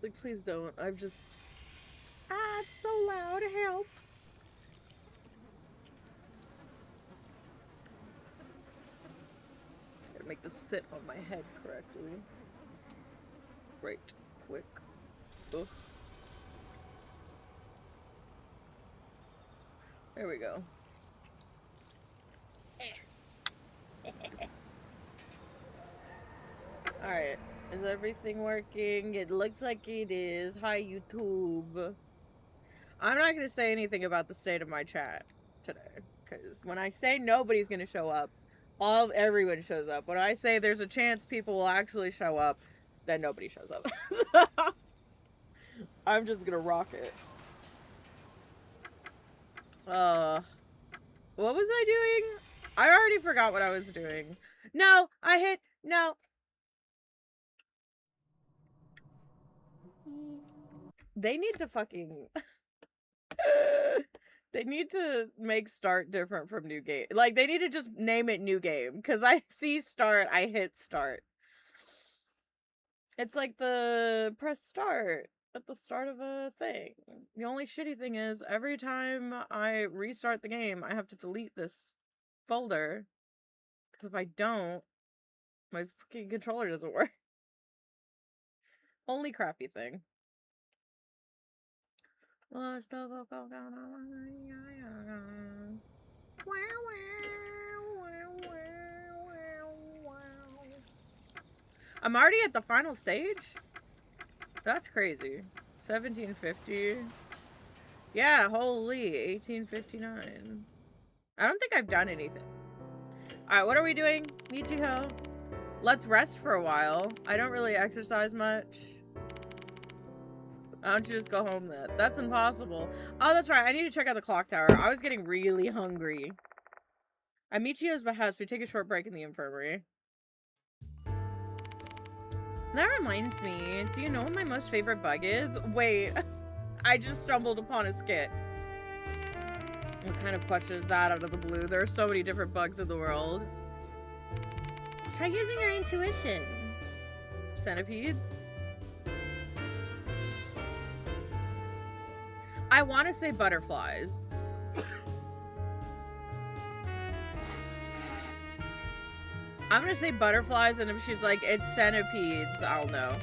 like, please don't. I'm just... Ah, it's so loud. Help. Gotta make this sit on my head correctly. Right. Quick. Ugh. There we go. Alright. Is everything working? It looks like it is. Hi, YouTube. I'm not going to say anything about the state of my chat today. Because when I say nobody's going to show up, everyone shows up. When I say there's a chance people will actually show up, then nobody shows up. I'm just going to rock it. What was I doing? I already forgot what I was doing. No, no. They need to fucking... They need to make start different from new game. Like, they need to just name it new game. Because I see start, I hit start. It's like the press start at the start of a thing. The only shitty thing is, every time I restart the game, I have to delete this folder. Because if I don't, my fucking controller doesn't work. Only crappy thing. Let's go. I'm already at the final stage? That's crazy. 1750. Yeah, holy, 1859. I don't think I've done anything. Alright, what are we doing? Michiho. Let's rest for a while. I don't really exercise much. Why don't you just go home then? That's impossible. Oh, that's right. I need to check out the clock tower. I was getting really hungry. At Michio's behest, we take a short break in the infirmary. That reminds me. Do you know what my most favorite bug is? Wait. I just stumbled upon a skit. What kind of question is that out of the blue? There are so many different bugs in the world. Try using your intuition. Centipedes? I want to say butterflies. I'm gonna say butterflies, and if she's like, it's centipedes, I'll know.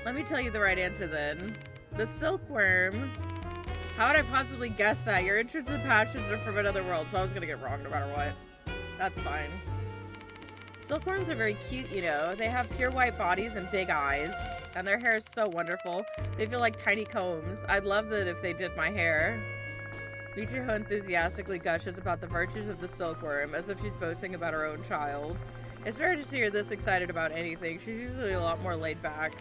Let me tell you the right answer then. The silkworm. How would I possibly guess that? Your interests and passions are from another world, so I was gonna get wrong no matter what. That's fine. Silkworms are very cute, you know. They have pure white bodies and big eyes. And their hair is so wonderful. They feel like tiny combs. I'd love that if they did my hair. Michiho enthusiastically gushes about the virtues of the silkworm, as if she's boasting about her own child. It's rare to see her this excited about anything. She's usually a lot more laid back.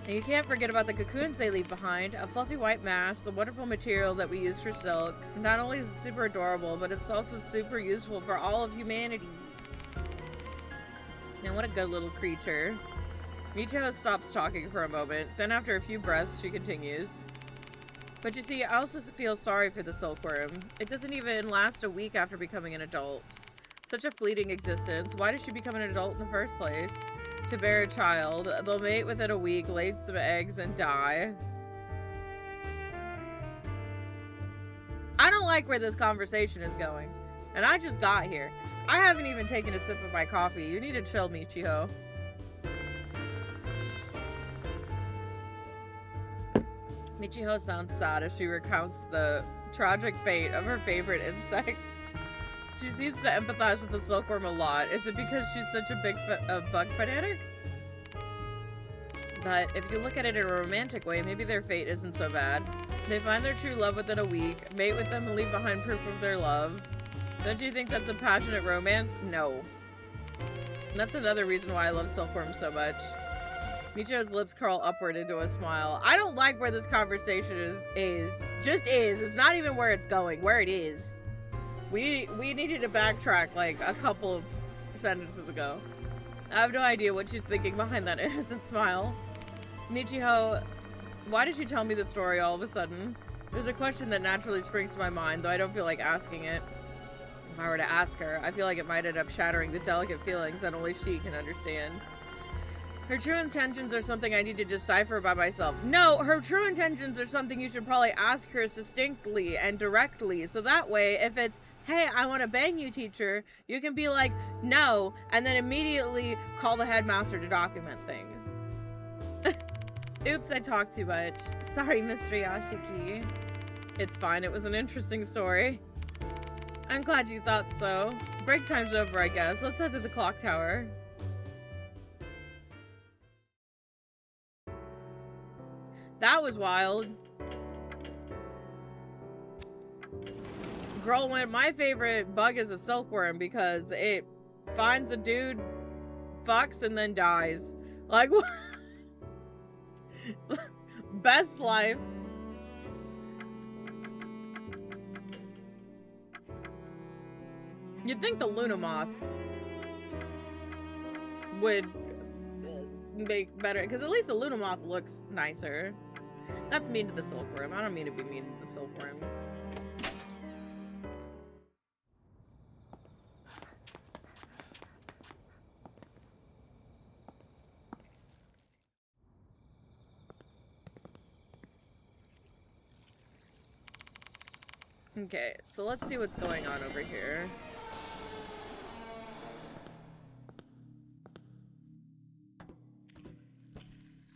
And you can't forget about the cocoons they leave behind. A fluffy white mass, the wonderful material that we use for silk. Not only is it super adorable, but it's also super useful for all of humanity. Now, what a good little creature. Michiho stops talking for a moment, then after a few breaths, she continues. But you see, I also feel sorry for the silkworm. It doesn't even last a week after becoming an adult. Such a fleeting existence. Why did she become an adult in the first place? To bear a child. They'll mate within a week, lay some eggs, and die. I don't like where this conversation is going. And I just got here. I haven't even taken a sip of my coffee. You need to chill, Michiho. Michiho sounds sad as she recounts the tragic fate of her favorite insect. She seems to empathize with the silkworm a lot. Is it because she's such a big bug fanatic? But if you look at it in a romantic way, maybe their fate isn't so bad. They find their true love within a week, mate with them and leave behind proof of their love. Don't you think that's a passionate romance? No. And that's another reason why I love silkworms so much. Michiho's lips curl upward into a smile. I don't like where this conversation is. Just is. It's not even where it's going. Where it is. We needed to backtrack like a couple of sentences ago. I have no idea what she's thinking behind that innocent smile. Michiho, why did you tell me the story all of a sudden? There's a question that naturally springs to my mind, though I don't feel like asking it. If I were to ask her, I feel like it might end up shattering the delicate feelings that only she can understand. Her true intentions are something I need to decipher by myself. No, her true intentions are something you should probably ask her succinctly and directly. So that way, if it's, hey, I want to bang you, teacher, you can be like, no, and then immediately call the headmaster to document things. Oops, I talked too much. Sorry, Mr. Yashiki. It's fine, it was an interesting story. I'm glad you thought so. Break time's over, I guess. Let's head to the clock tower. That was wild. Girl went, my favorite bug is a silkworm because it finds a dude, fucks, and then dies. Like, what? Best life. You'd think the Luna Moth would make better, because at least the Luna Moth looks nicer. That's mean to the silkworm. I don't mean to be mean to the silkworm. Okay, so let's see what's going on over here.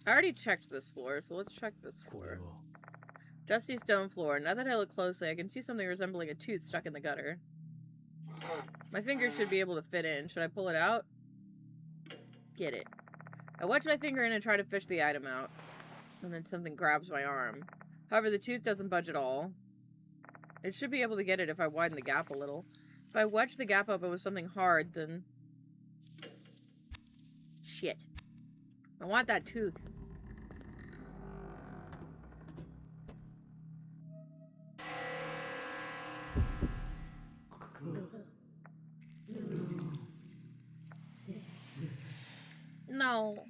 I already checked this floor, so let's check this floor. Dusty stone floor. Now that I look closely, I can see something resembling a tooth stuck in the gutter. My finger should be able to fit in. Should I pull it out? Get it. I wedge my finger in and try to fish the item out. And then something grabs my arm. However, the tooth doesn't budge at all. It should be able to get it if I widen the gap a little. If I wedge the gap up with something hard, then... Shit. I want that tooth. No.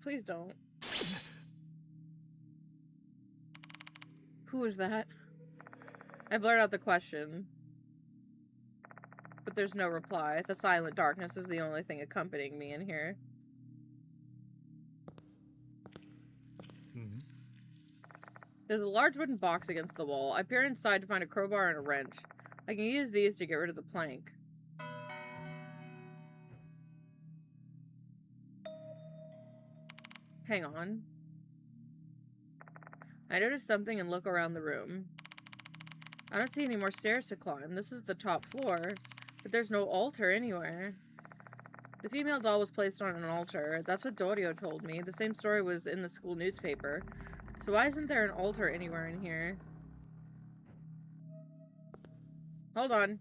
Please don't. Who is that? I blurt out the question. But there's no reply. The silent darkness is the only thing accompanying me in here. There's a large wooden box against the wall. I peer inside to find a crowbar and a wrench. I can use these to get rid of the plank. Hang on. I notice something and look around the room. I don't see any more stairs to climb. This is the top floor, but there's no altar anywhere. The female doll was placed on an altar. That's what Dorio told me. The same story was in the school newspaper. So why isn't there an altar anywhere in here? Hold on.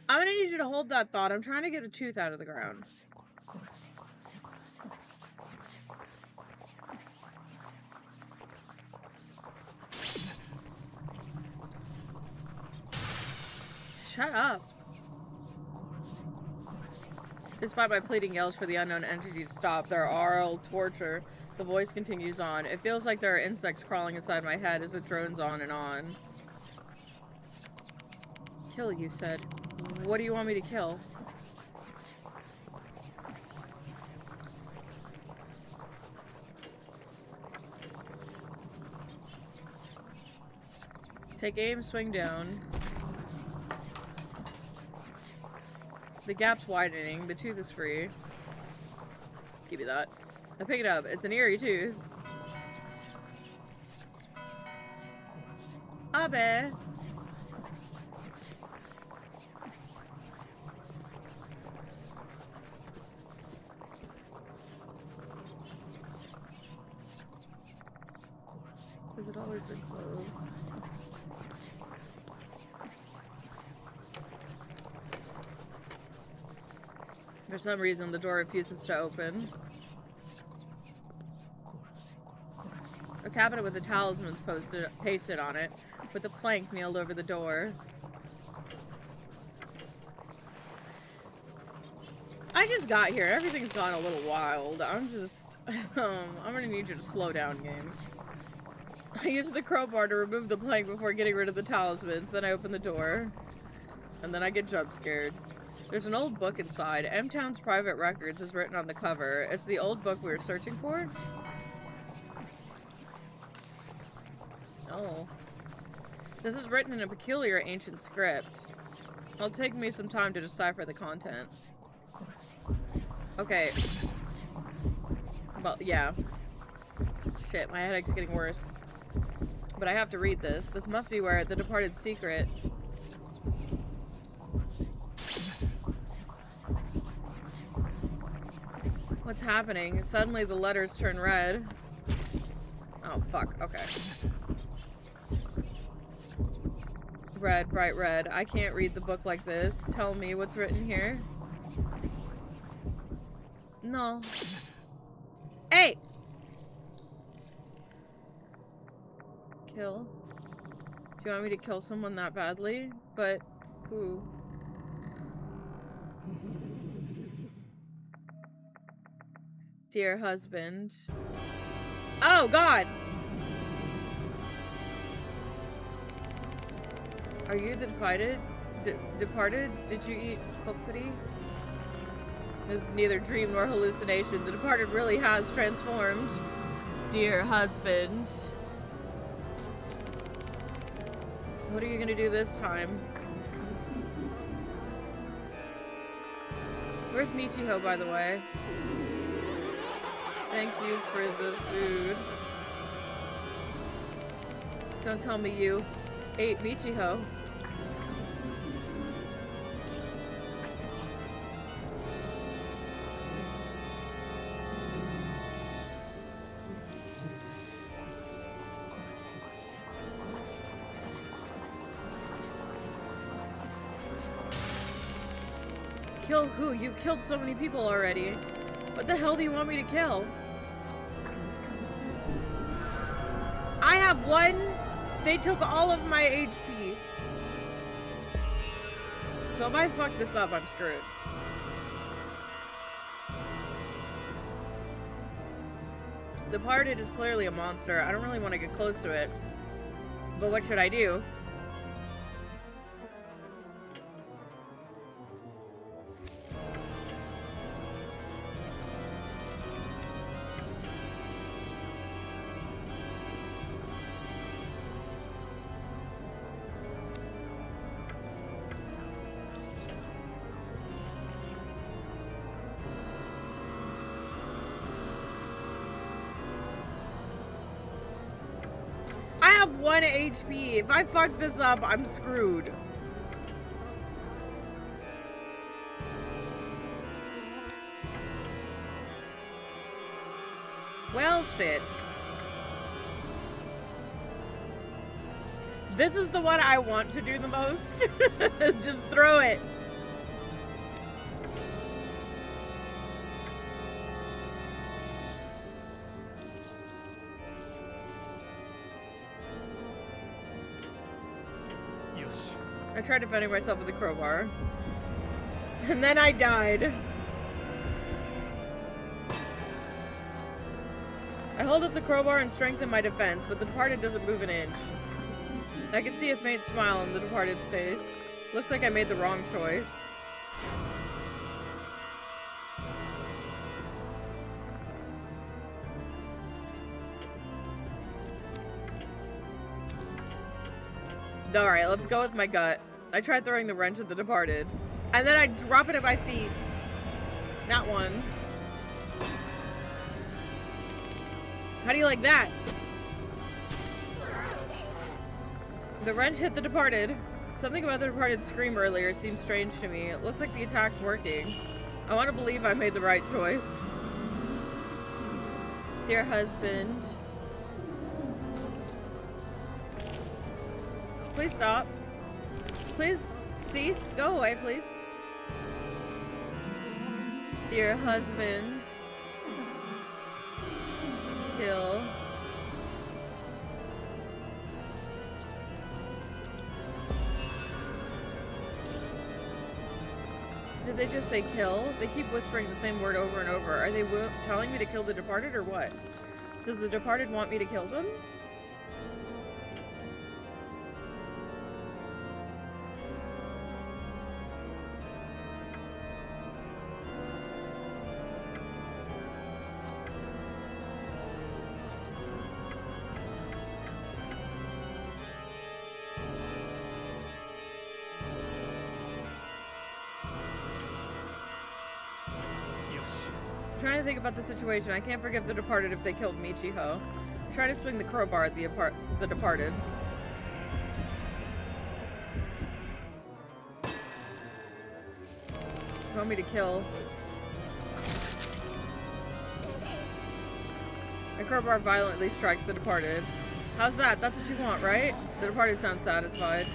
I'm gonna need you to hold that thought. I'm trying to get a tooth out of the ground. Shut up. Despite my pleading yells for the unknown entity to stop, their aural torture, the voice continues on. It feels like there are insects crawling inside my head as it drones on and on. Kill, you said. What do you want me to kill? Take aim, swing down. The gap's widening. The tooth is free. Give me that. I pick it up. It's an eerie tooth. Abe. Has it always been closed? For some reason, the door refuses to open. A cabinet with the talismans pasted on it, with a plank nailed over the door. I just got here. Everything's gone a little wild. I'm just... I'm gonna need you to slow down, game. I use the crowbar to remove the plank before getting rid of the talismans. Then I open the door. And then I get jump scared. There's an old book inside. M-Town's Private Records is written on the cover. It's the old book we were searching for? Oh. This is written in a peculiar ancient script. It'll take me some time to decipher the content. Okay. Well, yeah. Shit, my headache's getting worse. But I have to read this. This must be where the departed secret... What's happening? Suddenly the letters turn red. Oh, fuck. Okay. Red, bright red. I can't read the book like this. Tell me what's written here. No. Hey! Kill? Do you want me to kill someone that badly? But who? Dear husband. Oh, God! Are you the departed? Did you eat kokuri? This is neither dream nor hallucination. The departed really has transformed. Dear husband. What are you gonna do this time? Where's Michiho, by the way? Thank you for the food. Don't tell me you ate Michiho. Kill who? You killed so many people already. What the hell do you want me to kill? I have one. They took all of my HP. So if I fuck this up, I'm screwed. The Departed is clearly a monster. I don't really want to get close to it. But what should I do? I have 1 HP. If I fuck this up, I'm screwed. Well, shit. This is the one I want to do the most. Just throw it. I tried defending myself with a crowbar. And then I died. I hold up the crowbar and strengthen my defense, but the Departed doesn't move an inch. I can see a faint smile on the Departed's face. Looks like I made the wrong choice. Alright, let's go with my gut. I tried throwing the wrench at the Departed. And then I drop it at my feet. Not one. How do you like that? The wrench hit the Departed. Something about the Departed's scream earlier seemed strange to me. It looks like the attack's working. I want to believe I made the right choice. Dear husband. Please stop. Please cease. Go away, please. Dear husband. Kill. Did they just say kill? They keep whispering the same word over and over. Are they telling me to kill the departed or what? Does the departed want me to kill them? Trying to think about the situation. I can't forgive the departed if they killed Michiho. Try to swing the crowbar at the departed. You want me to kill? The crowbar violently strikes the departed. How's that? That's what you want, right? The departed sounds satisfied.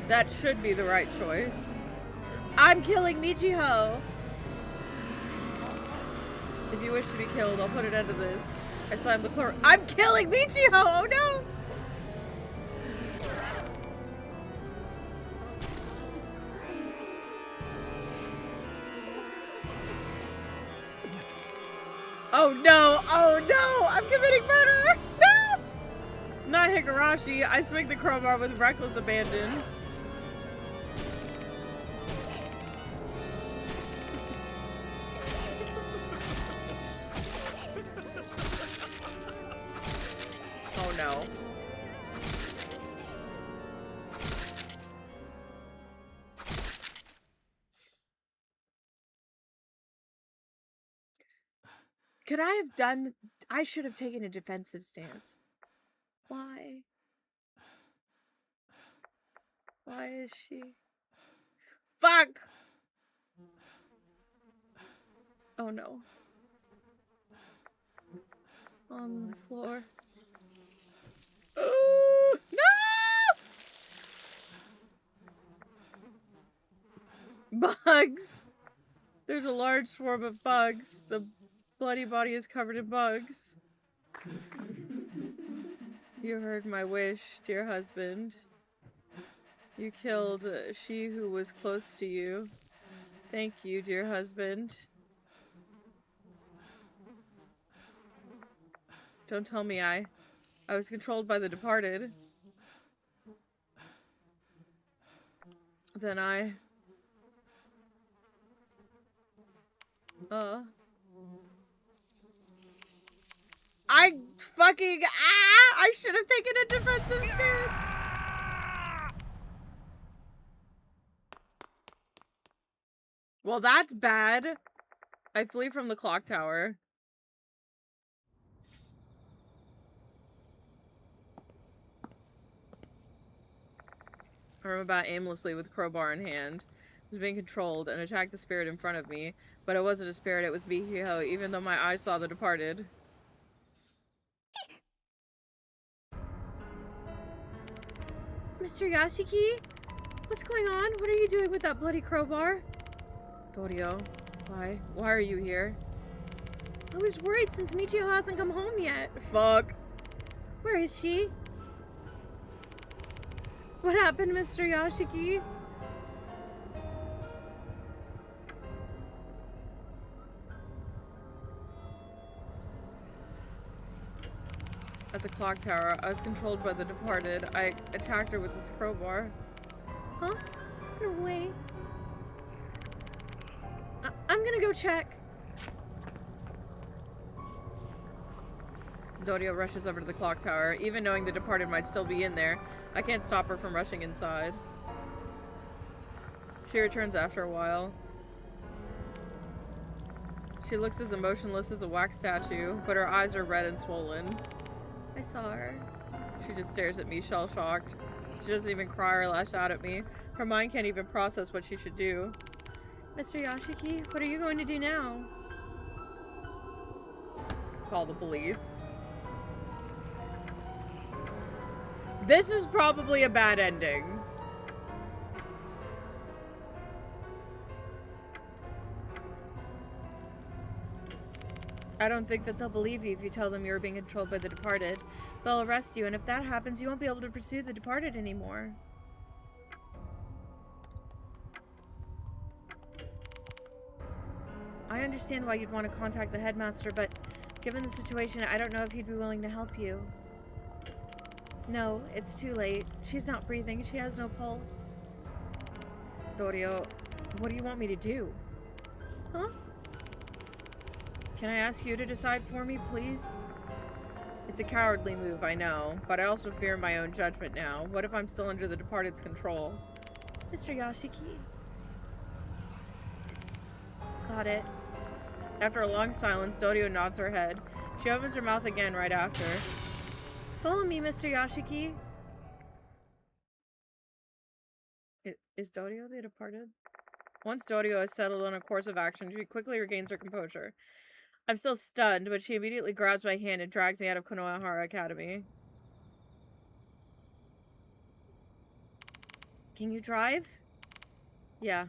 That should be the right choice. I'm killing Michiho! If you wish to be killed, I'll put an end to this. I slammed the chlor- I'm killing Michiho! Oh no! Oh no! Oh no! I'm committing murder! No! Not Higurashi. I swing the crowbar with reckless abandon. No. Could I have done... I should have taken a defensive stance. Why? Why is she... Fuck! Oh no. On the floor. Oh, no! Bugs! There's a large swarm of bugs. The bloody body is covered in bugs. You heard my wish, dear husband. You killed she who was close to you. Thank you, dear husband. Don't tell me I was controlled by the departed. Then I fucking I should have taken a defensive stance. Well, that's bad. I flee from the clock tower. I run about aimlessly with crowbar in hand. I was being controlled and attacked the spirit in front of me, but it wasn't a spirit, it was Michiho, even though my eyes saw the departed. Mr. Yashiki? What's going on? What are you doing with that bloody crowbar? Torio, why? Why are you here? I was worried since Michiho hasn't come home yet. Fuck. Where is she? What happened, Mr. Yashiki? At the clock tower, I was controlled by the departed. I attacked her with this crowbar. Huh? No way. I'm gonna go check. Dorio rushes over to the clock tower. Even knowing the departed might still be in there, I can't stop her from rushing inside. She returns after a while. She looks as emotionless as a wax statue, but her eyes are red and swollen. I saw her. She just stares at me, shell-shocked. She doesn't even cry or lash out at me. Her mind can't even process what she should do. Mr. Yashiki, what are you going to do now? Call the police. This is probably a bad ending. I don't think that they'll believe you if you tell them you're being controlled by the departed. They'll arrest you, and if that happens, you won't be able to pursue the departed anymore. I understand why you'd want to contact the headmaster, but given the situation, I don't know if he'd be willing to help you. No, it's too late. She's not breathing. She has no pulse. Dorio, what do you want me to do? Huh? Can I ask you to decide for me, please? It's a cowardly move, I know, but I also fear my own judgment now. What if I'm still under the Departed's control? Mr. Yashiki. Got it. After a long silence, Dorio nods her head. She opens her mouth again right after. Follow me, Mr. Yashiki. Is Dorio the Departed? Once Dorio has settled on a course of action, she quickly regains her composure. I'm still stunned, but she immediately grabs my hand and drags me out of Konohara Academy. Can you drive? Yeah.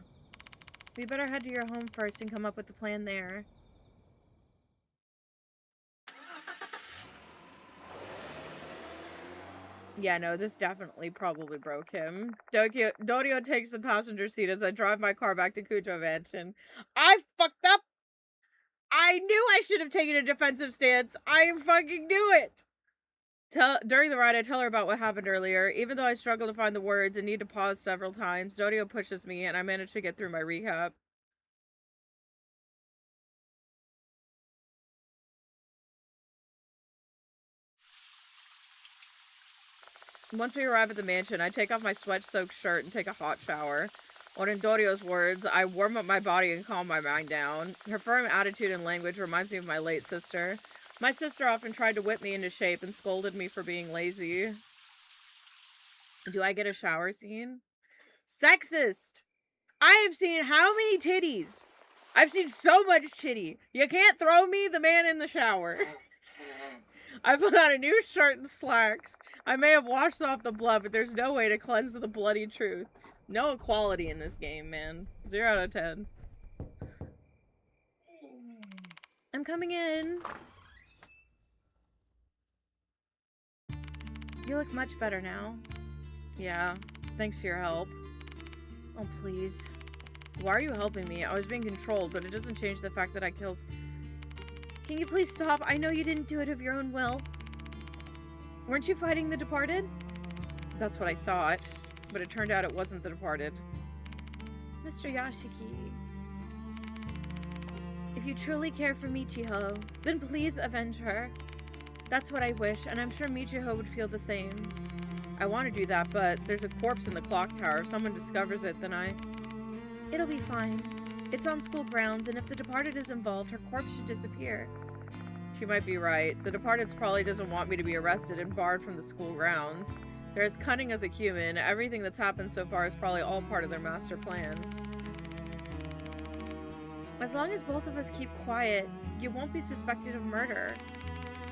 We better head to your home first and come up with a plan there. Yeah, no, this definitely probably broke him. Dorio takes the passenger seat as I drive my car back to Kujo Mansion. I fucked up! I knew I should have taken a defensive stance. I fucking knew it! During the ride, I tell her about what happened earlier. Even though I struggle to find the words and need to pause several times, Dorio pushes me and I manage to get through my recap. Once we arrive at the mansion, I take off my sweat-soaked shirt and take a hot shower. Or in Dorio's words, I warm up my body and calm my mind down. Her firm attitude and language reminds me of my late sister. My sister often tried to whip me into shape and scolded me for being lazy. Do I get a shower scene? Sexist! I have seen how many titties? I've seen so much titty. You can't throw me the man in the shower. I put on a new shirt and slacks. I may have washed off the blood, but there's no way to cleanse the bloody truth. No equality in this game, man. 0 out of 10. I'm coming in. You look much better now. Yeah, thanks to your help. Oh, please. Why are you helping me? I was being controlled, but it doesn't change the fact that I killed... Can you please stop? I know you didn't do it of your own will. Weren't you fighting the Departed? That's what I thought, but it turned out it wasn't the Departed. Mr. Yashiki, if you truly care for Michiho, then please avenge her. That's what I wish, and I'm sure Michiho would feel the same. I want to do that, but there's a corpse in the clock tower. If someone discovers it, then It'll be fine. It's on school grounds, and if the Departed is involved, her corpse should disappear. She might be right. The Departed probably doesn't want me to be arrested and barred from the school grounds. They're as cunning as a human. Everything that's happened so far is probably all part of their master plan. As long as both of us keep quiet, you won't be suspected of murder.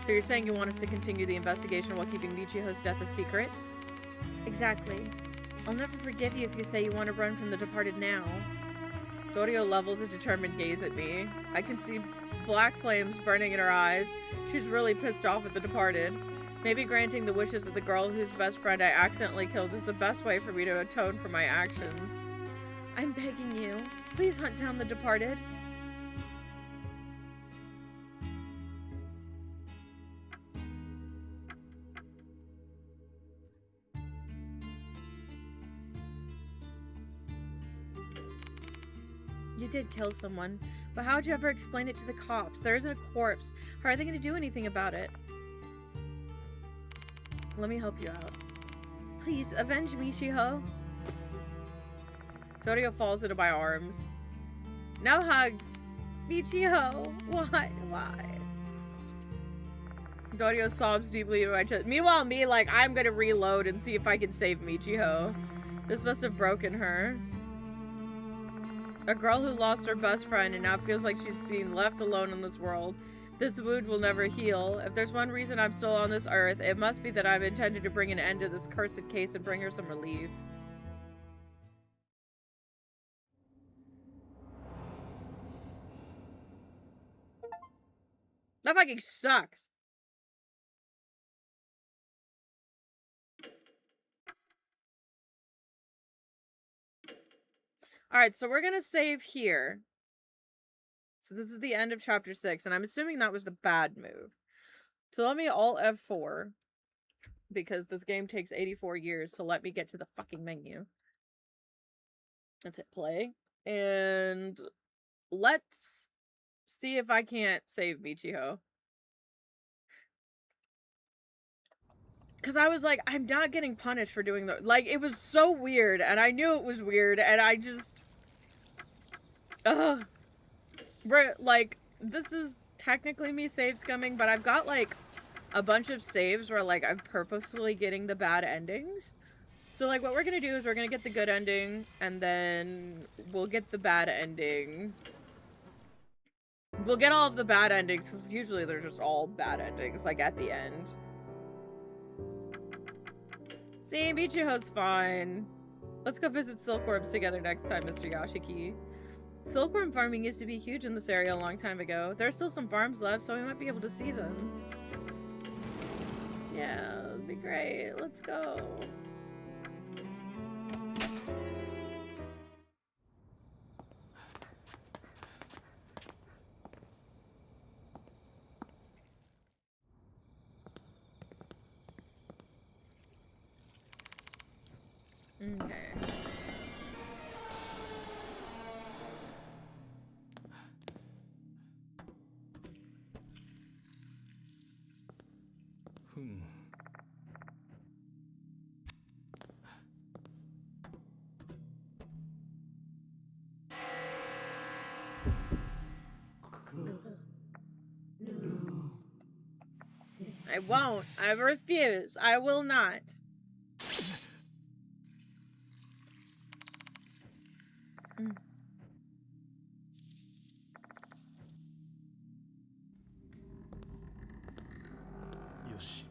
So you're saying you want us to continue the investigation while keeping Michiho's death a secret? Exactly. I'll never forgive you if you say you want to run from the Departed now. Dorio levels a determined gaze at me. I can see black flames burning in her eyes. She's really pissed off at the Departed. Maybe granting the wishes of the girl whose best friend I accidentally killed is the best way for me to atone for my actions. I'm begging you, please hunt down the Departed. You did kill someone, but how'd you ever explain it to the cops? There isn't a corpse. How are they going to do anything about it? Let me help you out. Please, avenge Michiho. Dorio falls into my arms. No hugs. Michiho, why? Dorio sobs deeply into my chest. Meanwhile, me, like, I'm gonna reload and see if I can save Michiho. This must have broken her. A girl who lost her best friend and now feels like she's being left alone in this world. This wound will never heal. If there's one reason I'm still on this earth, it must be that I've intended to bring an end to this cursed case and bring her some relief. That fucking sucks. Alright, so we're gonna save here. So this is the end of chapter 6, and I'm assuming that was the bad move. So let me alt F4, because this game takes 84 years to let me get to the fucking menu. Let's hit play. And let's see if I can't save Michiho. Because I was like, I'm not getting punished for doing the... Like, it was so weird, and I knew it was weird, and I just... Like, this is technically me save scumming, but I've got, like, a bunch of saves where, like, I'm purposefully getting the bad endings. So, like, what we're gonna do is we're gonna get the good ending, and then we'll get the bad ending. We'll get all of the bad endings, because usually they're just all bad endings, like, at the end. See, Michiho's fine. Let's go visit silkworms together next time, Mr. Yashiki. Silkworm farming used to be huge in this area a long time ago. There are still some farms left, so we might be able to see them. Yeah, it'd be great. Let's go. Okay. I won't. I refuse. I will not. Yoshi.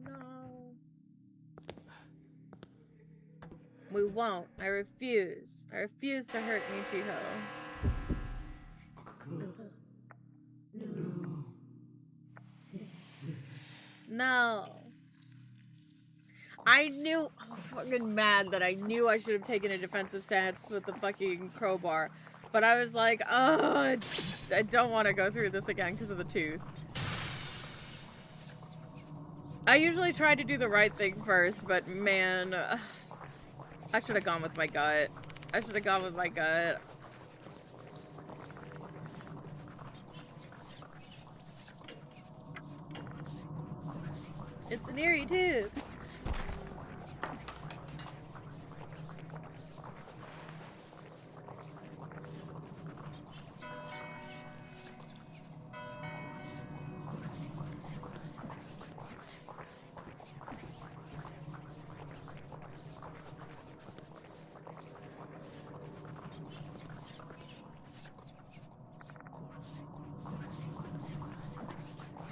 No. We won't. I refuse. I refuse to hurt Michiho. No. I knew. I'm fucking mad that I knew I should have taken a defensive stance with the fucking crowbar. But I was like, oh, I don't want to go through this again because of the tooth. I usually try to do the right thing first, but man, I should have gone with my gut. I should have gone with my gut. It's an eerie tooth.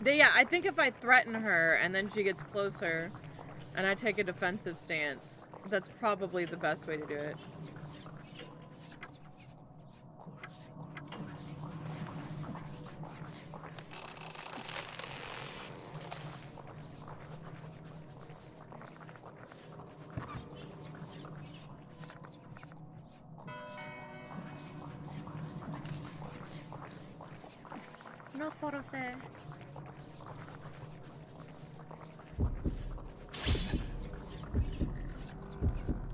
Yeah, I think if I threaten her and then she gets closer and I take a defensive stance, that's probably the best way to do it. No forose.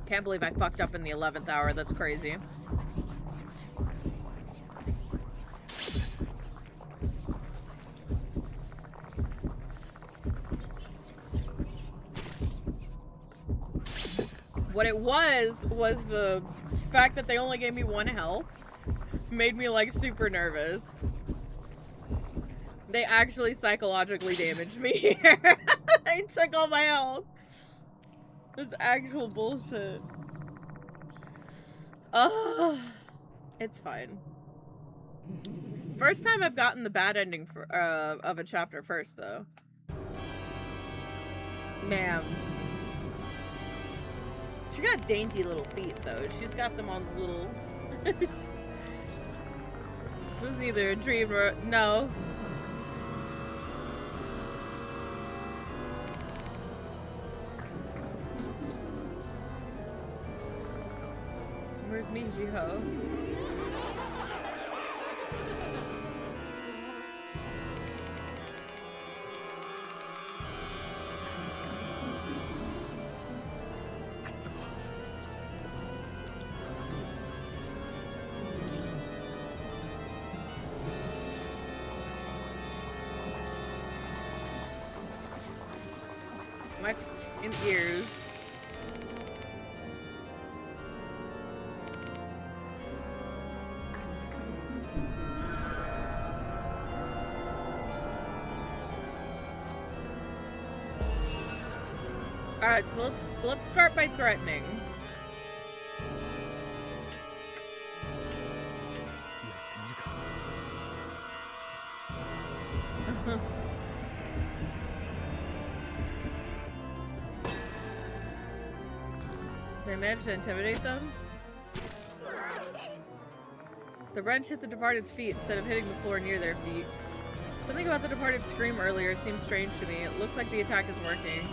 Can't believe I fucked up in the 11th hour. That's crazy. What it was the fact that they only gave me 1 health made me like super nervous. They actually psychologically damaged me here. They took all my health. That's actual bullshit. Ugh. It's fine. First time I've gotten the bad ending for, of a chapter first, though. Man. She got dainty little feet, though. She's got them on the little... This is either a dream or... No. Where's Mijiho? My in ears. Alright, so let's start by threatening. They managed to intimidate them? The wrench hit the departed's feet instead of hitting the floor near their feet. Something about the departed's scream earlier seems strange to me. It looks like the attack is working.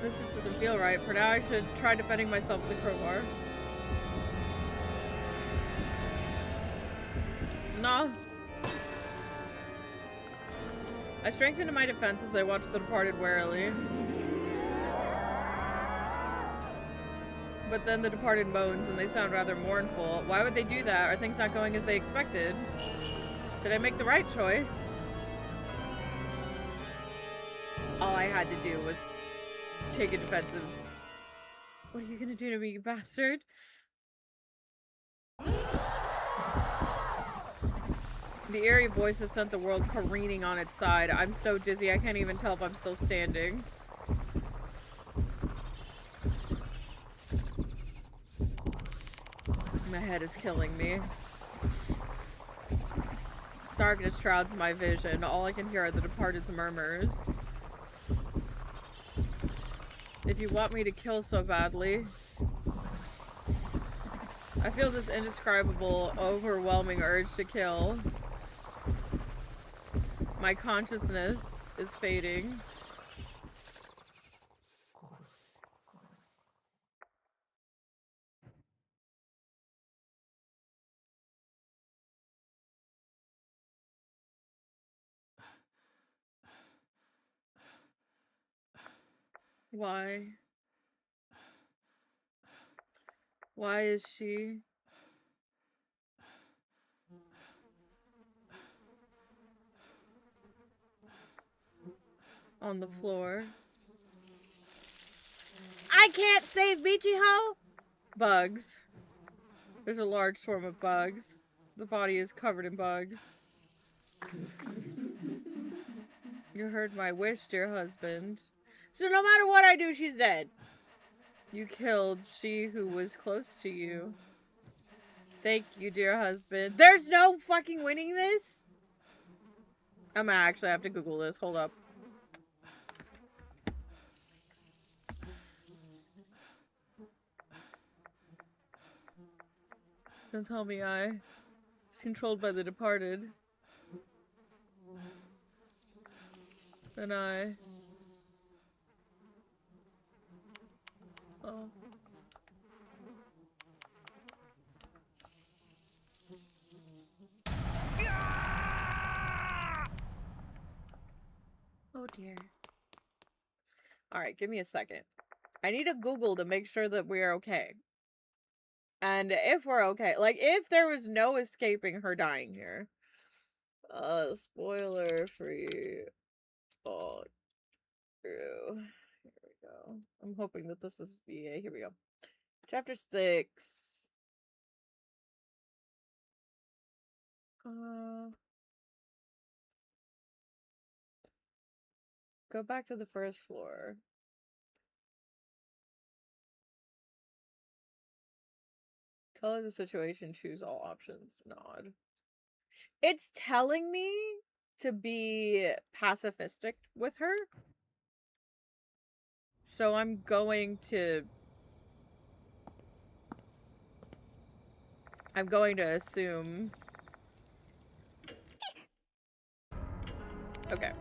This just doesn't feel right. For now, I should try defending myself with the crowbar. No. I strengthened my defense as I watched the departed warily. But then the departed moans and they sound rather mournful. Why would they do that? Are things not going as they expected? Did I make the right choice? All I had to do was take a defensive. What are you gonna do to me, you bastard? The eerie voices sent the world careening on its side. I'm so dizzy I can't even tell if I'm still standing. My head is killing me. Darkness shrouds my vision. All I can hear are the departed's murmurs. If you want me to kill so badly. I feel this indescribable, overwhelming urge to kill. My consciousness is fading. Why? Why is she? On the floor. I can't save Michiho! Bugs. There's a large swarm of bugs. The body is covered in bugs. You heard my wish, dear husband. So no matter what I do, she's dead. You killed she who was close to you. Thank you, dear husband. There's no fucking winning this? I'm gonna actually have to Google this. Hold up. Don't tell me I was controlled by the departed. And I... Oh. Oh dear. Alright, give me a second. I need to Google to make sure that we're okay. And if we're okay, like if there was no escaping her dying here. Spoiler free. Oh, true. Here we go. I'm hoping that this is the, here we go. Chapter 6. Go back to the first floor. Tell her the situation, choose all options, nod. It's telling me to be pacifistic with her. So I'm going to assume. Okay.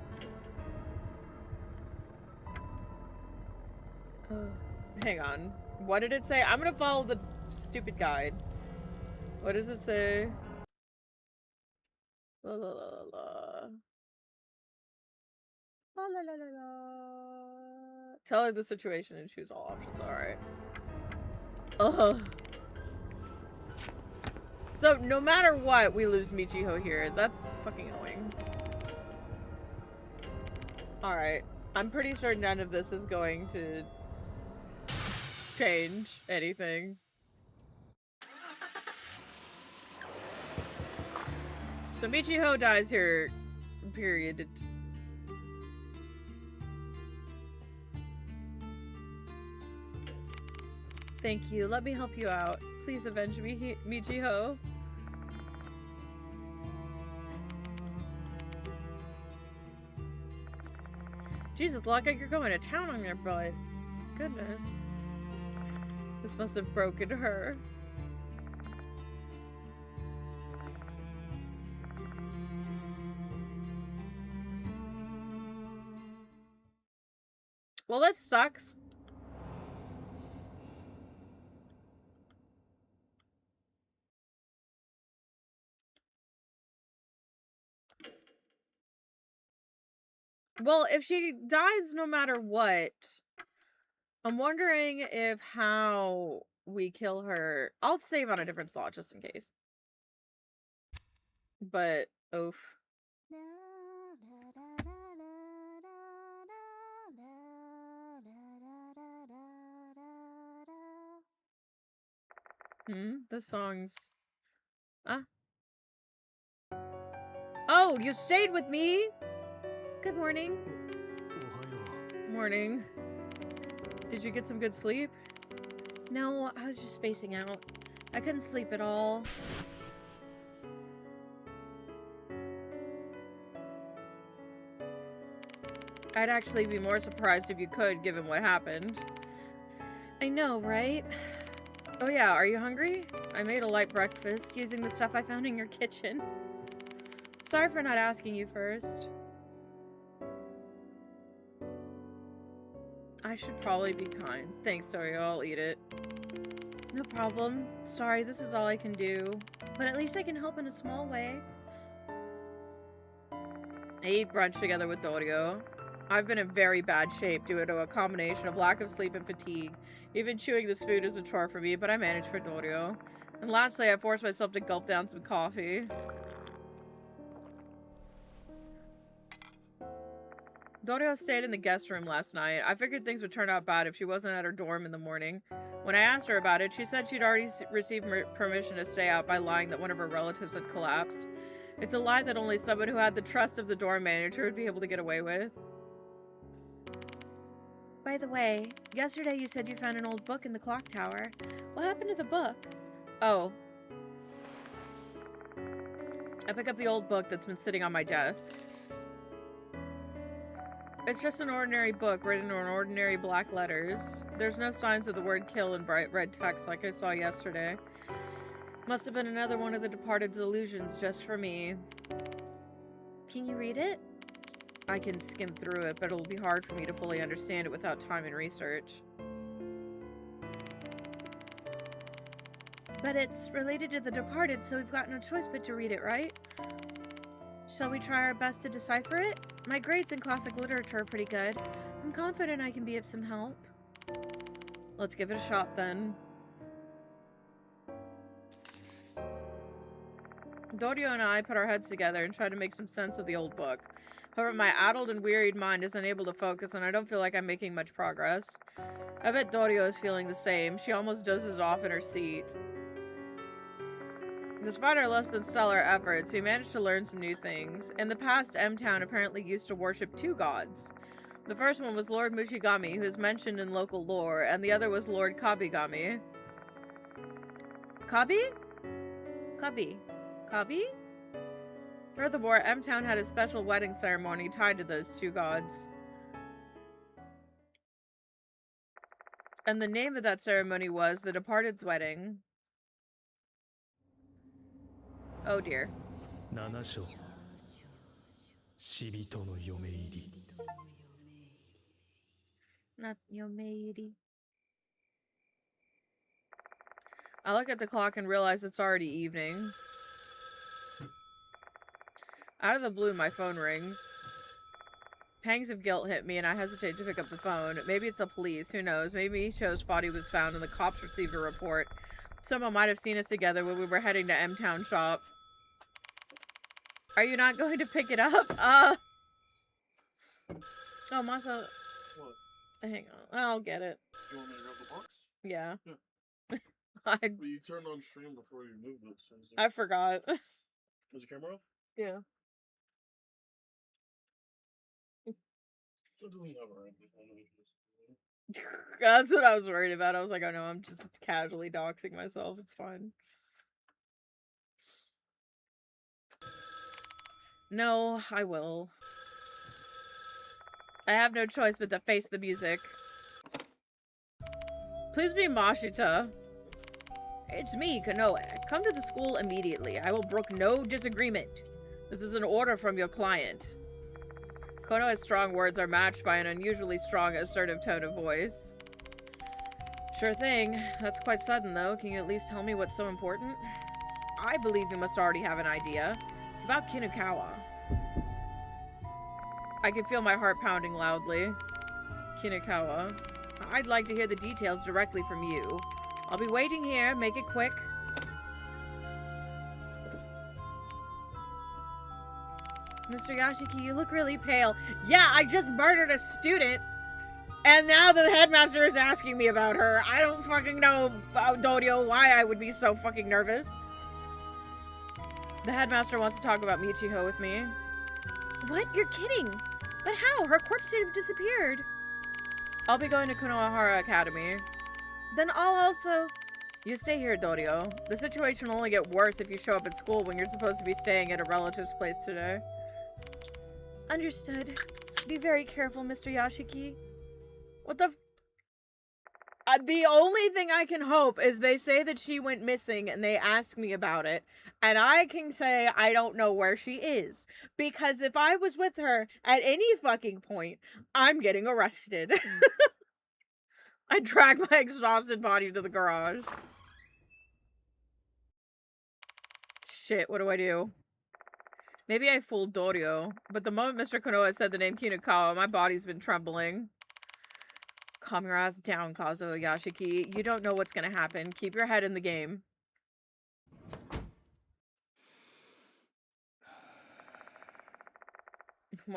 Hang on. What did it say? I'm gonna follow the stupid guide. What does it say? La la la la la. La la la la la. Tell her the situation and choose all options. Alright. Ugh. So, no matter what, we lose Michiho here. That's fucking annoying. Alright. I'm pretty sure none of this is going to change anything. So Michiho dies here, period. Thank you. Let me help you out. Please avenge me, Michiho. Jesus, look like you're going to town on your butt. Goodness. This must have broken her. Well, this sucks. Well, if she dies no matter what, I'm wondering if how we kill her. I'll save on a different slot just in case. But, oof. The songs. Oh, you stayed with me? Good morning. Morning. Did you get some good sleep? No, I was just spacing out. I couldn't sleep at all. I'd actually be more surprised if you could, given what happened. I know, right? Oh yeah, are you hungry? I made a light breakfast using the stuff I found in your kitchen. Sorry for not asking you first. I should probably be kind. Thanks, Dorio. I'll eat it. No problem. Sorry, this is all I can do. But at least I can help in a small way. I eat brunch together with Dorio. I've been in very bad shape due to a combination of lack of sleep and fatigue. Even chewing this food is a chore for me, but I manage for Dorio. And lastly, I forced myself to gulp down some coffee. Dorio stayed in the guest room last night. I figured things would turn out bad if she wasn't at her dorm in the morning. When I asked her about it, she said she'd already received permission to stay out by lying that one of her relatives had collapsed. It's a lie that only someone who had the trust of the dorm manager would be able to get away with. By the way, yesterday you said you found an old book in the clock tower. What happened to the book? Oh. I pick up the old book that's been sitting on my desk. It's just an ordinary book written in ordinary black letters. There's no signs of the word kill in bright red text like I saw yesterday. Must have been another one of the departed's illusions just for me. Can you read it? I can skim through it, but it'll be hard for me to fully understand it without time and research. But it's related to the departed, so we've got no choice but to read it, right? Shall we try our best to decipher it? My grades in classic literature are pretty good. I'm confident I can be of some help. Let's give it a shot then. Dorio and I put our heads together and try to make some sense of the old book. However, my addled and wearied mind is unable to focus, and I don't feel like I'm making much progress. I bet Dorio is feeling the same. She almost dozes off in her seat. Despite our less than stellar efforts, we managed to learn some new things. In the past, M-Town apparently used to worship two gods. The first one was Lord Mushigami, who is mentioned in local lore, and the other was Lord Kabigami. Kabi? Kabi. Kabi? Furthermore, M-Town had a special wedding ceremony tied to those two gods. And the name of that ceremony was The Departed's Wedding. Oh dear. Not Yomeiri. I look at the clock and realize it's already evening. Out of the blue, my phone rings. Pangs of guilt hit me and I hesitate to pick up the phone. Maybe it's the police, who knows? Maybe Micho's body was found and the cops received a report. Someone might have seen us together when we were heading to M-Town shop. Are you not going to pick it up? Oh, Masa. What? Hang on. I'll get it. You want me to grab the box? Yeah. Well, you turned on stream before you moved it. So I forgot. Was the camera off? Yeah. It doesn't have a ramp. That's what I was worried about. I was like, oh no, I'm just casually doxing myself. It's fine. No, I will. I have no choice but to face the music. Please be Mashita. It's me, Konoe. Come to the school immediately. I will brook no disagreement. This is an order from your client. Konoe's strong words are matched by an unusually strong, assertive tone of voice. Sure thing. That's quite sudden, though. Can you at least tell me what's so important? I believe you must already have an idea. It's about Kinukawa. I can feel my heart pounding loudly. Kinukawa. I'd like to hear the details directly from you. I'll be waiting here. Make it quick. Mr. Yashiki, you look really pale. Yeah, I just murdered a student. And now the headmaster is asking me about her. I don't fucking know, Dorio, why I would be so fucking nervous. The headmaster wants to talk about Michiho with me. What? You're kidding. But how? Her corpse should have disappeared. I'll be going to Konohara Academy. Then I'll also... You stay here, Dorio. The situation will only get worse if you show up at school when you're supposed to be staying at a relative's place today. Understood. Be very careful, Mr. Yashiki. What the... the only thing I can hope is they say that she went missing and they ask me about it. And I can say I don't know where she is. Because if I was with her at any fucking point, I'm getting arrested. I drag my exhausted body to the garage. Shit, what do I do? Maybe I fooled Dorio, but the moment Mr. Konoe said the name Kinukawa, my body's been trembling. Calm your ass down, Kazuo Yashiki. You don't know what's gonna happen. Keep your head in the game.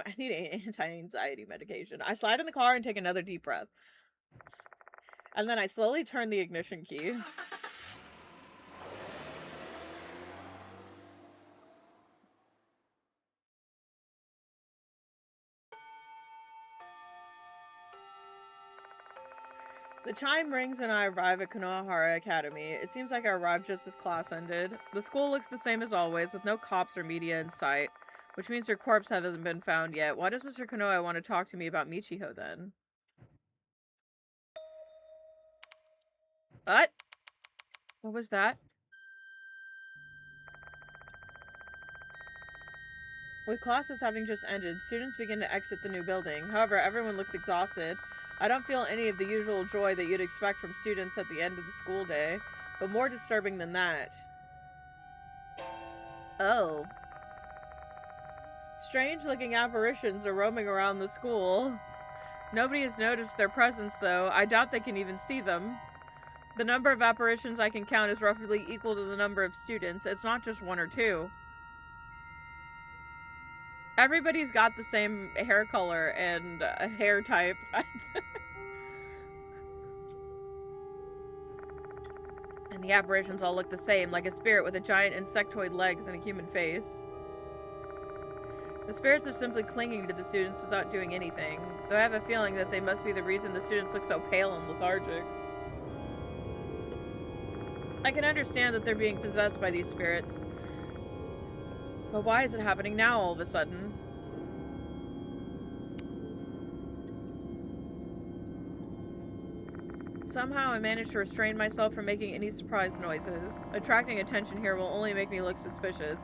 I need anti-anxiety medication. I slide in the car and take another deep breath. And then I slowly turn the ignition key. The chime rings and I arrive at Konohara Academy. It seems like I arrived just as class ended. The school looks the same as always, with no cops or media in sight, which means her corpse hasn't been found yet. Why does Mr. Konoe want to talk to me about Michiho then? What? What was that? With classes having just ended, students begin to exit the new building. However, everyone looks exhausted. I don't feel any of the usual joy that you'd expect from students at the end of the school day, but more disturbing than that. Oh. Strange-looking apparitions are roaming around the school. Nobody has noticed their presence, though. I doubt they can even see them. The number of apparitions I can count is roughly equal to the number of students. It's not just one or two. Everybody's got the same hair color and hair type. And the apparitions all look the same, like a spirit with a giant insectoid legs and a human face. The spirits are simply clinging to the students without doing anything, though I have a feeling that they must be the reason the students look so pale and lethargic. I can understand that they're being possessed by these spirits. But why is it happening now all of a sudden? Somehow I managed to restrain myself from making any surprise noises. Attracting attention here will only make me look suspicious.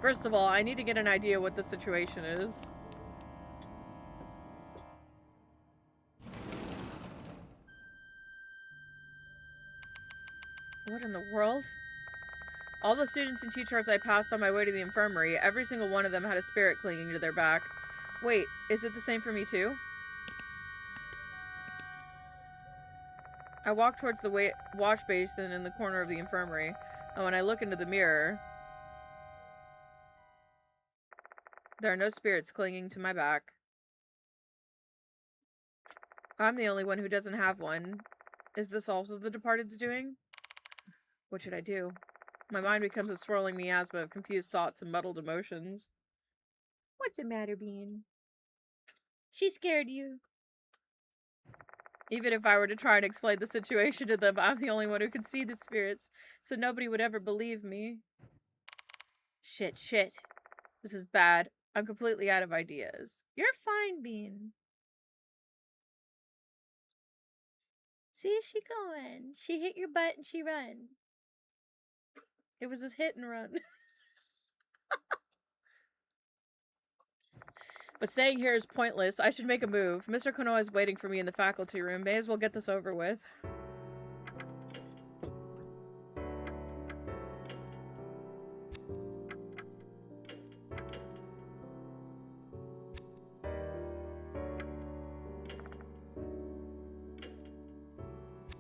First of all, I need to get an idea what the situation is. What in the world? All the students and teachers I passed on my way to the infirmary, every single one of them had a spirit clinging to their back. Wait, is it the same for me too? I walk towards the wash basin in the corner of the infirmary, and when I look into the mirror, there are no spirits clinging to my back. I'm the only one who doesn't have one. Is this also the departed's doing? What should I do? My mind becomes a swirling miasma of confused thoughts and muddled emotions. What's the matter, Bean? She scared you. Even if I were to try and explain the situation to them, I'm the only one who can see the spirits, so nobody would ever believe me. Shit. This is bad. I'm completely out of ideas. You're fine, Bean. See, she going. She hit your butt and she run. It was a hit and run. But staying here is pointless. I should make a move. Mr. Konoha is waiting for me in the faculty room. May as well get this over with.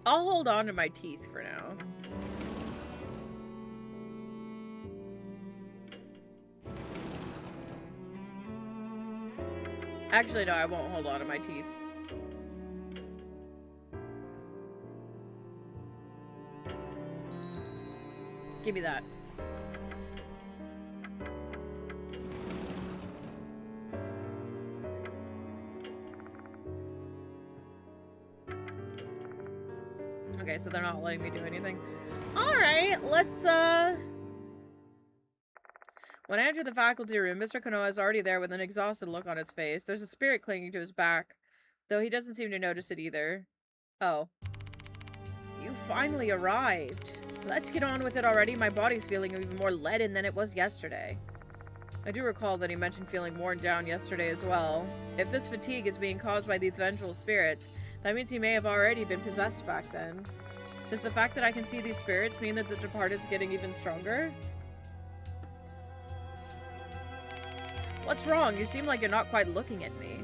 I'll hold on to my teeth for now. Actually, no, I won't hold on to my teeth. Give me that. Okay, so they're not letting me do anything. Alright, let's, When I enter the faculty room, Mr. Konoha is already there with an exhausted look on his face. There's a spirit clinging to his back, though he doesn't seem to notice it either. Oh. You finally arrived. Let's get on with it already. My body's feeling even more leaden than it was yesterday. I do recall that he mentioned feeling worn down yesterday as well. If this fatigue is being caused by these vengeful spirits, that means he may have already been possessed back then. Does the fact that I can see these spirits mean that the departed's getting even stronger? What's wrong? You seem like you're not quite looking at me.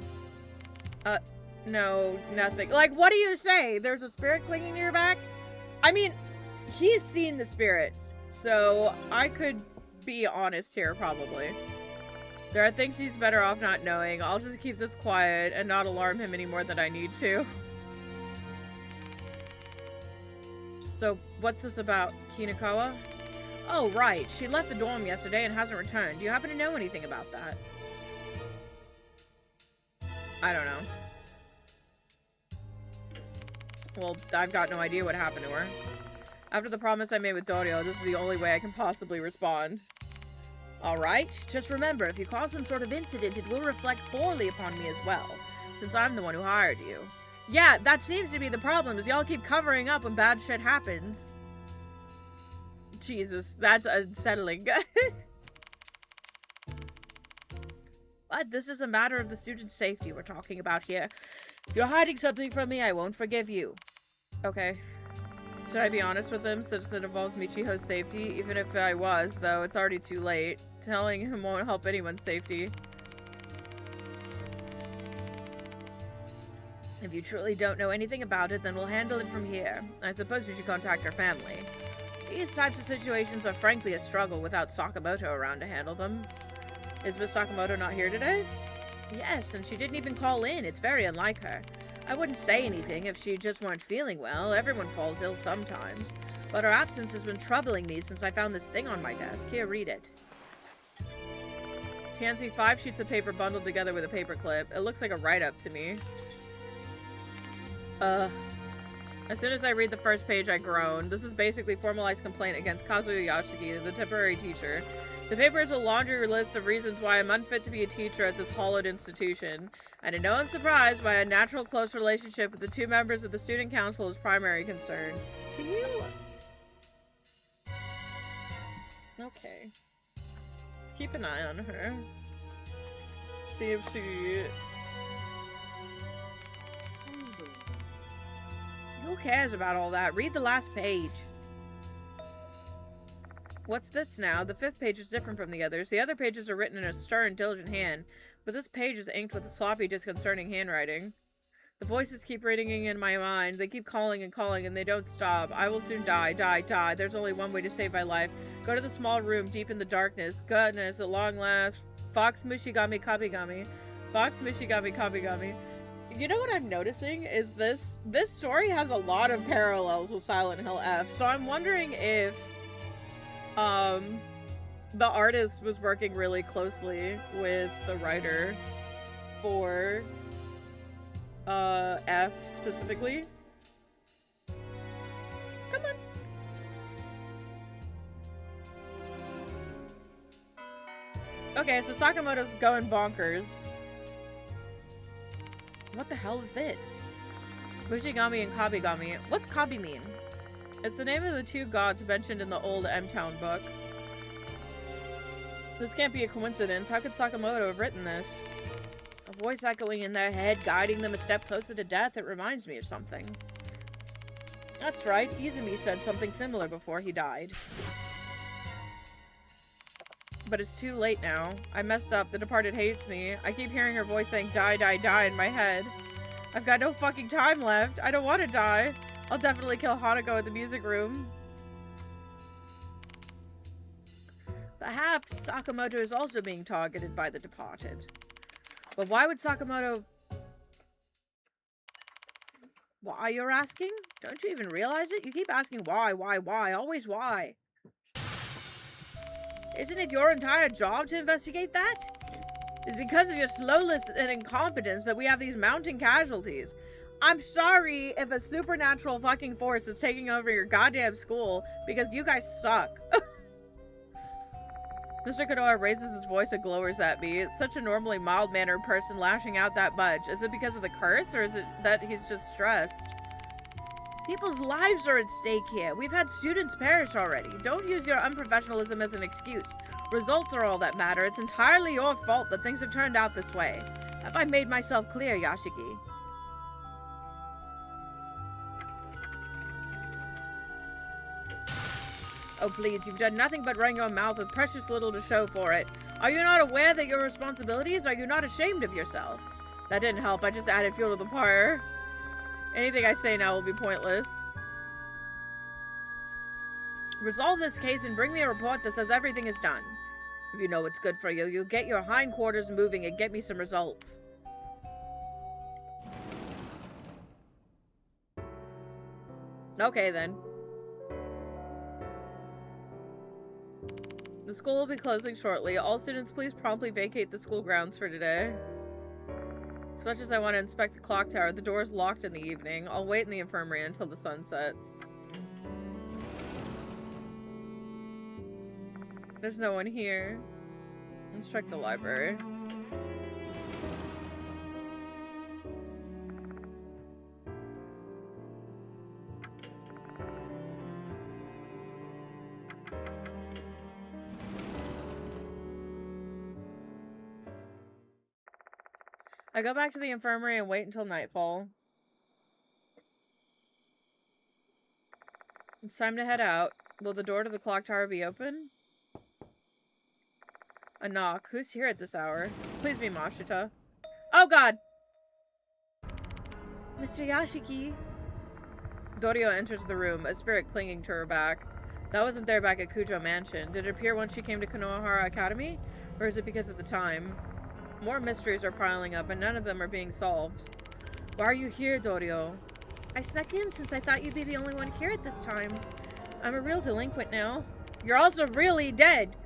No, nothing. Like, what do you say? There's a spirit clinging to your back? I mean, he's seen the spirits, so I could be honest here, probably. There are things he's better off not knowing. I'll just keep this quiet and not alarm him any more than I need to. So, what's this about? Kinakawa? Oh, right. She left the dorm yesterday and hasn't returned. Do you happen to know anything about that? I don't know. Well, I've got no idea what happened to her. After the promise I made with Dorio, this is the only way I can possibly respond. Alright, just remember, if you cause some sort of incident, it will reflect poorly upon me as well, since I'm the one who hired you. Yeah, that seems to be the problem, is y'all keep covering up when bad shit happens. Jesus, that's unsettling. But this is a matter of the student's safety we're talking about here. If you're hiding something from me, I won't forgive you. Okay. Should I be honest with him since it involves Michiho's safety? Even if I was, though, it's already too late. Telling him won't help anyone's safety. If you truly don't know anything about it, then we'll handle it from here. I suppose you should contact her family. These types of situations are frankly a struggle without Sakamoto around to handle them. Is Miss Sakamoto not here today? Yes, and she didn't even call in. It's very unlike her. I wouldn't say anything if she just weren't feeling well. Everyone falls ill sometimes. But her absence has been troubling me since I found this thing on my desk. Here, read it. She hands me 5 sheets of paper bundled together with a paper clip. It looks like a write-up to me. As soon as I read the first page, I groan. This is basically formalized complaint against Kazuya Yashiki, the temporary teacher. The paper is a laundry list of reasons why I'm unfit to be a teacher at this hallowed institution, and in no one's surprised by a natural close relationship with the two members of the student council is primary concern. Can you... Okay. Keep an eye on her. See if she... Who cares about all that? Read the last page. What's this now? The 5th page is different from the others. The other pages are written in a stern, diligent hand, but this page is inked with a sloppy, disconcerting handwriting. The voices keep ringing in my mind. They keep calling, and they don't stop. I will soon die, die, die. There's only one way to save my life. Go to the small room deep in the darkness. Goodness, at long last. Fox Mushigami Kabigami. Fox Mushigami Kabigami. You know what I'm noticing is this story has a lot of parallels with Silent Hill F. So I'm wondering if the artist was working really closely with the writer for F specifically. Come on. Okay, so Sakamoto's going bonkers. What the hell is this? Mushigami and Kabigami. What's Kabi mean? It's the name of the two gods mentioned in the old M-Town book. This can't be a coincidence. How could Sakamoto have written this? A voice echoing in their head, guiding them a step closer to death. It reminds me of something. That's right. Izumi said something similar before he died. But it's too late now. I messed up. The departed hates me. I keep hearing her voice saying die, die, die in my head. I've got no fucking time left. I don't want to die. I'll definitely kill Hanako in the music room. Perhaps Sakamoto is also being targeted by the departed. But why would Sakamoto... Why, you're asking? Don't you even realize it? You keep asking why, always why. Isn't it your entire job to investigate that? It's because of your slowness and incompetence that we have these mounting casualties. I'm sorry if a supernatural fucking force is taking over your goddamn school because you guys suck. Mr. Konoha raises his voice and glowers at me. It's such a normally mild-mannered person lashing out that much. Is it because of the curse, or is it that he's just stressed? People's lives are at stake here. We've had students perish already. Don't use your unprofessionalism as an excuse. Results are all that matter. It's entirely your fault that things have turned out this way. Have I made myself clear, Yashiki? Oh, please, you've done nothing but run your mouth with precious little to show for it. Are you not aware that your responsibilities? Are you not ashamed of yourself? That didn't help. I just added fuel to the fire. Anything I say now will be pointless. Resolve this case and bring me a report that says everything is done. If you know what's good for you, you'll get your hindquarters moving and get me some results. Okay, then. The school will be closing shortly. All students please promptly vacate the school grounds for today. As much as I want to inspect the clock tower, the door is locked in the evening. I'll wait in the infirmary until the sun sets. There's no one here. Let's check the library. I go back to the infirmary and wait until nightfall. It's time to head out. Will the door to the clock tower be open? A knock. Who's here at this hour? Please be Mashita. Oh god! Mr. Yashiki. Dorio enters the room, a spirit clinging to her back. That wasn't there back at Kujo Mansion. Did it appear once she came to Konohara Academy? Or is it because of the time? More mysteries are piling up, and none of them are being solved. Why are you here, Dorio? I snuck in since I thought you'd be the only one here at this time. I'm a real delinquent now. You're also really dead!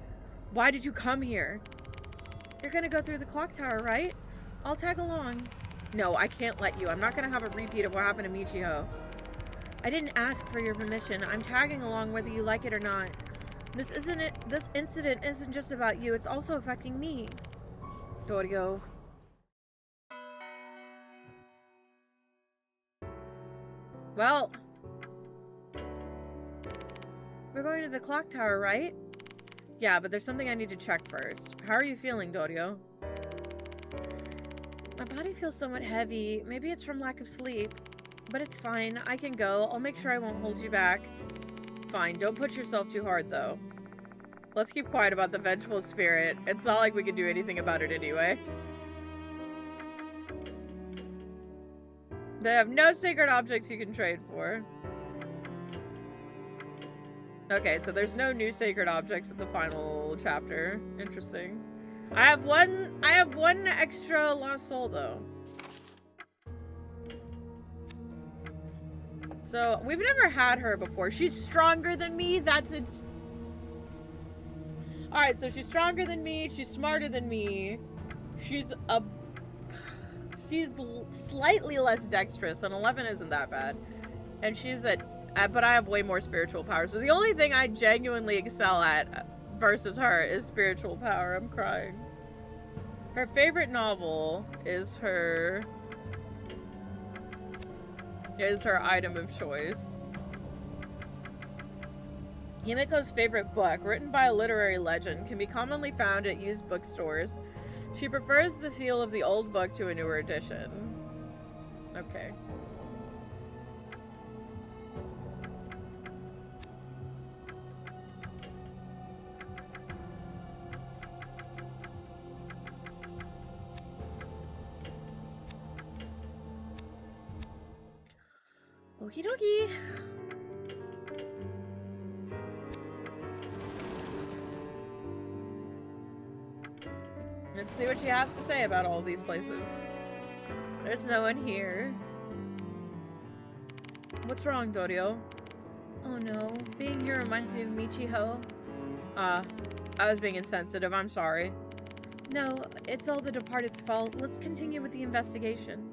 Why did you come here? You're gonna go through the clock tower, right? I'll tag along. No, I can't let you. I'm not gonna have a repeat of what happened to Michiho. I didn't ask for your permission. I'm tagging along whether you like it or not. This incident isn't just about you, it's also affecting me. Dorio. Well, we're going to the clock tower, right? Yeah, but there's something I need to check first. How are you feeling, Dorio? My body feels somewhat heavy. Maybe it's from lack of sleep. But it's fine. I can go. I'll make sure I won't hold you back. Fine. Don't push yourself too hard, though. Let's keep quiet about the vengeful spirit. It's not like we can do anything about it anyway. They have no sacred objects you can trade for. Okay, so there's no new sacred objects in the final chapter. Interesting. I have one extra lost soul though. So we've never had her before. She's stronger than me. That's it. All right, so she's stronger than me. She's smarter than me. She's slightly less dexterous, and 11 isn't that bad. And she's but I have way more spiritual power. So the only thing I genuinely excel at versus her is spiritual power. I'm crying. Her favorite novel is her item of choice. Himiko's favorite book, written by a literary legend, can be commonly found at used bookstores. She prefers the feel of the old book to a newer edition. Okay. Okie dokie. Let's see what she has to say about all these places. There's no one here. What's wrong, Dorio? Oh no, being here reminds me of Michiho. I was being insensitive, I'm sorry. No, it's all the departed's fault. Let's continue with the investigation.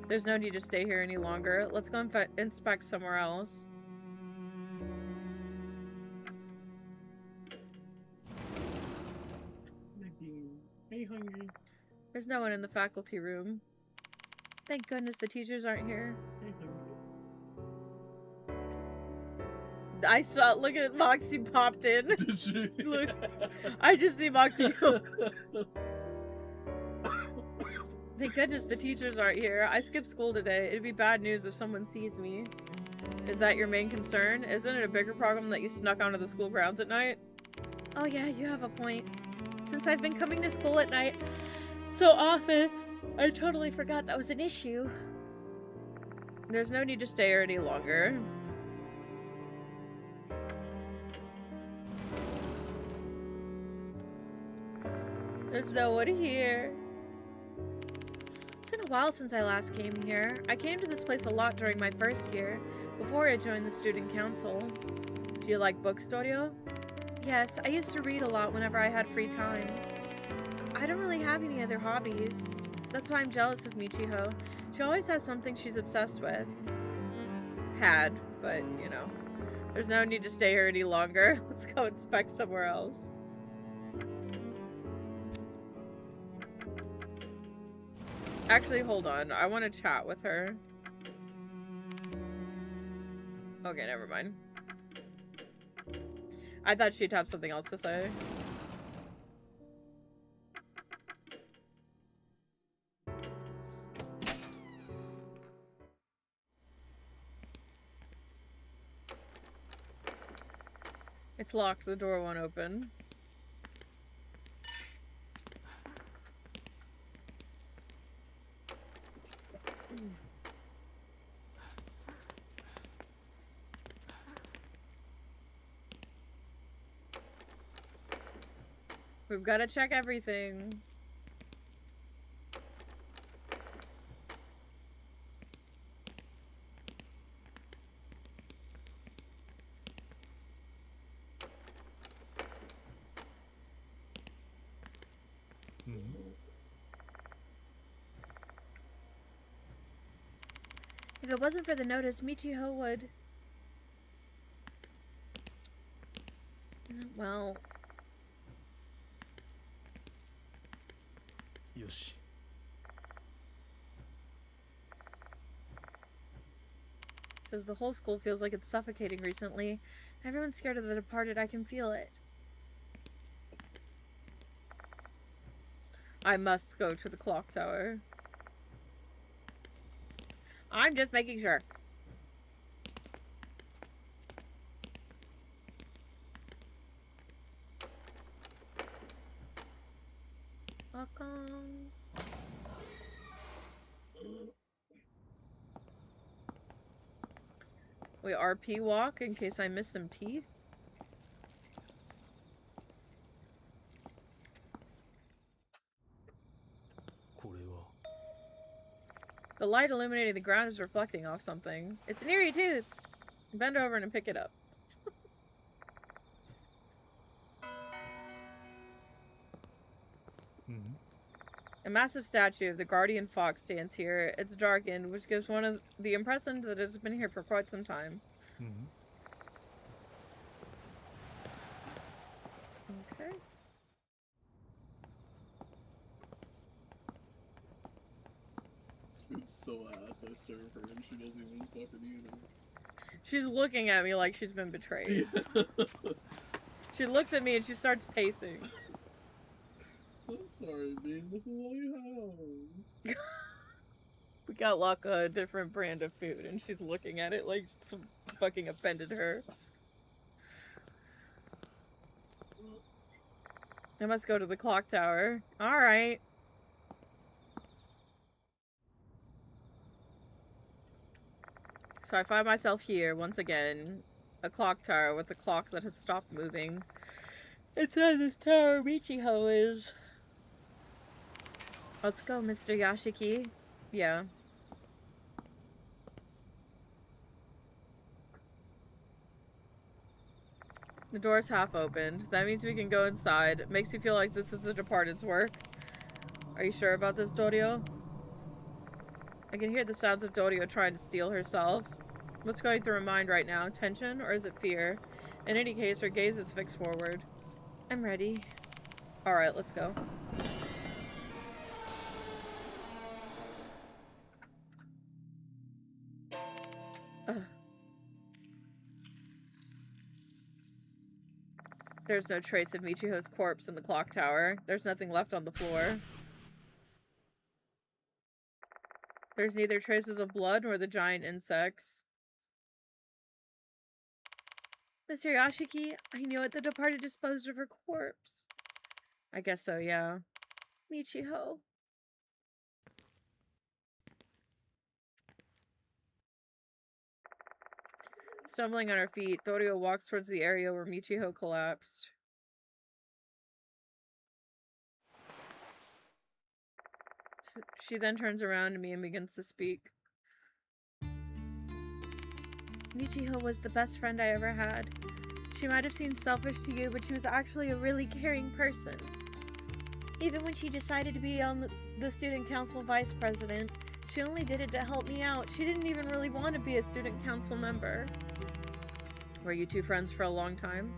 There's no need to stay here any longer. Let's go inspect somewhere else. Hey, hungry. There's no one in the faculty room. Thank goodness the teachers aren't here. Hey, hungry. I saw. Look at Moxie popped in. Did you? Look, I just see Moxie. Thank goodness the teachers aren't here. I skipped school today. It'd be bad news if someone sees me. Is that your main concern? Isn't it a bigger problem that you snuck onto the school grounds at night? Oh yeah, you have a point. Since I've been coming to school at night so often, I totally forgot that was an issue. There's no need to stay here any longer. There's no one here. It's been a while since I last came here. I came to this place a lot during my first year, before I joined the student council. Do you like books, Dorio? Yes, I used to read a lot whenever I had free time. I don't really have any other hobbies. That's why I'm jealous of Michiho. She always has something she's obsessed with. Had, but, you know. There's no need to stay here any longer. Let's go inspect somewhere else. Actually, hold on. I want to chat with her. Okay, never mind. I thought she'd have something else to say. It's locked. The door won't open. We've got to check everything. If it wasn't for the notice, Michiho would... Well... Yoshi. Says the whole school feels like it's suffocating recently. Everyone's scared of the departed. I can feel it. I must go to the clock tower. I'm just making sure. Welcome. We RP walk in case I miss some teeth. The light illuminating the ground is reflecting off something. It's an eerie tooth. Bend over and pick it up. A massive statue of the guardian fox stands here. It's darkened, which gives one of the impression that it has been here for quite some time. Okay. This food's so ass. I serve her and she doesn't even fucking eat it. She's looking at me like she's been betrayed. She looks at me and she starts pacing. I'm sorry, Bean. This is all you have. We got Laka a different brand of food, and she's looking at it like some fucking offended her. I must go to the clock tower. Alright. So I find myself here, once again. A clock tower with a clock that has stopped moving. Inside this tower, Michiho is. Let's go, Mr. Yashiki. Yeah. The door's half opened. That means we can go inside. It makes you feel like this is the Departed's work. Are you sure about this, Dorio? I can hear the sounds of Dorio trying to steal herself. What's going through her mind right now? Tension, or is it fear? In any case, her gaze is fixed forward. I'm ready. Alright, let's go. There's no trace of Michiho's corpse in the clock tower. There's nothing left on the floor. There's neither traces of blood nor the giant insects. Mr. Yashiki, I knew it. The departed disposed of her corpse. I guess so, yeah. Michiho. Stumbling on her feet, Dorio walks towards the area where Michiho collapsed. She then turns around to me and begins to speak. Michiho was the best friend I ever had. She might have seemed selfish to you, but she was actually a really caring person. Even when she decided to be on the student council vice president, she only did it to help me out. She didn't even really want to be a student council member. Were you two friends for a long time?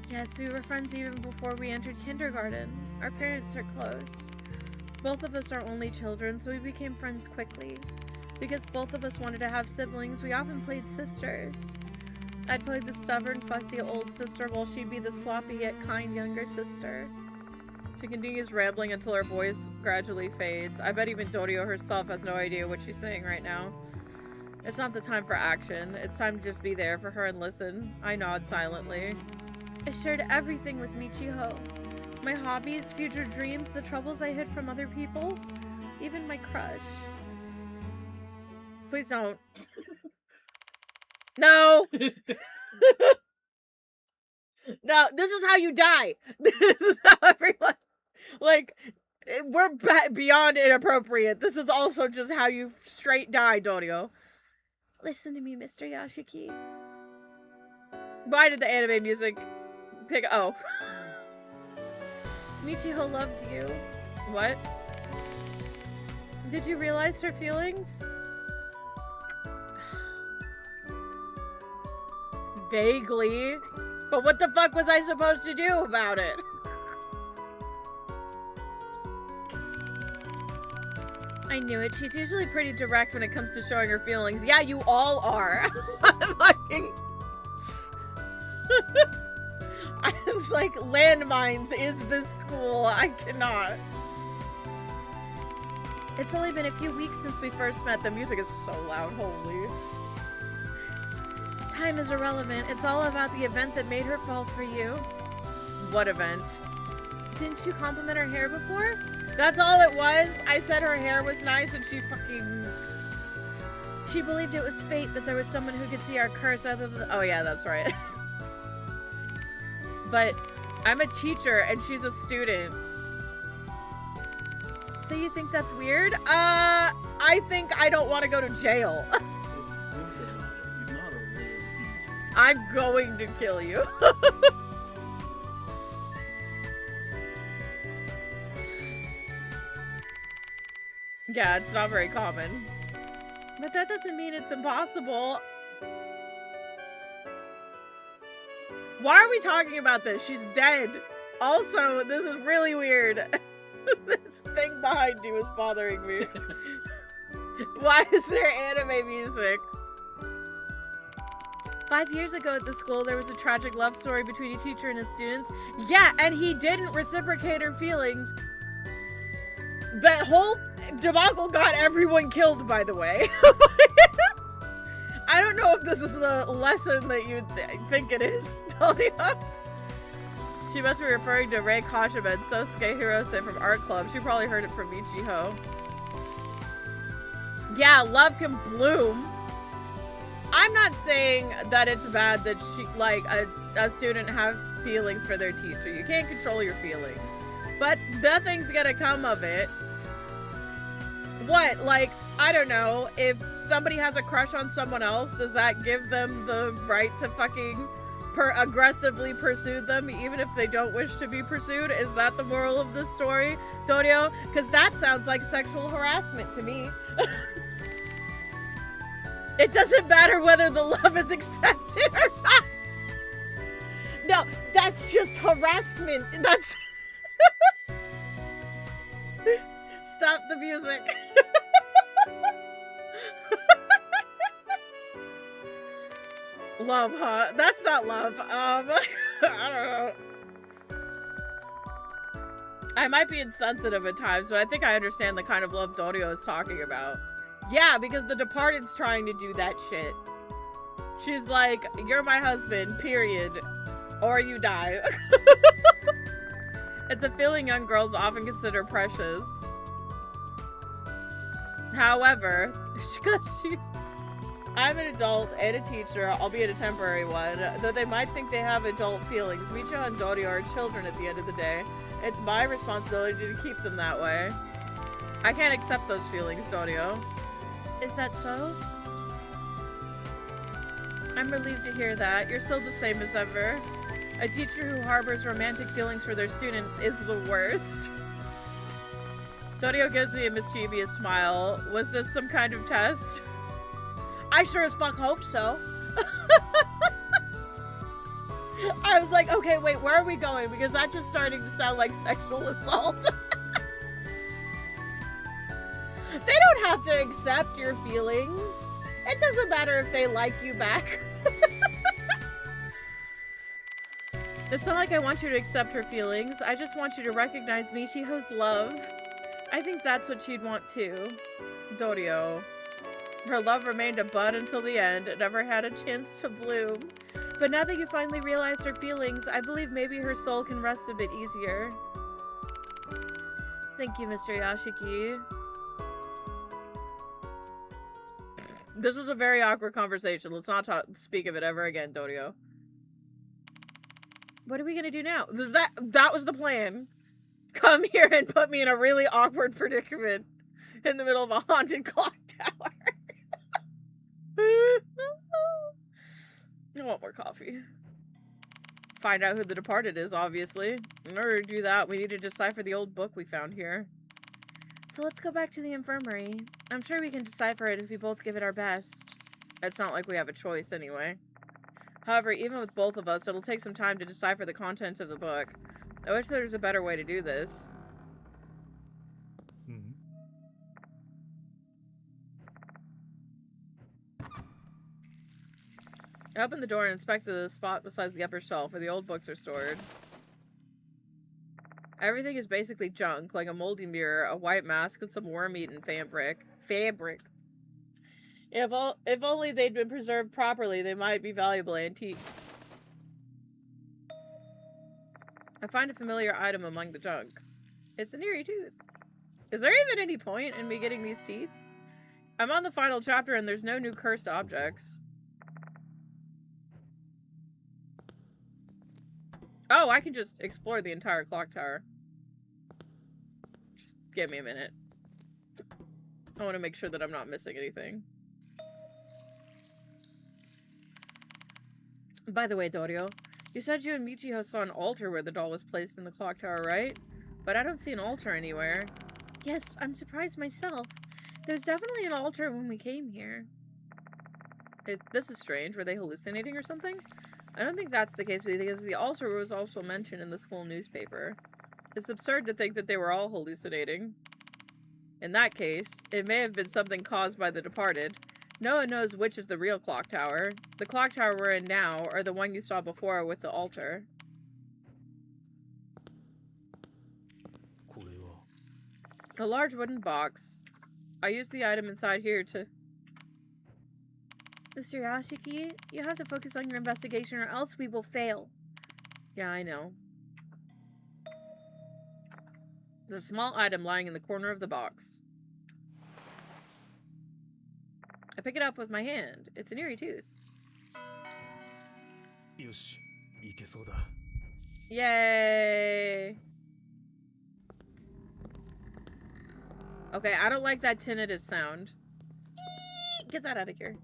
Yes, we were friends even before we entered kindergarten. Our parents are close. Both of us are only children, so we became friends quickly. Because both of us wanted to have siblings, we often played sisters. I'd play the stubborn, fussy old sister while she'd be the sloppy yet kind younger sister. She continues rambling until her voice gradually fades. I bet even Dorio herself has no idea what she's saying right now. It's not the time for action. It's time to just be there for her and listen. I nod silently. I shared everything with Michiho. My hobbies, future dreams, the troubles I hid from other people, even my crush. Please don't. No! No, this is how you die. This is how everyone... Like, we're beyond inappropriate. This is also just how you straight die, Dorio. Listen to me, Mr. Yashiki. Why did the anime music pick... Oh. Michiho loved you. What? Did you realize her feelings? Vaguely. But what the fuck was I supposed to do about it? I knew it. She's usually pretty direct when it comes to showing her feelings. Yeah, you all are. Fucking... It's like, landmines is this school. I cannot. It's only been a few weeks since we first met. The music is so loud. Holy. Time is irrelevant. It's all about the event that made her fall for you. What event? Didn't you compliment her hair before? That's all it was. I said her hair was nice and she fucking... She believed it was fate that there was someone who could see our curse other than... Oh yeah, that's right. But I'm a teacher and she's a student. So you think that's weird? I think I don't want to go to jail. He's not a real teacher. I'm going to kill you. Yeah, it's not very common. But that doesn't mean it's impossible. Why are we talking about this? She's dead. Also, this is really weird. This thing behind you is bothering me. Why is there anime music? 5 years ago at the school, there was a tragic love story between a teacher and his students. Yeah, and he didn't reciprocate her feelings. That whole debacle got everyone killed, by the way. I don't know if this is the lesson that you think it is, Talia. She must be referring to Rei Kashima and Sosuke Hirose from Art Club. She probably heard it from Michiho. Yeah, love can bloom. I'm not saying that it's bad that she, like, a student have feelings for their teacher. You can't control your feelings. But nothing's gonna come of it. What, like, I don't know, if somebody has a crush on someone else, does that give them the right to fucking aggressively pursue them even if they don't wish to be pursued? Is that the moral of this story, Dorio? Because that sounds like sexual harassment to me. It doesn't matter whether the love is accepted or not. No, that's just harassment. That's... Stop the music. Love, huh? That's not love. I don't know. I might be insensitive at times, but I think I understand the kind of love Dorio is talking about. Yeah, because The Departed's trying to do that shit. She's like, you're my husband, period. Or you die. It's a feeling young girls often consider precious. However, I'm an adult and a teacher, albeit a temporary one, though they might think they have adult feelings. Michiho and Dorio are children at the end of the day. It's my responsibility to keep them that way. I can't accept those feelings, Dorio. Is that so? I'm relieved to hear that. You're still the same as ever. A teacher who harbors romantic feelings for their student is the worst. Dorio gives me a mischievous smile. Was this some kind of test? I sure as fuck hope so. I was like, okay, wait, where are we going? Because that's just starting to sound like sexual assault. They don't have to accept your feelings. It doesn't matter if they like you back. It's not like I want you to accept her feelings. I just want you to recognize Michiho's love. I think that's what she'd want too. Dorio. Her love remained a bud until the end. It never had a chance to bloom. But now that you finally realized her feelings, I believe maybe her soul can rest a bit easier. Thank you, Mr. Yashiki. This was a very awkward conversation. Let's not speak of it ever again, Dorio. What are we gonna do now? That was the plan. Come here and put me in a really awkward predicament in the middle of a haunted clock tower. I want more coffee. Find out who the departed is, obviously. In order to do that, we need to decipher the old book we found here. So let's go back to the infirmary. I'm sure we can decipher it if we both give it our best. It's not like we have a choice anyway. However, even with both of us, it'll take some time to decipher the content of the book. I wish there was a better way to do this. Mm-hmm. I opened the door and inspected the spot beside the upper shelf where the old books are stored. Everything is basically junk, like a moldy mirror, a white mask, and some worm-eaten fabric. If only they'd been preserved properly, they might be valuable antiques. I find a familiar item among the junk. It's an eerie tooth. Is there even any point in me getting these teeth? I'm on the final chapter and there's no new cursed objects. Oh, I can just explore the entire clock tower. Just give me a minute. I want to make sure that I'm not missing anything. By the way, Dorio, you said you and Michiho saw an altar where the doll was placed in the clock tower, right? But I don't see an altar anywhere. Yes, I'm surprised myself. There's definitely an altar when we came here. This is strange. Were they hallucinating or something? I don't think that's the case because the altar was also mentioned in the school newspaper. It's absurd to think that they were all hallucinating. In that case, it may have been something caused by the departed. No one knows which is the real clock tower. The clock tower we're in now, or the one you saw before with the altar. A large wooden box. I used the item inside here to... Mr. Yashiki, you have to focus on your investigation or else we will fail. Yeah, I know. There's a small item lying in the corner of the box. I pick it up with my hand. It's an eerie tooth. Yay! Okay, I don't like that tinnitus sound. Get that out of here.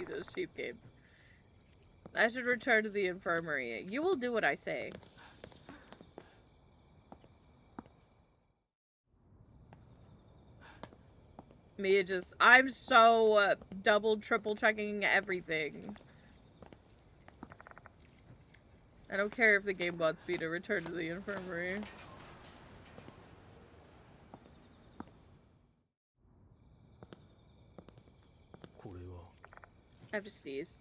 Those cheap games. I should return to the infirmary. You will do what I say. I'm so double, triple checking everything. I don't care if the game wants me to return to the infirmary. I have to sneeze.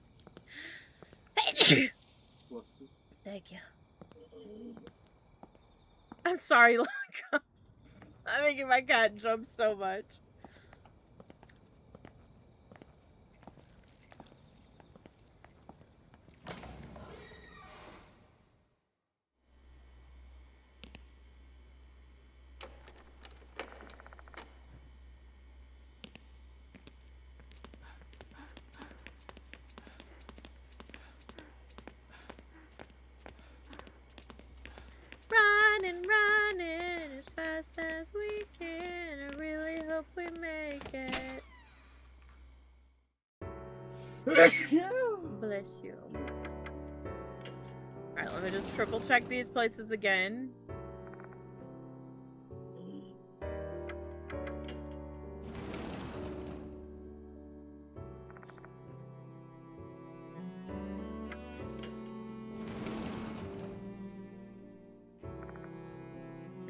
Thank you. I'm sorry, look. I'm making my cat jump so much. Running as fast as we can. I really hope we make it. Bless you. Alright, let me just triple check these places again.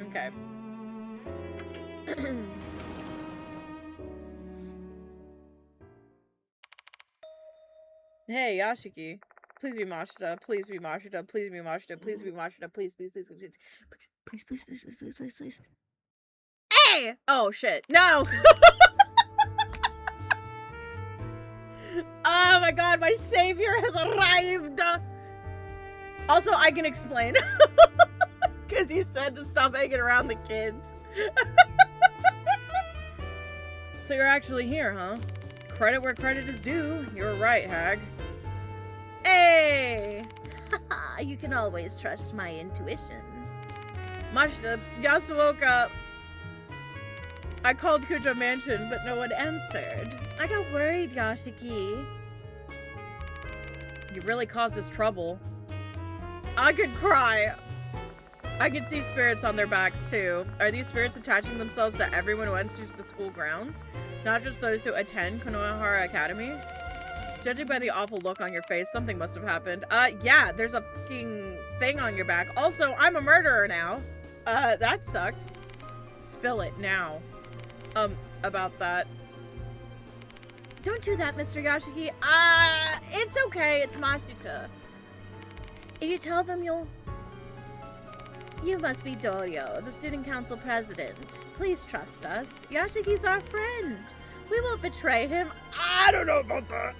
Okay. Hey, Yashiki. Please be Mashita. Please be Mashita. Please be Mashita. Please be Mashita. Please, please, please, please, please, please, please, please, please, please, please. Hey! Oh, shit. No! Oh my god, my savior has arrived! Also, I can explain. Because you said to stop hanging around the kids. So you're actually here, huh? Credit where credit is due. You're right, Hag. Hey! You can always trust my intuition. Mashita, Yasu woke up. I called Kujo Mansion, but no one answered. I got worried, Yashiki. You really caused us trouble. I could cry. I can see spirits on their backs, too. Are these spirits attaching themselves to everyone who enters the school grounds? Not just those who attend Konohara Academy? Judging by the awful look on your face, something must have happened. Yeah, there's a fucking thing on your back. Also, I'm a murderer now. That sucks. Spill it now. About that. Don't do that, Mr. Yashiki. It's okay. It's Mashita. If you tell them You must be Dorio, the student council president. Please trust us. Yashiki's our friend. We won't betray him. I don't know about that.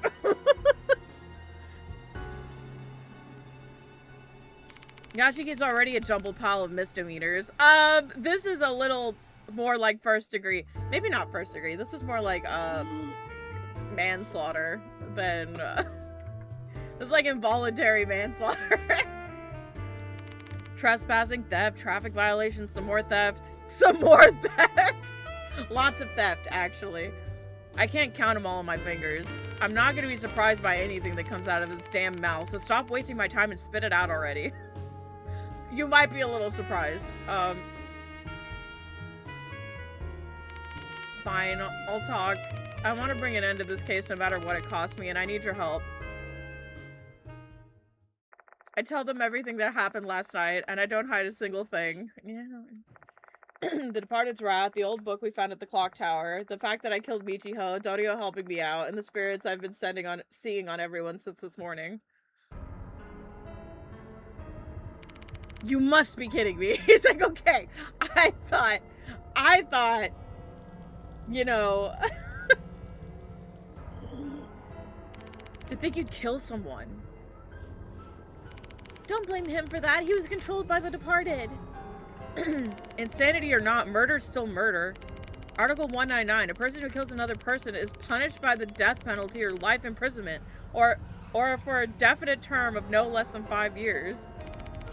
Yashiki's already a jumbled pile of misdemeanors. This is a little more like first degree. Maybe not first degree. This is more like, manslaughter than, it's like involuntary manslaughter. Trespassing, theft, traffic violations, some more theft. Some more theft! Lots of theft, actually. I can't count them all on my fingers. I'm not gonna be surprised by anything that comes out of his damn mouth, so stop wasting my time and spit it out already. You might be a little surprised. Fine, I'll talk. I want to bring an end to this case no matter what it costs me, and I need your help. I tell them everything that happened last night, and I don't hide a single thing. Yeah. The Departed's Wrath, the old book we found at the clock tower, the fact that I killed Michiho, Dorio helping me out, and the spirits I've been seeing on everyone since this morning. You must be kidding me. He's like, okay, I thought, you know, to think you'd kill someone. Don't blame him for that. He was controlled by the Departed. Insanity or not, murder's still murder. Article 199, a person who kills another person is punished by the death penalty or life imprisonment, or for a definite term of no less than 5 years.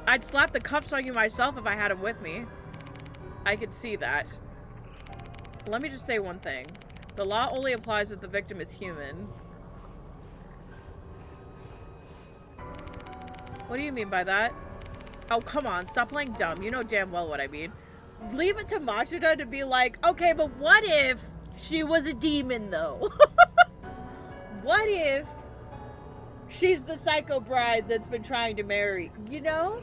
I'd slap the cuffs on you myself if I had him with me. I could see that. Let me just say one thing. The law only applies if the victim is human. What do you mean by that? Oh, come on. Stop playing dumb. You know damn well what I mean. Leave it to Mashita to be like, okay, but what if she was a demon, though? What if she's the psycho bride that's been trying to marry, you know?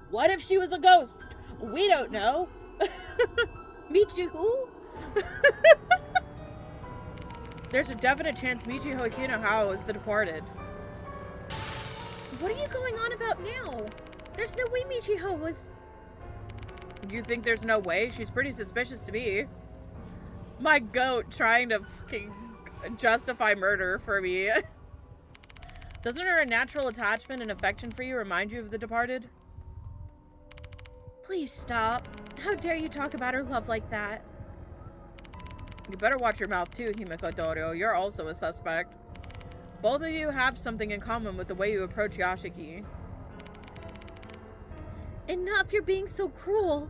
What if she was a ghost? We don't know. Michiho? There's a definite chance Michiho Kinohao is the Departed. What are you going on about now? There's no way Michiho was... You think there's no way? She's pretty suspicious to me. My goat trying to fucking justify murder for me. Doesn't her natural attachment and affection for you remind you of the Departed? Please stop. How dare you talk about her love like that? You better watch your mouth too, Himiko Dorio. You're also a suspect. Both of you have something in common with the way you approach Yashiki. Enough, you're being so cruel.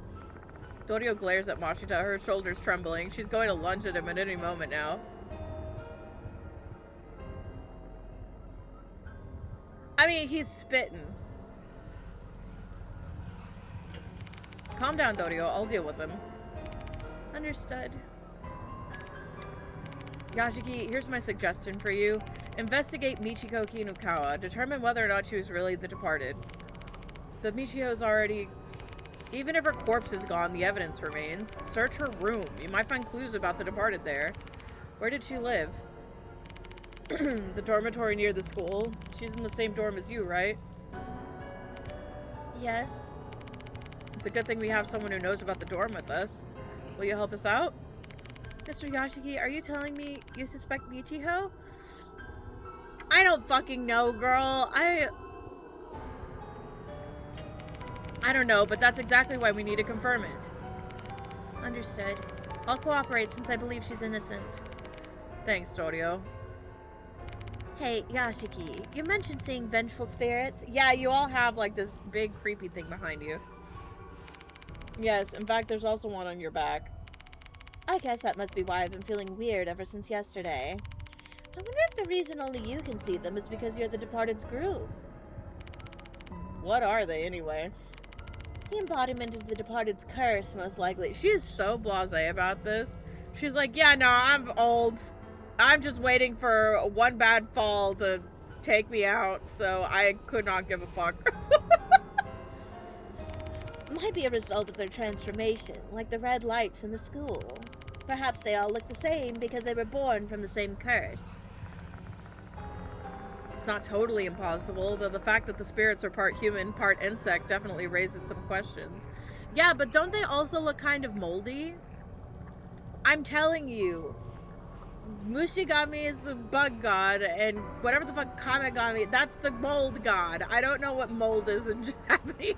Dorio glares at Mashita, her shoulders trembling. She's going to lunge at him at any moment now. I mean, he's spitting. Calm down, Dorio. I'll deal with him. Understood. Yashiki, here's my suggestion for you. Investigate Michiko Kinukawa. Determine whether or not she was really the Departed. The Michiho's already... Even if her corpse is gone, the evidence remains. Search her room. You might find clues about the Departed there. Where did she live? The dormitory near the school. She's in the same dorm as you, right? Yes. It's a good thing we have someone who knows about the dorm with us. Will you help us out? Mr. Yashiki, are you telling me you suspect Michiho? I don't fucking know, girl. I don't know, but that's exactly why we need to confirm it. Understood. I'll cooperate since I believe she's innocent. Thanks, Dorio. Hey, Yashiki, you mentioned seeing vengeful spirits. Yeah, you all have, like, this big creepy thing behind you. Yes, in fact, there's also one on your back. I guess that must be why I've been feeling weird ever since yesterday. I wonder if the reason only you can see them is because you're the Departed's group. What are they, anyway? The embodiment of the Departed's curse, most likely. She is so blasé about this. She's like, yeah, no, I'm old. I'm just waiting for one bad fall to take me out, so I could not give a fuck. Might be a result of their transformation, like the red lights in the school. Perhaps they all look the same because they were born from the same curse. It's not totally impossible, though the fact that the spirits are part human, part insect definitely raises some questions. Yeah, but don't they also look kind of moldy? I'm telling you, Mushigami is the bug god, and whatever the fuck Kamigami, that's the mold god. I don't know what mold is in Japanese.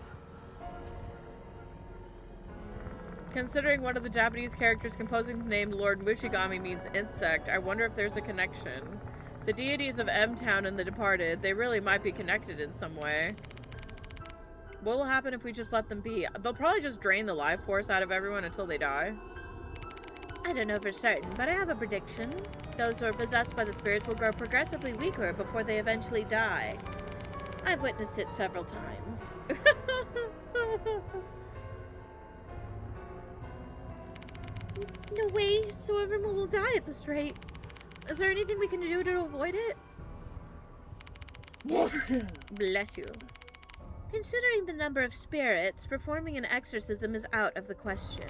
Considering one of the Japanese characters composing the name Lord Mushigami means insect, I wonder if there's a connection. The deities of M-Town and the Departed, they really might be connected in some way. What will happen if we just let them be? They'll probably just drain the life force out of everyone until they die. I don't know for certain, but I have a prediction. Those who are possessed by the spirits will grow progressively weaker before they eventually die. I've witnessed it several times. No way, so everyone will die at this rate. Is there anything we can do to avoid it? Bless you. Considering the number of spirits, performing an exorcism is out of the question.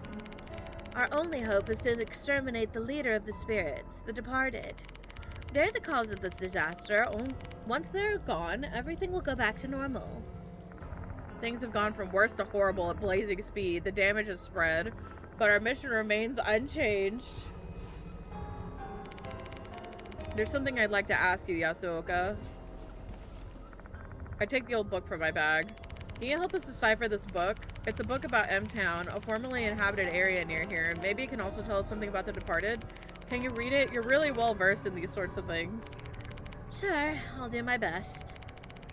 Our only hope is to exterminate the leader of the spirits, the Departed. They're the cause of this disaster. Once they're gone, everything will go back to normal. Things have gone from worse to horrible at blazing speed. The damage has spread, but our mission remains unchanged. There's something I'd like to ask you, Yasuoka. I take the old book from my bag. Can you help us decipher this book? It's a book about M-Town, a formerly inhabited area near here. Maybe it can also tell us something about the Departed. Can you read it? You're really well versed in these sorts of things. Sure, I'll do my best.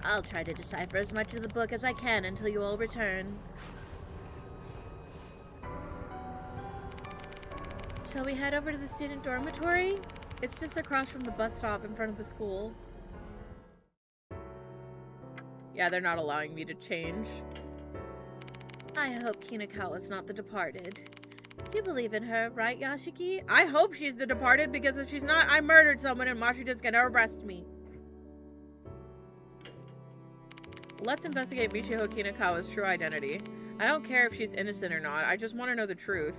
I'll try to decipher as much of the book as I can until you all return. Shall we head over to the student dormitory? It's just across from the bus stop in front of the school. Yeah, they're not allowing me to change. I hope Kinakawa's not the Departed. You believe in her, right, Yashiki? I hope she's the Departed, because if she's not, I murdered someone and Mashida's gonna arrest me. Let's investigate Michiho Kinakawa's true identity. I don't care if she's innocent or not, I just want to know the truth.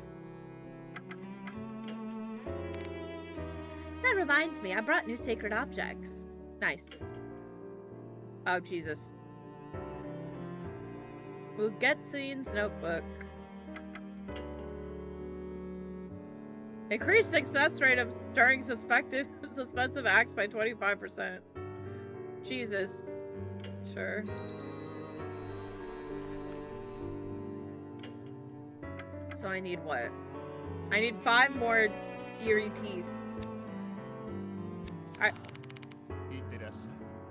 That reminds me, I brought new sacred objects. Nice. Oh, Jesus. Ugetsuin's notebook. Increased success rate of during suspected suspensive acts by 25%. Jesus. Sure. So I need what? I need 5 more eerie teeth.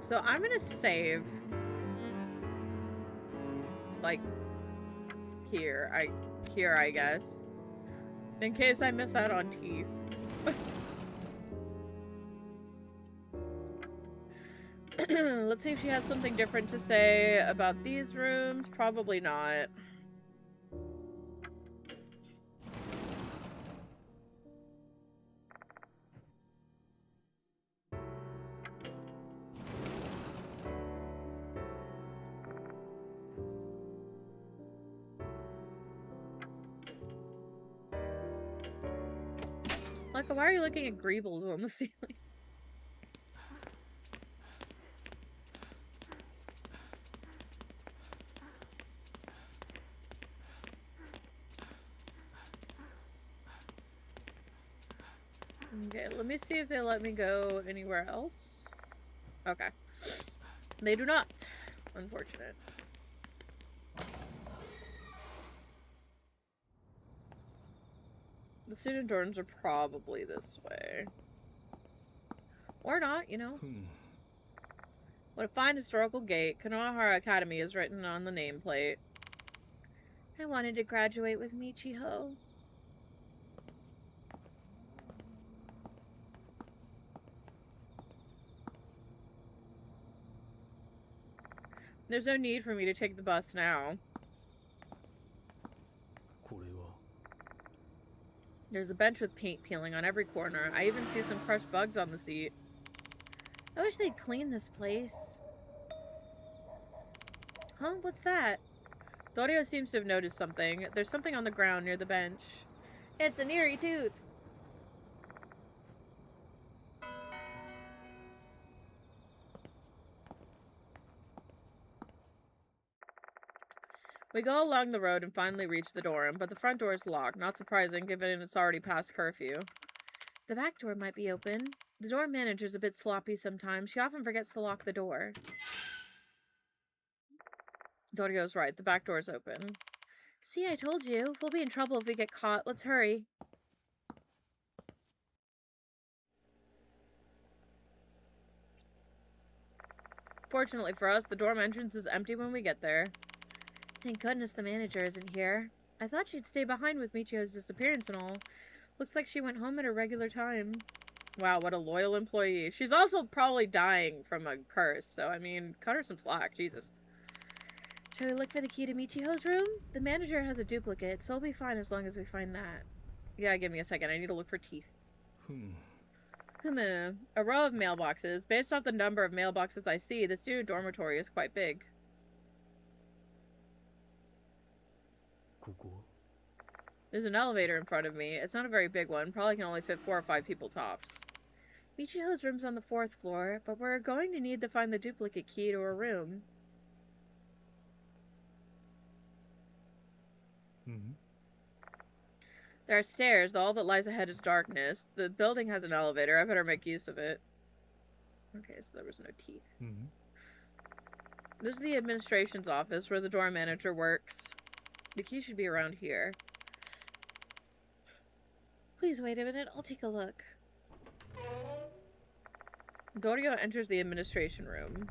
So I'm gonna save, like, here, I guess, in case I miss out on teeth. Let's see if she has something different to say about these rooms. Probably not. Like, why are you looking at greebles on the ceiling? Okay, let me see if they let me go anywhere else. Okay. They do not. Unfortunate. The student dorms are probably this way. Or not, you know. What a fine historical gate. Konohara Academy is written on the nameplate. I wanted to graduate with Michiho. There's no need for me to take the bus now. これは There's a bench with paint peeling on every corner. I even see some crushed bugs on the seat. I wish they'd clean this place. Huh? What's that? Dorio seems to have noticed something. There's something on the ground near the bench. It's an eerie tooth. We go along the road and finally reach the dorm, but the front door is locked. Not surprising, given it's already past curfew. The back door might be open. The dorm manager's a bit sloppy sometimes. She often forgets to lock the door. Dorio's right. The back door is open. See, I told you. We'll be in trouble if we get caught. Let's hurry. Fortunately for us, the dorm entrance is empty when we get there. Thank goodness the manager isn't here. I thought she'd stay behind with Michiho's disappearance and all. Looks like she went home at her regular time. Wow, what a loyal employee. She's also probably dying from a curse, so I mean, cut her some slack, Jesus. Shall we look for the key to Michiho's room? The manager has a duplicate, so we'll be fine as long as we find that. Yeah, give me a second. I need to look for teeth. ふむ A row of mailboxes. Based off the number of mailboxes I see, the student dormitory is quite big. ここ There's an elevator in front of me. It's not a very big one. Probably can only fit 4 or 5 people tops. Michiho's room's on the 4th floor, but we're going to need to find the duplicate key to her room. うん There are stairs, though all that lies ahead is darkness. The building has an elevator. I better make use of it. Okay, so there was no teeth. うん This is the administration's office where the dorm manager works. The key should be around here. Please wait a minute, I'll take a look. Dorio enters the administration room.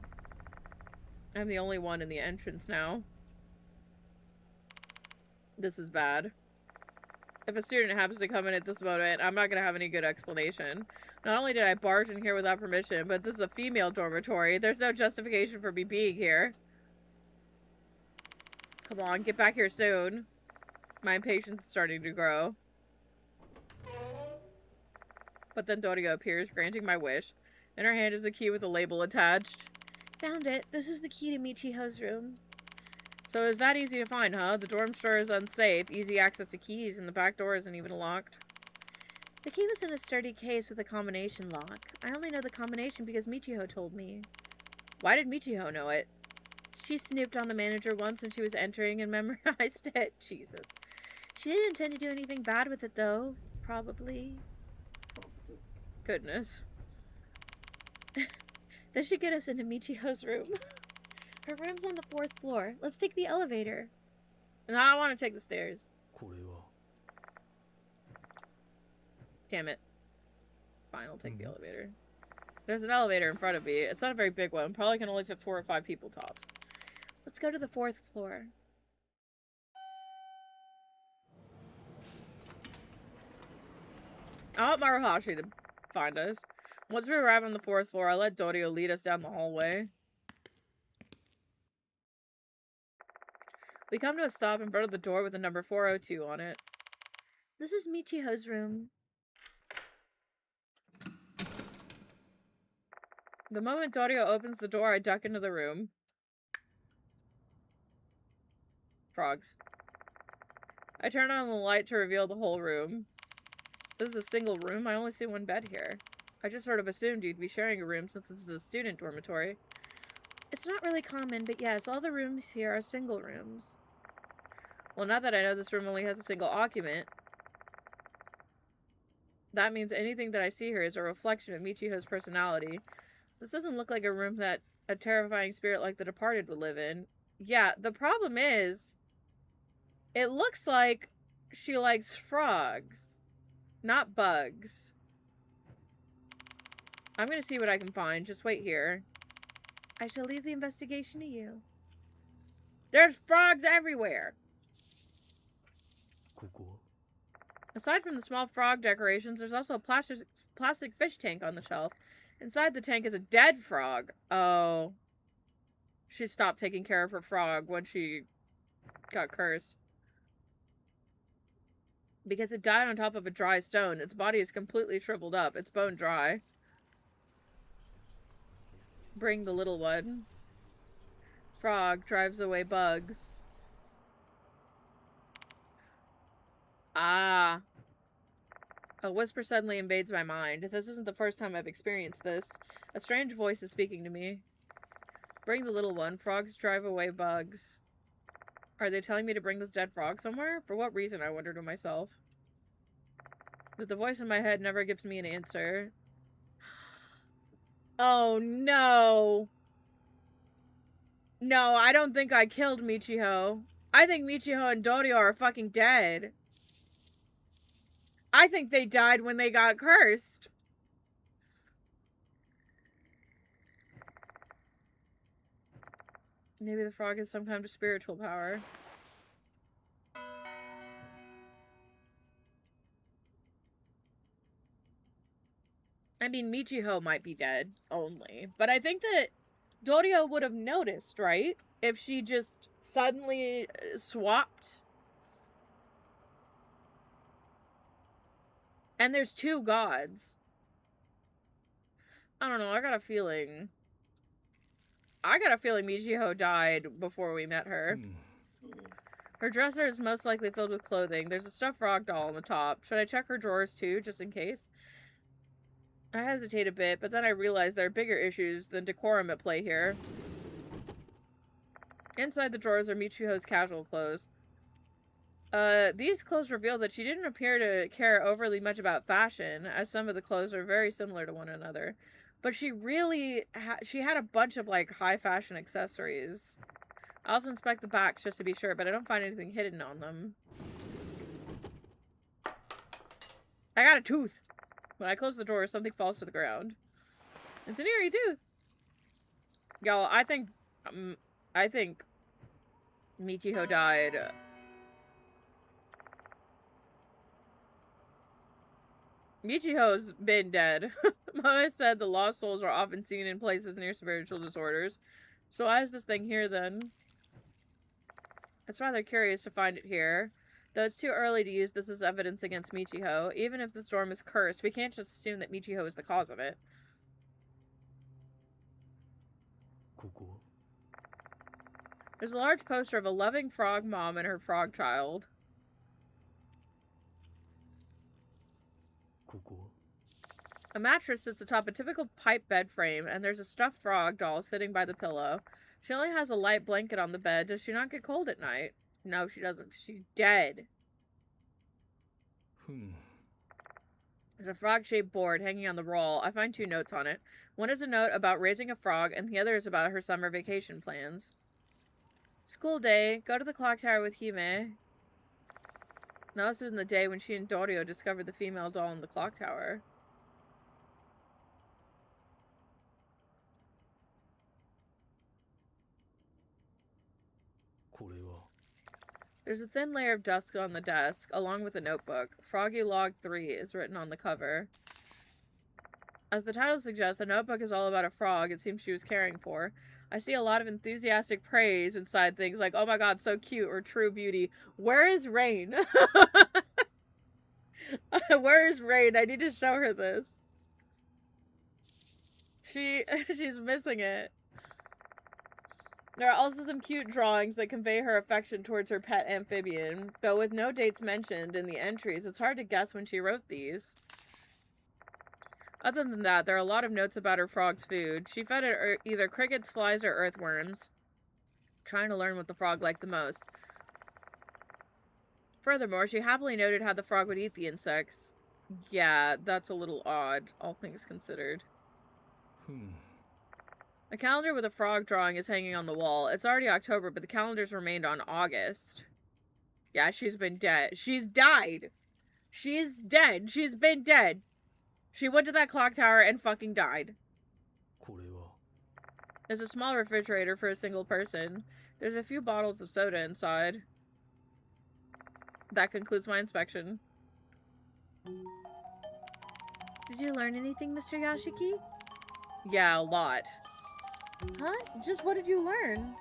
I'm the only one in the entrance now. This is bad. If a student happens to come in at this moment, I'm not going to have any good explanation. Not only did I barge in here without permission, but this is a female dormitory. There's no justification for me being here. Come on, get back here soon. My impatience is starting to grow. But then Dorio appears, granting my wish. In her hand is the key with a label attached. Found it. This is the key to Michiho's room. So it's that easy to find, huh? The dorm sure is unsafe. Easy access to keys, and the back door isn't even locked. The key was in a sturdy case with a combination lock. I only know the combination because Michiho told me. Why did Michiho know it? She snooped on the manager once when she was entering and memorized it. Jesus. She didn't intend to do anything bad with it, though. Probably. Goodness. This should get us into Michiho's room. Her room's on the 4th floor. Let's take the elevator. No, I want to take the stairs. これは Damn it. Fine, I'll take the elevator. There's an elevator in front of me. It's not a very big one. Probably can only fit 4 or 5 people tops. Let's go to the 4th floor. I want Maruhashi to find us. Once we arrive on the 4th floor, I'll let Dorio lead us down the hallway. We come to a stop in front of the door with the number 402 on it. This is Michiho's room. The moment Dorio opens the door, I duck into the room. Frogs. I turn on the light to reveal the whole room. This is a single room. I only see one bed here. I just sort of assumed you'd be sharing a room since this is a student dormitory. It's not really common, but yes, all the rooms here are single rooms. Well, now that I know this room only has a single occupant, that means anything that I see here is a reflection of Michiho's personality. This doesn't look like a room that a terrifying spirit like the departed would live in. Yeah, the problem is, it looks like she likes frogs, not bugs. I'm gonna see what I can find. Just wait here. I shall leave the investigation to you. There's frogs everywhere! ここ Aside from the small frog decorations, there's also a plastic fish tank on the shelf. Inside the tank is a dead frog. Oh. She stopped taking care of her frog when she got cursed. Because it died on top of a dry stone. Its body is completely shriveled up. It's bone dry. Bring the little one. Frog drives away bugs. Ah. A whisper suddenly invades my mind. This isn't the first time I've experienced this. A strange voice is speaking to me. Bring the little one. Frogs drive away bugs. Are they telling me to bring this dead frog somewhere? For what reason, I wonder to myself. But the voice in my head never gives me an answer. Oh, no. No, I don't think I killed Michiho. I think Michiho and Dorio are fucking dead. I think they died when they got cursed. Maybe the frog has some kind of spiritual power. I mean, Michiho might be dead only, but I think that Dorio would have noticed, right? If she just suddenly swapped. And there's two gods. I don't know, I got a feeling Michiho died before we met her. Her dresser is most likely filled with clothing. There's a stuffed frog doll on the top. Should I check her drawers too, just in case? I hesitate a bit, but then I realize there are bigger issues than decorum at play here. Inside the drawers are Michiho's casual clothes. These clothes reveal that she didn't appear to care overly much about fashion, as some of the clothes are very similar to one another. But she really she had a bunch of, like, high fashion accessories. I also inspect the backs just to be sure, but I don't find anything hidden on them. I got a tooth! When I close the door, something falls to the ground. It's an eerie tooth! Y'all, I think Michiho died. Michiho's been dead. Mama said the lost souls are often seen in places near spiritual disorders. So why is this thing here then? It's rather curious to find it here. Though it's too early to use this as evidence against Michiho. Even if the storm is cursed, we can't just assume that Michiho is the cause of it. ここ There's a large poster of a loving frog mom and her frog child. ここ A mattress sits atop a typical pipe bed frame, and there's a stuffed frog doll sitting by the pillow. She only has a light blanket on the bed. Does she not get cold at night? No, she doesn't. She's dead. There's a frog-shaped board hanging on the wall. I find two notes on it. One is a note about raising a frog, and the other is about her summer vacation plans. School day. Go to the clock tower with Hime. Now this is in the day when she and Dorio discovered the female doll in the clock tower. There's a thin layer of dust on the desk, along with a notebook. Froggy Log 3 is written on the cover. As the title suggests, the notebook is all about a frog it seems she was caring for. I see a lot of enthusiastic praise inside things like, oh my god, so cute, or true beauty. Where is Rain? Where is Rain? I need to show her this. She's missing it. There are also some cute drawings that convey her affection towards her pet amphibian, though with no dates mentioned in the entries, it's hard to guess when she wrote these. Other than that, there are a lot of notes about her frog's food. She fed it either crickets, flies, or earthworms, trying to learn what the frog liked the most. Furthermore, she happily noted how the frog would eat the insects. Yeah, that's a little odd, all things considered. A calendar with a frog drawing is hanging on the wall. It's already October, but the calendar's remained on August. Yeah, she's been dead. She's died. She's dead. She's been dead. She went to that clock tower and fucking died. これは There's a small refrigerator for a single person. There's a few bottles of soda inside. That concludes my inspection. Did you learn anything, Mr. Yashiki? Yeah, a lot. Huh? Just what did you learn?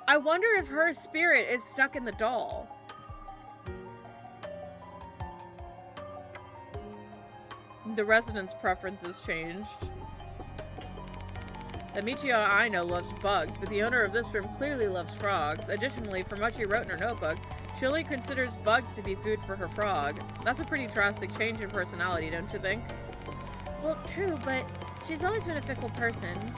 I wonder if her spirit is stuck in the doll. The residents' preferences changed. The Michio I know loves bugs, but the owner of this room clearly loves frogs. Additionally, from what she wrote in her notebook, she only considers bugs to be food for her frog. That's a pretty drastic change in personality, don't you think? Well, true, but she's always been a fickle person.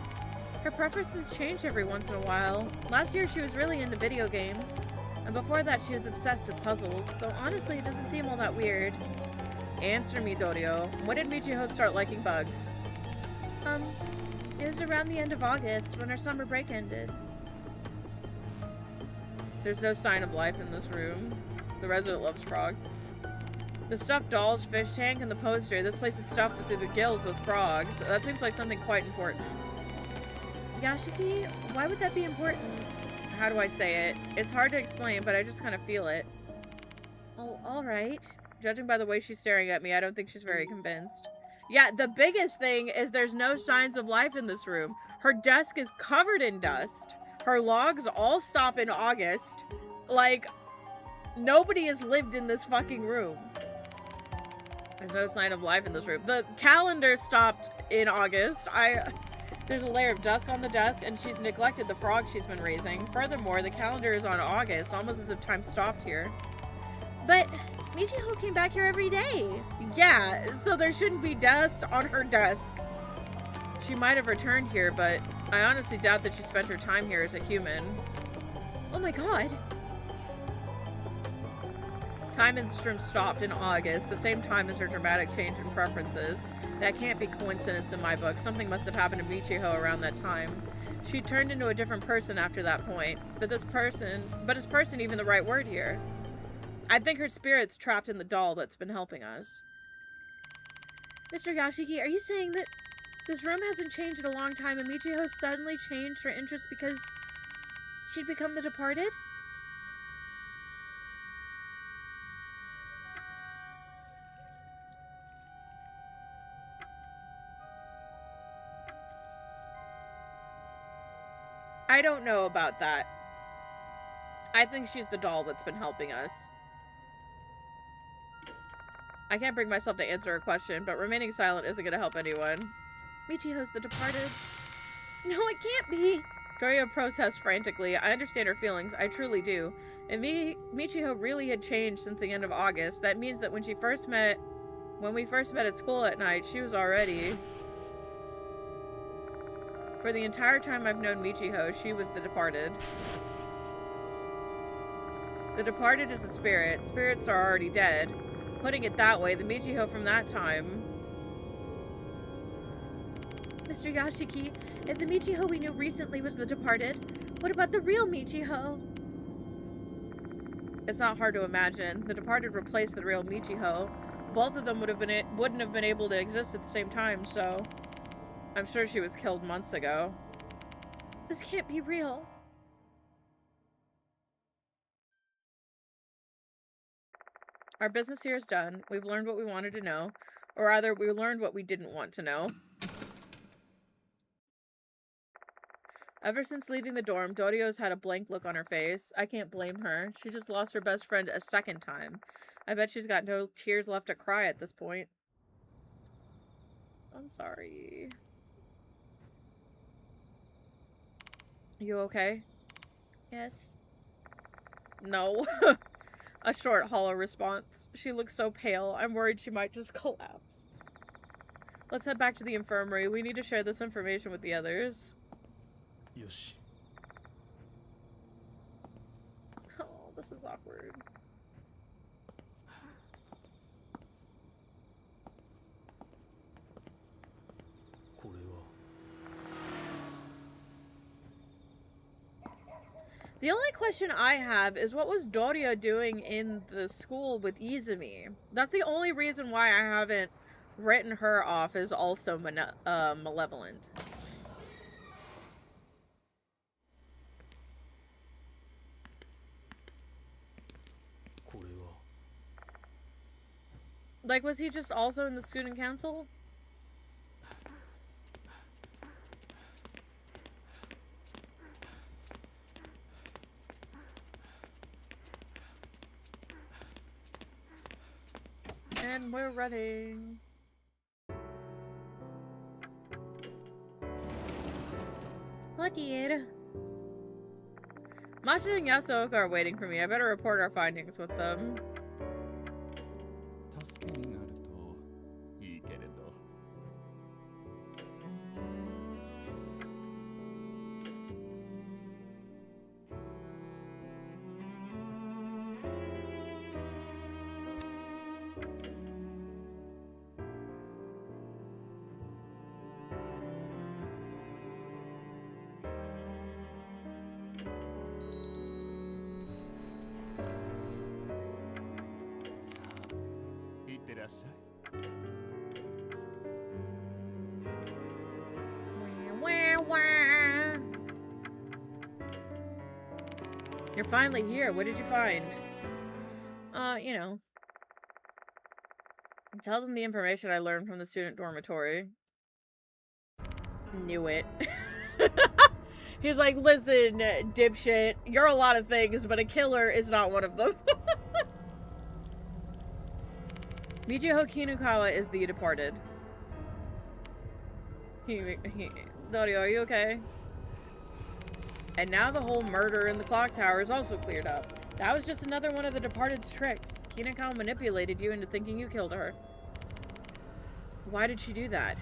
Her preferences change every once in a while. Last year she was really into video games, and before that she was obsessed with puzzles, so honestly it doesn't seem all that weird. Answer me, Dorio. When did Michiho start liking bugs? It was around the end of August when our summer break ended. There's no sign of life in this room. The resident loves frog. The stuffed dolls, fish tank, and the poster. This place is stuffed through the gills with frogs. That seems like something quite important. Yashiki, why would that be important? How do I say it? It's hard to explain, but I just kind of feel it. Oh, alright. Judging by the way she's staring at me, I don't think she's very convinced. Yeah, the biggest thing is there's no signs of life in this room. Her desk is covered in dust. Her logs all stop in August. Like, nobody has lived in this fucking room. There's no sign of life in this room. The calendar stopped in August. There's a layer of dust on the desk, and she's neglected the frog she's been raising. Furthermore, the calendar is on August, almost as if time stopped here. But Michiho came back here every day. Yeah, so there shouldn't be dust on her desk. She might have returned here, but I honestly doubt that she spent her time here as a human. Oh my god. Time in this room stopped in August, the same time as her dramatic change in preferences. That can't be coincidence in my book. Something must have happened to Michiho around that time. She turned into a different person after that point. But is person even the right word here? I think her spirit's trapped in the doll that's been helping us. Mr. Yashiki, are you saying that this room hasn't changed in a long time and Michiho suddenly changed her interest because she'd become the departed? I don't know about that. I think she's the doll that's been helping us. I can't bring myself to answer a question, but remaining silent isn't going to help anyone. Michiho's the departed. No, it can't be. Dorio protests frantically. I understand her feelings. I truly do. If Michiho really had changed since the end of August, that means that when we first met at school at night, she was already... For the entire time I've known Michiho, she was the departed. The departed is a spirit. Spirits are already dead. Putting it that way, the Michiho from that time... Mr. Yashiki, if the Michiho we knew recently was the departed, what about the real Michiho? It's not hard to imagine. The departed replaced the real Michiho. Both of them wouldn't have been able to exist at the same time, so... I'm sure she was killed months ago. This can't be real. Our business here is done. We've learned what we wanted to know. Or rather, we learned what we didn't want to know. Ever since leaving the dorm, Dorio's had a blank look on her face. I can't blame her. She just lost her best friend a second time. I bet she's got no tears left to cry at this point. I'm sorry. You okay? Yes. No. A short, hollow response. She looks so pale. I'm worried she might just collapse. Let's head back to the infirmary. We need to share this information with the others. Yoshi. Oh, this is awkward. The only question I have is what was Dorio doing in the school with Izumi? That's the only reason why I haven't written her off as also malevolent. Like, was he just also in the student council? And we're ready. What dear? Masha and Yasuoka are waiting for me. I better report our findings with them. 助けになるといいけれど。さあ、いってらっしゃい。Wah, wah. You're finally here. What did you find? You know. Tell them the information I learned from the student dormitory. Knew it. He's like, listen, dipshit, you're a lot of things, but a killer is not one of them. Michiho Kinukawa is the departed. Dorio, are you okay? And now the whole murder in the clock tower is also cleared up. That was just another one of the departed's tricks. Kinukawa manipulated you into thinking you killed her. Why did she do that?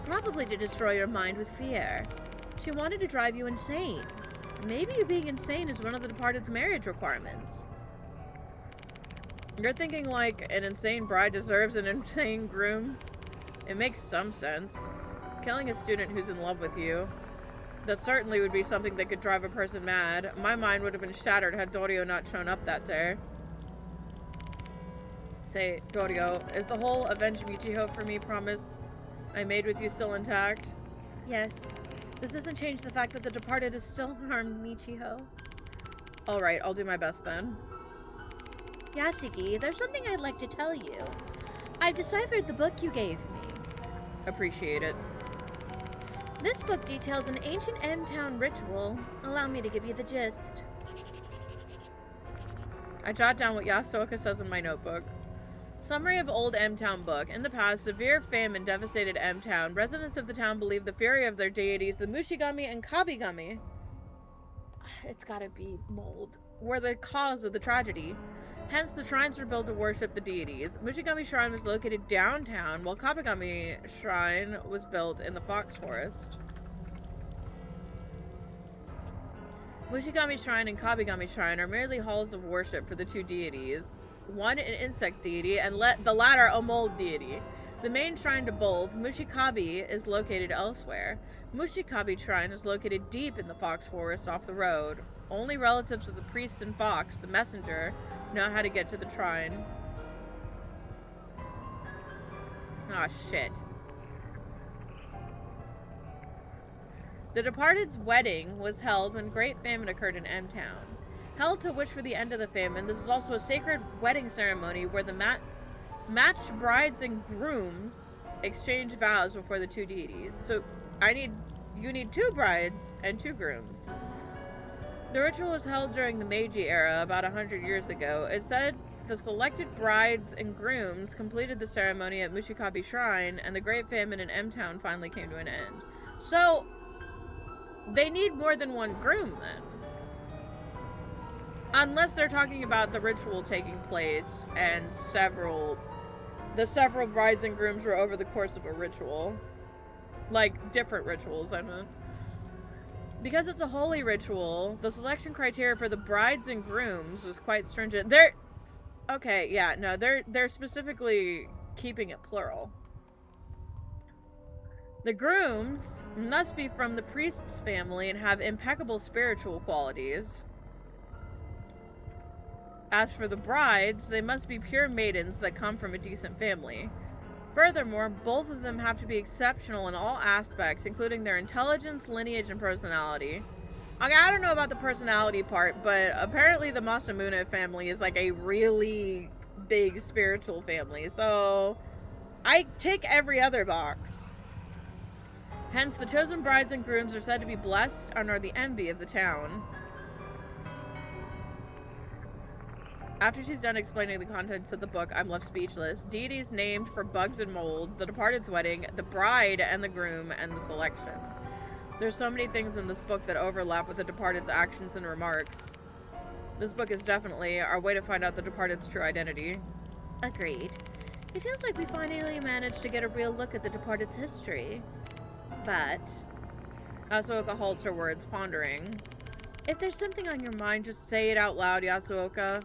Probably to destroy your mind with fear. She wanted to drive you insane. Maybe you being insane is one of the departed's marriage requirements. You're thinking like an insane bride deserves an insane groom? It makes some sense. Killing a student who's in love with you, that certainly would be something that could drive a person mad. My mind would have been shattered had Dorio not shown up that day. Say, Dorio, is the whole avenge Michiho for me promise I made with you still intact? Yes. This doesn't change the fact that the departed is still harmed Michiho. Alright, I'll do my best then. Yashiki, there's something I'd like to tell you. I've deciphered the book you gave me. Appreciate it. This book details an ancient M-Town ritual. Allow me to give you the gist. I jot down what Yasuoka says in my notebook. Summary of old M-Town book. In the past, severe famine devastated M-Town. Residents of the town believed the fury of their deities, the Mushigami and Kabigami, it's gotta be mold, were the cause of the tragedy. Hence, the shrines were built to worship the deities. Mushigami Shrine was located downtown, while Kabigami Shrine was built in the Fox Forest. Mushigami Shrine and Kabigami Shrine are merely halls of worship for the two deities. One an insect deity, and the latter a mold deity. The main shrine to both, Mushikabi, is located elsewhere. Mushikabi Shrine is located deep in the Fox Forest off the road. Only relatives of the priest and Fox, the messenger, know how to get to the shrine. Ah, shit. The departed's wedding was held when great famine occurred in M-Town. Held to wish for the end of the famine, this is also a sacred wedding ceremony where the matched brides and grooms exchange vows before the two deities. So you need two brides and two grooms. The ritual was held during the Meiji era, about 100 years ago. It said the selected brides and grooms completed the ceremony at Mushikabi Shrine, and the Great Famine in M-Town finally came to an end. So, they need more than one groom, then. Unless they're talking about the ritual taking place, and the several brides and grooms were over the course of a ritual. Like, different rituals, I mean. Because it's a holy ritual, the selection criteria for the brides and grooms was quite stringent. They're specifically keeping it plural. The grooms must be from the priest's family and have impeccable spiritual qualities. As for the brides, they must be pure maidens that come from a decent family. Furthermore, both of them have to be exceptional in all aspects, including their intelligence, lineage, and personality. Okay, I don't know about the personality part, but apparently the Masamune family is like a really big spiritual family. So I tick every other box. Hence, the chosen brides and grooms are said to be blessed and are the envy of the town. After she's done explaining the contents of the book, I'm left speechless. Deities named for bugs and mold, the departed's wedding, the bride and the groom, and the selection. There's so many things in this book that overlap with the departed's actions and remarks. This book is definitely our way to find out the departed's true identity. Agreed. It feels like we finally managed to get a real look at the departed's history. But Yasuoka halts her words, pondering. If there's something on your mind, just say it out loud, Yasuoka.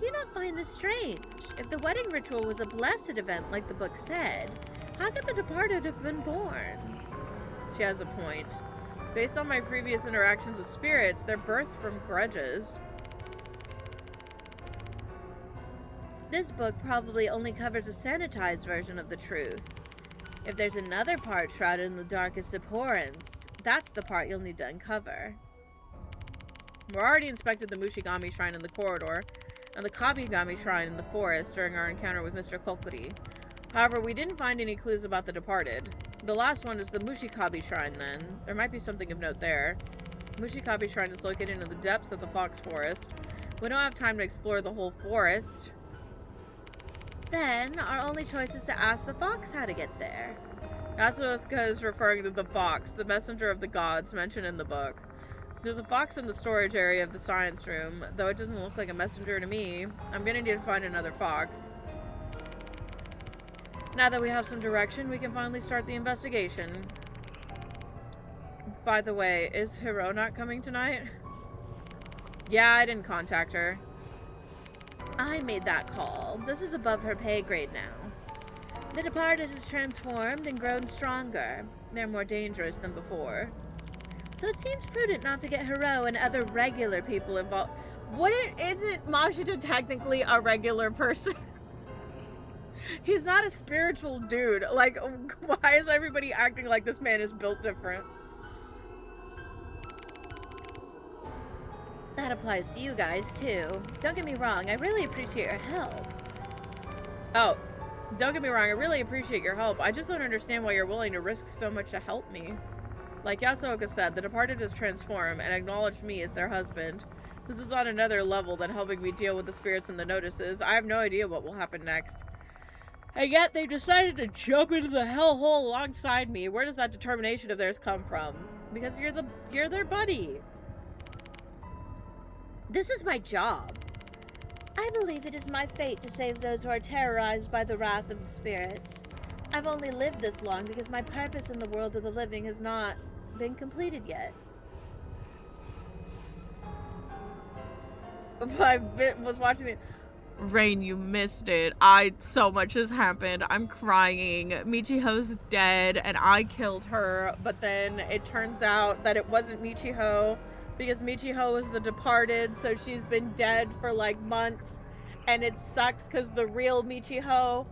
do you not find this strange? If the wedding ritual was a blessed event like the book said, how could the departed have been born? She has a point. Based on my previous interactions with spirits, they're birthed from grudges. This book probably only covers a sanitized version of the truth. If there's another part shrouded in the darkest abhorrence, that's the part you'll need to uncover. We already inspected the Mushigami shrine in the corridor, and the Kabigami shrine in the forest during our encounter with Mr. Kokuri. However, we didn't find any clues about the departed. The last one is the Mushikabi shrine then. There might be something of note there. Mushikabi shrine is located in the depths of the Fox Forest. We don't have time to explore the whole forest. Then, our only choice is to ask the fox how to get there. Yasuoka is referring to the fox, the messenger of the gods mentioned in the book. There's a fox in the storage area of the science room, though it doesn't look like a messenger to me. I'm gonna need to find another fox. Now that we have some direction, we can finally start the investigation. By the way, is Hiro not coming tonight? Yeah, I didn't contact her. I made that call. This is above her pay grade now. The departed has transformed and grown stronger. They're more dangerous than before. So it seems prudent not to get Hiro and other regular people involved. Isn't Mashita technically a regular person? He's not a spiritual dude. Like, why is everybody acting like this man is built different? That applies to you guys, too. Don't get me wrong, I really appreciate your help. Oh, don't get me wrong, I really appreciate your help. I just don't understand why you're willing to risk so much to help me. Like Yasuoka said, the departed has transformed and acknowledged me as their husband. This is on another level than helping me deal with the spirits and the notices. I have no idea what will happen next. And yet they decided to jump into the hellhole alongside me. Where does that determination of theirs come from? Because you're their buddy. This is my job. I believe it is my fate to save those who are terrorized by the wrath of the spirits. I've only lived this long because my purpose in the world of the living has not been completed yet. I was watching the... Rain, you missed it. So much has happened. I'm crying. Michiho's dead, and I killed her. But then it turns out that it wasn't Michiho, because Michiho was the departed, so she's been dead for like months. And it sucks because the real Michiho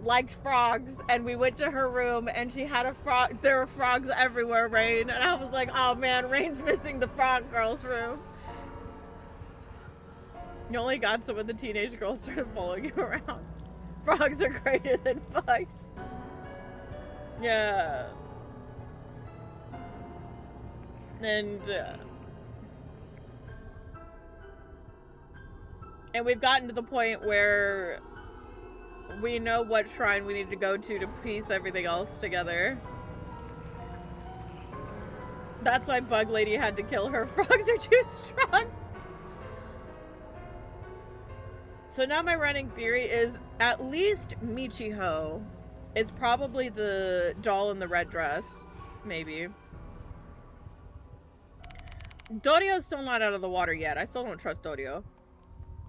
liked frogs, and we went to her room, and she had a frog. There were frogs everywhere, Rain. And I was like, oh man, Rain's missing the frog girl's room. You only got so when the teenage girls started following you around. Frogs are greater than bugs. Yeah. And we've gotten to the point where we know what shrine we need to go to piece everything else together. That's why Bug Lady had to kill her. Frogs are too strong. So now my running theory is at least Michiho is probably the doll in the red dress. Maybe. Dorio's still not out of the water yet. I still don't trust Dorio.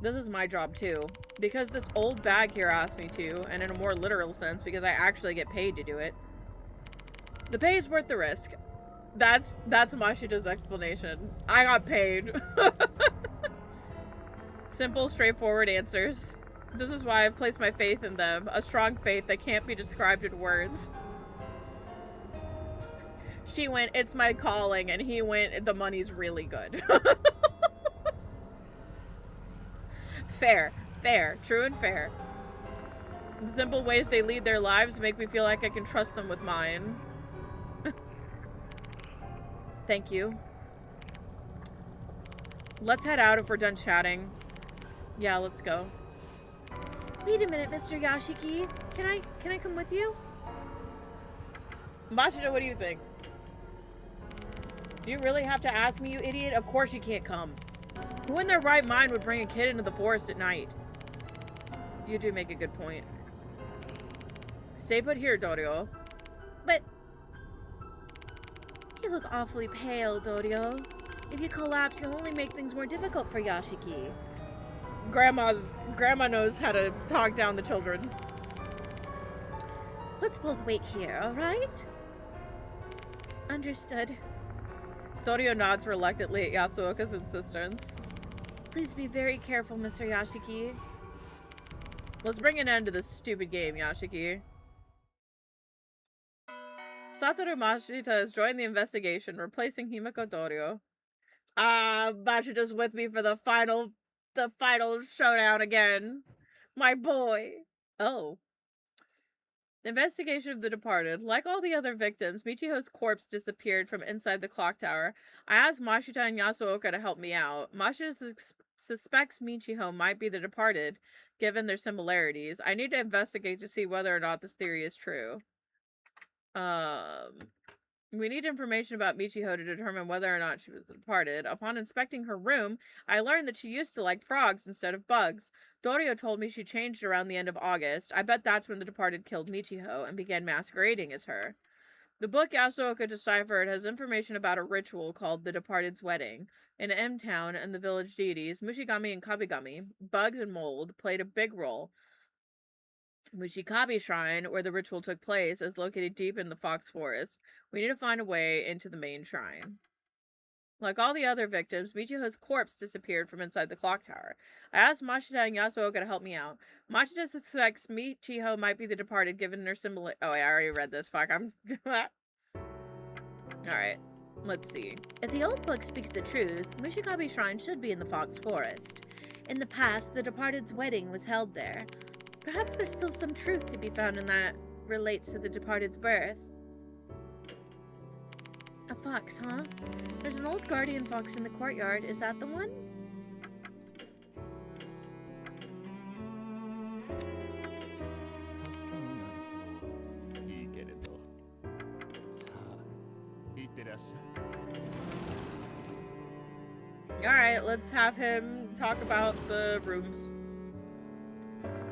This is my job too. Because this old bag here asked me to, and in a more literal sense, because I actually get paid to do it. The pay is worth the risk. That's Mashita's explanation. I got paid. Simple, straightforward answers. This is why I've placed my faith in them. A strong faith that can't be described in words. She went, it's my calling, and he went, the money's really good. Fair. Fair. True and fair. The simple ways they lead their lives make me feel like I can trust them with mine. Thank you. Let's head out if we're done chatting. Yeah, let's go. Wait a minute, Mr. Yashiki. Can I come with you? Machida, what do you think? Do you really have to ask me, you idiot? Of course you can't come. Who in their right mind would bring a kid into the forest at night? You do make a good point. Stay put here, Dorio. But you look awfully pale, Dorio. If you collapse, you'll only make things more difficult for Yashiki. Grandma knows how to talk down the children. Let's both wait here, all right? Understood. Dorio nods reluctantly at Yasuoka's insistence. Please be very careful, Mr. Yashiki. Let's bring an end to this stupid game, Yashiki. Satoru Machida has joined the investigation, replacing Himiko Dorio. Machida's with me for the final showdown again. My boy. Oh. Investigation of the departed. Like all the other victims, Michiho's corpse disappeared from inside the clock tower. I asked Machida and Yasuoka to help me out. Machida suspects Michiho might be the departed, given their similarities. I need to investigate to see whether or not this theory is true. We need information about Michiho to determine whether or not she was departed. Upon inspecting her room, I learned that she used to like frogs instead of bugs. Dorio told me she changed around the end of August. I bet that's when the departed killed Michiho and began masquerading as her. The book Yasuoka deciphered has information about a ritual called the Departed's Wedding. In M Town and the village deities, Mushigami and Kabigami, bugs and mold, played a big role. Mushikabi Shrine, where the ritual took place, is located deep in the Fox Forest. We need to find a way into the main shrine. Like all the other victims, Michiho's corpse disappeared from inside the clock tower. I asked Machida and Yasuoka to help me out. Machida suspects Michiho might be the departed given their symbol. Oh, I already read this. Fuck, I'm... Alright, let's see. If the old book speaks the truth, Mushikabi Shrine should be in the Fox Forest. In the past, the departed's wedding was held there. Perhaps there's still some truth to be found in that relates to the departed's birth. A fox, huh? There's an old guardian fox in the courtyard. Is that the one? Alright, let's have him talk about the rooms.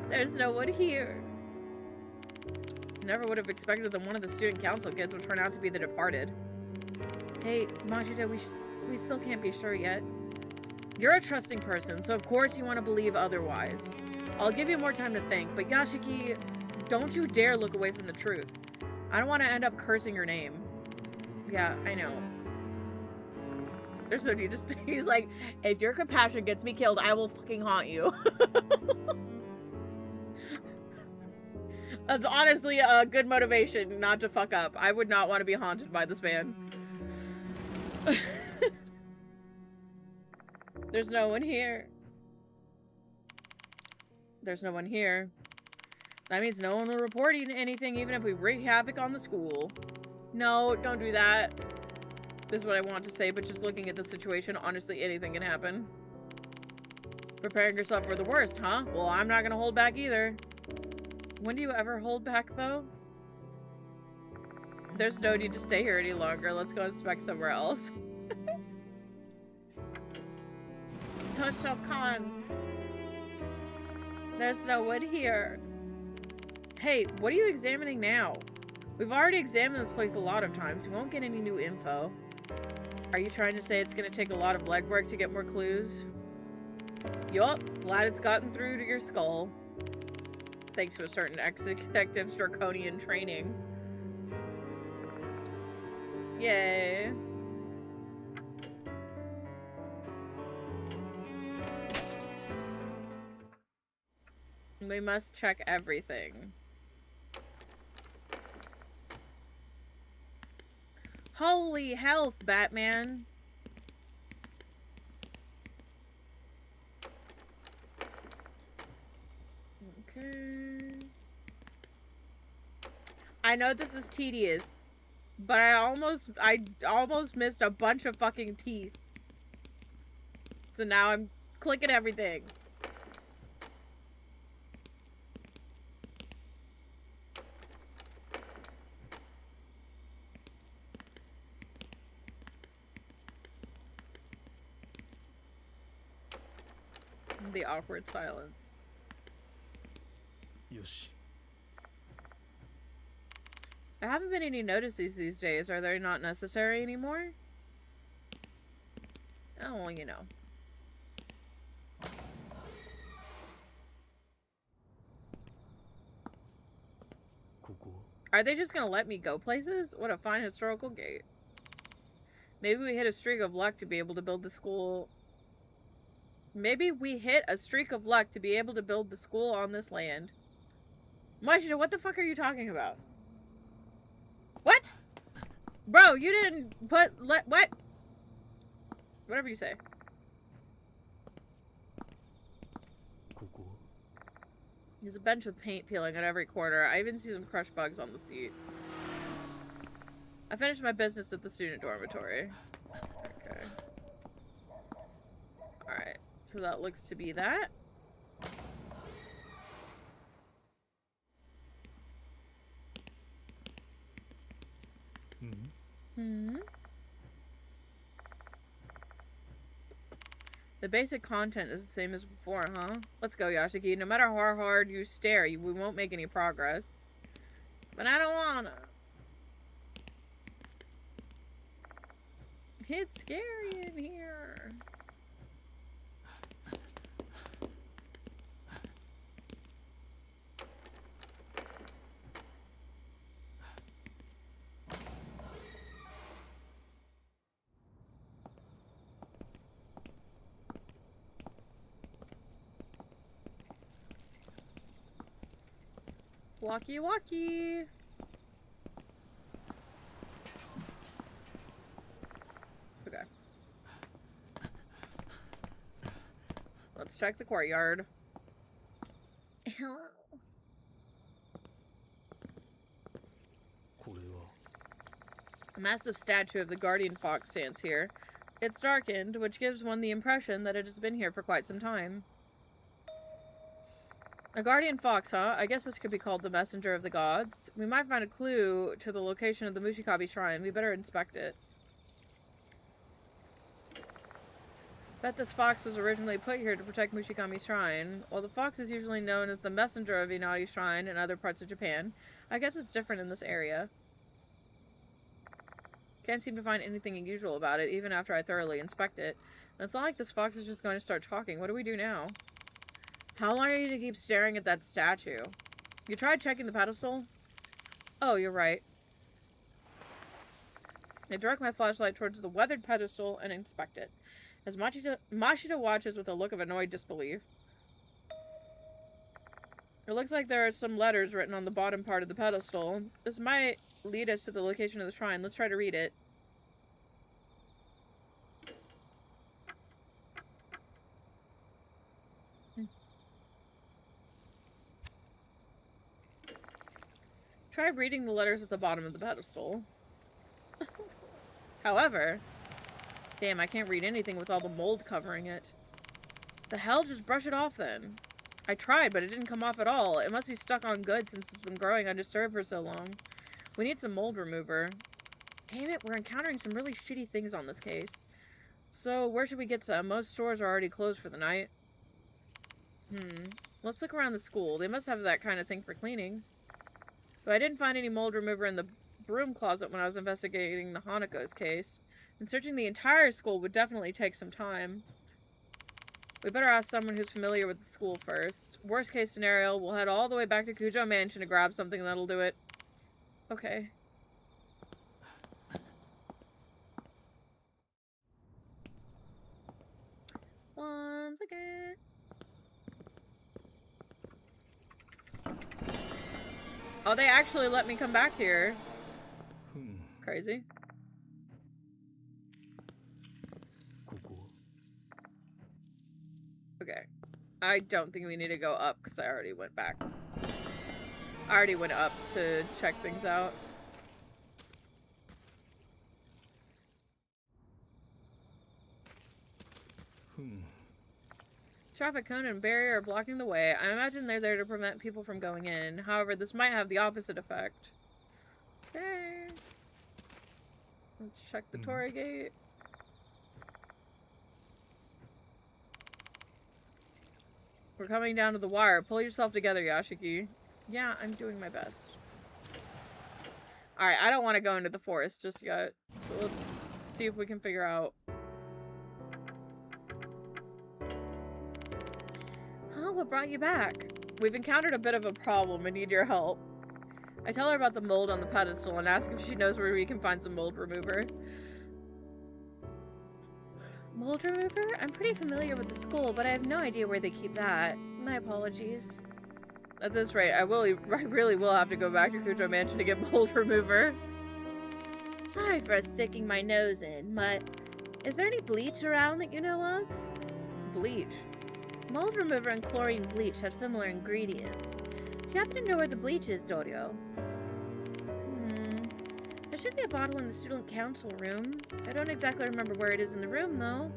There's no one here. Never would have expected that one of the student council kids would turn out to be the departed. Hey, Machida, we still can't be sure yet. You're a trusting person, so of course you want to believe otherwise. I'll give you more time to think, but Yashiki, don't you dare look away from the truth. I don't want to end up cursing your name. Yeah, I know. There's no need to stay. He's like, if your compassion gets me killed, I will fucking haunt you. That's honestly a good motivation not to fuck up. I would not want to be haunted by this man. There's no one here. There's no one here. That means no one will report anything even if we wreak havoc on the school. No, don't do that. This is what I want to say, but just looking at the situation, honestly, anything can happen. Preparing yourself for the worst, huh? Well, I'm not gonna hold back either. When do you ever hold back, though? There's no need to stay here any longer. Let's go inspect somewhere else. Toshokan. There's no one here. Hey, what are you examining now? We've already examined this place a lot of times. We won't get any new info. Are you trying to say it's going to take a lot of legwork to get more clues? Yup, glad it's gotten through to your skull. Thanks to a certain ex-detective's draconian training. Yay. We must check everything. Holy health, Batman. Okay. I know this is tedious, but I almost missed a bunch of fucking teeth. So now I'm clicking everything. The awkward silence. よし There haven't been any notices these days. Are they not necessary anymore? Oh, well, you know. Are they just gonna let me go places? What a fine historical gate. Maybe we hit a streak of luck to be able to build the school. Maybe we hit a streak of luck to be able to build the school on this land. Mashida, what the fuck are you talking about? What? Bro, you didn't put... what? Whatever you say. ここ There's a bench with paint peeling at every corner. I even see some crushed bugs on the seat. I finished my business at the student dormitory. Okay. Alright. So that looks to be that. The basic content is the same as before, huh? Let's go, Yashiki. No matter how hard you stare, we won't make any progress. But I don't wanna. It's scary in here. Walkie walkie. Okay. Let's check the courtyard. Hello. これは A massive statue of the guardian fox stands here. It's darkened, which gives one the impression that it has been here for quite some time. A guardian fox, huh? I guess this could be called the messenger of the gods. We might find a clue to the location of the Mushikabi shrine. We better inspect it. Bet this fox was originally put here to protect Mushikami shrine. While the fox is usually known as the messenger of Inari shrine in other parts of Japan, I guess it's different in this area. Can't seem to find anything unusual about it, even after I thoroughly inspect it. And it's not like this fox is just going to start talking. What do we do now? How long are you going to keep staring at that statue? You tried checking the pedestal? Oh, you're right. I direct my flashlight towards the weathered pedestal and inspect it, as Mashida watches with a look of annoyed disbelief. It looks like there are some letters written on the bottom part of the pedestal. This might lead us to the location of the shrine. Let's try to read it. Try reading the letters at the bottom of the pedestal. However, damn, I can't read anything with all the mold covering it. The hell? Just brush it off then. I tried, but it didn't come off at all. It must be stuck on good since it's been growing undisturbed for so long. We need some mold remover. Damn it, we're encountering some really shitty things on this case. So, where should we get some? Most stores are already closed for the night. Let's look around the school. They must have that kind of thing for cleaning. But I didn't find any mold remover in the broom closet when I was investigating the Hanako's case. And searching the entire school would definitely take some time. We better ask someone who's familiar with the school first. Worst case scenario, we'll head all the way back to Kujo Mansion to grab something that'll do it. Okay. Once again. Oh, they actually let me come back here. Crazy. ここ Okay. I don't think we need to go up because I already went back. I already went up to check things out. Traffic cone and barrier are blocking the way. I imagine they're there to prevent people from going in. However, this might have the opposite effect. Okay. Let's check the Torii gate. We're coming down to the wire. Pull yourself together, Yashiki. Yeah, I'm doing my best. Alright, I don't want to go into the forest just yet. So let's see if we can figure out. Huh? What brought you back? We've encountered a bit of a problem and need your help. I tell her about the mold on the pedestal and ask if she knows where we can find some mold remover. Mold remover? I'm pretty familiar with the school, but I have no idea where they keep that. My apologies. At this rate, I really will have to go back to Kujo Mansion to get mold remover. Sorry for sticking my nose in, but is there any bleach around that you know of? Bleach? Mold remover and chlorine bleach have similar ingredients. Do you happen to know where the bleach is, Dorio? There should be a bottle in the student council room. I don't exactly remember where it is in the room, though.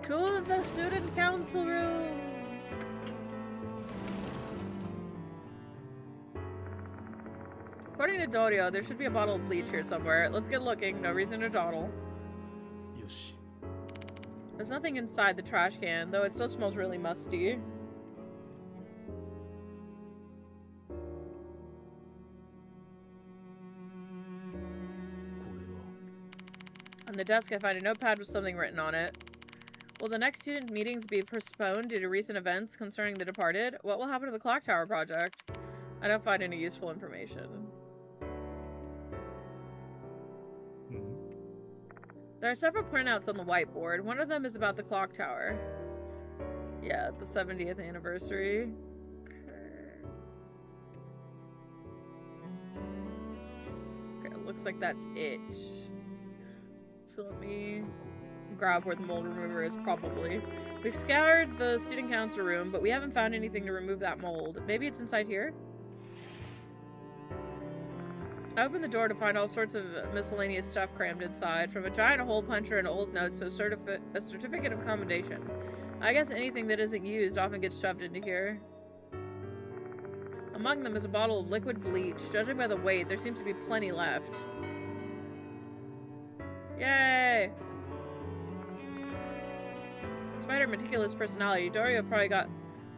To the student council room! According to Dorio, there should be a bottle of bleach here somewhere. Let's get looking. No reason to dawdle. Yoshi. There's nothing inside the trash can, though it still smells really musty. On the desk, I find a notepad with something written on it. Will the next student meetings be postponed due to recent events concerning the departed? What will happen to the clock tower project? I don't find any useful information. There are several printouts on the whiteboard. One of them is about the clock tower. Yeah, the 70th anniversary. Okay, it looks like that's it. So let me grab where the mold remover is, probably. We've scoured the student council room, but we haven't found anything to remove that mold. Maybe it's inside here? I opened the door to find all sorts of miscellaneous stuff crammed inside, from a giant hole puncher and old notes to a certificate of commendation. I guess anything that isn't used often gets shoved into here. Among them is a bottle of liquid bleach. Judging by the weight, there seems to be plenty left. Yay! Despite her meticulous personality, Dorio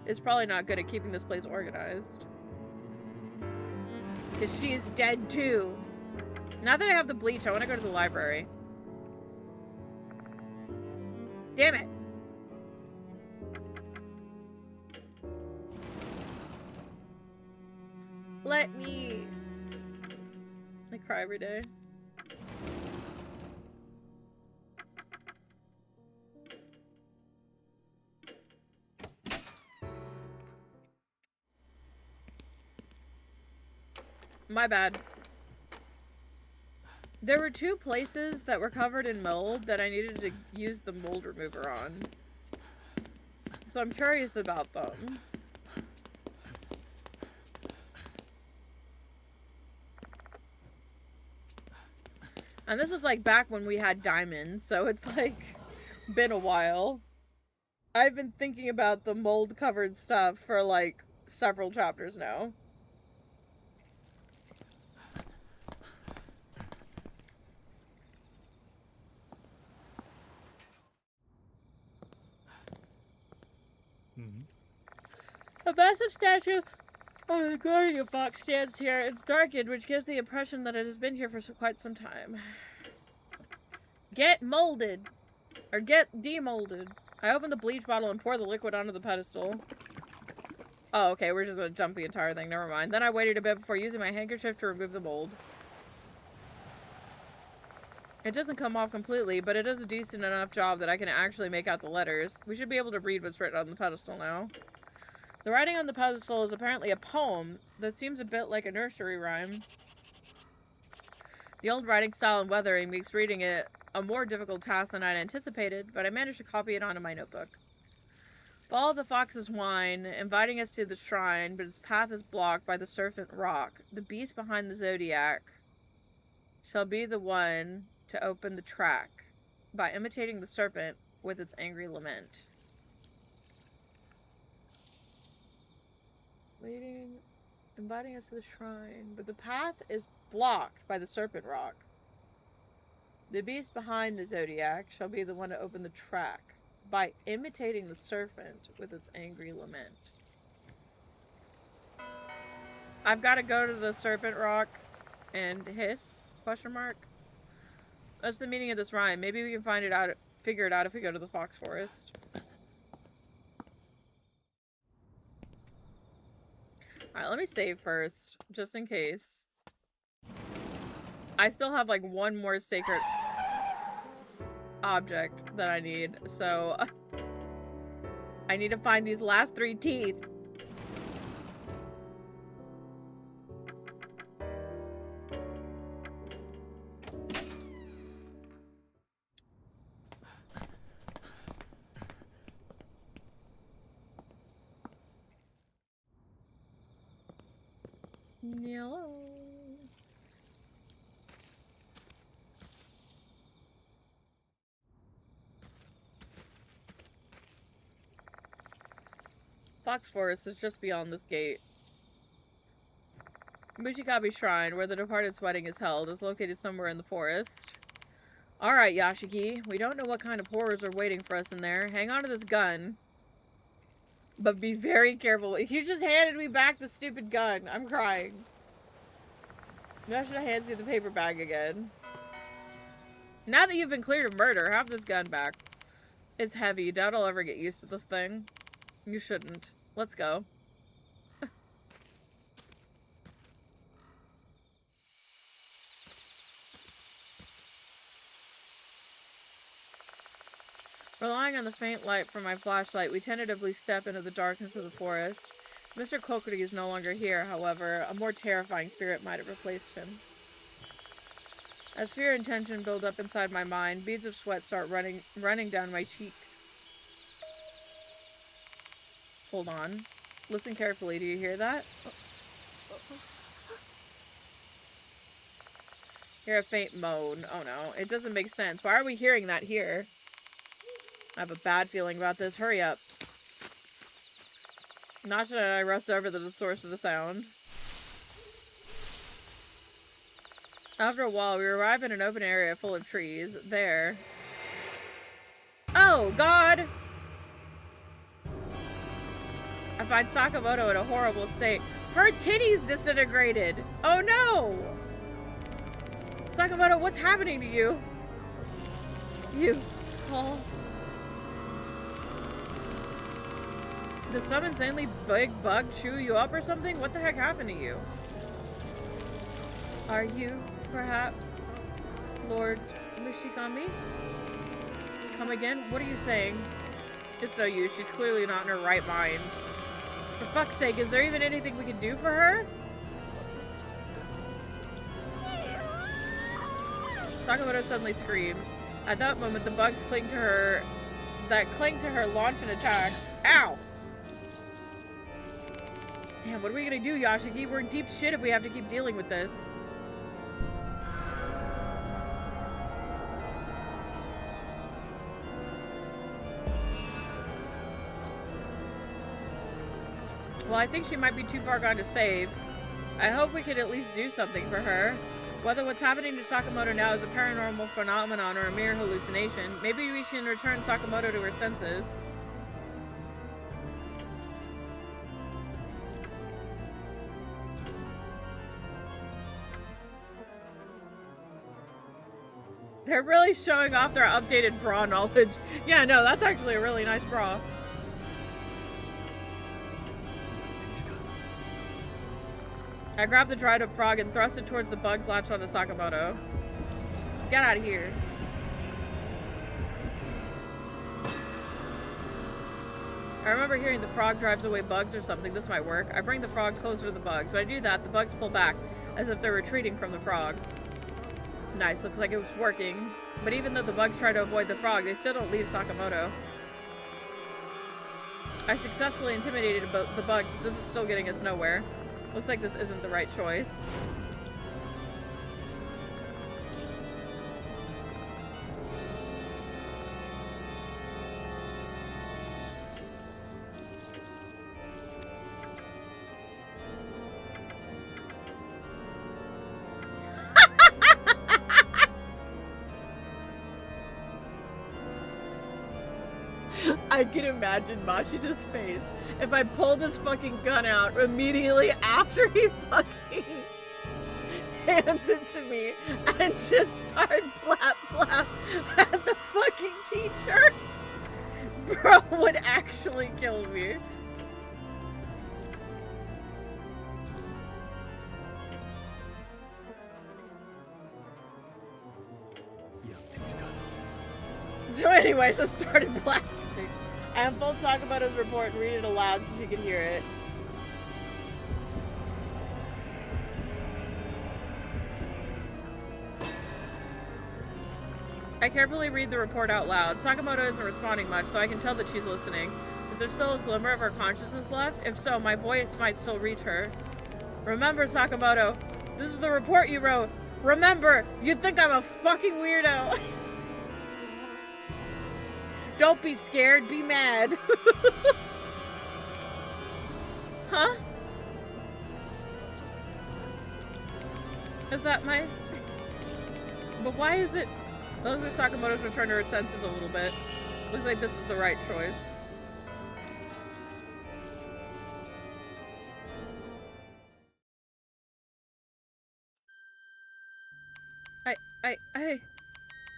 is probably not good at keeping this place organized. Because she's dead too. Now that I have the bleach, I want to go to the library. Damn it! Let me... I cry every day. My bad. There were 2 places that were covered in mold that I needed to use the mold remover on. So I'm curious about them. And this was like back when we had diamonds, so it's like been a while. I've been thinking about the mold covered stuff for like several chapters now. A massive statue of the guardian fox stands here. It's darkened, which gives the impression that it has been here for quite some time. Get molded. Or get demolded. I open the bleach bottle and pour the liquid onto the pedestal. Oh, okay, we're just gonna dump the entire thing. Never mind. Then I waited a bit before using my handkerchief to remove the mold. It doesn't come off completely, but it does a decent enough job that I can actually make out the letters. We should be able to read what's written on the pedestal now. The writing on the pedestal is apparently a poem that seems a bit like a nursery rhyme. The old writing style and weathering makes reading it a more difficult task than I'd anticipated, but I managed to copy it onto my notebook. Follow the fox's whine, inviting us to the shrine, but its path is blocked by the serpent rock. The beast behind the zodiac shall be the one to open the track by imitating the serpent with its angry lament. Inviting us to the shrine, but the path is blocked by the serpent rock. The beast behind the zodiac shall be the one to open the track by imitating the serpent with its angry lament. I've got to go to the serpent rock and hiss? Question mark. That's the meaning of this rhyme. Maybe we can figure it out if we go to the Fox Forest. Alright, let me save first, just in case. I still have like one more sacred object that I need, so I need to find these last 3 teeth. Yellow. Fox Forest is just beyond this gate. Mushikabe Shrine, where the departed's wedding is held, is located somewhere in the forest. Alright, Yashiki. We don't know what kind of horrors are waiting for us in there. Hang on to this gun. But be very careful. You just handed me back the stupid gun. I'm crying. Yashida hands you the paper bag again. Now that you've been cleared of murder, have this gun back. It's heavy. Doubt I'll ever get used to this thing. You shouldn't. Let's go. Relying on the faint light from my flashlight, we tentatively step into the darkness of the forest. Mr. Kokiri is no longer here, however. A more terrifying spirit might have replaced him. As fear and tension build up inside my mind, beads of sweat start running down my cheeks. Hold on. Listen carefully. Do you hear that? Hear a faint moan. Oh no, it doesn't make sense. Why are we hearing that here? I have a bad feeling about this. Hurry up. Nasha and I rush over to the source of the sound. After a while, we arrive in an open area full of trees. There. Oh, God! I find Sakamoto in a horrible state. Her titties disintegrated! Oh, no! Sakamoto, what's happening to you? You tall... Does some insanely big bug chew you up or something? What the heck happened to you? Are you, perhaps, Lord Mushikami? Come again? What are you saying? It's no use. She's clearly not in her right mind. For fuck's sake, is there even anything we can do for her? Sakamoto suddenly screams. At that moment, the bugs cling to her launch an attack. Ow! Damn, what are we gonna do, Yashiki? We're in deep shit if we have to keep dealing with this. Well, I think she might be too far gone to save. I hope we can at least do something for her. Whether what's happening to Sakamoto now is a paranormal phenomenon or a mere hallucination, maybe we can return Sakamoto to her senses. They're really showing off their updated bra knowledge. Yeah, no, that's actually a really nice bra. I grab the dried up frog and thrust it towards the bugs latched onto Sakamoto. Get out of here. I remember hearing the frog drives away bugs or something. This might work. I bring the frog closer to the bugs. When I do that, the bugs pull back, as if they're retreating from the frog. Nice, looks like it was working. But even though the bugs try to avoid the frog, they still don't leave Sakamoto. I successfully intimidated the bug, but this is still getting us nowhere. Looks like this isn't the right choice. I can imagine Machida's face if I pull this fucking gun out immediately after he fucking hands it to me and just start blap blap at the fucking teacher. Bro would actually kill me. So anyways, I started blasting. I unfold Sakamoto's report and read it aloud so she could hear it. I carefully read the report out loud. Sakamoto isn't responding much, though I can tell that she's listening. Is there still a glimmer of her consciousness left? If so, my voice might still reach her. Remember, Sakamoto, this is the report you wrote. Remember, you'd think I'm a fucking weirdo. Don't be scared, be mad. Huh? Is that my... But why is it... Looks like Sakamoto's returned to her senses a little bit. Looks like this is the right choice.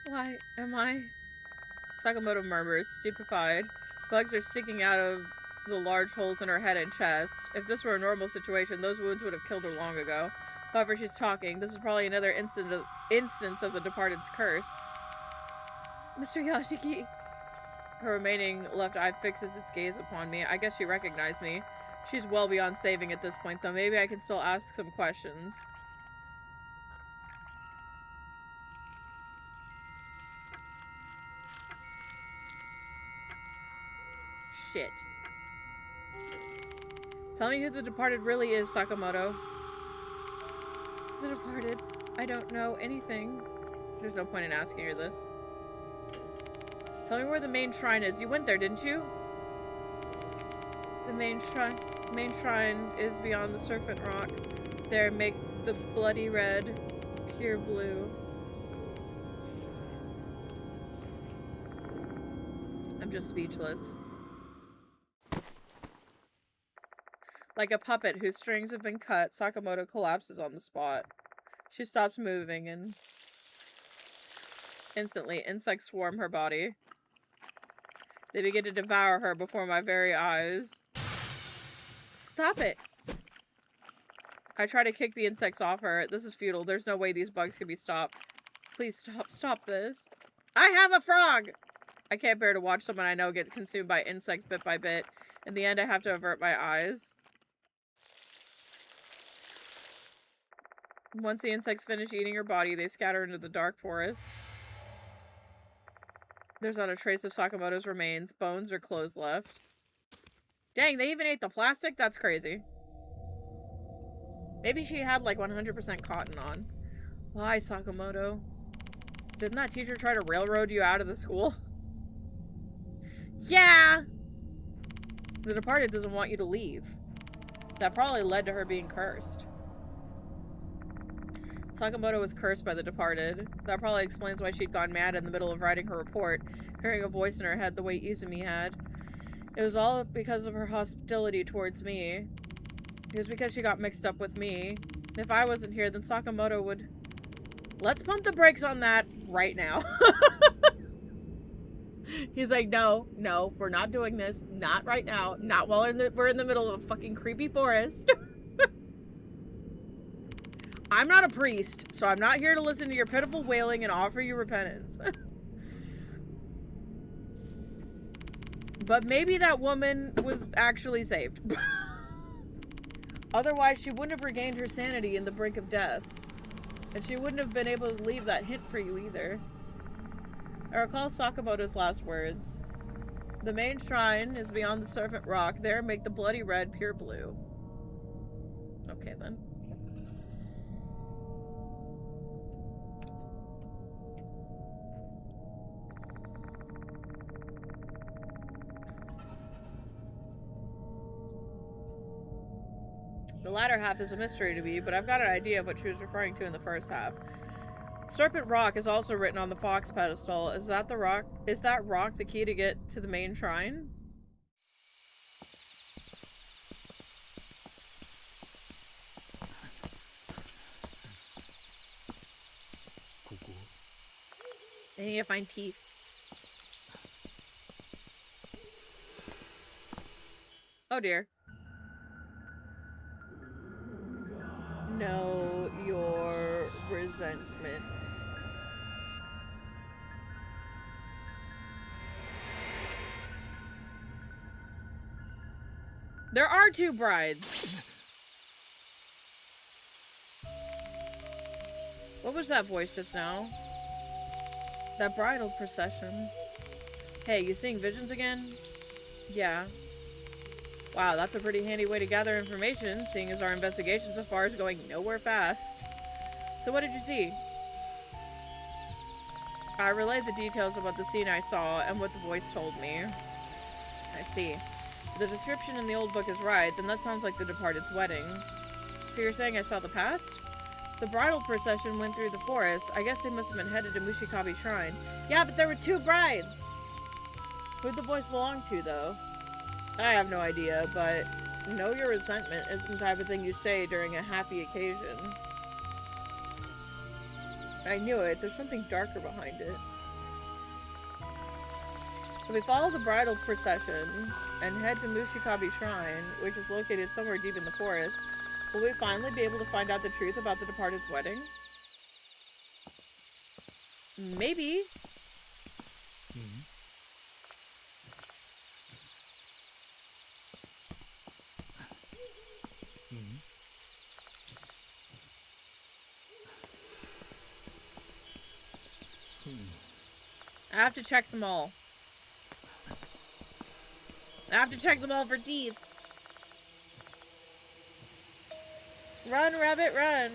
Why am I... Sakamoto murmurs, stupefied. Bugs are sticking out of the large holes in her head and chest. If this were a normal situation, those wounds would have killed her long ago. However, she's talking. This is probably another instance of the departed's curse. Mr. Yashiki. Her remaining left eye fixes its gaze upon me. I guess she recognized me. She's well beyond saving at this point, though. Maybe I can still ask some questions. Shit. Tell me who the departed really is, Sakamoto. The departed? I don't know anything. There's no point in asking her this. Tell me where the main shrine is. You went there, didn't you? The main shrine is beyond the Serpent Rock. There, make the bloody red, pure blue. I'm just speechless. Like a puppet whose strings have been cut, Sakamoto collapses on the spot. She stops moving and instantly insects swarm her body. They begin to devour her before my very eyes. Stop it! I try to kick the insects off her. This is futile. There's no way these bugs can be stopped. Please stop this. I have a frog! I can't bear to watch someone I know get consumed by insects bit by bit. In the end, I have to avert my eyes. Once the insects finish eating her body, they scatter into the dark forest. There's not a trace of Sakamoto's remains, bones, or clothes left. Dang, they even ate the plastic? That's crazy. Maybe she had like 100% cotton on. Why, Sakamoto? Didn't that teacher try to railroad you out of the school? Yeah! The departed doesn't want you to leave. That probably led to her being cursed. Sakamoto was cursed by the departed. That probably explains why she'd gone mad in the middle of writing her report, hearing a voice in her head the way Izumi had. It was all because of her hostility towards me. It was because she got mixed up with me. If I wasn't here, then Sakamoto would... Let's pump the brakes on that right now. He's like, no, we're not doing this. Not right now. Not while we're in the middle of a fucking creepy forest. I'm not a priest, so I'm not here to listen to your pitiful wailing and offer you repentance. But maybe that woman was actually saved. Otherwise, she wouldn't have regained her sanity in the brink of death. And she wouldn't have been able to leave that hint for you either. I recall Sakamoto's last words. The main shrine is beyond the Serpent Rock. There make the bloody red pure blue. Okay then. The latter half is a mystery to me, but I've got an idea of what she was referring to in the first half. Serpent Rock is also written on the fox pedestal. Is that the rock? Is that rock the key to get to the main shrine? I need to find teeth. Oh dear. Know your resentment. There are 2 brides. What was that voice just now? That bridal procession. Hey, you seeing visions again? Yeah. Wow, that's a pretty handy way to gather information, seeing as our investigation so far is going nowhere fast. So what did you see? I relayed the details about the scene I saw and what the voice told me. I see. If the description in the old book is right, then that sounds like the departed's wedding. So you're saying I saw the past? The bridal procession went through the forest. I guess they must have been headed to Mushikabi Shrine. Yeah, but there were 2 brides! Who'd the voice belong to, though? I have no idea, but know your resentment isn't the type of thing you say during a happy occasion. I knew it. There's something darker behind it. If we follow the bridal procession and head to Mushikabi Shrine, which is located somewhere deep in the forest, will we finally be able to find out the truth about the departed's wedding? Maybe. I have to check them all. I have to check them all for teeth. Run, rabbit, run!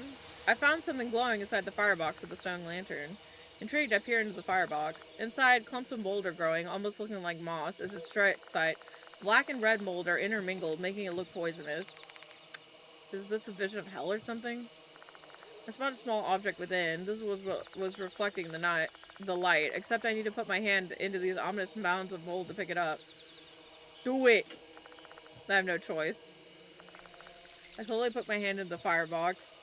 I found something glowing inside the firebox of the stone lantern. Intrigued, I peer into the firebox. Inside, clumps of mold are growing, almost looking like moss, as its strike site. Black and red mold are intermingled, making it look poisonous. Is this a vision of hell or something? I spotted a small object within. This was reflecting the light, except I need to put my hand into these ominous mounds of mold to pick it up. Do it! I have no choice. I slowly put my hand in the firebox.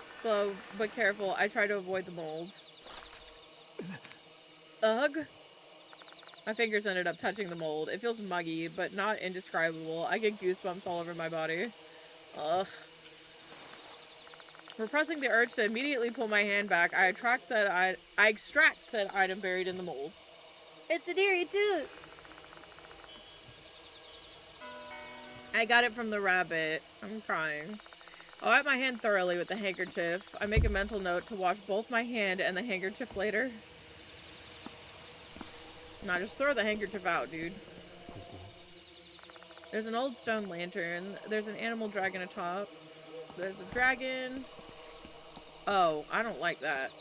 Slow but careful, I try to avoid the mold. Ugh! My fingers ended up touching the mold. It feels muggy, but not indescribable. I get goosebumps all over my body. Ugh. Repressing the urge to immediately pull my hand back, I extract said item buried in the mold. It's an eerie tooth! I got it from the rabbit. I'm crying. I'll wipe my hand thoroughly with the handkerchief. I make a mental note to wash both my hand and the handkerchief later. Nah, just throw the handkerchief out, dude. There's an old stone lantern. There's an animal dragon atop. There's a dragon. Oh, I don't like that.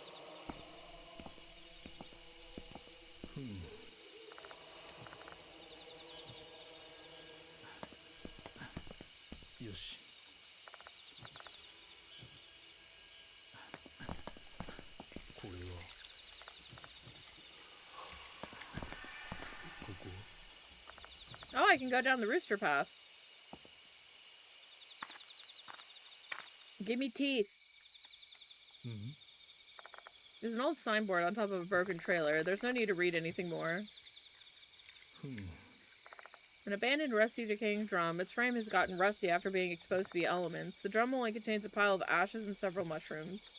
Yoshi. Oh, I can go down the rooster path. Give me teeth. There's an old signboard on top of a broken trailer. There's no need to read anything more. An abandoned, rusty, decaying drum. Its frame has gotten rusty after being exposed to the elements. The drum only contains a pile of ashes and several mushrooms.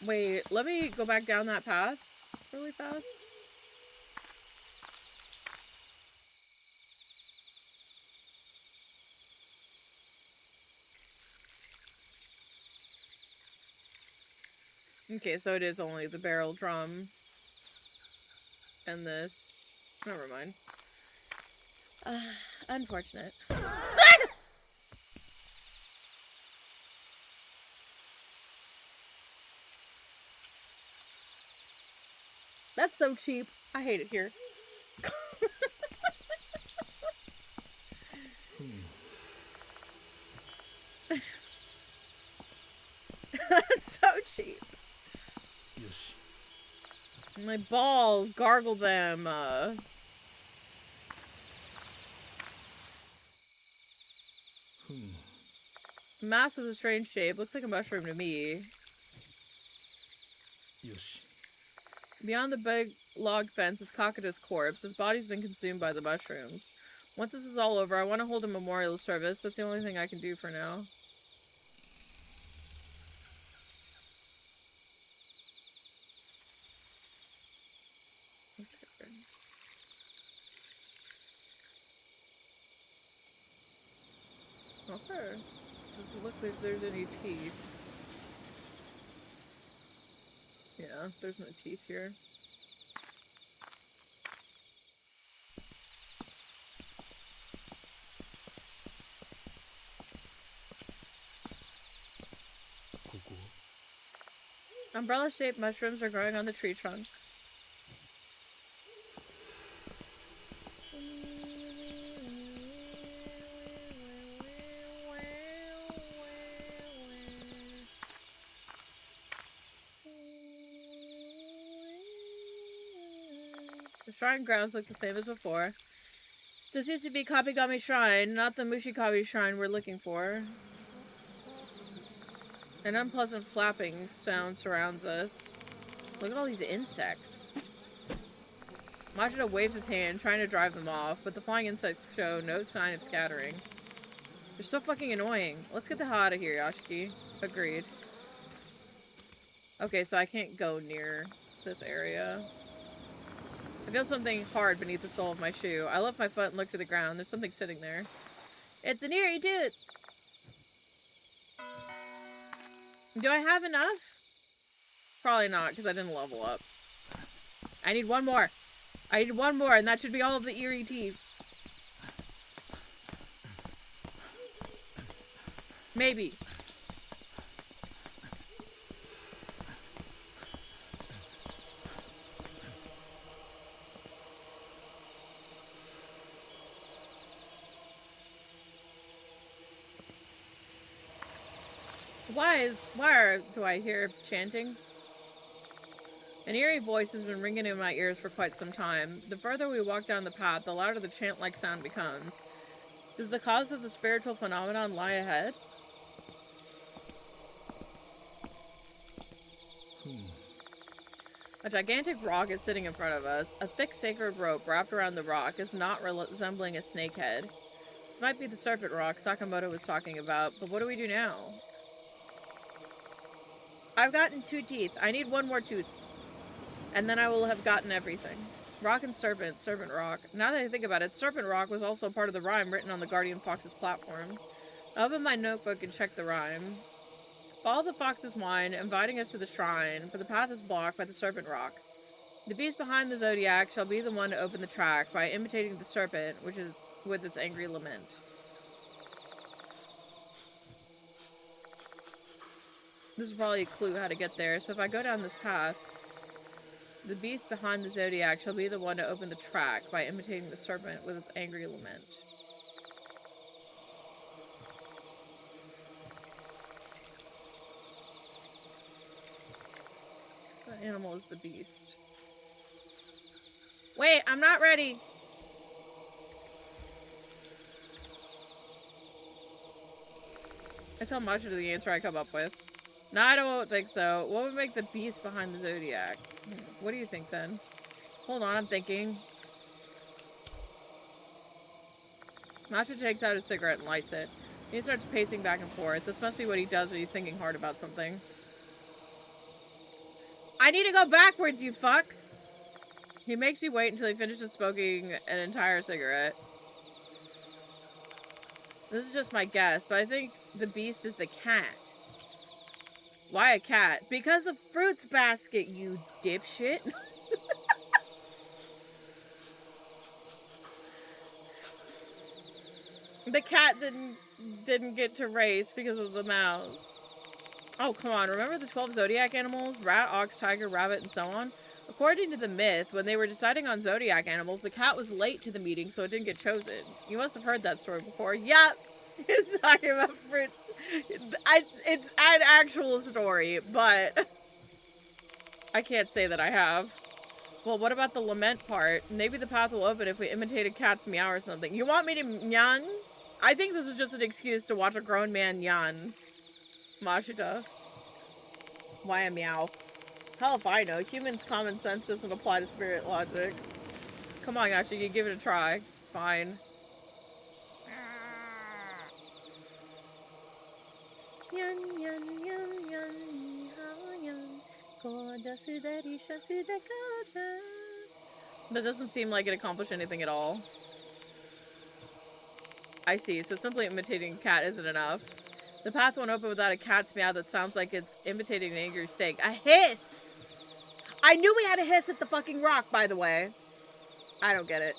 Wait, let me go back down that path really fast. Okay, so it is only the barrel drum and this. Never mind. Unfortunate. That's so cheap. I hate it here. That's so cheap. よし My balls, gargle them. Mass with a strange shape. Looks like a mushroom to me. よし Beyond the big log fence is Kakuta's corpse. His body's been consumed by the mushrooms. Once this is all over, I want to hold a memorial service. That's the only thing I can do for now. Okay. Doesn't look like there's any teeth. Yeah, there's no teeth here. Umbrella-shaped mushrooms are growing on the tree trunk. The shrine grounds look the same as before. This used to be Kapigami Shrine, not the Mushikabi Shrine we're looking for. An unpleasant flapping sound surrounds us. Look at all these insects. Machida waves his hand, trying to drive them off, but the flying insects show no sign of scattering. They're so fucking annoying. Let's get the hell out of here, Yashiki. Agreed. Okay, so I can't go near this area. I feel something hard beneath the sole of my shoe. I lift my foot and look to the ground. There's something sitting there. It's an eerie tooth! Do I have enough? Probably not, because I didn't level up. I need one more. I need one more, and that should be all of the eerie teeth. Maybe. Why do I hear chanting? An eerie voice has been ringing in my ears for quite some time. The further we walk down the path, the louder the chant-like sound becomes. Does the cause of the spiritual phenomenon lie ahead? A gigantic rock is sitting in front of us. A thick sacred rope wrapped around the rock is not resembling a snake head. This might be the serpent rock Sakamoto was talking about, but what do we do now? I've gotten 2 teeth. I need 1 more tooth. And then I will have gotten everything. Rock and serpent, serpent rock. Now that I think about it, serpent rock was also part of the rhyme written on the Guardian Fox's platform. I open my notebook and check the rhyme. Follow the fox's whine, inviting us to the shrine, but the path is blocked by the serpent rock. The beast behind the zodiac shall be the one to open the track by imitating the serpent, which is with its angry lament. This is probably a clue how to get there, so if I go down this path, the beast behind the zodiac shall be the one to open the track by imitating the serpent with its angry lament. What animal is the beast? Wait, I'm not ready! I tell Masha the answer I come up with. No, I don't think so. What would make the beast behind the zodiac? What do you think then? Hold on, I'm thinking. Masha takes out a cigarette and lights it. He starts pacing back and forth. This must be what he does when he's thinking hard about something. I need to go backwards, you fucks. He makes me wait until he finishes smoking an entire cigarette. This is just my guess, but I think the beast is the cat. Why a cat? Because of fruits basket, you dipshit. The cat didn't get to race because of the mouse. Oh, come on. Remember the 12 zodiac animals? Rat, ox, tiger, rabbit, and so on? According to the myth, when they were deciding on zodiac animals, the cat was late to the meeting, so it didn't get chosen. You must have heard that story before. Yep. He's talking about fruits. It's an actual story, but I can't say that I have. Well, what about the lament part? Maybe the path will open if we imitate a cat's meow or something. You want me to nyan? I think this is just an excuse to watch a grown man nyan. Mashita. Why a meow? Hell if I know. Humans' common sense doesn't apply to spirit logic. Come on, Yashiki, give it a try. Fine. Yan yan yan yan yan. That doesn't seem like it accomplished anything at all. I see, so simply imitating a cat isn't enough. The path won't open without a cat's meow that sounds like it's imitating an angry snake. A hiss! I knew we had a hiss at the fucking rock, by the way. I don't get it.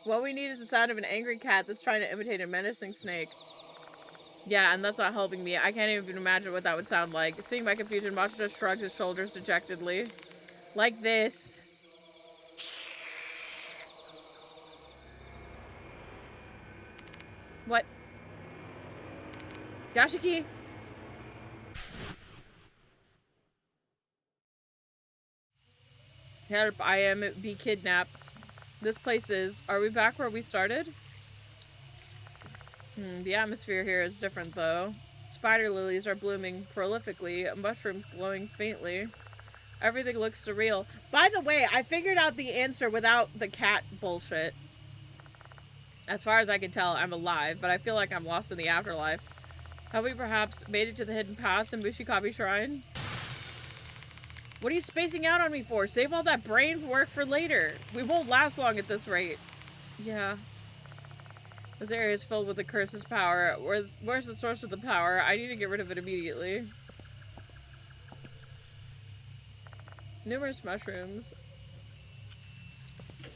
What we need is the sound of an angry cat that's trying to imitate a menacing snake. Yeah, and that's not helping me. I can't even imagine what that would sound like. Seeing my confusion, Machida shrugs his shoulders dejectedly. Like this. What? Yashiki? Help, I am be kidnapped. This place is... Are we back where we started? The atmosphere here is different, though. Spider lilies are blooming prolifically, mushrooms glowing faintly. Everything looks surreal. By the way, I figured out the answer without the cat bullshit. As far as I can tell, I'm alive, but I feel like I'm lost in the afterlife. Have we perhaps made it to the hidden path to Mushikabi Shrine? What are you spacing out on me for? Save all that brain work for later. We won't last long at this rate. Yeah. This area is filled with the curse's power. Where's the source of the power? I need to get rid of it immediately. Numerous mushrooms.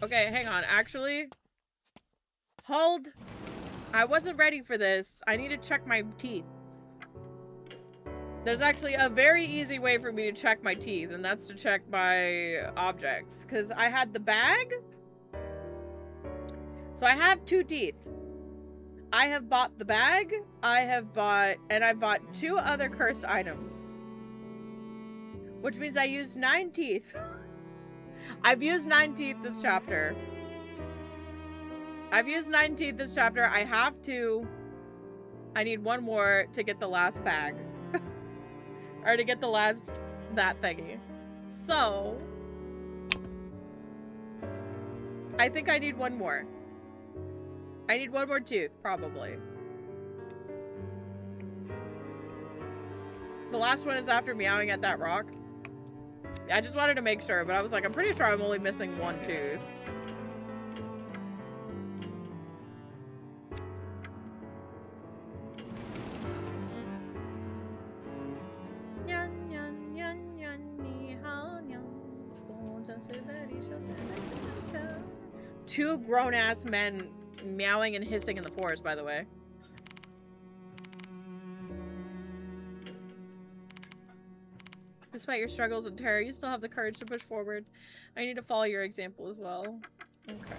Okay, hang on. Actually, hold. I wasn't ready for this. I need to check my teeth. There's actually a very easy way for me to check my teeth, and that's to check my objects. Because I had the bag. So I have 2 teeth. I have bought the bag. I've bought 2 other cursed items. Which means I used 9 teeth. I've used 9 teeth this chapter. I've used 9 teeth this chapter. I have 2. I need 1 more to get the last bag. Or to get the last... that thingy. So... I think I need 1 more. I need 1 more tooth, probably. The last one is after meowing at that rock. I just wanted to make sure, but I was like, I'm pretty sure I'm only missing 1 tooth. Two grown-ass men meowing and hissing in the forest, by the way. Despite your struggles and terror, you still have the courage to push forward. I need to follow your example as well. Okay.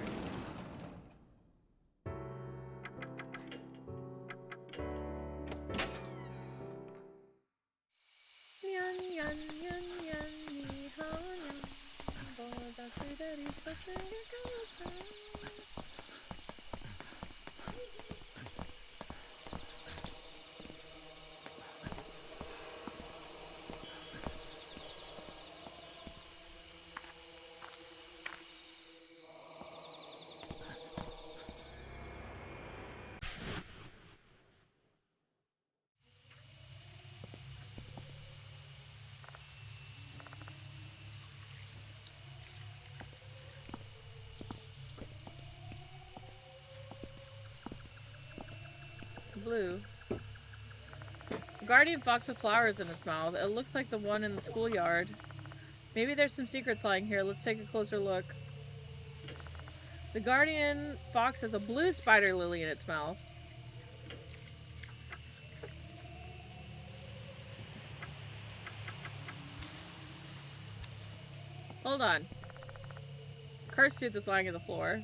blue. Guardian fox with flowers in its mouth. It looks like the one in the schoolyard. Maybe there's some secrets lying here. Let's take a closer look. The guardian fox has a blue spider lily in its mouth. Hold on. Cursed tooth is lying on the floor.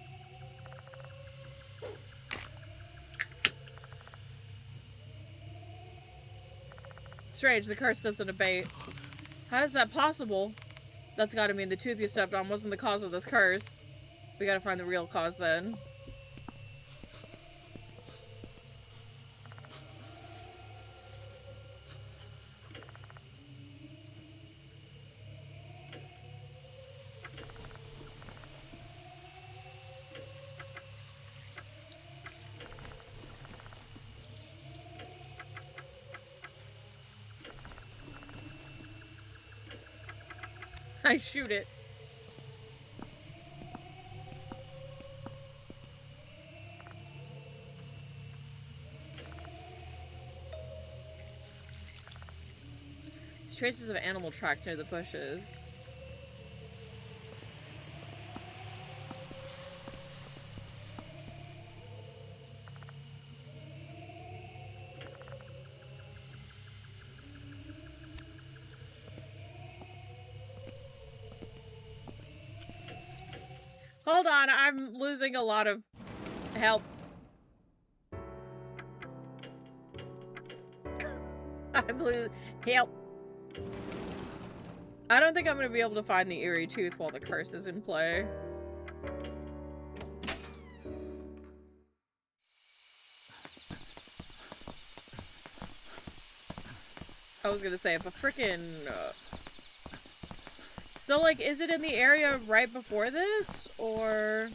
Strange, the curse doesn't abate. How is that possible? That's gotta mean the tooth you stepped on wasn't the cause of this curse. We gotta find the real cause then. I shoot it. There's traces of animal tracks near the bushes. Hold on, I'm losing a lot of help. I'm losing help. I don't think I'm gonna be able to find the eerie tooth while the curse is in play. I was gonna say, if a frickin' so, like, is it in the area right before this, or...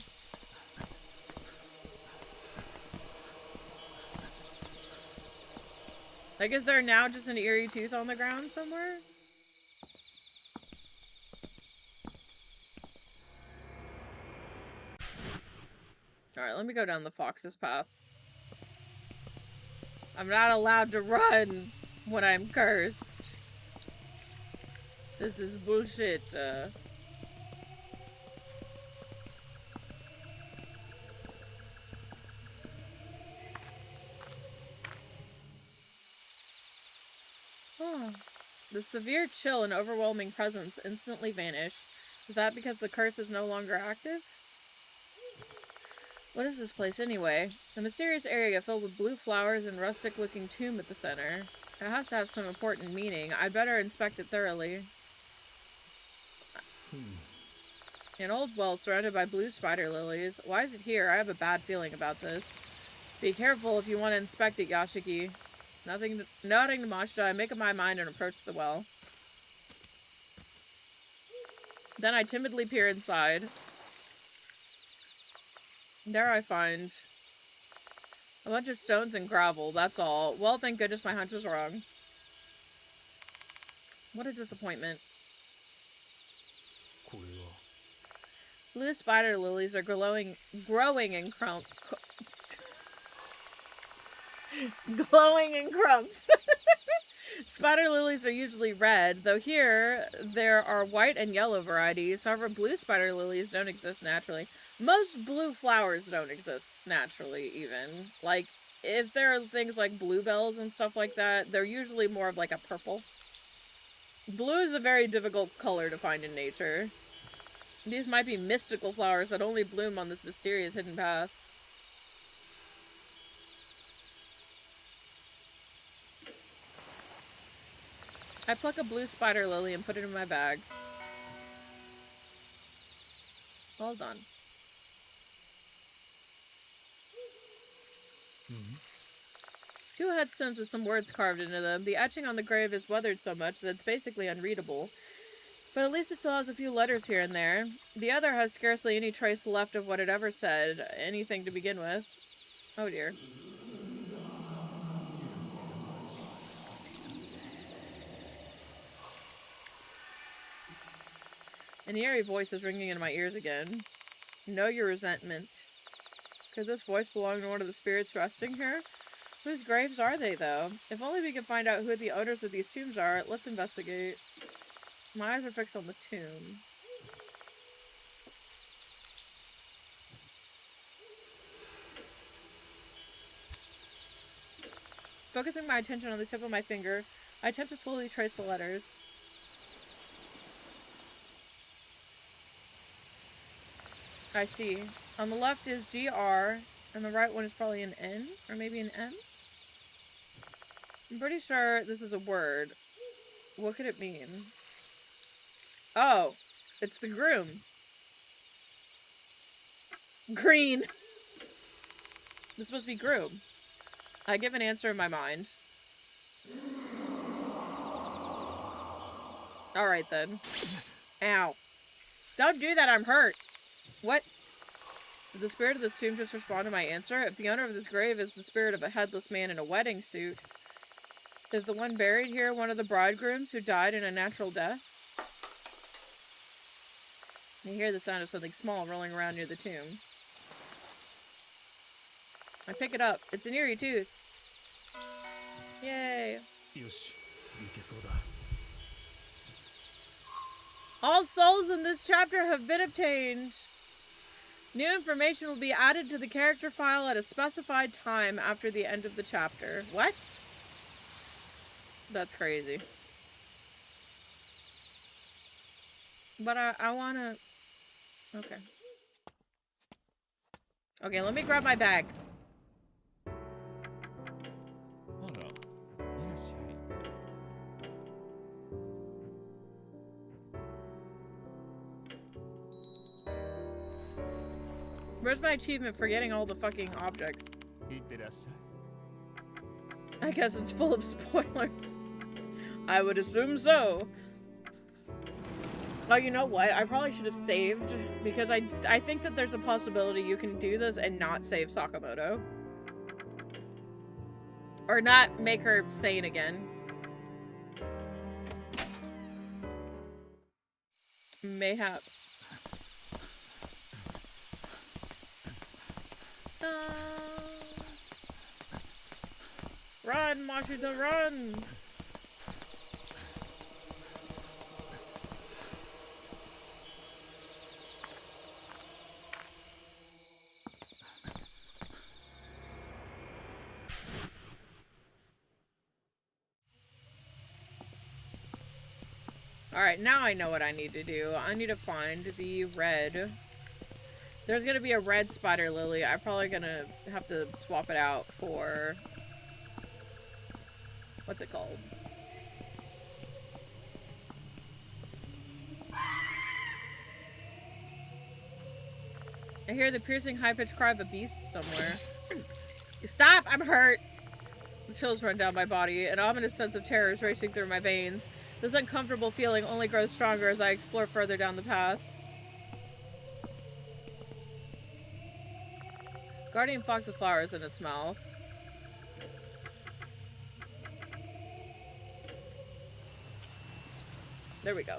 Like, is there now just an eerie tooth on the ground somewhere? Alright, let me go down the fox's path. I'm not allowed to run when I'm cursed. This is bullshit. Oh. The severe chill and overwhelming presence instantly vanish. Is that because the curse is no longer active? What is this place anyway? A mysterious area filled with blue flowers and rustic-looking tomb at the center. It has to have some important meaning. I'd better inspect it thoroughly. An old well surrounded by blue spider lilies. Why is it here? I have a bad feeling about this. Be careful if you want to inspect it, Yashiki. Nodding to Mashita, I make up my mind and approach the well. Then I timidly peer inside. There I find a bunch of stones and gravel, that's all. Well, thank goodness my hunch was wrong. What a disappointment. Blue spider lilies are growing in glowing in clumps. Spider lilies are usually red, though here there are white and yellow varieties. However, blue spider lilies don't exist naturally. Most blue flowers don't exist naturally, even. Like, if there are things like bluebells and stuff like that, they're usually more of like a purple. Blue is a very difficult color to find in nature. These might be mystical flowers that only bloom on this mysterious hidden path. I pluck a blue spider lily and put it in my bag. Hold on. Two headstones with some words carved into them. The etching on the grave is weathered so much that it's basically unreadable. But at least it still has a few letters here and there. The other has scarcely any trace left of what it ever said. Anything to begin with. Oh dear. An eerie voice is ringing in my ears again. Know your resentment. Could this voice belong to one of the spirits resting here? Whose graves are they, though? If only we could find out who the owners of these tombs are. Let's investigate. My eyes are fixed on the tomb. Focusing my attention on the tip of my finger, I attempt to slowly trace the letters. I see. On the left is GR, and the right one is probably an N, or maybe an M? I'm pretty sure this is a word. What could it mean? Oh, it's the groom. Green. This is supposed to be groom. I give an answer in my mind. Alright then. Ow. Don't do that, I'm hurt. What? Did the spirit of this tomb just respond to my answer? If the owner of this grave is the spirit of a headless man in a wedding suit, is the one buried here one of the bridegrooms who died in a natural death? You hear the sound of something small rolling around near the tomb. I pick it up. It's an eerie tooth. Yay. よし、いけそうだ。 All souls in this chapter have been obtained. New information will be added to the character file at a specified time after the end of the chapter. What? That's crazy. But I wanna... Okay. Okay, let me grab my bag. あら、いらっしゃい。 Where's my achievement for getting all the fucking objects? いってらっしゃい。 I guess it's full of spoilers. I would assume so. Oh, you know what? I probably should have saved, because I think that there's a possibility you can do this and not save Sakamoto. Or not make her sane again. Mayhap. Run, Mashita, run! Alright, now I know what I need to do. I need to find the red. There's gonna be a red spider lily. I'm probably gonna have to swap it out for... What's it called? I hear the piercing high-pitched cry of a beast somewhere. Stop! I'm hurt! The chills run down my body. An ominous sense of terror is racing through my veins. This uncomfortable feeling only grows stronger as I explore further down the path. Guardian fox with flowers in its mouth. There we go.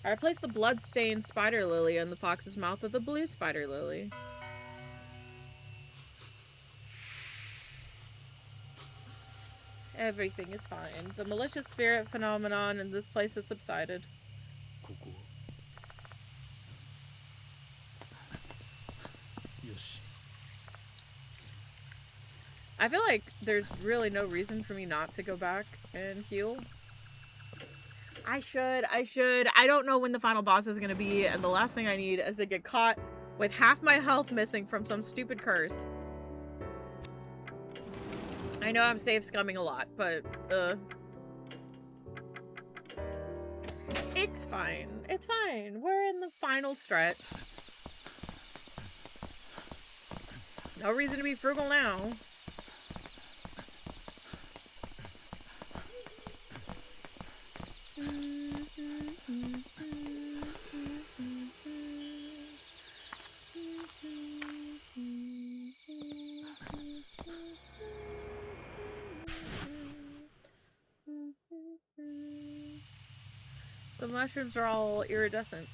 I replaced the blood-stained spider lily in the fox's mouth with the blue spider lily. Everything is fine. The malicious spirit phenomenon in this place has subsided. ここ。よし。 I feel like there's really no reason for me not to go back and heal. I should. I don't know when the final boss is gonna be, and the last thing I need is to get caught with half my health missing from some stupid curse. I know I'm safe scumming a lot, but, it's fine. It's fine. We're in the final stretch. No reason to be frugal now. The mushrooms are all iridescent.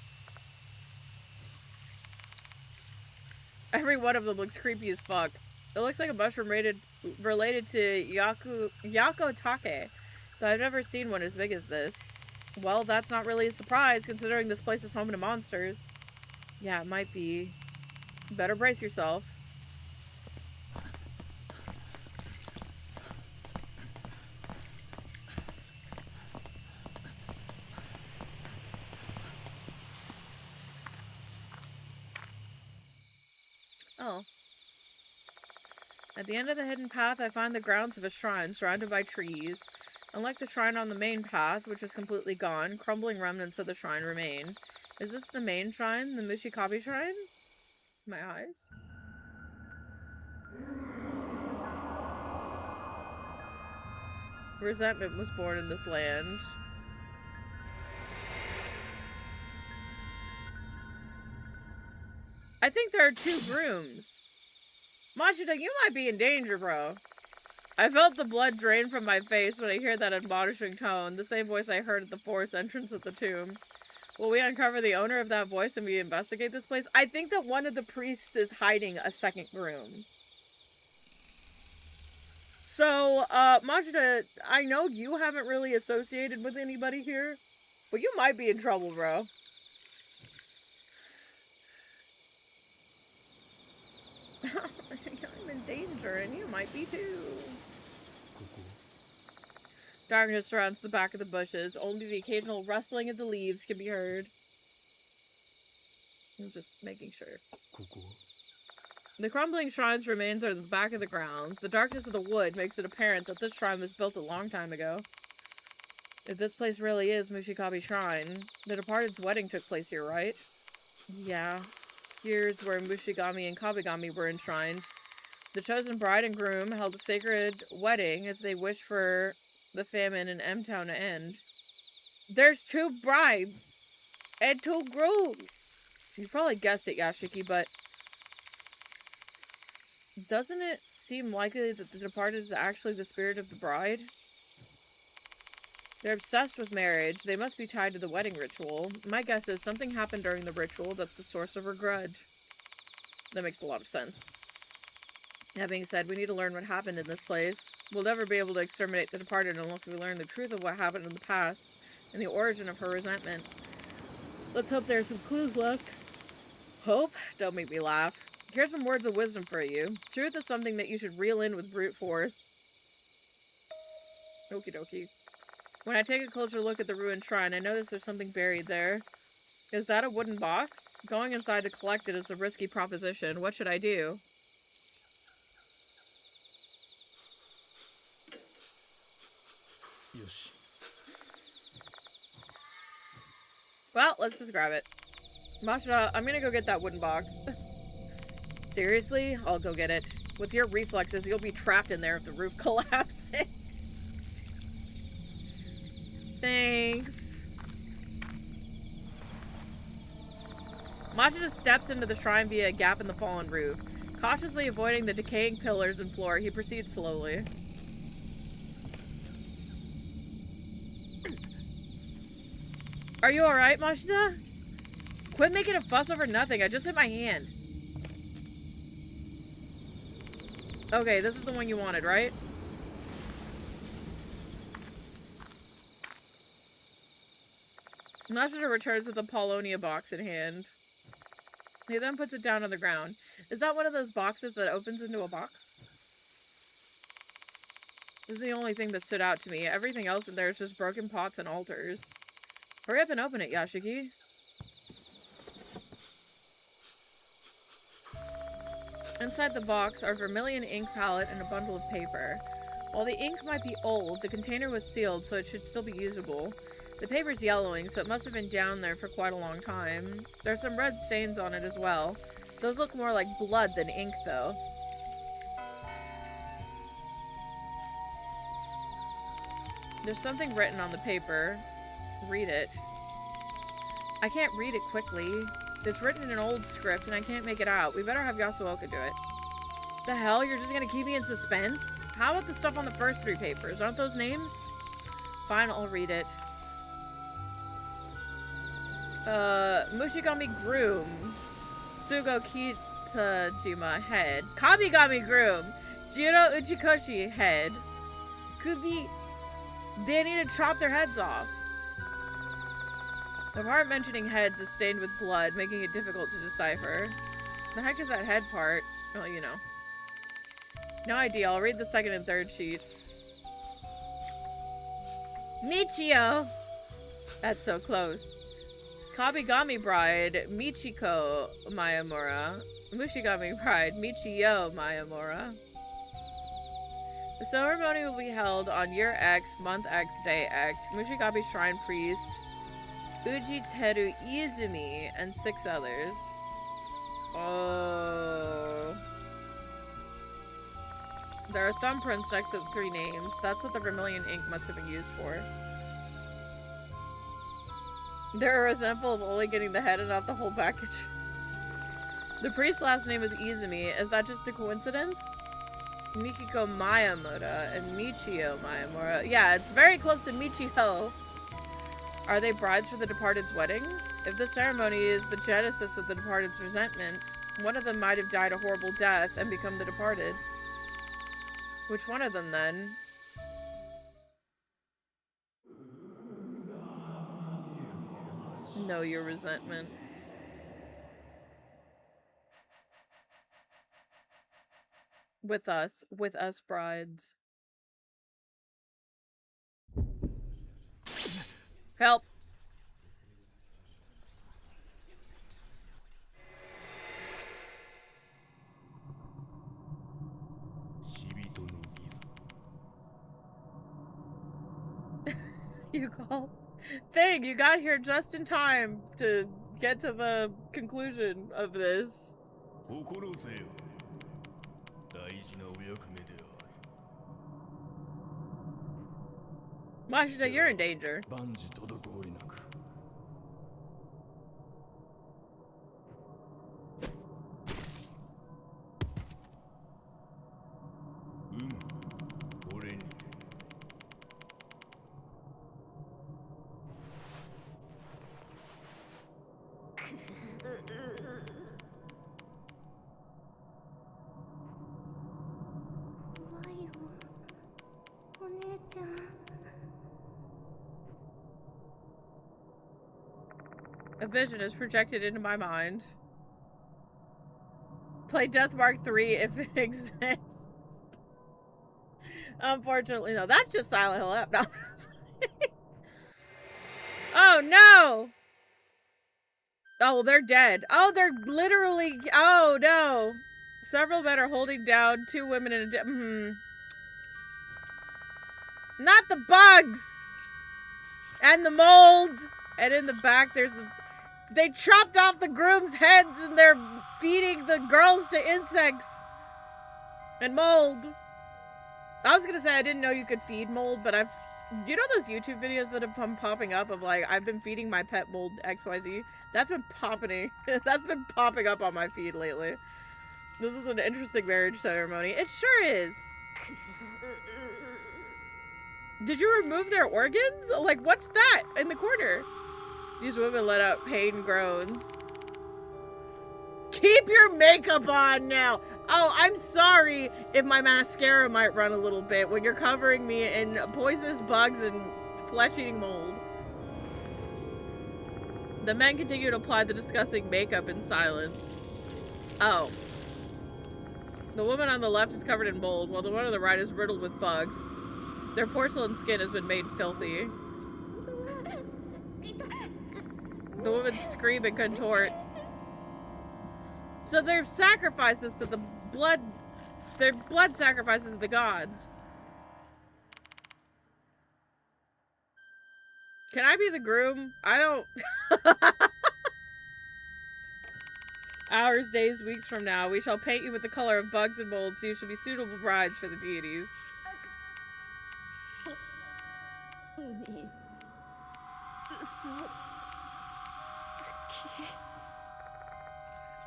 Every one of them looks creepy as fuck. It looks like a mushroom related to Yako Take, though I've never seen one as big as this. Well, that's not really a surprise, considering this place is home to monsters. Yeah, it might be. Better brace yourself. Oh. At the end of the hidden path, I find the grounds of a shrine surrounded by trees. Unlike the shrine on the main path, which is completely gone, crumbling remnants of the shrine remain. Is this the main shrine? The Mushikabi shrine? My eyes? Resentment was born in this land. I think there are 2 grooms. Machida, you might be in danger, bro. I felt the blood drain from my face when I hear that admonishing tone, the same voice I heard at the forest entrance of the tomb. Will we uncover the owner of that voice and we investigate this place? I think that one of the priests is hiding a 2nd groom. So, Machida, I know you haven't really associated with anybody here, but you might be in trouble, bro. I'm in danger, and you might be too. Darkness surrounds the back of the bushes. Only the occasional rustling of the leaves can be heard. I'm just making sure. The crumbling shrine's remains are at the back of the grounds. The darkness of the wood makes it apparent that this shrine was built a long time ago. If this place really is Mushikabi Shrine, the departed's wedding took place here, right? Yeah. Here's where Mushigami and Kabigami were enshrined. The chosen bride and groom held a sacred wedding as they wished for the famine in M-Town to end. There's 2 brides and 2 grooms. You probably guessed it, Yashiki, but doesn't it seem likely that the departed is actually the spirit of the bride? They're obsessed with marriage. They must be tied to the wedding ritual. My guess is something happened during the ritual that's the source of her grudge. That makes a lot of sense. That being said, we need to learn what happened in this place. We'll never be able to exterminate the departed unless we learn the truth of what happened in the past and the origin of her resentment. Let's hope there's some clues left. Hope? Don't make me laugh. Here's some words of wisdom for you. Truth is something that you should reel in with brute force. Okie dokie. When I take a closer look at the ruined shrine, I notice there's something buried there. Is that a wooden box? Going inside to collect it is a risky proposition. What should I do? Yoshi. Well, let's just grab it. Machida, I'm gonna go get that wooden box. Seriously? I'll go get it. With your reflexes, you'll be trapped in there if the roof collapses. Thanks. Machida steps into the shrine via a gap in the fallen roof. Cautiously avoiding the decaying pillars and floor, he proceeds slowly. Are you alright, Machida? Quit making a fuss over nothing. I just hit my hand. Okay, this is the one you wanted, right? Machida returns with the Paulonia box in hand. He then puts it down on the ground. Is that one of those boxes that opens into a box? This is the only thing that stood out to me. Everything else in there is just broken pots and altars. Hurry up and open it, Yashiki. Inside the box are vermilion ink palette and a bundle of paper. While the ink might be old, the container was sealed, so it should still be usable. The paper's yellowing, so it must have been down there for quite a long time. There's some red stains on it as well. Those look more like blood than ink, though. There's something written on the paper. Read it. I can't read it quickly. It's written in an old script, and I can't make it out. We better have Yasuoka do it. The hell? You're just gonna keep me in suspense? How about the stuff on the first 3 papers? Aren't those names? Fine, I'll read it. Mushigami Groom. Sugo Kitajima Head. Kabigami Groom. Jiro Uchikoshi head. Could be they need to chop their heads off. The part mentioning heads is stained with blood, making it difficult to decipher. The heck is that head part? Oh, you know. No idea. I'll read the second and third sheets. Michio! That's so close. Kabigami Bride, Michiko Mayamura. Mushigami Bride, Michiyo Mayamura. The ceremony will be held on year X, month X, day X. Mushigami Shrine Priest, Ujiteru Izumi, and 6 others. Oh. There are thumbprints next to the 3 names. That's what the vermilion ink must have been used for. They're resentful of only getting the head and not the whole package. The priest's last name is Izumi. Is that just a coincidence? Mikiko Mayamura and Michio Mayamura. Yeah, it's very close to Michiho. Are they brides for the departed's weddings? If the ceremony is the genesis of the departed's resentment, one of them might have died a horrible death and become the departed. Which one of them, then? Know your resentment. With us brides. Help! You called? Thing, you got here just in time to get to the conclusion of this. Mashita, you're in danger. A vision is projected into my mind. Play Deathmark 3 if it exists. Unfortunately, no. That's just Silent Hill Up. No. Oh, no! Oh, well, they're dead. Oh, they're literally... Oh, no. Several men are holding down 2 women in a... Not the bugs! And the mold! And in the back, there's... They chopped off the groom's heads and they're feeding the girls to insects. And mold. I was gonna say I didn't know you could feed mold, but you know those YouTube videos that have been popping up of like, I've been feeding my pet mold XYZ? That's been popping up on my feed lately. This is an interesting marriage ceremony. It sure is. Did you remove their organs? Like, what's that in the corner? These women let out pain groans. Keep your makeup on now. Oh, I'm sorry if my mascara might run a little bit when you're covering me in poisonous bugs and flesh-eating mold. The men continue to apply the disgusting makeup in silence. Oh. The woman on the left is covered in mold, while the one on the right is riddled with bugs. Their porcelain skin has been made filthy. The women scream and contort. So they're sacrifices to the blood. They're blood sacrifices to the gods. Can I be the groom? I don't... Hours, days, weeks from now, we shall paint you with the color of bugs and mold so you shall be suitable brides for the deities.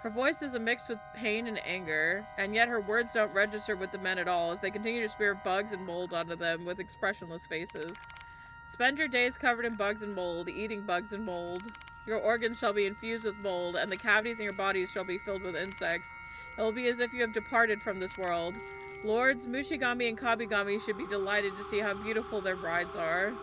Her voice is a mix with pain and anger, and yet her words don't register with the men at all as they continue to spear bugs and mold onto them with expressionless faces. Spend your days covered in bugs and mold, eating bugs and mold. Your organs shall be infused with mold, and the cavities in your bodies shall be filled with insects. It will be as if you have departed from this world. Lords Mushigami and Kabigami should be delighted to see how beautiful their brides are.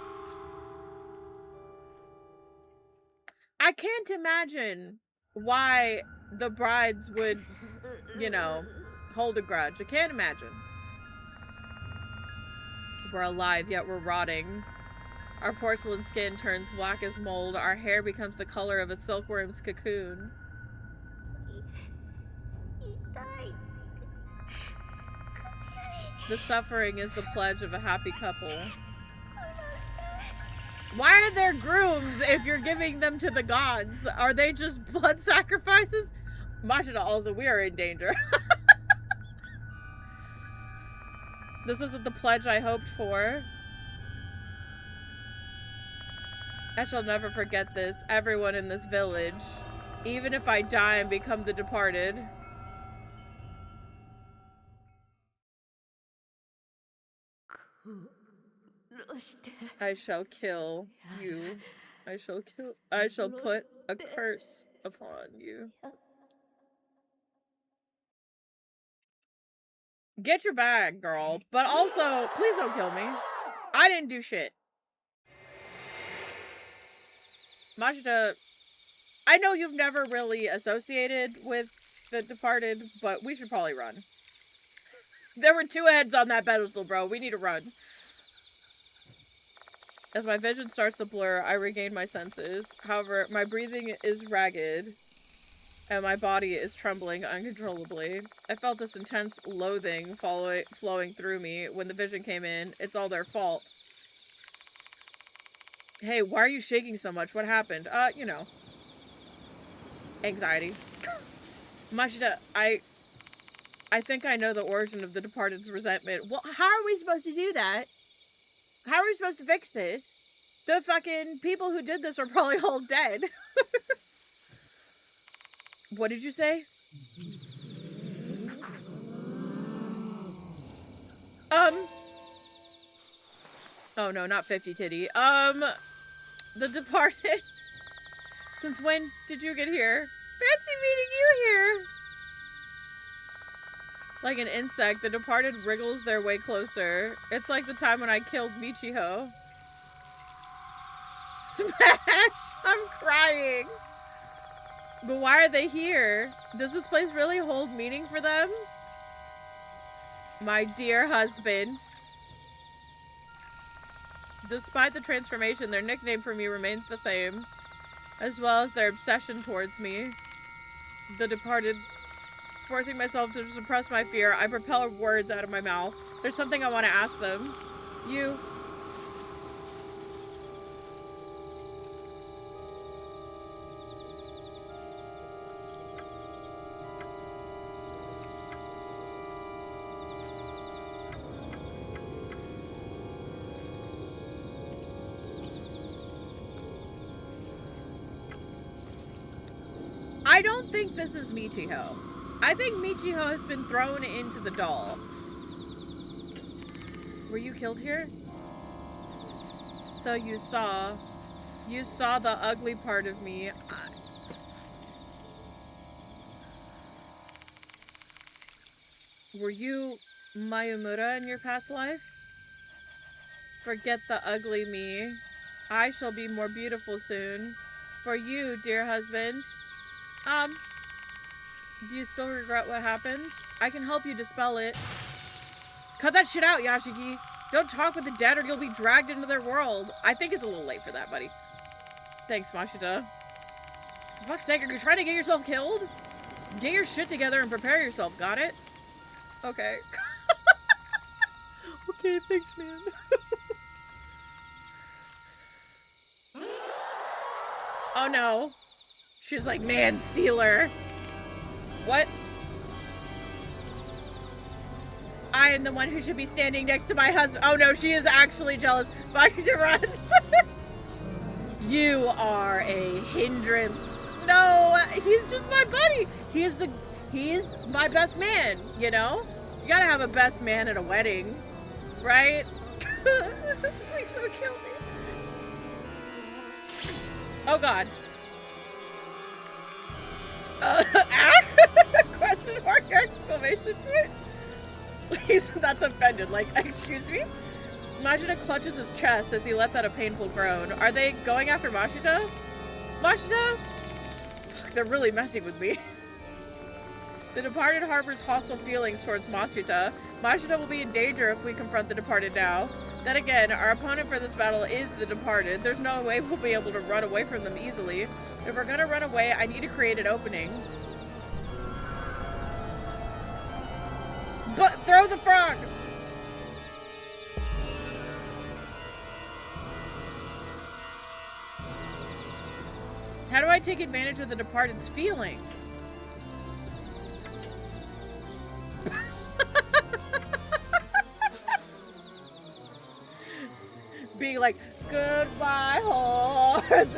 I can't imagine why the brides would, you know, hold a grudge. I can't imagine. We're alive, yet we're rotting. Our porcelain skin turns black as mold. Our hair becomes the color of a silkworm's cocoon. The suffering is the pledge of a happy couple. Why are there grooms if you're giving them to the gods? Are they just blood sacrifices? Machida also, we are in danger. This isn't the pledge I hoped for. I shall never forget this. Everyone in this village. Even if I die and become the departed. I shall kill you. I shall put a curse upon you. Get your bag, girl. But also, please don't kill me. I didn't do shit. Machida, I know you've never really associated with the departed, but we should probably run. There were 2 heads on that pedestal, bro. We need to run. As my vision starts to blur, I regain my senses. However, my breathing is ragged, and my body is trembling uncontrollably. I felt this intense loathing flowing through me when the vision came in. It's all their fault. Hey, why are you shaking so much? What happened? You know. Anxiety. Machida, I think I know the origin of the departed's resentment. Well, how are we supposed to do that? How are we supposed to fix this? The fucking people who did this are probably all dead. What did you say? Oh no, not 50 titty. The departed. Since when did you get here? Fancy meeting you here. Like an insect, the departed wriggles their way closer. It's like the time when I killed Michiho. Smash! I'm crying. But why are they here? Does this place really hold meaning for them? My dear husband. Despite the transformation, their nickname for me remains the same, as well as their obsession towards me. The departed. Forcing myself to suppress my fear, I propel words out of my mouth. There's something I want to ask them. You. I don't think this is Michiho. I think Michiho has been thrown into the doll. Were you killed here? So you saw the ugly part of me. Were you Mayumura in your past life? Forget the ugly me. I shall be more beautiful soon. For you, dear husband. Do you still regret what happened? I can help you dispel it. Cut that shit out, Yashiki. Don't talk with the dead or you'll be dragged into their world. I think it's a little late for that, buddy. Thanks, Machida. For fuck's sake, are you trying to get yourself killed? Get your shit together and prepare yourself, got it? Okay. Okay, thanks, man. Oh no. She's like, man stealer. What? I am the one who should be standing next to my husband. Oh no, she is actually jealous. But I need to run. You are a hindrance. No, he's just my buddy. He's my best man, you know? You gotta have a best man at a wedding, right? Please don't kill me. Oh god. Question mark, exclamation point. That's offended. Like, excuse me? Mashita clutches his chest as he lets out a painful groan. Are they going after Mashita? Mashita? Fuck, they're really messing with me. The departed harbors hostile feelings towards Mashita. Mashita will be in danger if we confront the departed now. Then again, our opponent for this battle is the departed. There's no way we'll be able to run away from them easily. If we're gonna run away, I need to create an opening. But throw the frog! How do I take advantage of the departed's feelings? Being like, goodbye, horse.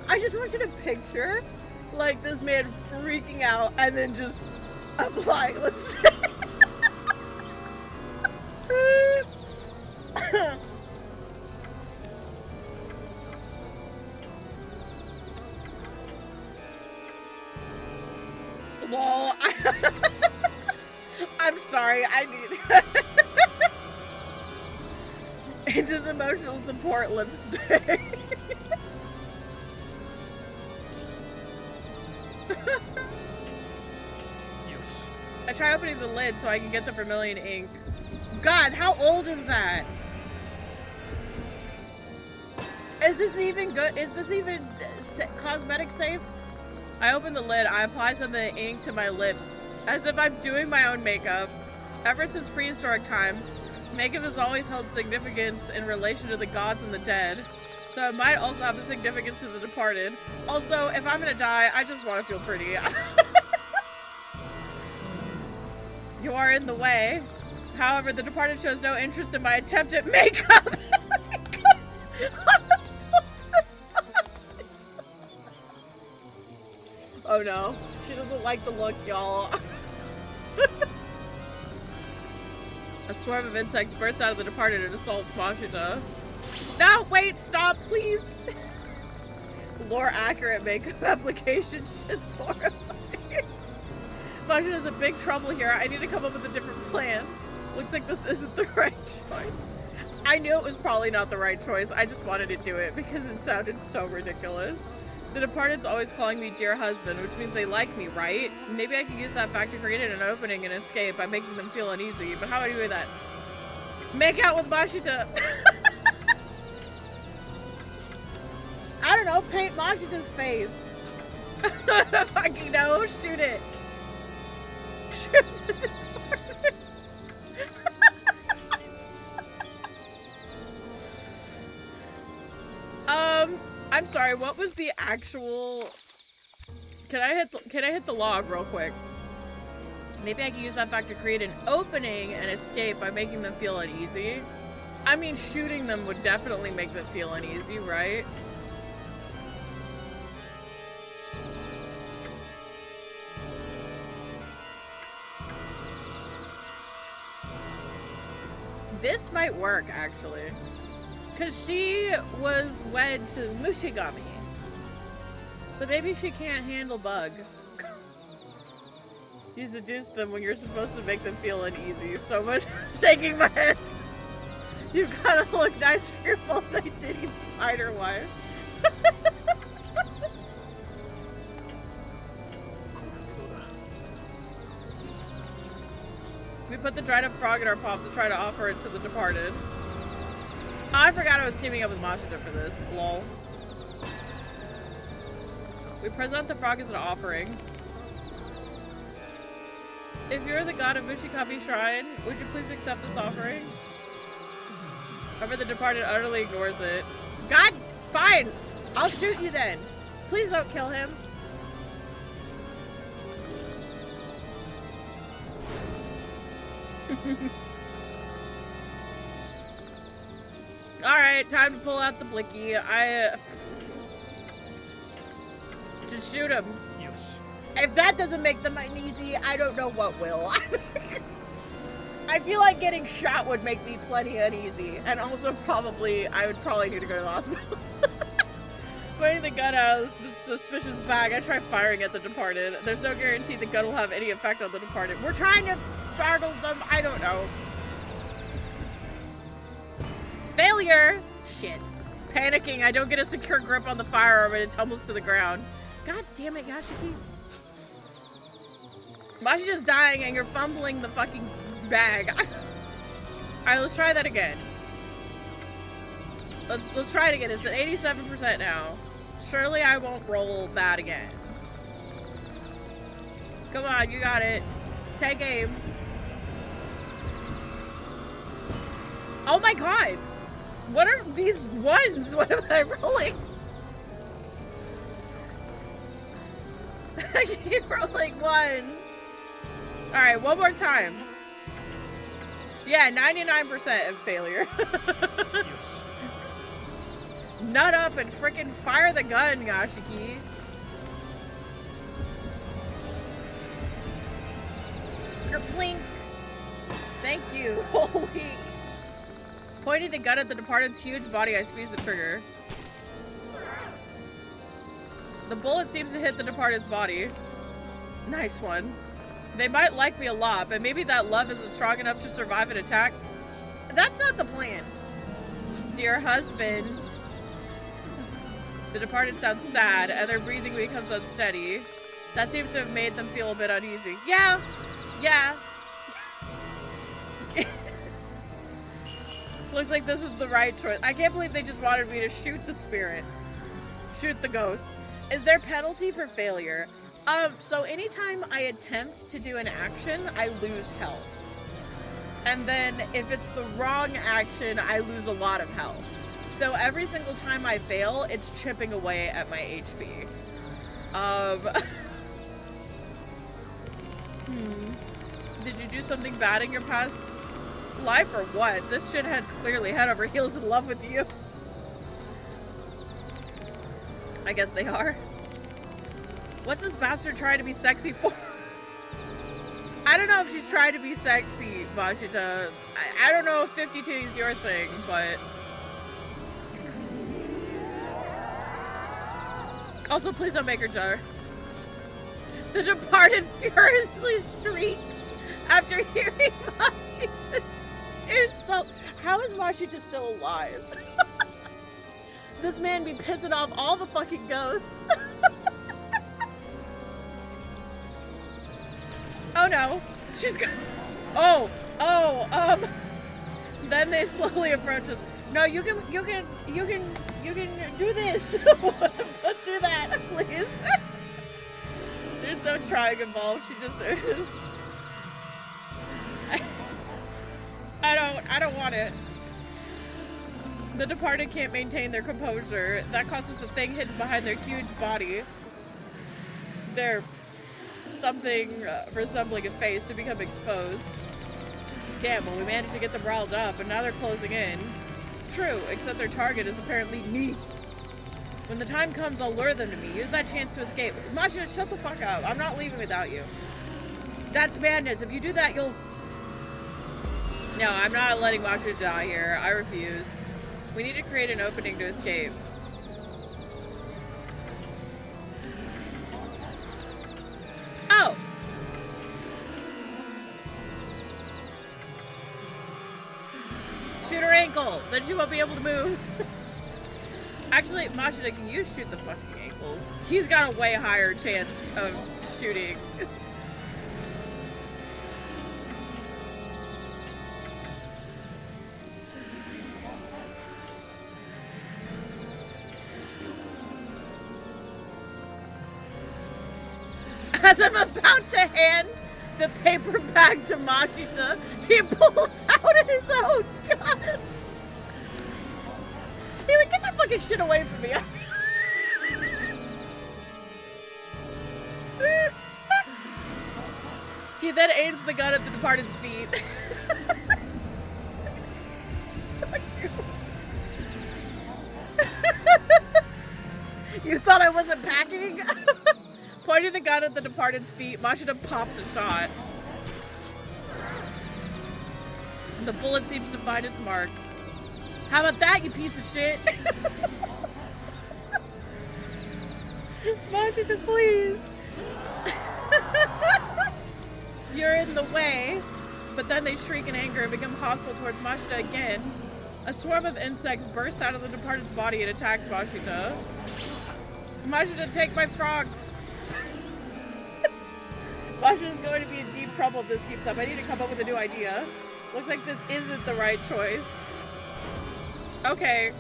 I just want you to picture, like, this man freaking out and then just applying lipstick. Lol. I'm sorry, I need it's just emotional support lipstick. I try opening the lid so I can get the vermilion ink. God, how old is that? Is this even good? Is this even cosmetic safe? I open the lid, I apply some of the ink to my lips, as if I'm doing my own makeup. Ever since prehistoric time, makeup has always held significance in relation to the gods and the dead, so it might also have a significance to the departed. Also, if I'm gonna die, I just want to feel pretty. You are in the way. However, the departed shows no interest in my attempt at makeup. Oh no, she doesn't like the look, y'all. A swarm of insects bursts out of the departed and assaults Mashita. No, wait, stop, please. Lore accurate makeup application shit's horrifying. Mashita's in big trouble here. I need to come up with a different plan. Looks like this isn't the right choice. I knew it was probably not the right choice. I just wanted to do it because it sounded so ridiculous. The departed's always calling me dear husband, which means they like me, right? Maybe I could use that fact to create an opening and escape by making them feel uneasy. But how do I do that? Make out with Mashita. I don't know, paint Mashita's face. I don't fucking know, shoot it. Shoot the departed. I'm sorry, what was the actual... Can I hit the log real quick? Maybe I can use that fact to create an opening and escape by making them feel uneasy. I mean, shooting them would definitely make them feel uneasy, right? This might work, actually. Because she was wed to Mushigami. So maybe she can't handle bug. You seduce them when you're supposed to make them feel uneasy. So much shaking my head. You gotta look nice for your multi-titted spider wife. We put the dried up frog in our palm to try to offer it to the departed. Oh, I forgot I was teaming up with Mashita for this. Lol. We present the frog as an offering. If you're the god of Mushikami Shrine, would you please accept this offering? However, the departed utterly ignores it. God, fine! I'll shoot you then. Please don't kill him. Alright, time to pull out the blicky. Just shoot him. If that doesn't make them uneasy, I don't know what will. I feel like getting shot would make me plenty uneasy. And also I would probably need to go to the hospital. Pointing the gun out of the suspicious bag, I try firing at the departed. There's no guarantee the gun will have any effect on the departed. We're trying to startle them. I don't know. Failure! Shit. Panicking, I don't get a secure grip on the firearm and it tumbles to the ground. God damn it, Yashiki. Mashita's dying and you're fumbling the fucking bag. Alright, let's try that again. Let's try it again. It's at 87% now. Surely I won't roll bad again. Come on, you got it. Take aim. Oh my god! What are these ones? What am I rolling? I keep rolling ones. Alright, one more time. Yeah, 99% of failure. Nut up and frickin' fire the gun, Yashiki. Kerplink. Thank you. Holy. Pointing the gun at the departed's huge body, I squeeze the trigger. The bullet seems to hit the departed's body. Nice one. They might like me a lot, but maybe that love isn't strong enough to survive an attack. That's not the plan. Dear husband. The departed sounds sad, and their breathing becomes unsteady. That seems to have made them feel a bit uneasy. Yeah. Looks like this is the right choice. I can't believe they just wanted me to shoot the spirit. Shoot the ghost. Is there penalty for failure? So anytime I attempt to do an action, I lose health. And then if it's the wrong action, I lose a lot of health. So every single time I fail, it's chipping away at my HP. Did you do something bad in your past life or what? This shithead's clearly head over heels in love with you. I guess they are. What's this bastard trying to be sexy for? I don't know if she's trying to be sexy, Mashita. I don't know if 50 titties is your thing, but... Also, please don't make her jar. The departed furiously shrieks after hearing Mashita's insult. How is Mashita still alive? This man be pissing off all the fucking ghosts. Oh no, she's got. Then they slowly approach us. No, you can do this. Don't do that, please. There's no trying involved. She just is. I don't want it. The departed can't maintain their composure. That causes the thing hidden behind their huge body. Their something resembling a face to become exposed. Damn, well, we managed to get them riled up, and now they're closing in. True, except their target is apparently me. When the time comes, I'll lure them to me. Use that chance to escape. Mashita, shut the fuck up. I'm not leaving without you. That's madness. If you do that, you'll... No, I'm not letting Mashita die here. I refuse. We need to create an opening to escape. Oh! Shoot her ankle! Then she won't be able to move. Actually, Mashita, can you shoot the fucking ankles? He's got a way higher chance of shooting. As I'm about to hand the paper bag to Mashita, he pulls out his own gun. He like, get that fucking shit away from me. He then aims the gun at the departed's feet. Fuck you. You thought I wasn't packing? Pointing the gun at the departed's feet, Mashita pops a shot. The bullet seems to find its mark. How about that, you piece of shit? Mashita, please. You're in the way. But then they shriek in anger and become hostile towards Mashita again. A swarm of insects bursts out of the departed's body and attacks Mashita. Mashita, take my frog! Mashita's going to be in deep trouble if this keeps up. I need to come up with a new idea. Looks like this isn't the right choice. Okay.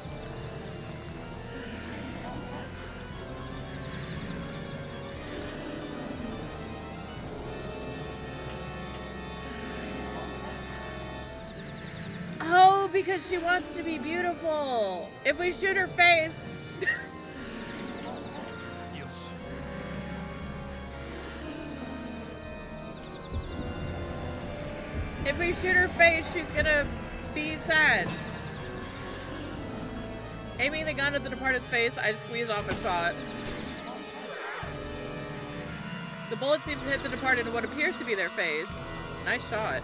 Oh, because she wants to be beautiful. If we shoot her face. Yoshi. If we shoot her face, she's gonna be sad. Aiming the gun at the departed's face, I squeeze off a shot. The bullet seems to hit the departed in what appears to be their face. Nice shot.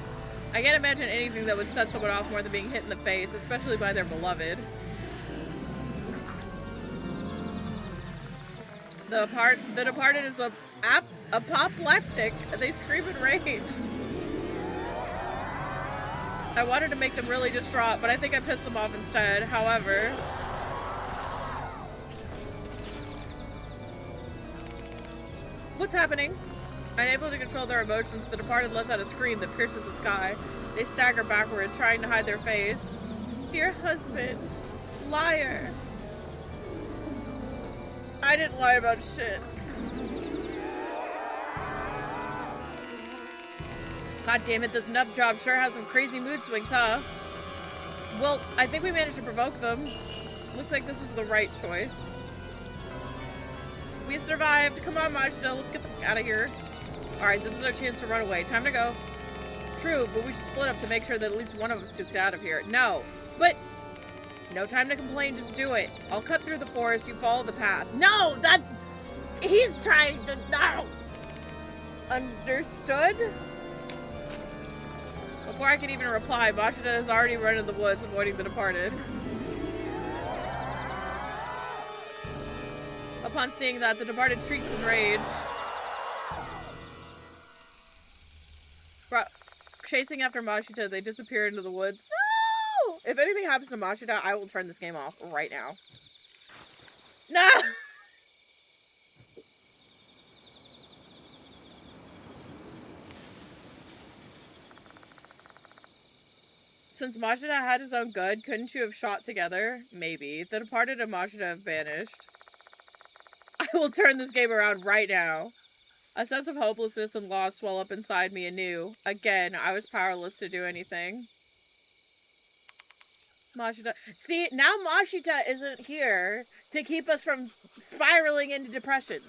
I can't imagine anything that would set someone off more than being hit in the face, especially by their beloved. The departed is apoplectic. They scream in rage. I wanted to make them really distraught, but I think I pissed them off instead. However, what's happening? Unable to control their emotions, the departed lets out a scream that pierces the sky. They stagger backward, trying to hide their face. Dear husband, liar. I didn't lie about shit. God damn it, this nub job sure has some crazy mood swings, huh? Well, I think we managed to provoke them. Looks like this is the right choice. We survived. Come on, Mashita, let's get the fuck out of here. Alright, this is our chance to run away. Time to go. True, but we should split up to make sure that at least one of us gets out of here. No, but no time to complain, just do it. I'll cut through the forest, you follow the path. No, that's... He's trying to... No! Understood? Before I can even reply, Mashita has already run in the woods, avoiding the departed. Upon seeing that, the departed shrieks in rage. Chasing after Mashita, they disappear into the woods. No! If anything happens to Mashita, I will turn this game off right now. No! Since Mashita had his own gun, couldn't you have shot together? Maybe. The departed and Mashita have vanished. I will turn this game around right now. A sense of hopelessness and loss swell up inside me anew. Again, I was powerless to do anything. Mashita. See, now Mashita isn't here to keep us from spiraling into depression.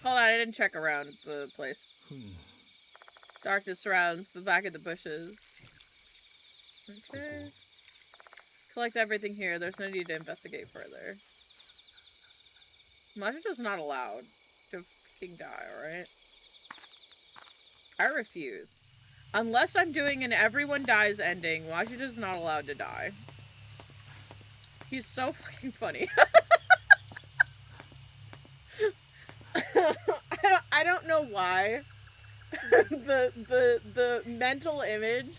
Hold on, I didn't check around the place. Darkness surrounds the back of the bushes. Okay. Collect everything here. There's no need to investigate further. Mashita's not allowed to fucking die, alright? I refuse. Unless I'm doing an everyone dies ending, Mashita's not allowed to die. He's so fucking funny. I don't know why the mental image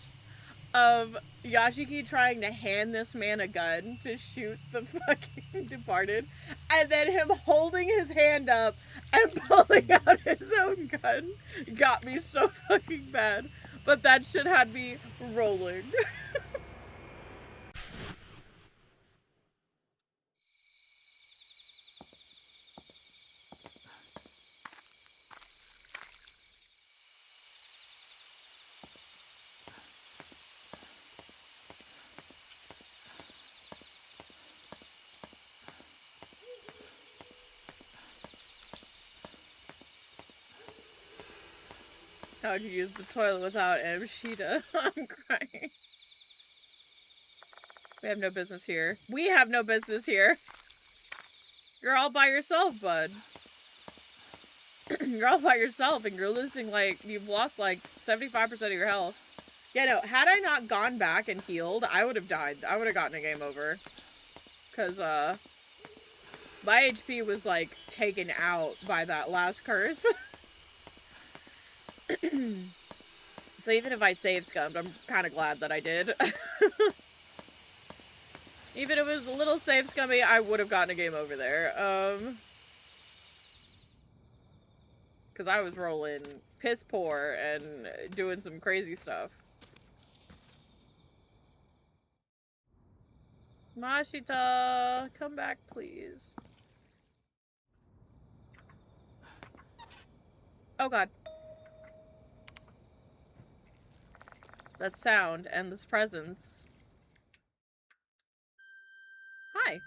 of Yashiki trying to hand this man a gun to shoot the fucking departed, and then him holding his hand up and pulling out his own gun got me so fucking bad. But that shit had me rolling. How'd you use the toilet without Amshita? I'm crying. We have no business here. We have no business here. You're all by yourself, bud. You're all by yourself and you're losing, like, you've lost, like, 75% of your health. Yeah, no, had I not gone back and healed, I would have died. I would have gotten a game over. Because, my HP was, like, taken out by that last curse. So even if I save scummed, I'm kind of glad that I did. Even if it was a little save scummy, I would have gotten a game over there. Because I was rolling piss poor and doing some crazy stuff. Mashita, come back, please. Oh god. That sound and this presence. Hi.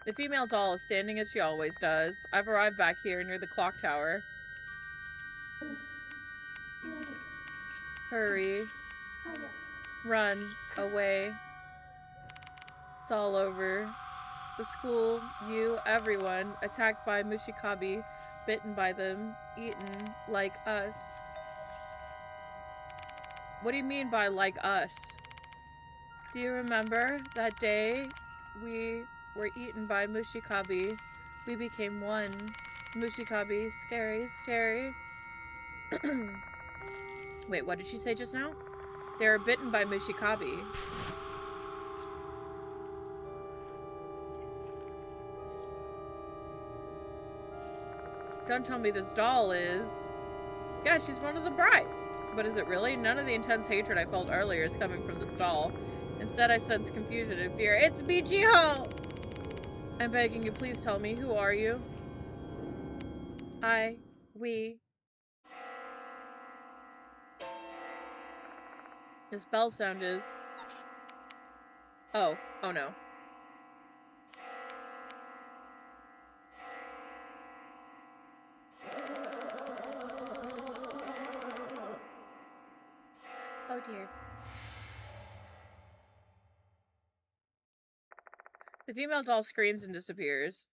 The female doll is standing as she always does. I've arrived back here near the clock tower. Hurry. Run. Away. It's all over. The school, you, everyone, attacked by Mushikabi, bitten by them, eaten like us. What do you mean by like us? Do you remember that day we were eaten by Mushikabi? We became one. Mushikabi, scary, scary. Wait, what did she say just now? They were bitten by Mushikabi. Don't tell me this doll is... Yeah, she's one of the brides. But is it really? None of the intense hatred I felt earlier is coming from this doll. Instead, I sense confusion and fear. It's Michiho! I'm begging you, please tell me. Who are you? We. This bell sound is... Oh no. Oh dear. The female doll screams and disappears.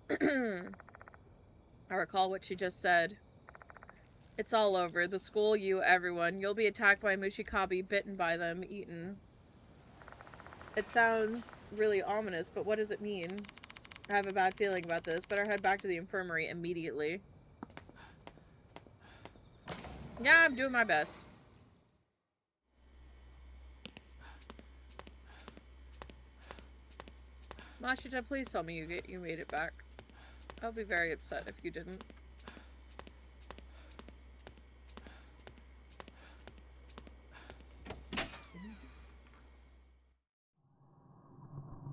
I recall what she just said. It's all over. The school, you, everyone. You'll be attacked by Mushikabi, bitten by them, eaten. It sounds really ominous, but what does it mean? I have a bad feeling about this. Better head back to the infirmary immediately. Yeah, I'm doing my best. Mashita, please tell me you made it back. I'll be very upset if you didn't.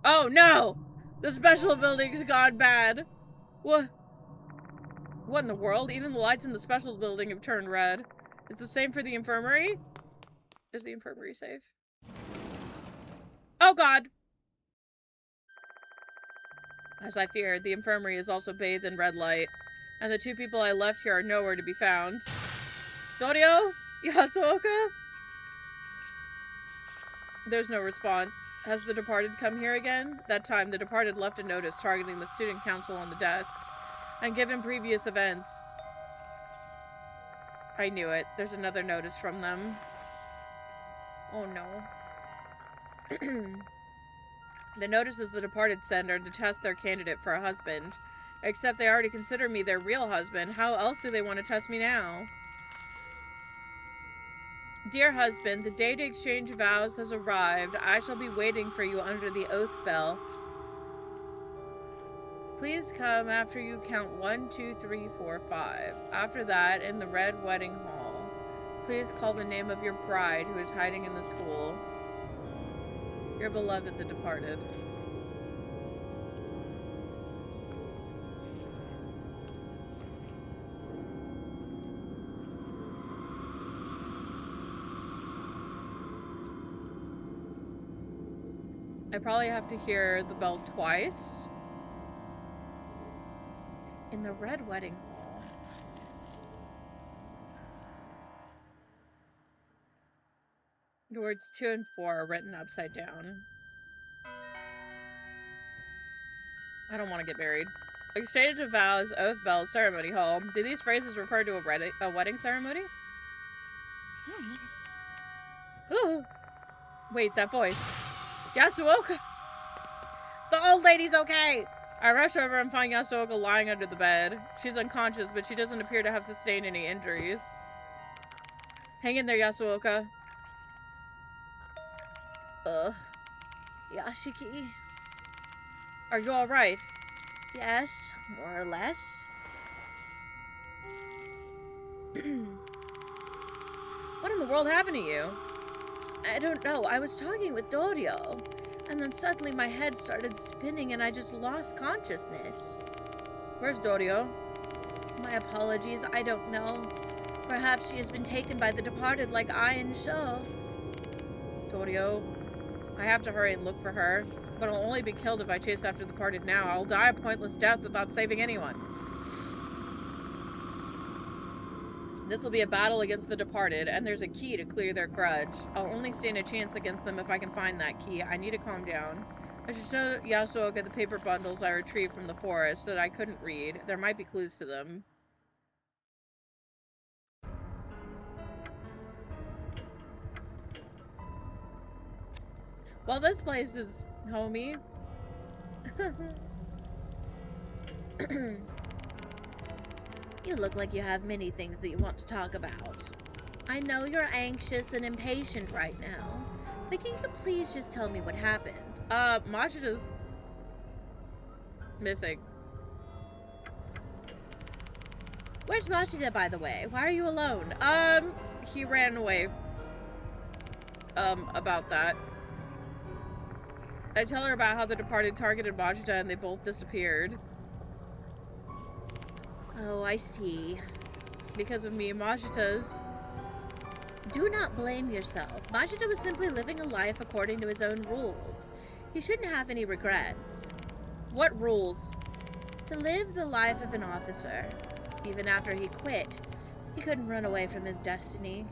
Oh no! The special building's gone bad. What? What in the world? Even the lights in the special building have turned red. Is the same for the infirmary? Is the infirmary safe? Oh god! As I feared, the infirmary is also bathed in red light, and the two people I left here are nowhere to be found. Dorio? Yasuoka? There's no response. Has the departed come here again? That time, the departed left a notice targeting the student council on the desk, and given previous events... I knew it. There's another notice from them. Oh no. The notices the departed send are to test their candidate for a husband. Except they already consider me their real husband. How else do they want to test me now? Dear husband, the day to exchange vows has arrived. I shall be waiting for you under the oath bell. Please come after you count 1, 2, 3, 4, 5. After that, in the red wedding hall. Please call the name of your bride who is hiding in the school. Your beloved, the departed. I probably have to hear the bell twice. In the red wedding hall. The words 2 and 4 are written upside down. I don't want to get married. Exchange of vows, oath bells, ceremony hall. Do these phrases refer to a wedding ceremony? Ooh. Wait, that voice. Yasuoka! The old lady's okay! I rush over and find Yasuoka lying under the bed. She's unconscious, but she doesn't appear to have sustained any injuries. Hang in there, Yasuoka. Yashiki. Are you alright? Yes, more or less. What in the world happened to you? I don't know. I was talking with Dorio, and then suddenly my head started spinning and I just lost consciousness. Where's Dorio? My apologies, I don't know. Perhaps she has been taken by the departed like I and Sho. Dorio. I have to hurry and look for her, but I'll only be killed if I chase after the departed now. I'll die a pointless death without saving anyone. This will be a battle against the departed, and there's a key to clear their grudge. I'll only stand a chance against them if I can find that key. I need to calm down. I should show Yasuoka the paper bundles I retrieved from the forest that I couldn't read. There might be clues to them. Well, this place is homey. You look like you have many things that you want to talk about. I know you're anxious and impatient right now, but can you please just tell me what happened? Machita's missing. Where's Machida, by the way? Why are you alone? He ran away. About that. I tell her about how the departed targeted Machita and they both disappeared. Oh, I see. Because of me, Machita's. Do not blame yourself. Machida was simply living a life according to his own rules. He shouldn't have any regrets. What rules? To live the life of an officer. Even after he quit, he couldn't run away from his destiny.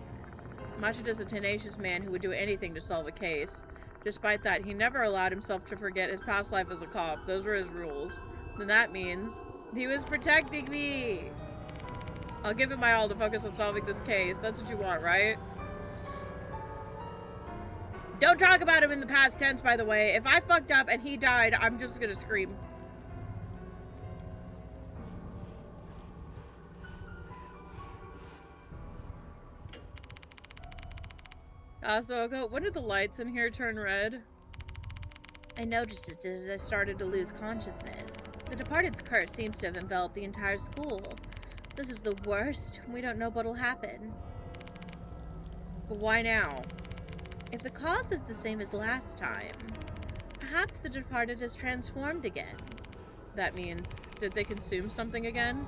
Machida's a tenacious man who would do anything to solve a case. Despite that, he never allowed himself to forget his past life as a cop. Those were his rules. Then that means he was protecting me. I'll give it my all to focus on solving this case. That's what you want, right? Don't talk about him in the past tense, by the way. If I fucked up and he died, I'm just gonna scream. Yasuoka, when did the lights in here turn red? I noticed it as I started to lose consciousness. The departed's curse seems to have enveloped the entire school. This is the worst. We don't know what'll happen. But why now? If the cause is the same as last time, perhaps the departed has transformed again. That means, did they consume something again?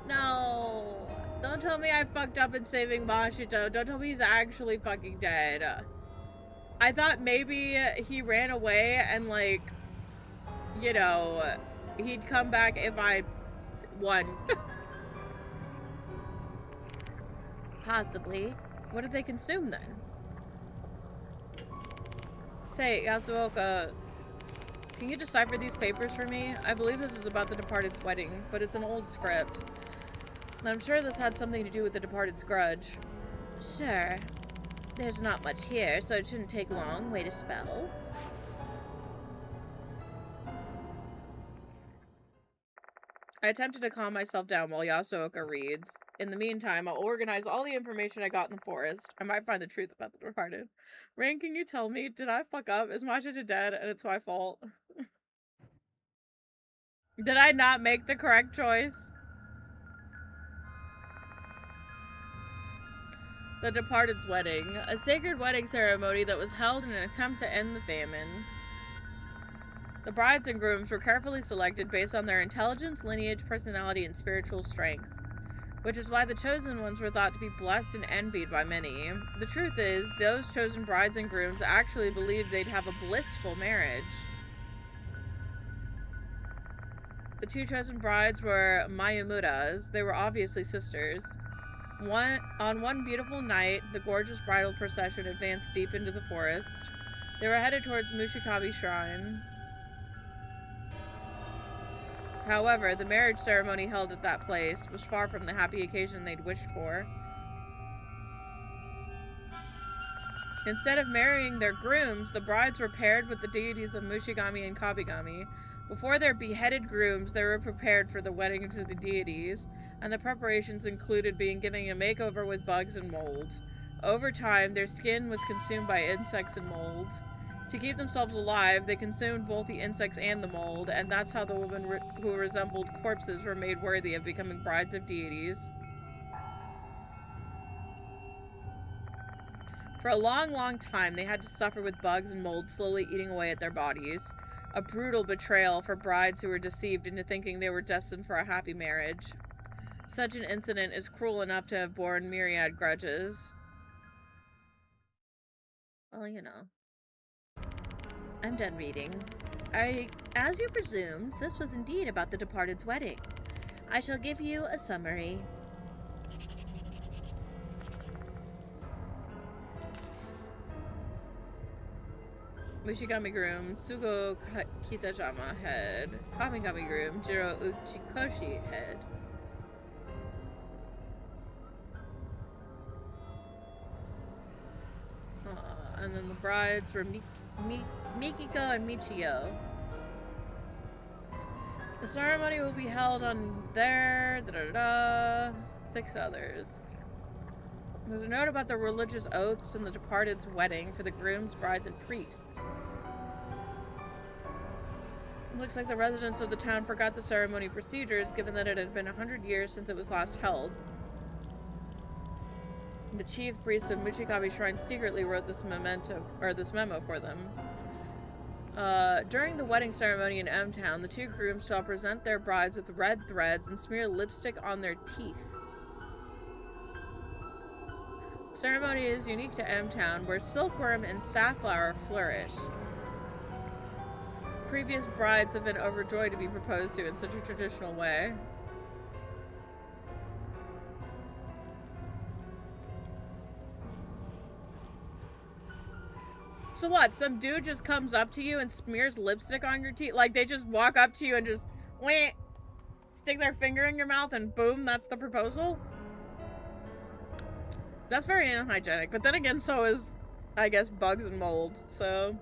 No. Don't tell me I fucked up in saving Machito. Don't tell me he's actually fucking dead. I thought maybe he ran away and, like, you know, he'd come back if I won. Possibly. What did they consume then? Say, Yasuoka, can you decipher these papers for me? I believe this is about the departed's wedding, but it's an old script. And I'm sure this had something to do with the departed's grudge. Sure. There's not much here, so it shouldn't take long. Wait a spell. I attempted to calm myself down while Yasuoka reads. In the meantime, I'll organize all the information I got in the forest. I might find the truth about the departed. Rain, can you tell me, did I fuck up? Is Machita dead and it's my fault? Did I not make the correct choice? The departed's wedding. A sacred wedding ceremony that was held in an attempt to end the famine. The brides and grooms were carefully selected based on their intelligence, lineage, personality, and spiritual strength, which is why the chosen ones were thought to be blessed and envied by many. The truth is, those chosen brides and grooms actually believed they'd have a blissful marriage. The two chosen brides were Mayumuras. They were obviously sisters. On one beautiful night, the gorgeous bridal procession advanced deep into the forest. They were headed towards Mushikabi Shrine. However, the marriage ceremony held at that place was far from the happy occasion they'd wished for. Instead of marrying their grooms, the brides were paired with the deities of Mushigami and Kabigami. Before their beheaded grooms, they were prepared for the wedding to the deities, and the preparations included being given a makeover with bugs and mold. Over time, their skin was consumed by insects and mold. To keep themselves alive, they consumed both the insects and the mold, and that's how the women who resembled corpses were made worthy of becoming brides of deities. For a long, long time, they had to suffer with bugs and mold slowly eating away at their bodies. A brutal betrayal for brides who were deceived into thinking they were destined for a happy marriage. Such an incident is cruel enough to have borne myriad grudges. Well, you know. I'm done reading. As you presumed, this was indeed about the departed's wedding. I shall give you a summary. Mushigami groom, Sugo Kitajama head. Kamigami groom, Jiro Uchikoshi head. And then the brides were Mikiko and Michio. The ceremony will be held on there. 6 others. There's a note about the religious oaths and the departed's wedding for the grooms, brides, and priests. It looks like the residents of the town forgot the ceremony procedures, given that it had been 100 years since it was last held. The chief priest of Mushigami Shrine secretly wrote this memo for them. During the wedding ceremony in M-Town, the 2 grooms shall present their brides with red threads and smear lipstick on their teeth. Ceremony is unique to M-Town, where silkworm and safflower flourish. Previous brides have been overjoyed to be proposed to in such a traditional way. So what? Some dude just comes up to you and smears lipstick on your teeth? Like, they just walk up to you and just, wait, stick their finger in your mouth and boom, that's the proposal? That's very unhygienic. But then again, so is, I guess, bugs and mold. So,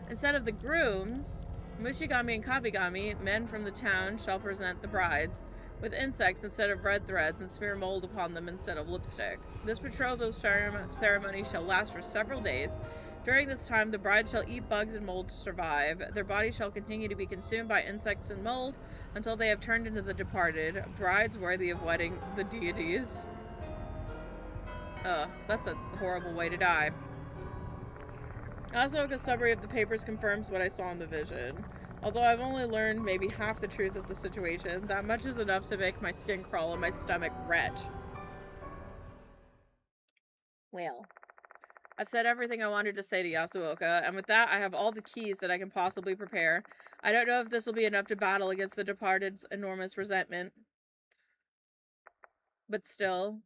instead of the grooms, Mushigami and Kabigami, men from the town, shall present the brides with insects instead of red threads and smear mold upon them instead of lipstick. This betrothal ceremony shall last for several days. During this time, the bride shall eat bugs and mold to survive. Their bodies shall continue to be consumed by insects and mold until they have turned into the departed, brides worthy of wedding the deities. That's a horrible way to die. Also, a summary of the papers confirms what I saw in the vision. Although I've only learned maybe half the truth of the situation, that much is enough to make my skin crawl and my stomach retch. Well, I've said everything I wanted to say to Yasuoka, and with that, I have all the keys that I can possibly prepare. I don't know if this will be enough to battle against the departed's enormous resentment. But still.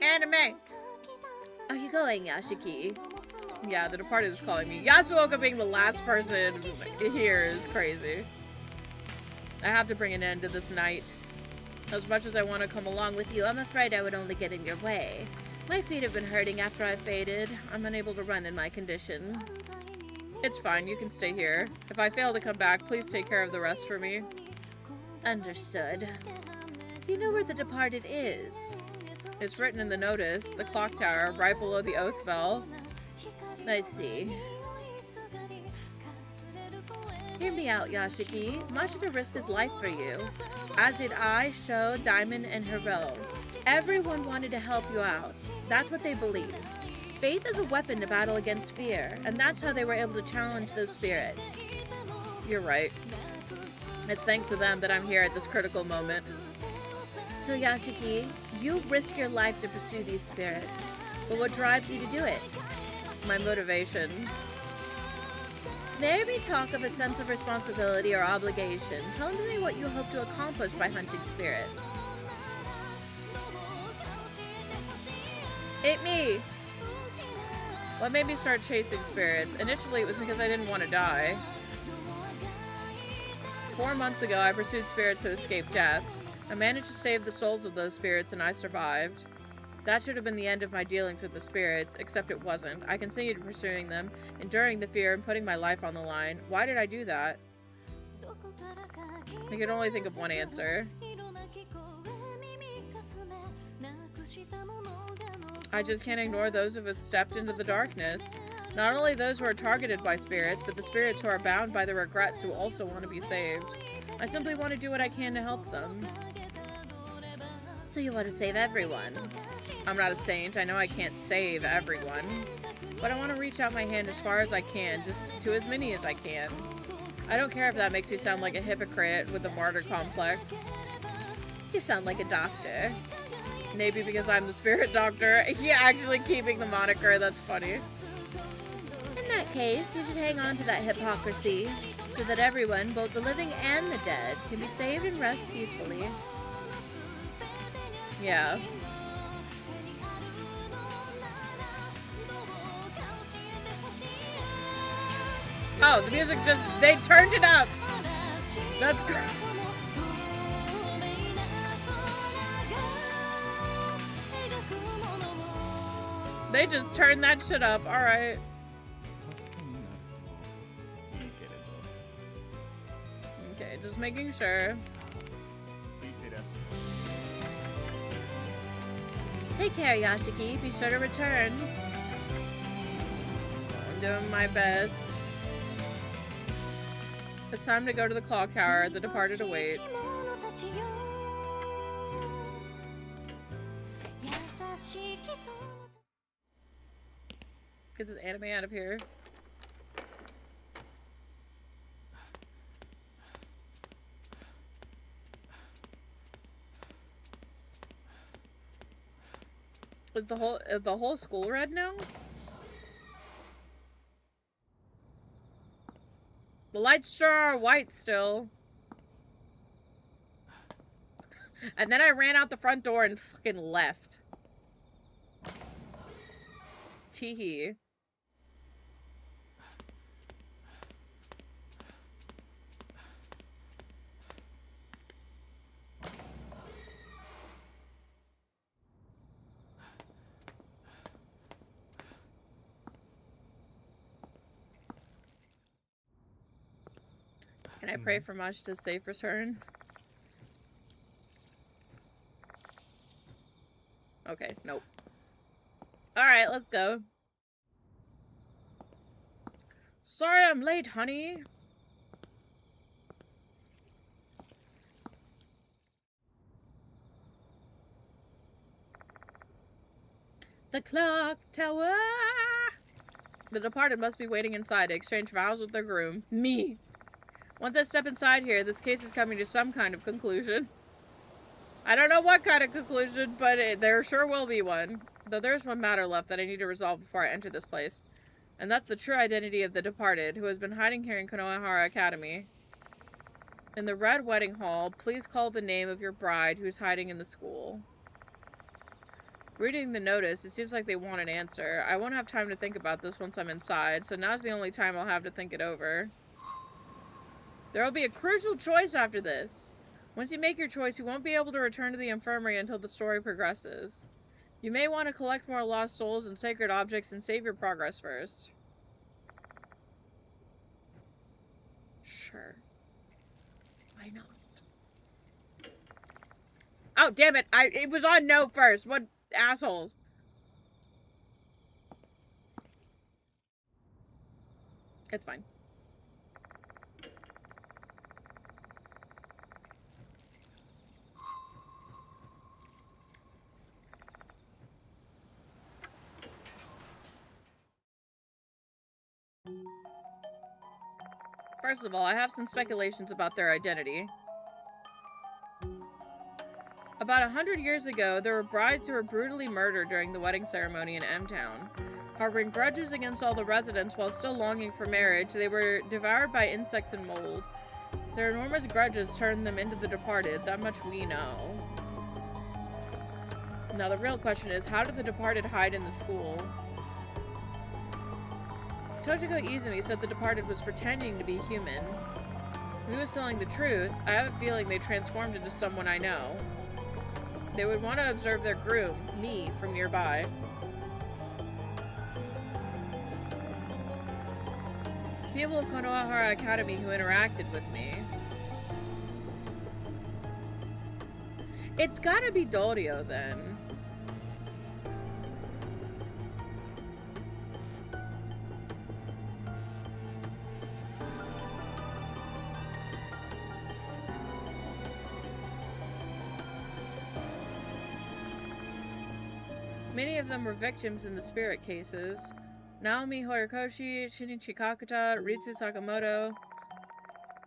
Anime! Are you going, Yashiki? Yeah, the departed is calling me. Yasuoka being the last person here is crazy. I have to bring an end to this night. As much as I want to come along with you, I'm afraid I would only get in your way. My feet have been hurting after I faded. I'm unable to run in my condition. It's fine, you can stay here. If I fail to come back, please take care of the rest for me. Understood. Do you know where the departed is? It's written in the notice, the clock tower, right below the oath bell. I see. Hear me out, Yashiki. Machida risked his life for you. As did I, Sho, Diamond, and Hiro. Everyone wanted to help you out. That's what they believed. Faith is a weapon to battle against fear, and that's how they were able to challenge those spirits. You're right. It's thanks to them that I'm here at this critical moment. So Yashiki, you risk your life to pursue these spirits. But what drives you to do it? My motivation. Spare me talk of a sense of responsibility or obligation. Tell me what you hope to accomplish by hunting spirits. It me! What made me start chasing spirits? Initially, it was because I didn't want to die. 4 months ago, I pursued spirits to escape death. I managed to save the souls of those spirits, and I survived. That should have been the end of my dealings with the spirits, except it wasn't. I continued pursuing them, enduring the fear and putting my life on the line. Why did I do that? I can only think of one answer. I just can't ignore those who have stepped into the darkness. Not only those who are targeted by spirits, but the spirits who are bound by the regrets who also want to be saved. I simply want to do what I can to help them. So you want to save everyone? I'm not a saint. I know I can't save everyone. But I want to reach out my hand as far as I can, just to as many as I can. I don't care if that makes me sound like a hypocrite with a martyr complex. You sound like a doctor. Maybe because I'm the spirit doctor. Yeah, actually keeping the moniker. That's funny. In that case, you should hang on to that hypocrisy, so that everyone, both the living and the dead, can be saved and rest peacefully. Yeah. Oh, the music's just... They turned it up! That's great. They just turned that shit up. Alright. Okay, just making sure. Take care, Yashiki. Be sure to return. I'm doing my best. It's time to go to the clock tower. The departed awaits. Get this anime out of here. Is the whole school red now? The lights sure are white still. And then I ran out the front door and fucking left. Teehee. Can I pray for Mashita's safe return? Okay, nope. Alright, let's go. Sorry I'm late, honey. The clock tower! The departed must be waiting inside to exchange vows with their groom. Me! Once I step inside here, this case is coming to some kind of conclusion. I don't know what kind of conclusion, but there sure will be one. Though there's one matter left that I need to resolve before I enter this place. And that's the true identity of the departed, who has been hiding here in Konohara Academy. In the Red Wedding Hall, please call the name of your bride who's hiding in the school. Reading the notice, it seems like they want an answer. I won't have time to think about this once I'm inside, so now's the only time I'll have to think it over. There will be a crucial choice after this. Once you make your choice, you won't be able to return to the infirmary until the story progresses. You may want to collect more lost souls and sacred objects and save your progress first. Sure. Why not? Oh, damn it. It was on no first. What assholes. It's fine. First of all, I have some speculations about their identity. About 100 years ago, there were brides who were brutally murdered during the wedding ceremony in M-Town. Harboring grudges against all the residents while still longing for marriage, they were devoured by insects and mold. Their enormous grudges turned them into the departed, that much we know. Now the real question is, how did the departed hide in the school? Toshiko Izumi said the departed was pretending to be human. If he was telling the truth, I have a feeling they transformed into someone I know. They would want to observe their groom, me, from nearby. People of Konohara Academy who interacted with me. It's gotta be Dorio then. Many of them were victims in the spirit cases. Naomi Horikoshi, Shinichi Kakuta, Ritsu Sakamoto.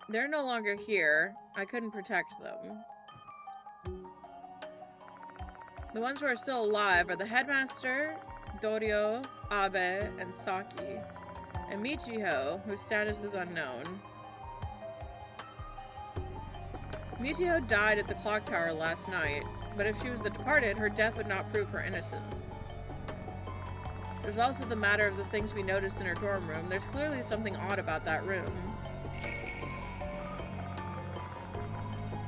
They're no longer here. I couldn't protect them. The ones who are still alive are the headmaster, Dorio, Abe, and Saki, and Michiho, whose status is unknown. Michiho died at the clock tower last night, but if she was the departed, her death would not prove her innocence. There's also the matter of the things we noticed in her dorm room. There's clearly something odd about that room.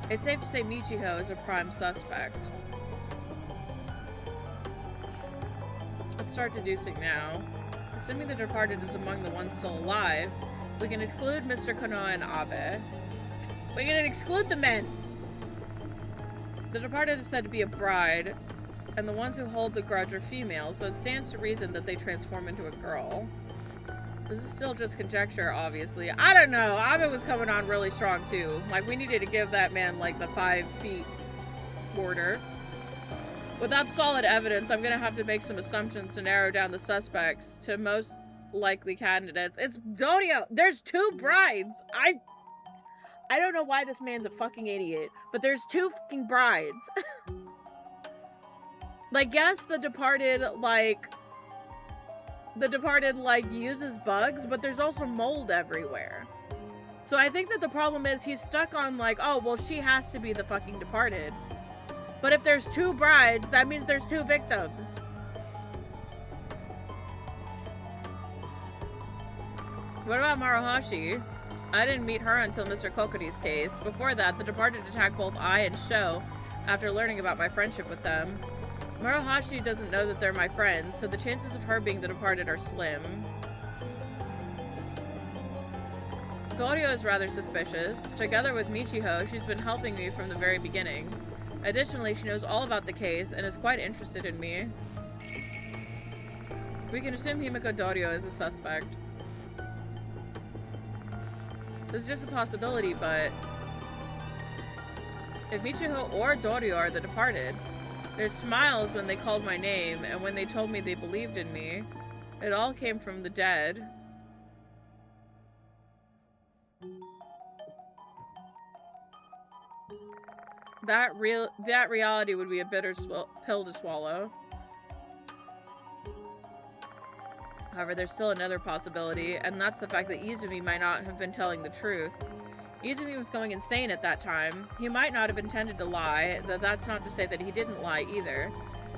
It's safe to say Michiho is a prime suspect. Let's start deducing now. Assuming the departed is among the ones still alive, we can exclude Mr. Konoha and Abe. We can exclude the men! The departed is said to be a bride, and the ones who hold the grudge are female, so it stands to reason that they transform into a girl. This is still just conjecture, obviously. I don't know. Abe was coming on really strong, too. Like, we needed to give that man, like, the 5 feet order. Without solid evidence, I'm gonna have to make some assumptions to narrow down the suspects to most likely candidates. It's Dorio! There's 2 brides! I don't know why this man's a fucking idiot, but there's 2 fucking brides. Like, yes, the departed, uses bugs, but there's also mold everywhere. So I think that the problem is he's stuck on, like, oh, well, she has to be the fucking departed. But if there's 2 brides, that means there's 2 victims. What about Maruhashi? I didn't meet her until Mr. Kokori's case. Before that, the departed attacked both I and Sho after learning about my friendship with them. Maruhashi doesn't know that they're my friends, so the chances of her being the departed are slim. Dorio is rather suspicious. Together with Michiho, she's been helping me from the very beginning. Additionally, she knows all about the case and is quite interested in me. We can assume Himiko Dorio is a suspect. This is just a possibility, but if Michiho or Dorio are the departed, there's smiles when they called my name and when they told me they believed in me. It all came from the dead. That reality would be a bitter pill to swallow. However, there's still another possibility, and that's the fact that Izumi might not have been telling the truth. Izumi was going insane at that time. He might not have intended to lie, though that's not to say that he didn't lie either.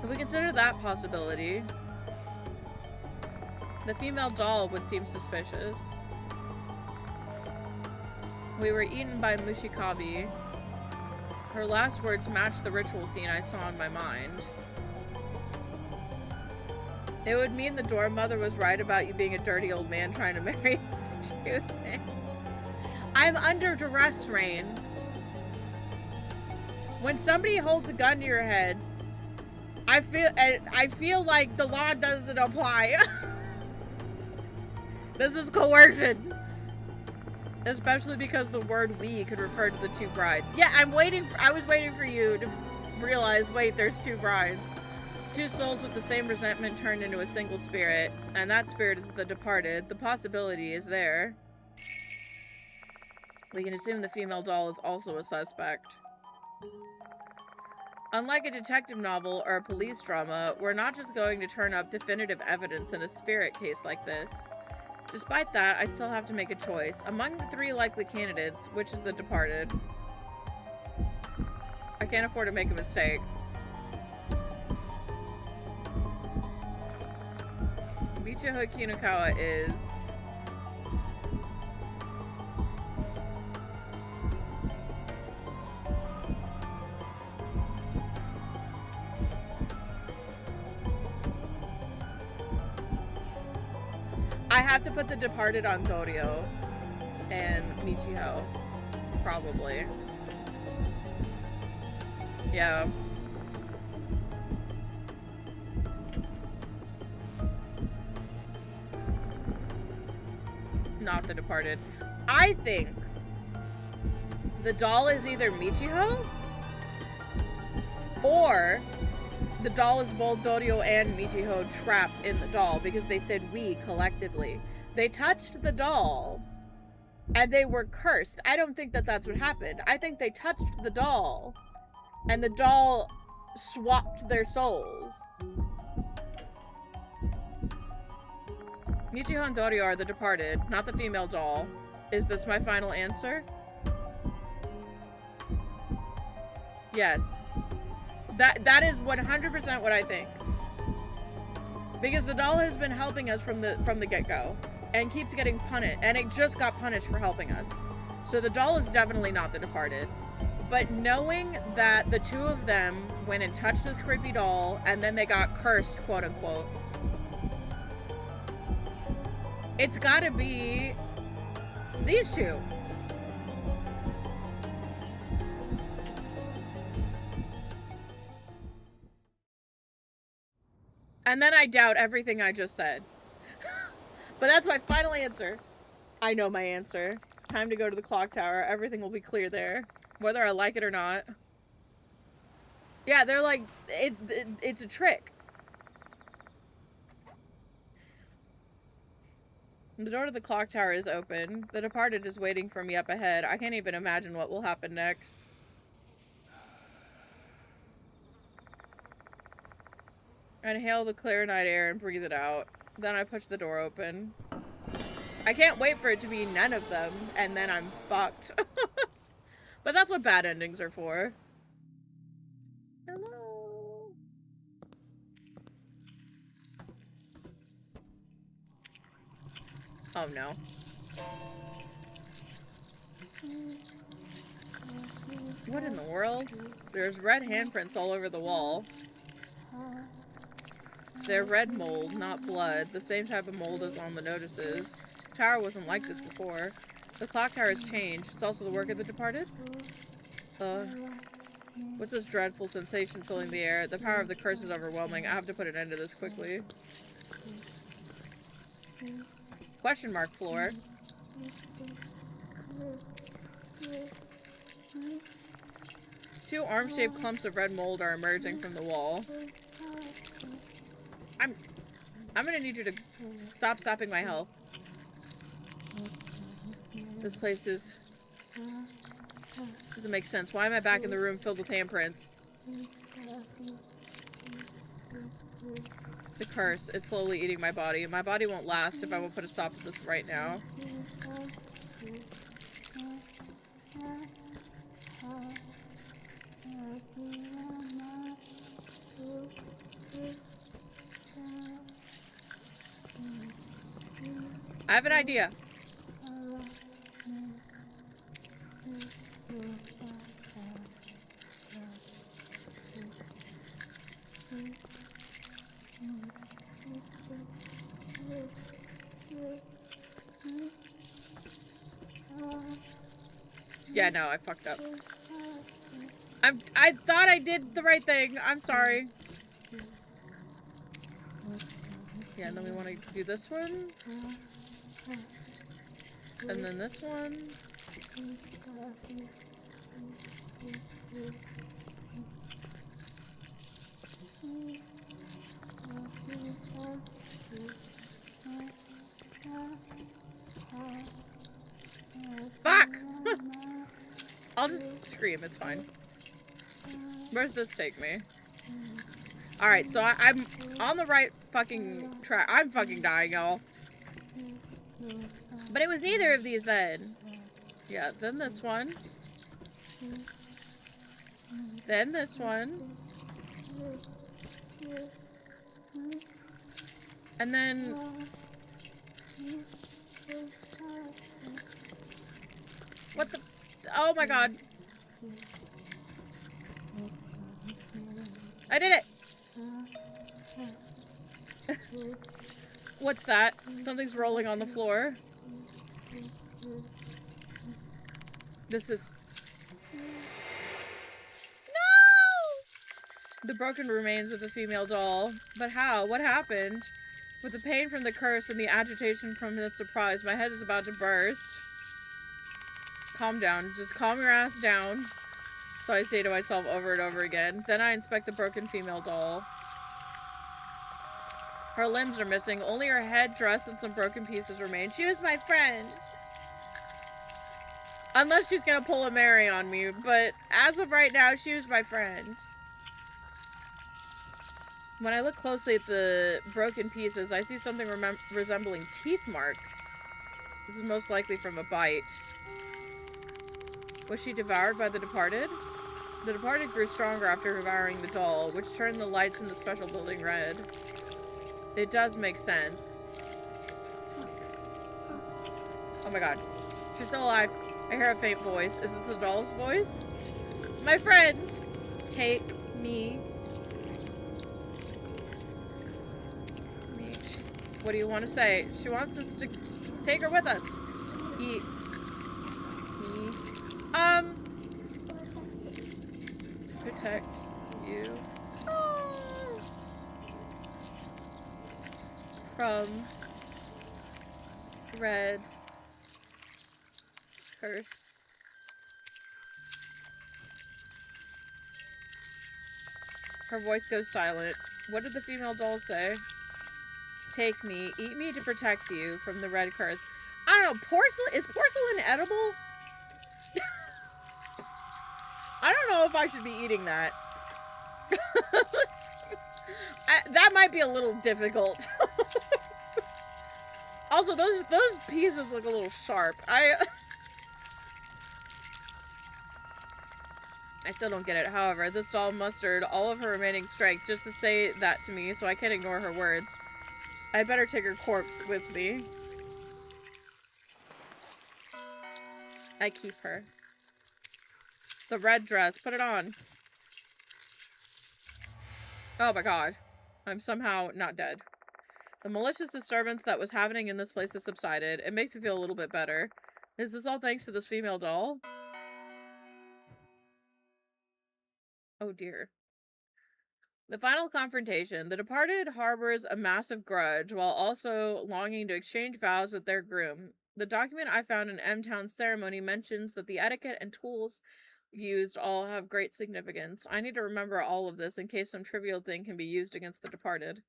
If we consider that possibility, the female doll would seem suspicious. We were eaten by Mushikabi. Her last words matched the ritual scene I saw in my mind. It would mean the dorm mother was right about you being a dirty old man trying to marry a student. I'm under duress, Rain. When somebody holds a gun to your head, I feel like the law doesn't apply. This is coercion. Especially because the word "we" could refer to the 2 brides. Yeah, I was waiting for you to realize, wait, there's 2 brides. 2 souls with the same resentment turned into a single spirit, and that spirit is the departed. The possibility is there. We can assume the female doll is also a suspect. Unlike a detective novel or a police drama, we're not just going to turn up definitive evidence in a spirit case like this. Despite that, I still have to make a choice. Among the 3 likely candidates, which is the departed? I can't afford to make a mistake. Michiho Kinukawa is... I have to put The Departed on Dorio and Michiho. Probably. Yeah. Not The Departed. I think the doll is either Michiho or the doll is both Dorio and Michiho trapped in the doll because they said we collectively. They touched the doll and they were cursed. I don't think that that's what happened. I think they touched the doll and the doll swapped their souls. Michiho and Dorio are the departed, not the female doll. Is this my final answer? Yes. That is 100% what I think. Because the doll has been helping us from the get-go and keeps getting punished, and it just got punished for helping us. So the doll is definitely not the departed. But knowing that the two of them went and touched this creepy doll and then they got cursed, quote unquote, it's gotta be these two. And then I doubt everything I just said. But that's my final answer. I know my answer. Time to go to the clock tower. Everything will be clear there. Whether I like it or not. Yeah, they're like, it's a trick. The door to the clock tower is open. The departed is waiting for me up ahead. I can't even imagine what will happen next. I inhale the clear night air and breathe it out. Then I push the door open. I can't wait for it to be none of them, and then I'm fucked. But that's what bad endings are for. Hello. Oh no. What in the world? There's red handprints all over the wall. They're red mold, not blood. The same type of mold as on the notices. The tower wasn't like this before. The clock tower has changed. It's also the work of the departed? What's this dreadful sensation filling the air? The power of the curse is overwhelming. I have to put an end to this quickly. Question mark floor. Two arm-shaped clumps of red mold are emerging from the wall. I'm gonna need you to stop sapping my health. This place is... doesn't make sense. Why am I back in the room filled with handprints? The curse. It's slowly eating my body. My body won't last if I won't put a stop to this right now. I have an idea. Yeah, no, I fucked up. I thought I did the right thing. I'm sorry. Yeah, and then we want to do this one. And then this one. Fuck! I'll just scream, it's fine. Where's this take me? Alright, so I'm on the right fucking track. I'm fucking dying, y'all. But it was neither of these then. Yeah, then this one. Then this one. And then... What the... Oh my god. I did it! What's that? Something's rolling on the floor. This is... The broken remains of the female doll. But how? What happened? With the pain from the curse and the agitation from the surprise, my head is about to burst. Calm down. Just calm your ass down. So I say to myself over and over again. Then I inspect the broken female doll. Her limbs are missing. Only her head, dress, and some broken pieces remain. She was my friend. Unless she's gonna pull a Mary on me. But as of right now, she was my friend. When I look closely at the broken pieces, I see something resembling teeth marks. This is most likely from a bite. Was she devoured by the departed? The departed grew stronger after devouring the doll, which turned the lights in the special building red. It does make sense. Oh my god. She's still alive. I hear a faint voice. Is it the doll's voice? My friend! Take me. What do you want to say? She wants us to take her with us. Eat. Me. Protect you. From red curse. Her voice goes silent. What did the female doll say? Take me, eat me to protect you from the red curse. I don't know, porcelain? Is porcelain edible? I don't know if I should be eating that. That might be a little difficult. Also, those pieces look a little sharp. I still don't get it. However, this doll mustered all of her remaining strength just to say that to me, so I can't ignore her words. I'd better take her corpse with me. I keep her. The red dress. Put it on. Oh my god. I'm somehow not dead. The malicious disturbance that was happening in this place has subsided. It makes me feel a little bit better. Is this all thanks to this female doll? Oh dear. The final confrontation. The departed harbors a massive grudge while also longing to exchange vows with their groom. The document I found in M-Town's ceremony mentions that the etiquette and tools used all have great significance. I need to remember all of this in case some trivial thing can be used against the departed.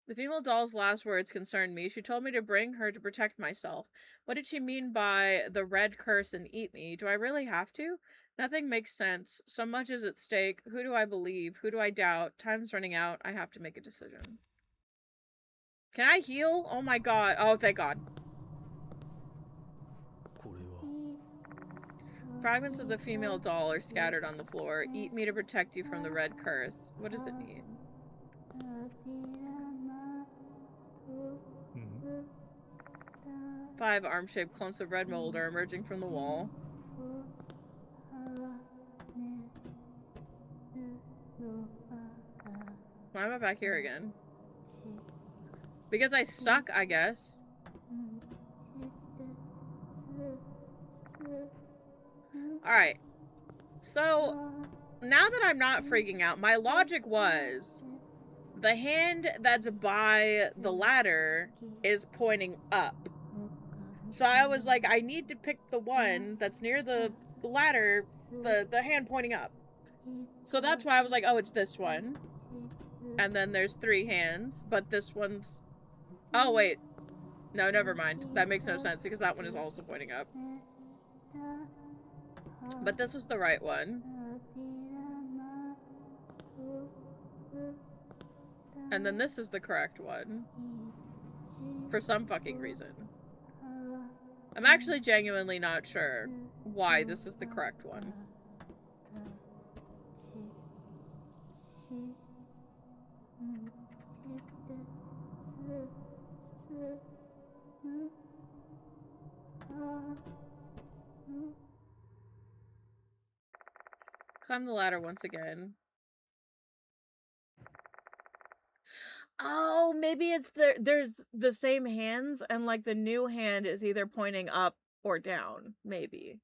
The female doll's last words concerned me. She told me to bring her to protect myself. What did she mean by the red curse and eat me? Do I really have to? Nothing makes sense. So much is at stake. Who do I believe? Who do I doubt? Time's running out. I have to make a decision. Can I heal? Oh my god. Oh, thank god. Fragments of the female doll are scattered on the floor. Eat me to protect you from the red curse. What does it mean? 5 arm-shaped clumps of red mold are emerging from the wall. Why am I back here again? Because I suck, I guess. Alright. So, now that I'm not freaking out, my logic was the hand that's by the ladder is pointing up. So I was like, I need to pick the one that's near the ladder, the hand pointing up. So that's why I was like, oh, it's this one. And then there's 3 hands, but this one's... Oh, wait. No, never mind. That makes no sense because that one is also pointing up. But this was the right one. And then this is the correct one. For some fucking reason. I'm actually genuinely not sure why this is the correct one. Climb the ladder once again. Oh, maybe it's there's the same hands and like the new hand is either pointing up or down, maybe.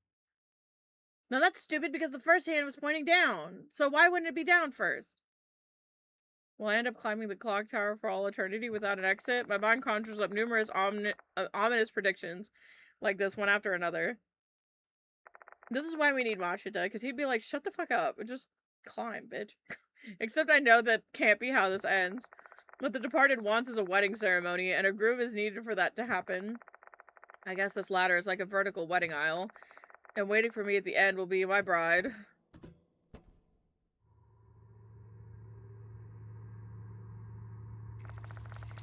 Now that's stupid because the first hand was pointing down. So why wouldn't it be down first? Will I end up climbing the clock tower for all eternity without an exit? My mind conjures up numerous ominous predictions like this one after another. This is why we need Machida, because he'd be like, shut the fuck up and just climb, bitch. Except I know that can't be how this ends. What the departed wants is a wedding ceremony, and a groom is needed for that to happen. I guess this ladder is like a vertical wedding aisle, and waiting for me at the end will be my bride.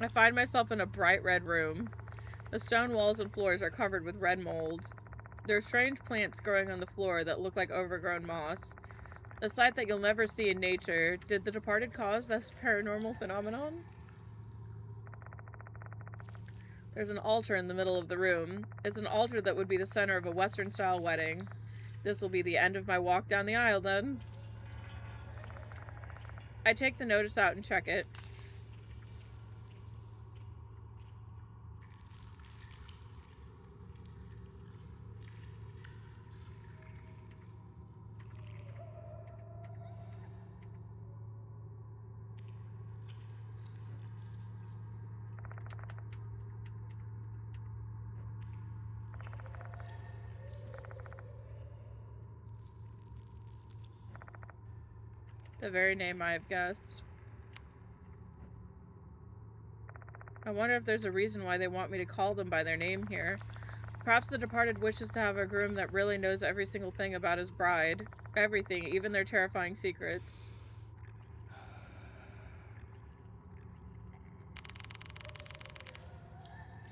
I find myself in a bright red room. The stone walls and floors are covered with red molds. There are strange plants growing on the floor that look like overgrown moss. A sight that you'll never see in nature. Did the departed cause this paranormal phenomenon? There's an altar in the middle of the room. It's an altar that would be the center of a Western-style wedding. This will be the end of my walk down the aisle, then. I take the notice out and check it. The very name I have guessed. I wonder if there's a reason why they want me to call them by their name here. Perhaps the departed wishes to have a groom that really knows every single thing about his bride. Everything, even their terrifying secrets.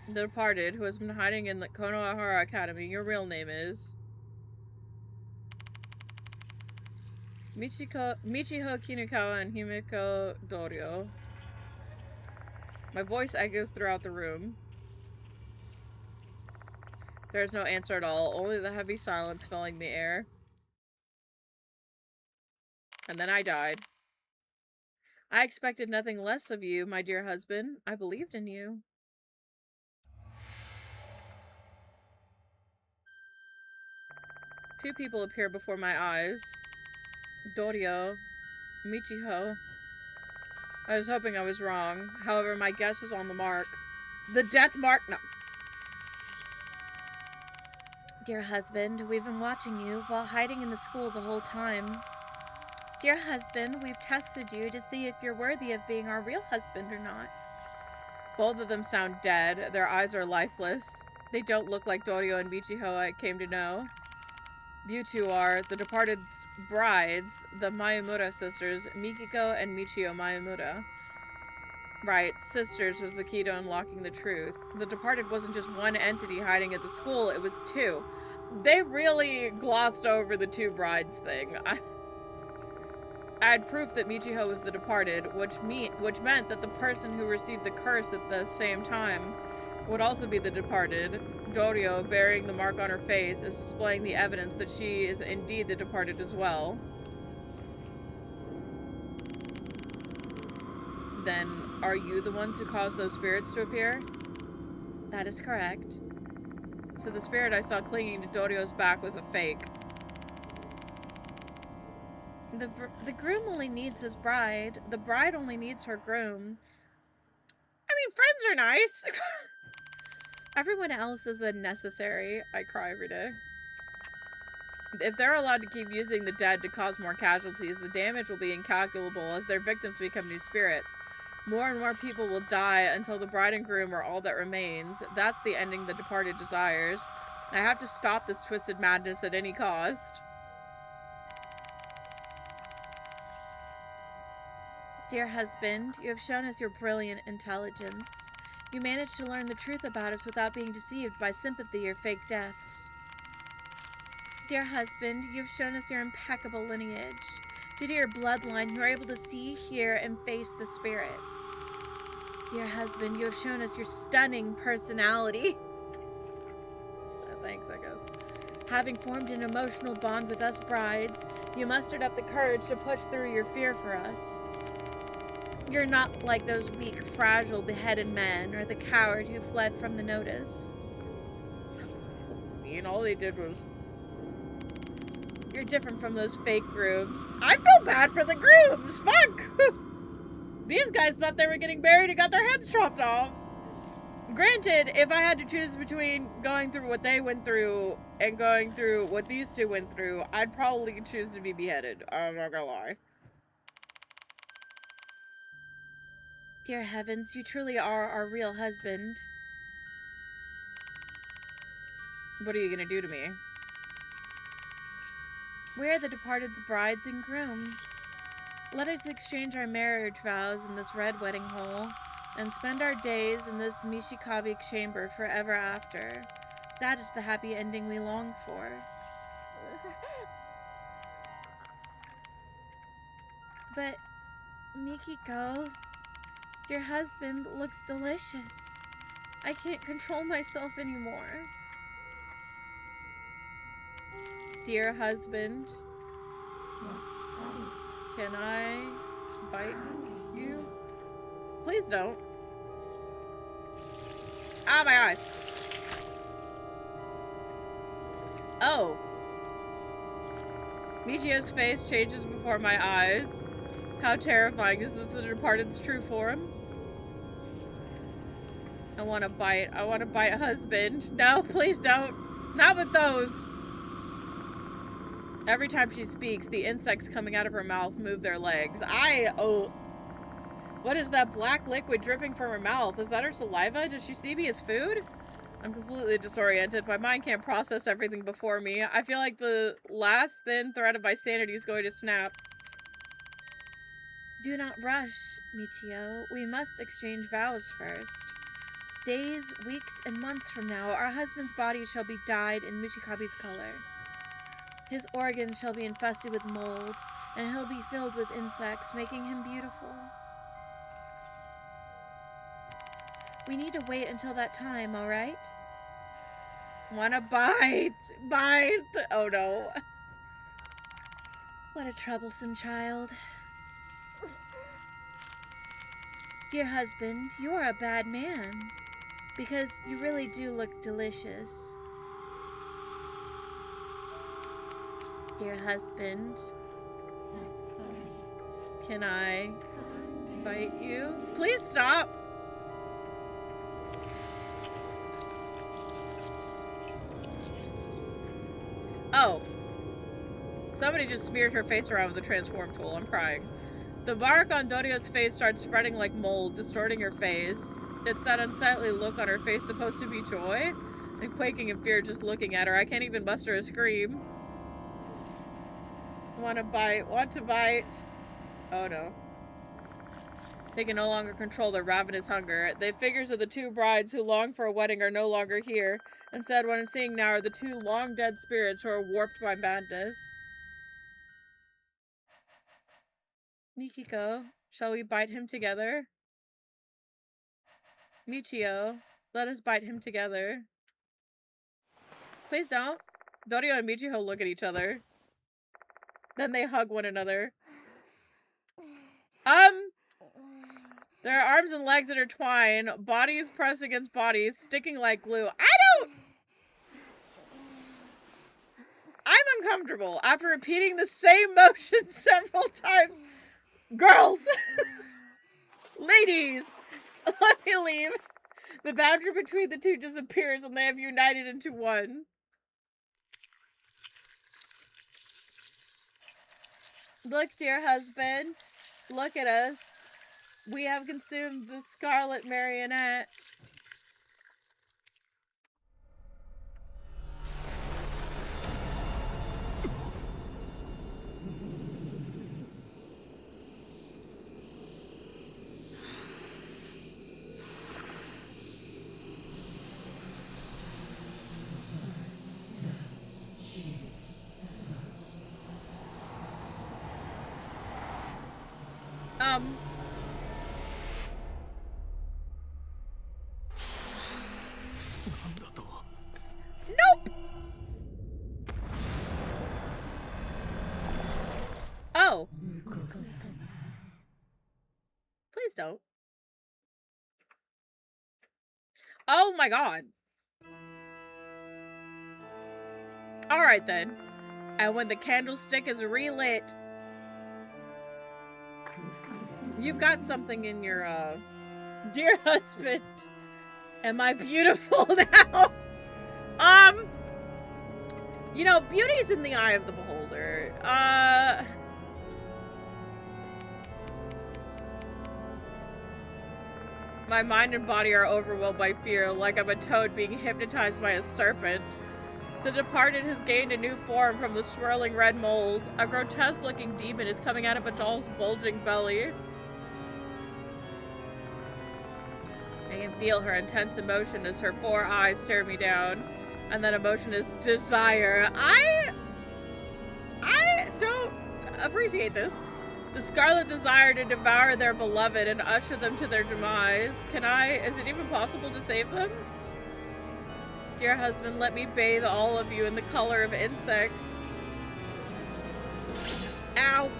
The departed, who has been hiding in the Konohara Academy, your real name is... Michiho Kinukawa and Himiko Doryo. My voice echoes throughout the room. There is no answer at all, only the heavy silence filling the air. And then I died. I expected nothing less of you, my dear husband. I believed in you. Two people appear before my eyes. Doryo, Michiho. I was hoping I was wrong. However, my guess was on the mark. The death mark? No. Dear husband, we've been watching you while hiding in the school the whole time. Dear husband, we've tested you to see if you're worthy of being our real husband or not. Both of them sound dead. Their eyes are lifeless. They don't look like Doryo and Michiho I came to know. You two are the departed's brides, the Mayamura sisters, Mikiko and Michio Mayamura. Right, sisters was the key to unlocking the truth. The departed wasn't just one entity hiding at the school, it was two. They really glossed over the two brides thing. I had proof that Michiho was the departed, which meant that the person who received the curse at the same time would also be the departed. Doryo, bearing the mark on her face, is displaying the evidence that she is indeed the departed as well. Then, are you the ones who caused those spirits to appear? That is correct. So the spirit I saw clinging to Doryo's back was a fake. The groom only needs his bride. The bride only needs her groom. I mean, friends are nice. Everyone else is unnecessary. I cry every day. If they're allowed to keep using the dead to cause more casualties, the damage will be incalculable as their victims become new spirits. More and more people will die until the bride and groom are all that remains. That's the ending the departed desires. I have to stop this twisted madness at any cost. Dear husband, you have shown us your brilliant intelligence. You managed to learn the truth about us without being deceived by sympathy or fake deaths. Dear husband, you have shown us your impeccable lineage. Due to your bloodline, you are able to see, hear, and face the spirits. Dear husband, you have shown us your stunning personality. Thanks, I guess. Having formed an emotional bond with us brides, you mustered up the courage to push through your fear for us. You're not like those weak, fragile, beheaded men, or the coward who fled from the notice. And all they did was... You're different from those fake grooms. I feel bad for the grooms! Fuck! These guys thought they were getting married and got their heads chopped off. Granted, if I had to choose between going through what they went through and going through what these two went through, I'd probably choose to be beheaded. I'm not gonna lie. Dear heavens, you truly are our real husband. What are you gonna do to me? We are the departed's brides and groom. Let us exchange our marriage vows in this red wedding hall, and spend our days in this Mishikabi chamber forever after. That is the happy ending we long for. But, Mikiko, your husband looks delicious. I can't control myself anymore. Dear husband, can I bite you? Please don't. Ah, my eyes. Oh. Michio's face changes before my eyes. How terrifying. Is this the departed's true form? I want to bite. I want to bite husband. No, please don't. Not with those. Every time she speaks, the insects coming out of her mouth move their legs. What is that black liquid dripping from her mouth? Is that her saliva? Does she see me as food? I'm completely disoriented. My mind can't process everything before me. I feel like the last thin thread of my sanity is going to snap. Do not rush, Michio. We must exchange vows first. Days, weeks, and months from now, our husband's body shall be dyed in Mishikabi's color. His organs shall be infested with mold, and he'll be filled with insects, making him beautiful. We need to wait until that time, alright? Wanna bite? Bite! Oh no. What a troublesome child. Dear husband, you are a bad man, because you really do look delicious. Dear husband, can I bite you? Please stop! Oh. Somebody just smeared her face around with a transform tool. I'm crying. The bark on Dorio's face starts spreading like mold, distorting her face. It's that unsightly look on her face supposed to be joy? I'm quaking in fear just looking at her. I can't even muster a scream. Want to bite. Want to bite. Oh no. They can no longer control their ravenous hunger. The figures of the two brides who long for a wedding are no longer here. Instead, what I'm seeing now are the two long-dead spirits who are warped by madness. Mikiko, shall we bite him together? Michio, let us bite him together. Please don't. Dorio and Michio look at each other. Then they hug one another. Their arms and legs intertwine, bodies press against bodies, sticking like glue. I'm uncomfortable after repeating the same motion several times. Girls! Ladies! Let me leave. The boundary between the two disappears and they have united into one. Look, dear husband. Look at us. We have consumed the Scarlet Marionette. Oh my god. Alright then. And when the candlestick is relit, you've got something in your, dear husband. Am I beautiful now? You know, beauty's in the eye of the beholder. My mind and body are overwhelmed by fear, like I'm a toad being hypnotized by a serpent. The departed has gained a new form from the swirling red mold. A grotesque-looking demon is coming out of a doll's bulging belly. I can feel her intense emotion as her 4 eyes stare me down. And that emotion is desire. I don't appreciate this. The scarlet desire to devour their beloved and usher them to their demise. Is it even possible to save them? Dear husband, let me bathe all of you in the color of insects. Ow!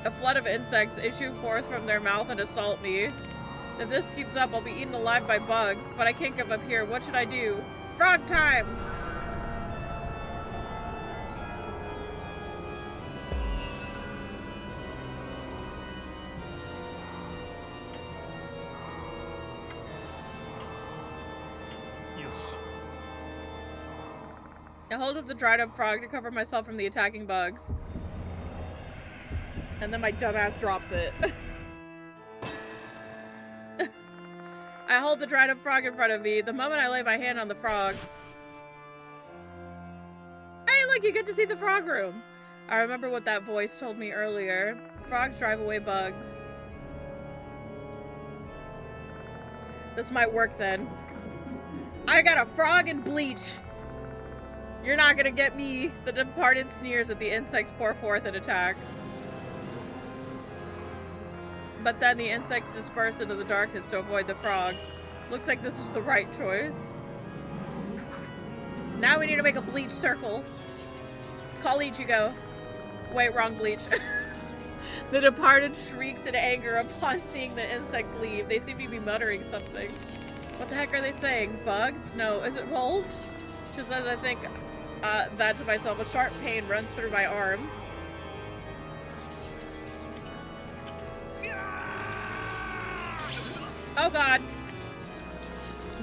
A flood of insects issue forth from their mouth and assault me. If this keeps up, I'll be eaten alive by bugs, but I can't give up here. What should I do? Frog time! I hold up the dried up frog to cover myself from the attacking bugs. And then my dumbass drops it. I hold the dried up frog in front of me. The moment I lay my hand on the frog. Hey, look, you get to see the frog room. I remember what that voice told me earlier. Frogs drive away bugs. This might work then. I got a frog and bleach. You're not gonna get me. The departed sneers at the insects pour forth an attack. But then the insects disperse into the darkness to avoid the frog. Looks like this is the right choice. Now we need to make a bleach circle. Call Ichigo. Wait, wrong bleach. The departed shrieks in anger upon seeing the insects leave. They seem to be muttering something. What the heck are they saying? Bugs? No, is it mold? Because as I think that to myself, a sharp pain runs through my arm. Oh god.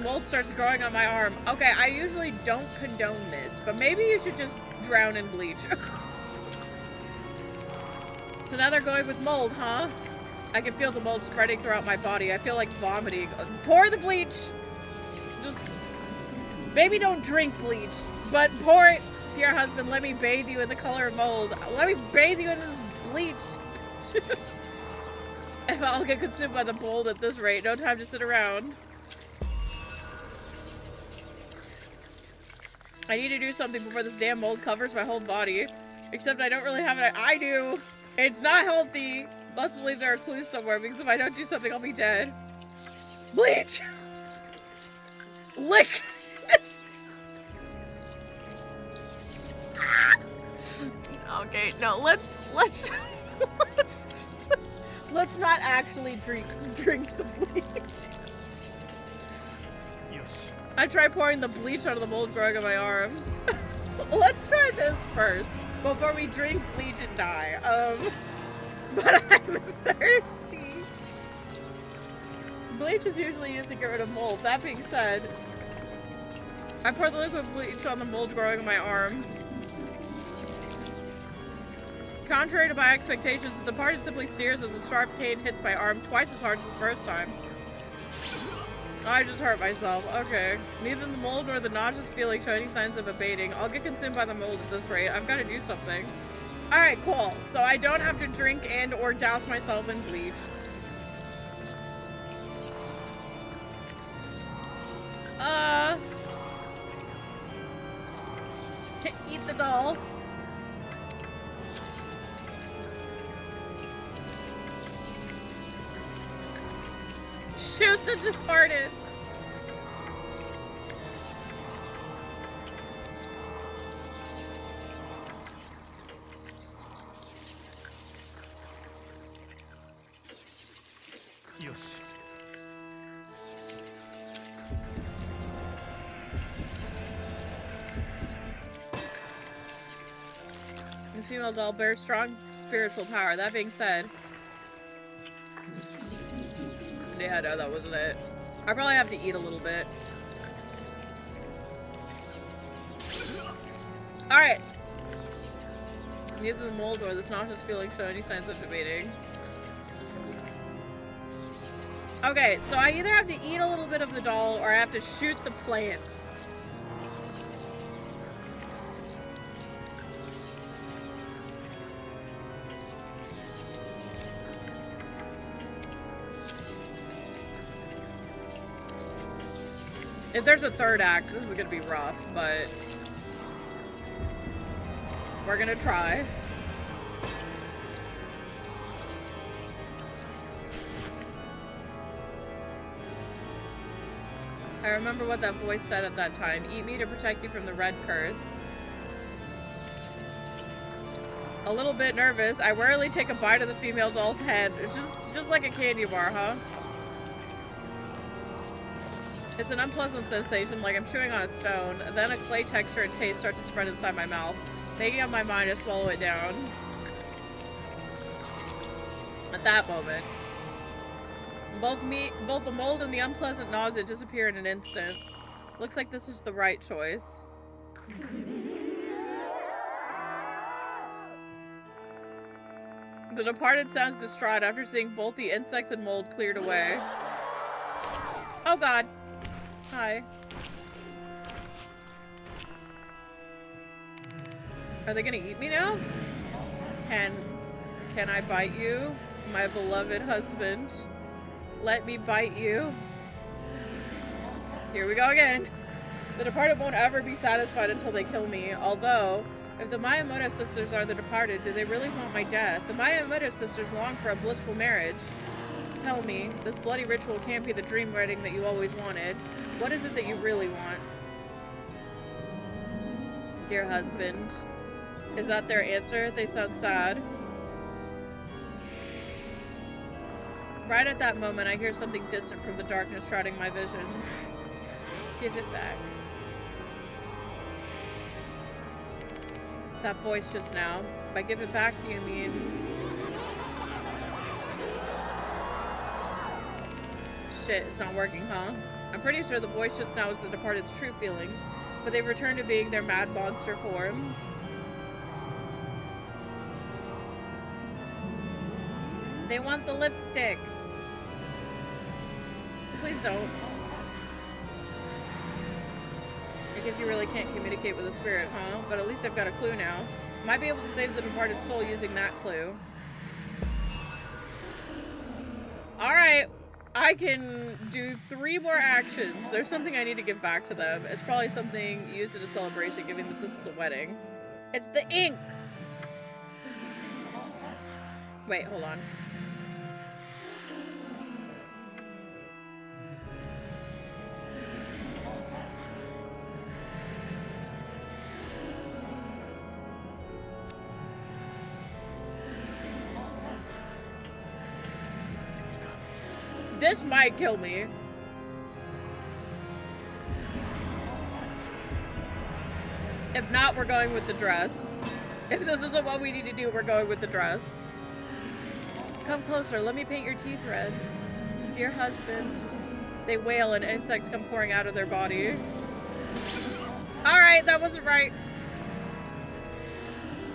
Mold starts growing on my arm. Okay, I usually don't condone this, but maybe you should just drown in bleach. So now they're going with mold, huh? I can feel the mold spreading throughout my body. I feel like vomiting. Pour the bleach! Just... Maybe don't drink bleach, but pour it. Dear husband, let me bathe you in the color of mold. Let me bathe you in this bleach. If I'll get consumed by the mold at this rate, no time to sit around. I need to do something before this damn mold covers my whole body. Except I don't really have it. I do. It's not healthy. Must believe there are clues somewhere, because if I don't do something, I'll be dead. Bleach! Lick! Okay, no, let's not actually drink the bleach. Yosh. I tried pouring the bleach out of the mold growing on my arm. Let's try this first before we drink bleach and die. But I'm thirsty. Bleach is usually used to get rid of mold. That being said, I poured the liquid bleach on the mold growing on my arm. Contrary to my expectations, the party simply sneers as a sharp pain hits my arm twice as hard as the first time. I just hurt myself. Okay. Neither the mold nor the nauseous feeling show any signs of abating. I'll get consumed by the mold at this rate. I've got to do something. Alright, cool. So I don't have to drink and or douse myself in bleach. Eat the doll. Shoot the departed. Yosh. This female doll bears strong spiritual power. That being said... Yeah, no, that wasn't it. I probably have to eat a little bit. Alright. Neither the mold or this nauseous feeling show any signs of debating. Okay, so I either have to eat a little bit of the doll or I have to shoot the plants. If there's a third act, this is gonna be rough, but we're gonna try. I remember what that voice said at that time. Eat me to protect you from the red curse. A little bit nervous, I warily take a bite of the female doll's head. It's just like a candy bar, huh? It's an unpleasant sensation, like I'm chewing on a stone. Then a clay texture and taste start to spread inside my mouth, making up my mind to swallow it down. At that moment, both the mold and the unpleasant nausea disappear in an instant. Looks like this is the right choice. The departed sounds distraught after seeing both the insects and mold cleared away. Oh god. Hi. Are they gonna eat me now? Can I bite you, my beloved husband? Let me bite you. Here we go again. The departed won't ever be satisfied until they kill me. Although, if the Miyamoto sisters are the departed, do they really want my death? The Miyamoto sisters long for a blissful marriage. Tell me, this bloody ritual can't be the dream wedding that you always wanted. What is it that you really want? Dear husband. Is that their answer? They sound sad. Right at that moment, I hear something distant from the darkness shrouding my vision. Give it back. That voice just now. By give it back, do you mean... Shit, it's not working, huh? I'm pretty sure the voice just now is the departed's true feelings, but they return to being their mad monster form. They want the lipstick. Please don't. I guess you really can't communicate with a spirit, huh? But at least I've got a clue now. Might be able to save the departed soul using that clue. Alright. I can do 3 more actions. There's something I need to give back to them. It's probably something used in a celebration, given that this is a wedding. It's the ink! Wait, hold on. This might kill me. If not, we're going with the dress. If this isn't what we need to do, we're going with the dress. Come closer, let me paint your teeth red. Dear husband. They wail and insects come pouring out of their body. Alright, that wasn't right.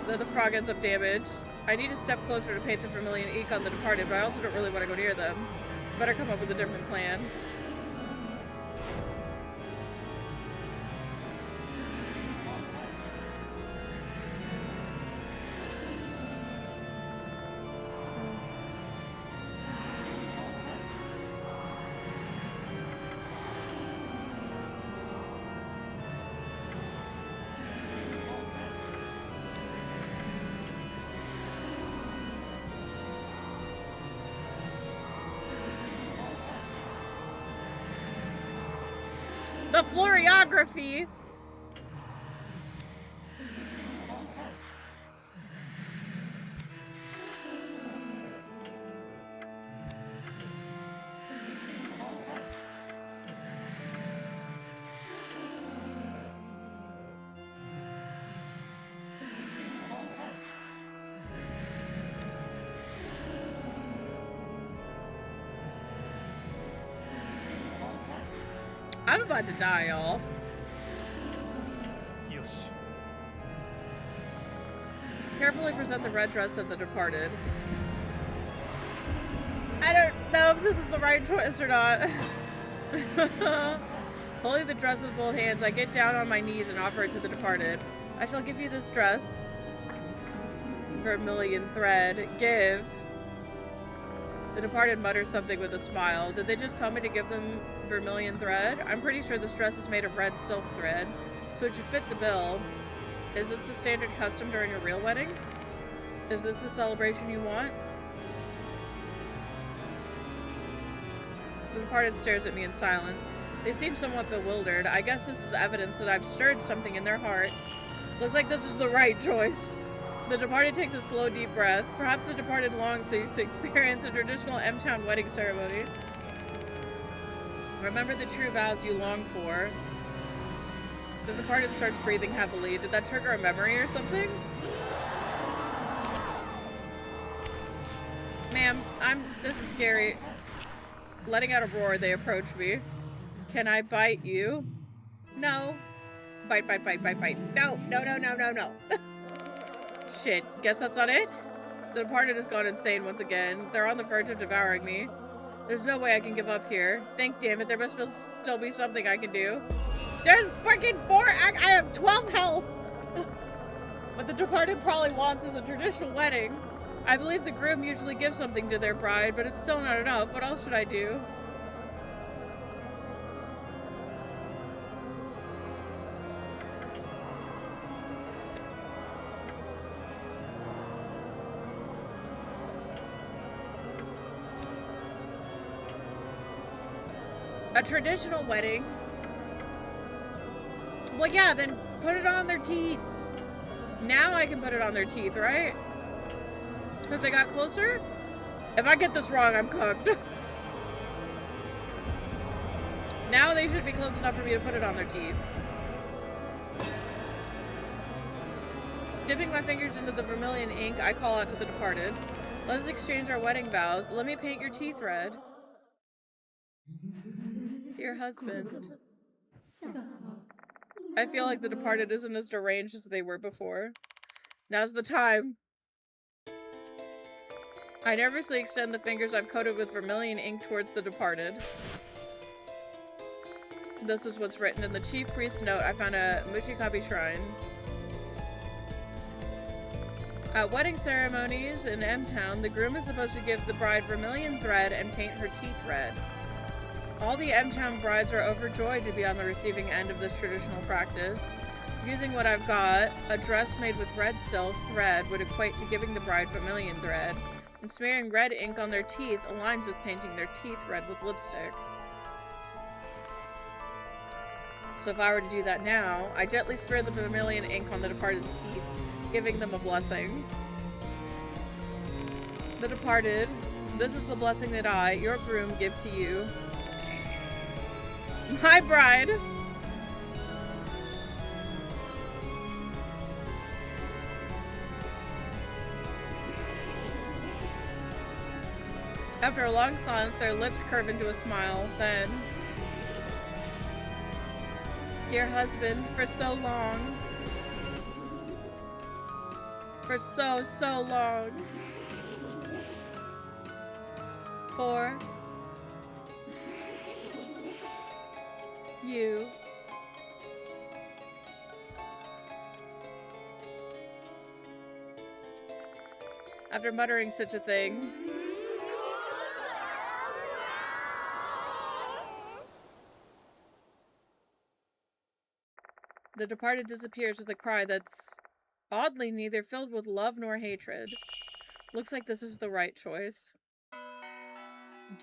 Though the frog ends up damaged. I need to step closer to paint the vermilion ink on the departed, but I also don't really want to go near them. Better come up with a different plan. The floriography. I'm about to die, y'all. よし Carefully present the red dress of the departed. I don't know if this is the right choice or not. Holding the dress with both hands, I get down on my knees and offer it to the departed. I shall give you this dress. Vermilion thread. Give. The departed mutters something with a smile. Did they just tell me to give them vermilion thread? I'm pretty sure this dress is made of red silk thread, so it should fit the bill. Is this the standard custom during a real wedding? Is this the celebration you want? The departed stares at me in silence. They seem somewhat bewildered. I guess this is evidence that I've stirred something in their heart. Looks like this is the right choice. The departed takes a slow, deep breath. Perhaps the departed longs to experience a traditional M-Town wedding ceremony. Remember the true vows you long for. The departed starts breathing heavily. Did that trigger a memory or something? Ma'am, this is scary. Letting out a roar, they approach me. Can I bite you? No. Bite, bite, bite, bite, bite. No, no, no, no, no, no. Shit, guess that's not it? The departed has gone insane once again. They're on the verge of devouring me. There's no way I can give up here. Think, damn it, there must still be something I can do. There's freaking 4 I have 12 health! What the departed probably wants is a traditional wedding. I believe the groom usually gives something to their bride, but it's still not enough. What else should I do? A traditional wedding? Well, yeah, then put it on their teeth. Now I can put it on their teeth, right? Because they got closer? If I get this wrong, I'm cooked. Now they should be close enough for me to put it on their teeth. Dipping my fingers into the vermilion ink, I call out to the departed. Let us exchange our wedding vows. Let me paint your teeth red. Dear husband. I feel like the departed isn't as deranged as they were before. Now's the time. I nervously extend the fingers I've coated with vermilion ink towards the departed. This is what's written in the chief priest's note I found at Muchikabi Shrine. At wedding ceremonies in M-Town, the groom is supposed to give the bride vermilion thread and paint her teeth red. All the M-Town brides are overjoyed to be on the receiving end of this traditional practice. Using what I've got, a dress made with red silk thread would equate to giving the bride vermilion thread, and smearing red ink on their teeth aligns with painting their teeth red with lipstick. So if I were to do that now, I gently smear the vermilion ink on the departed's teeth, giving them a blessing. The departed, this is the blessing that I, your groom, give to you. My bride. After a long silence, their lips curve into a smile. Then, dear husband, for so long, for so long, for you. After muttering such a thing, the departed disappears with a cry that's oddly neither filled with love nor hatred. Looks like this is the right choice.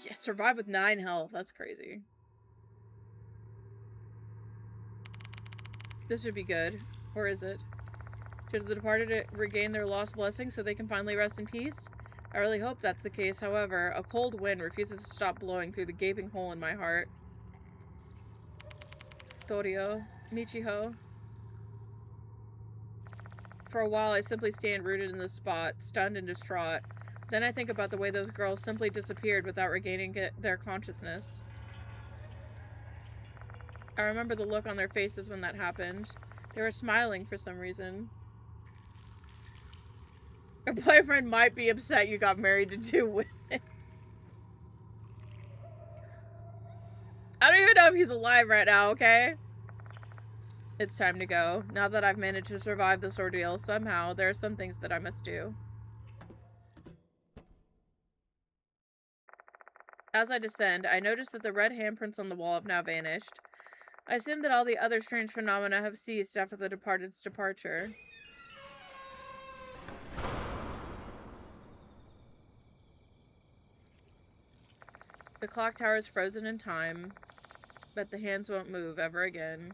Yeah, survive with 9 health. That's crazy. This should be good. Or is it? Should the departed regain their lost blessing so they can finally rest in peace? I really hope that's the case. However, a cold wind refuses to stop blowing through the gaping hole in my heart. Torio. Michiho. For a while, I simply stand rooted in this spot, stunned and distraught. Then I think about the way those girls simply disappeared without regaining their consciousness. I remember the look on their faces when that happened. They were smiling for some reason. Your boyfriend might be upset you got married to 2 women. I don't even know if he's alive right now, okay? It's time to go. Now that I've managed to survive this ordeal somehow, there are some things that I must do. As I descend, I notice that the red handprints on the wall have now vanished. I assume that all the other strange phenomena have ceased after the departed's departure. The clock tower is frozen in time, but the hands won't move ever again.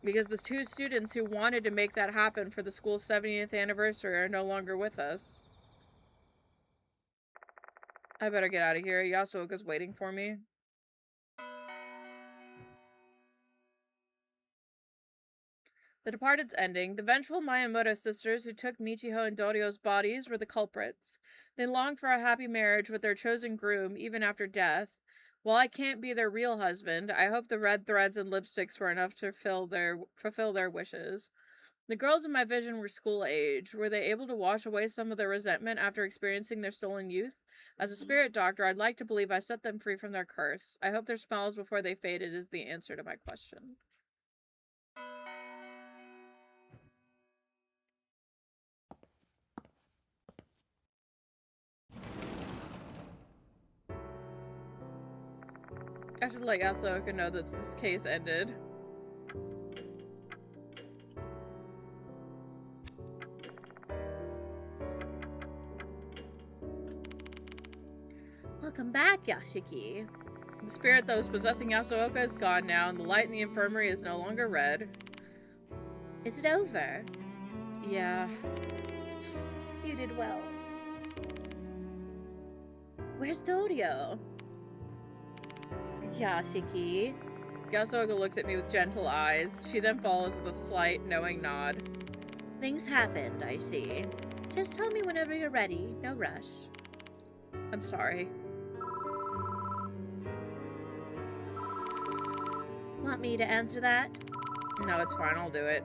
Because the 2 students who wanted to make that happen for the school's 70th anniversary are no longer with us. I better get out of here. Yasuoka's waiting for me. The Departed's ending. The vengeful Miyamoto sisters who took Michiho and Dorio's bodies were the culprits. They longed for a happy marriage with their chosen groom even after death. While I can't be their real husband, I hope the red threads and lipsticks were enough to fulfill their wishes. The girls in my vision were school age. Were they able to wash away some of their resentment after experiencing their stolen youth? As a spirit doctor, I'd like to believe I set them free from their curse. I hope their smiles before they faded is the answer to my question. I should let Yasuoka know that this case ended. Welcome back, Yashiki. The spirit that was possessing Yasuoka is gone now, and the light in the infirmary is no longer red. Is it over? Yeah. You did well. Where's Dorio? Yashiki. Yasuoka looks at me with gentle eyes. She then follows with a slight, knowing nod. Things happened, I see. Just tell me whenever you're ready. No rush. I'm sorry. Want me to answer that? No, it's fine. I'll do it.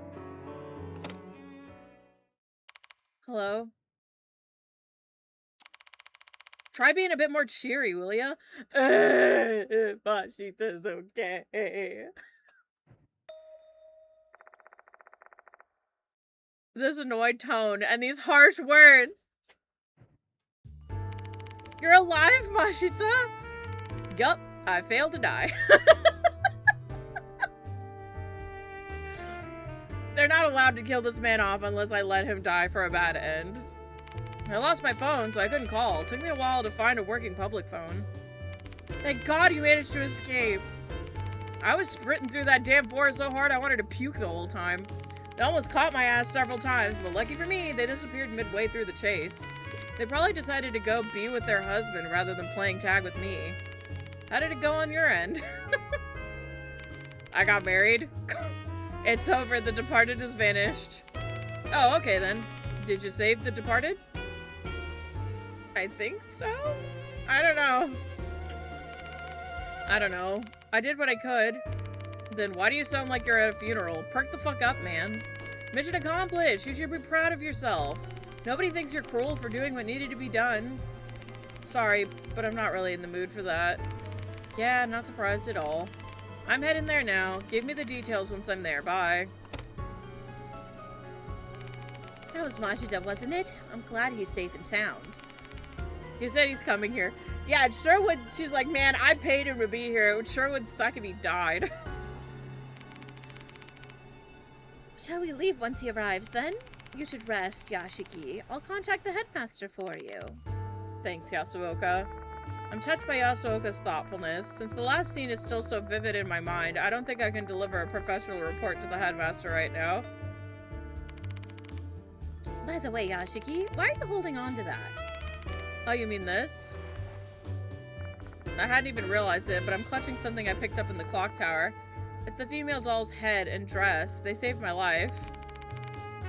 Hello? Try being a bit more cheery, will ya? Mashita's okay. This annoyed tone and these harsh words. You're alive, Mashita? Yup, I failed to die. They're not allowed to kill this man off unless I let him die for a bad end. I lost my phone, so I couldn't call. It took me a while to find a working public phone. Thank God you managed to escape. I was sprinting through that damn forest so hard I wanted to puke the whole time. They almost caught my ass several times, but lucky for me, they disappeared midway through the chase. They probably decided to go be with their husband rather than playing tag with me. How did it go on your end? I got married. It's over. The Departed has vanished. Oh, okay then. Did you save the Departed? I think so? I don't know. I did what I could. Then why do you sound like you're at a funeral? Perk the fuck up, man. Mission accomplished. You should be proud of yourself. Nobody thinks you're cruel for doing what needed to be done. Sorry, but I'm not really in the mood for that. Yeah, not surprised at all. I'm heading there now. Give me the details once I'm there. Bye. That was Mashita, wasn't it? I'm glad he's safe and sound. He said he's coming here. Yeah, it sure would. She's like, man, I paid him to be here. It sure would suck if he died. Shall we leave once he arrives, then? You should rest, Yashiki. I'll contact the headmaster for you. Thanks, Yasuoka. I'm touched by Yasuoka's thoughtfulness. Since the last scene is still so vivid in my mind, I don't think I can deliver a professional report to the headmaster right now. By the way, Yashiki, why are you holding on to that? Oh, you mean this? I hadn't even realized it, but I'm clutching something I picked up in the clock tower. It's the female doll's head and dress. They saved my life.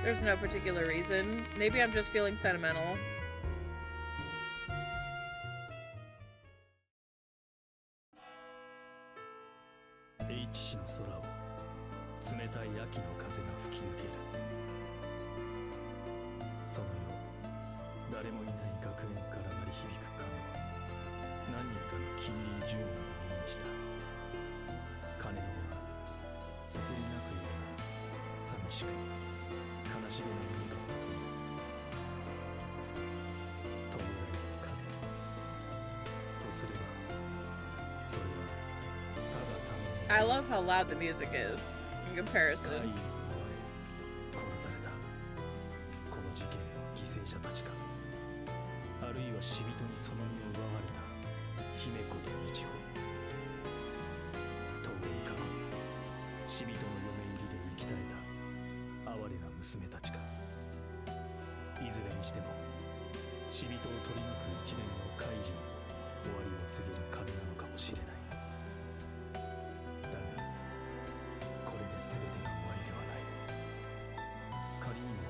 There's no particular reason. Maybe I'm just feeling sentimental. い血しの空を冷たい秋の風が吹き抜ける。その夜、誰もいない学園から鳴り響く鐘は何人かの近隣住民を耳にした。鐘の音はすすり泣くような寂しく悲しげなものだったという。弔いの鐘とすれば、それはただために I love how loud the music is in 怪異 comparison. を追われ殺されたこの事件の犠牲者たちか、あるいは死人にその身を奪われた姫子と一穂、遠い過去に死人の嫁入りで生き絶えた哀れな娘たちか。いずれにしても死人を取り巻く一連の怪事の終わりを告げる鐘なのかもしれない。だがこれで全てが終わりではない。仮にも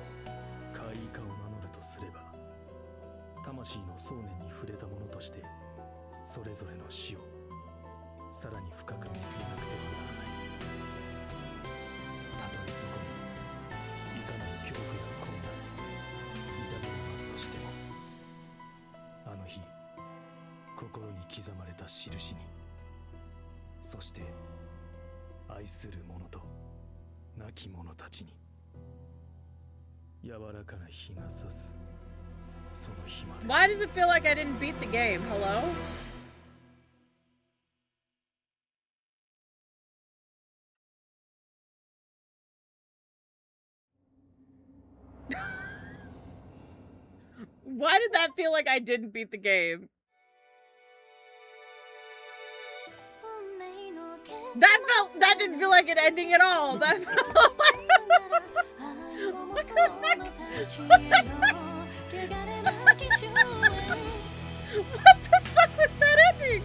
怪異化を名乗るとすれば、魂の想念に触れたものとしてそれぞれの死をさらに深く見つめなくてはならない。たとえそこにいかなる恐怖や困難、痛みを待つとしても、あの日心に刻まれた印に、そして愛する者と亡き者たちに柔らかな日が差すその日まで。 Why does it feel like I didn't beat the game? Hello? Why did that feel like I didn't beat the game? That didn't feel like an ending at all. That felt like what the fuck? What the fuck was that ending?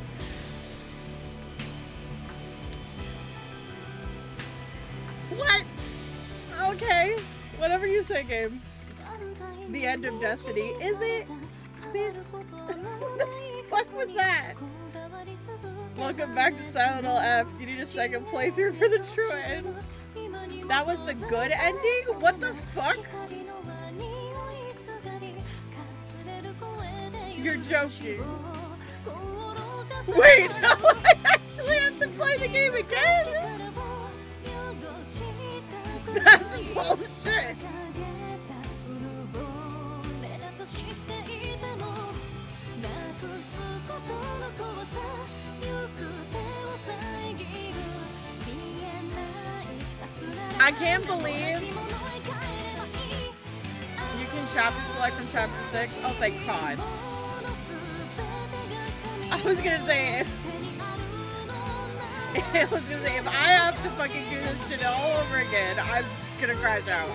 What? Okay. Whatever you say, game. The end of Destiny. Is it? Bitch. What the fuck was that? Welcome back to Silent Hill F. You need a second playthrough for the true end. That was the good ending? What the fuck? You're joking. Wait, no, I actually have to play the game again? That's bullshit. I can't believe you can chapter select from chapter 6. Oh, thank God. I was gonna say if I have to fucking do this shit all over again, I'm gonna crash out.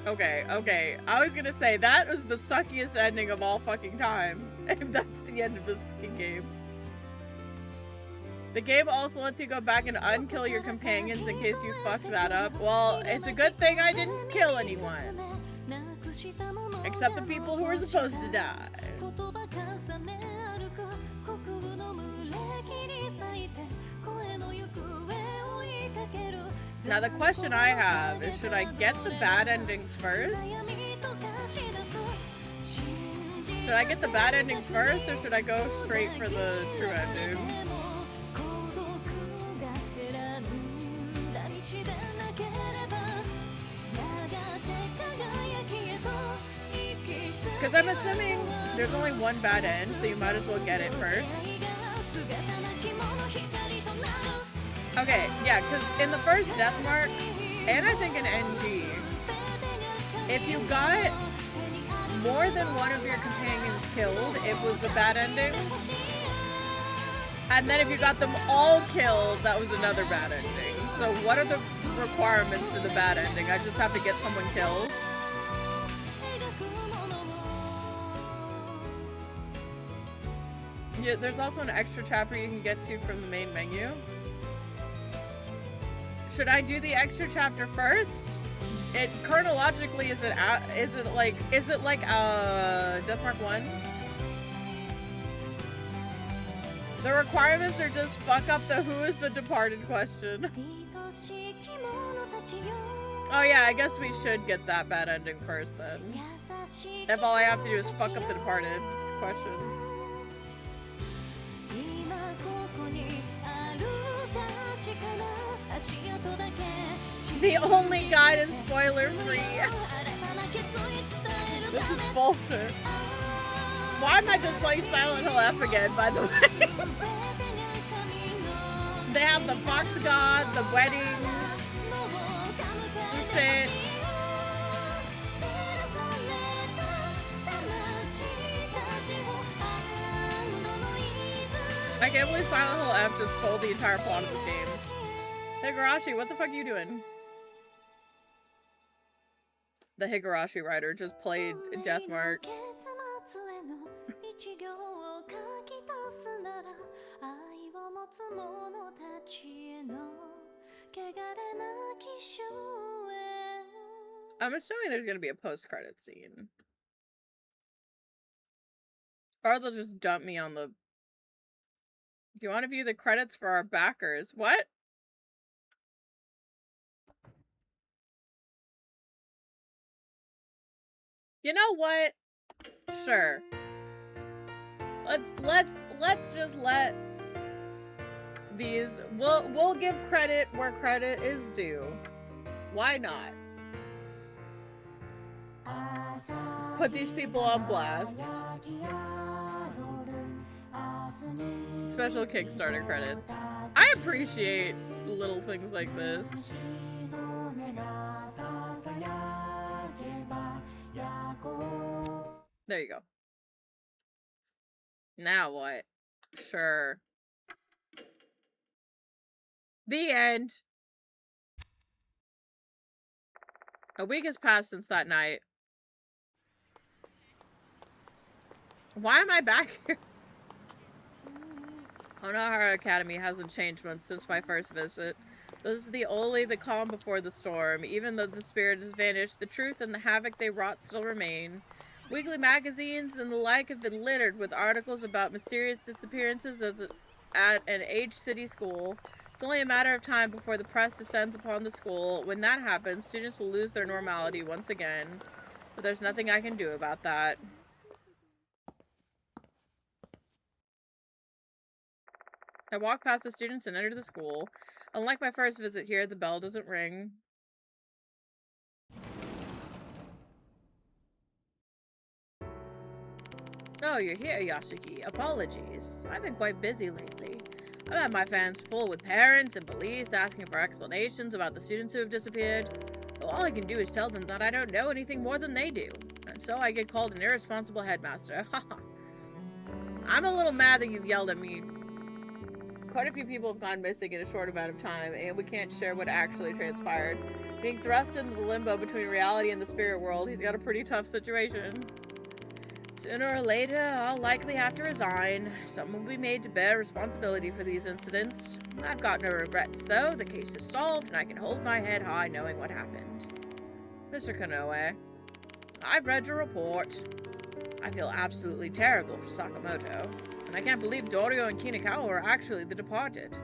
Okay. I was gonna say that was the suckiest ending of all fucking time. If that's the end of this fucking game. The game also lets you go back and unkill your companions in case you fucked that up. Well, it's a good thing I didn't kill anyone. Except the people who were supposed to die. Now the question I have is, should I get the bad endings first? Should I get the bad endings first, or should I go straight for the true ending? Because I'm assuming there's only one bad end, so you might as well get it first. Okay, yeah, because in the first Death Mark, and I think in NG, if you got more than one of your companions killed, it was the bad ending. And then if you got them all killed, that was another bad ending. So what are the requirements for the bad ending? I just have to get someone killed? Yeah, there's also an extra chapter you can get to from the main menu. Should I do the extra chapter first? It chronologically is it like Deathmark 1? The requirements are just fuck up the who is the departed question. Oh yeah, I guess we should get that bad ending first then. If all I have to do is fuck up the departed question. The only guide is spoiler free. This is bullshit. Why am I just playing Silent Hill F again, by the way? They have the Fox God, the wedding, shit. I can't believe Silent Hill F just stole the entire plot of this game. Higurashi, what the fuck are you doing? The Higurashi writer just played Deathmark. I'm assuming there's gonna be a post-credit scene. Or they'll just dump me on the... Do you want to view the credits for our backers? What? You know what? Sure. Let's just let these we'll give credit where credit is due. Why not? Put these people on blast. Special Kickstarter credits. I appreciate little things like this. There you go. Now what? Sure. The end. A week has passed since that night. Why am I back here? Konohara Academy hasn't changed much since my first visit. This is the calm before the storm. Even though the spirit has vanished, the truth and the havoc they wrought still remain. Weekly magazines and the like have been littered with articles about mysterious disappearances at an Age City school. It's only a matter of time before the press descends upon the school. When that happens, students will lose their normality once again. But there's nothing I can do about that. I walk past the students and enter the school. Unlike my first visit here, the bell doesn't ring. Oh, you're here, Yashiki. Apologies. I've been quite busy lately. I've had my fans full with parents and police asking for explanations about the students who have disappeared. Well, all I can do is tell them that I don't know anything more than they do. And so I get called an irresponsible headmaster. Haha. I'm a little mad that you yelled at me. Quite a few people have gone missing in a short amount of time, and we can't share what actually transpired. Being thrust into the limbo between reality and the spirit world, he's got a pretty tough situation. Sooner or later, I'll likely have to resign. Someone will be made to bear responsibility for these incidents. I've got no regrets, though. The case is solved, and I can hold my head high knowing what happened. Mr. Konoe, I've read your report. I feel absolutely terrible for Sakamoto, and I can't believe Dorio and Kinakawa are actually the departed.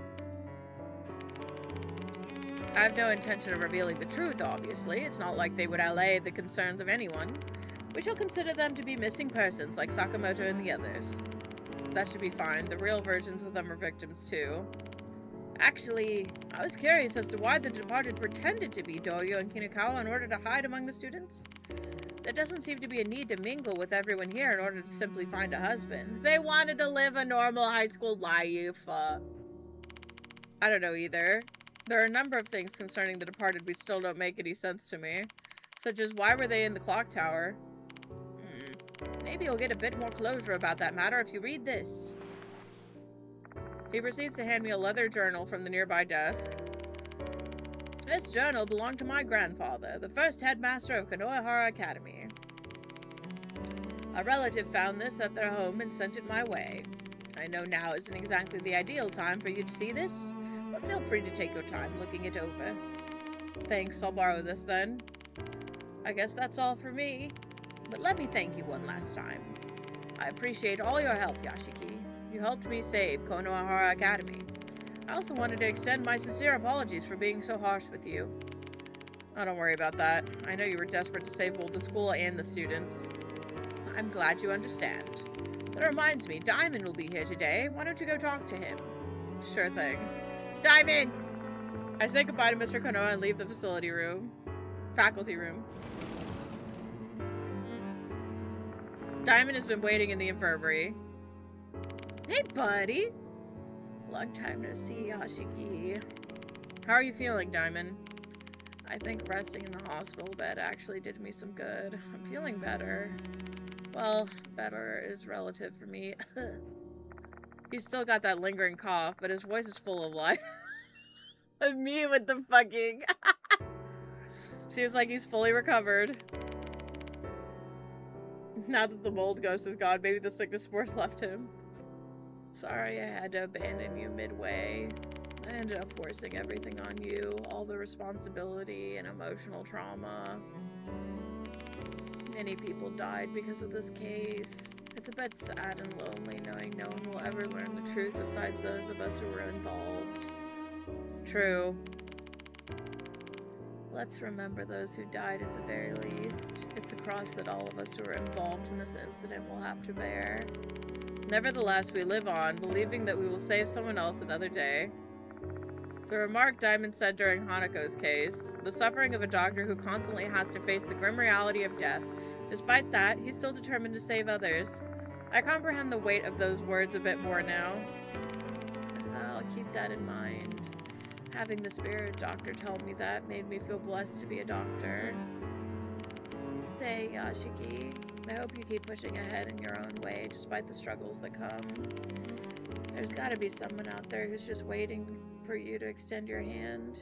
I have no intention of revealing the truth, obviously. It's not like they would allay the concerns of anyone. We shall consider them to be missing persons, like Sakamoto and the others. That should be fine. The real versions of them are victims, too. Actually, I was curious as to why the departed pretended to be Dorio and Kinakawa in order to hide among the students. There doesn't seem to be a need to mingle with everyone here in order to simply find a husband. They wanted to live a normal high school life. I don't know either. There are a number of things concerning the departed which still don't make any sense to me. Such as, why were they in the clock tower? Maybe you'll get a bit more closure about that matter if you read this. He proceeds to hand me a leather journal from the nearby desk. This journal belonged to my grandfather, the first headmaster of Konohara Academy. A relative found this at their home and sent it my way. I know now isn't exactly the ideal time for you to see this, but feel free to take your time looking it over. Thanks, I'll borrow this then. I guess that's all for me. But let me thank you one last time. I appreciate all your help, Yashiki. You helped me save Konohara Academy. I also wanted to extend my sincere apologies for being so harsh with you. Oh, don't worry about that. I know you were desperate to save both the school and the students. I'm glad you understand. That reminds me, Diamond will be here today. Why don't you go talk to him? Sure thing. Diamond! I say goodbye to Mr. Konoha and leave the faculty room. Diamond has been waiting in the infirmary. Hey, buddy! Long time no see, Yashiki. How are you feeling, Diamond? I think resting in the hospital bed actually did me some good. I'm feeling better. Well, better is relative for me. He's still got that lingering cough, but his voice is full of life. Me with the fucking... Seems like he's fully recovered. Now that the mold ghost is gone, maybe the sickness spores left him. Sorry I had to abandon you midway. I ended up forcing everything on you, all the responsibility and emotional trauma. Many people died because of this case. It's a bit sad and lonely knowing no one will ever learn the truth besides those of us who were involved. True. Let's remember those who died at the very least. It's a cross that all of us who are involved in this incident will have to bear. Nevertheless, we live on, believing that we will save someone else another day. The remark Diamond said during Hanako's case, the suffering of a doctor who constantly has to face the grim reality of death. Despite that, he's still determined to save others. I comprehend the weight of those words a bit more now. I'll keep that in mind. Having the spirit doctor tell me that made me feel blessed to be a doctor. Say, Yashiki, I hope you keep pushing ahead in your own way despite the struggles that come. There's gotta be someone out there who's just waiting for you to extend your hand.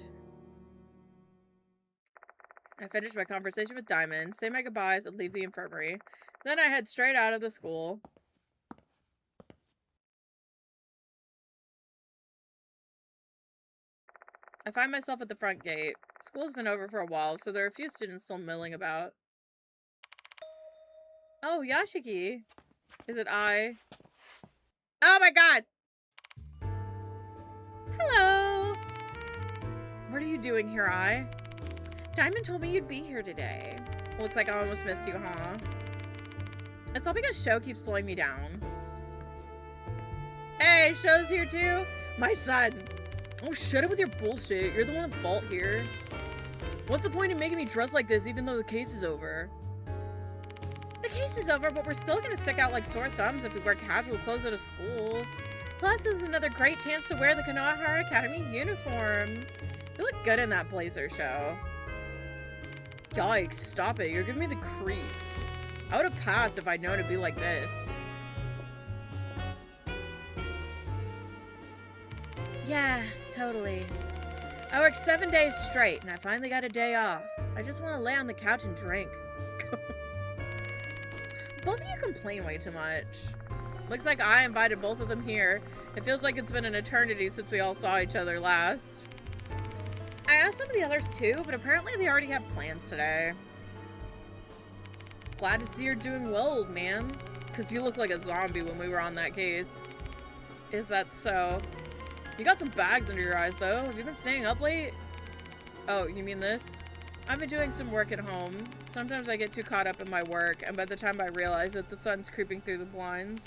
I finished my conversation with Diamond, say my goodbyes, and leave the infirmary. Then I head straight out of the school. I find myself at the front gate. School's been over for a while, so there are a few students still milling about. Oh, Yashiki. Is it I? Oh my god! Hello! What are you doing here, I? Diamond told me you'd be here today. Looks like I almost missed you, huh? It's all because Sho keeps slowing me down. Hey, Sho's here too? My son! Oh, shut up with your bullshit. You're the one at fault here. What's the point in making me dress like this even though the case is over? The case is over, but we're still gonna stick out like sore thumbs if we wear casual clothes out of school. Plus, this is another great chance to wear the Konohara Academy uniform. You look good in that blazer, Sho. Yikes, stop it. You're giving me the creeps. I would have passed if I'd known it'd be like this. Yeah, totally. I worked 7 days straight, and I finally got a day off. I just want to lay on the couch and drink. Both of you complain way too much. Looks like I invited both of them here. It feels like it's been an eternity since we all saw each other last. I asked some of the others too, but apparently they already have plans today. Glad to see you're doing well, old man. Because you look like a zombie when we were on that case. Is that so? You got some bags under your eyes, though. Have you been staying up late? Oh, you mean this? I've been doing some work at home. Sometimes I get too caught up in my work, and by the time I realize it, the sun's creeping through the blinds.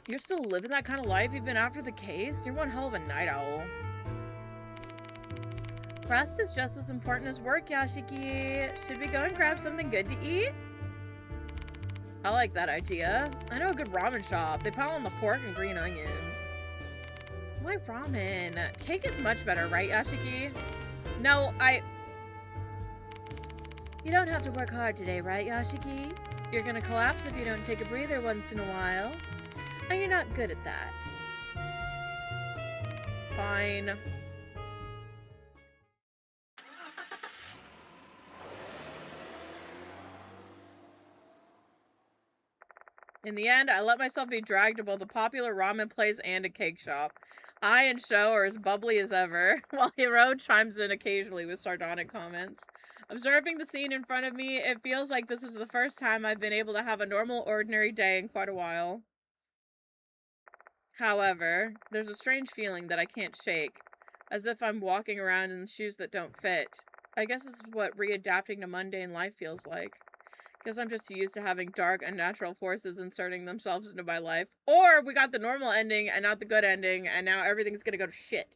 You're still living that kind of life even after the case? You're one hell of a night owl. Rest is just as important as work, Yashiki. Should we go and grab something good to eat? I like that idea. I know a good ramen shop. They pile on the pork and green onions. Why ramen? Cake is much better, right, Yashiki? No, You don't have to work hard today, right, Yashiki? You're gonna collapse if you don't take a breather once in a while. And you're not good at that. Fine. In the end, I let myself be dragged to both a popular ramen place and a cake shop. I and Sho are as bubbly as ever, while Hiro chimes in occasionally with sardonic comments. Observing the scene in front of me, it feels like this is the first time I've been able to have a normal, ordinary day in quite a while. However, there's a strange feeling that I can't shake, as if I'm walking around in shoes that don't fit. I guess this is what readapting to mundane life feels like. Guess I'm just used to having dark, unnatural forces inserting themselves into my life. Or we got the normal ending and not the good ending, and now everything's gonna go to shit.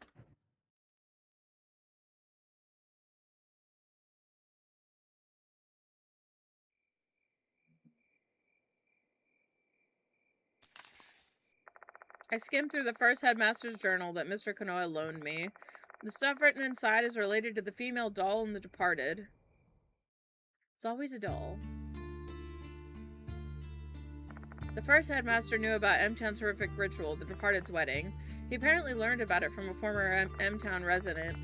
I skimmed through the first headmaster's journal that Mr. Konoha loaned me. The stuff written inside is related to the female doll in The Departed. It's always a doll. The first headmaster knew about M-Town's horrific ritual, the Departed's wedding. He apparently learned about it from a former M-Town resident.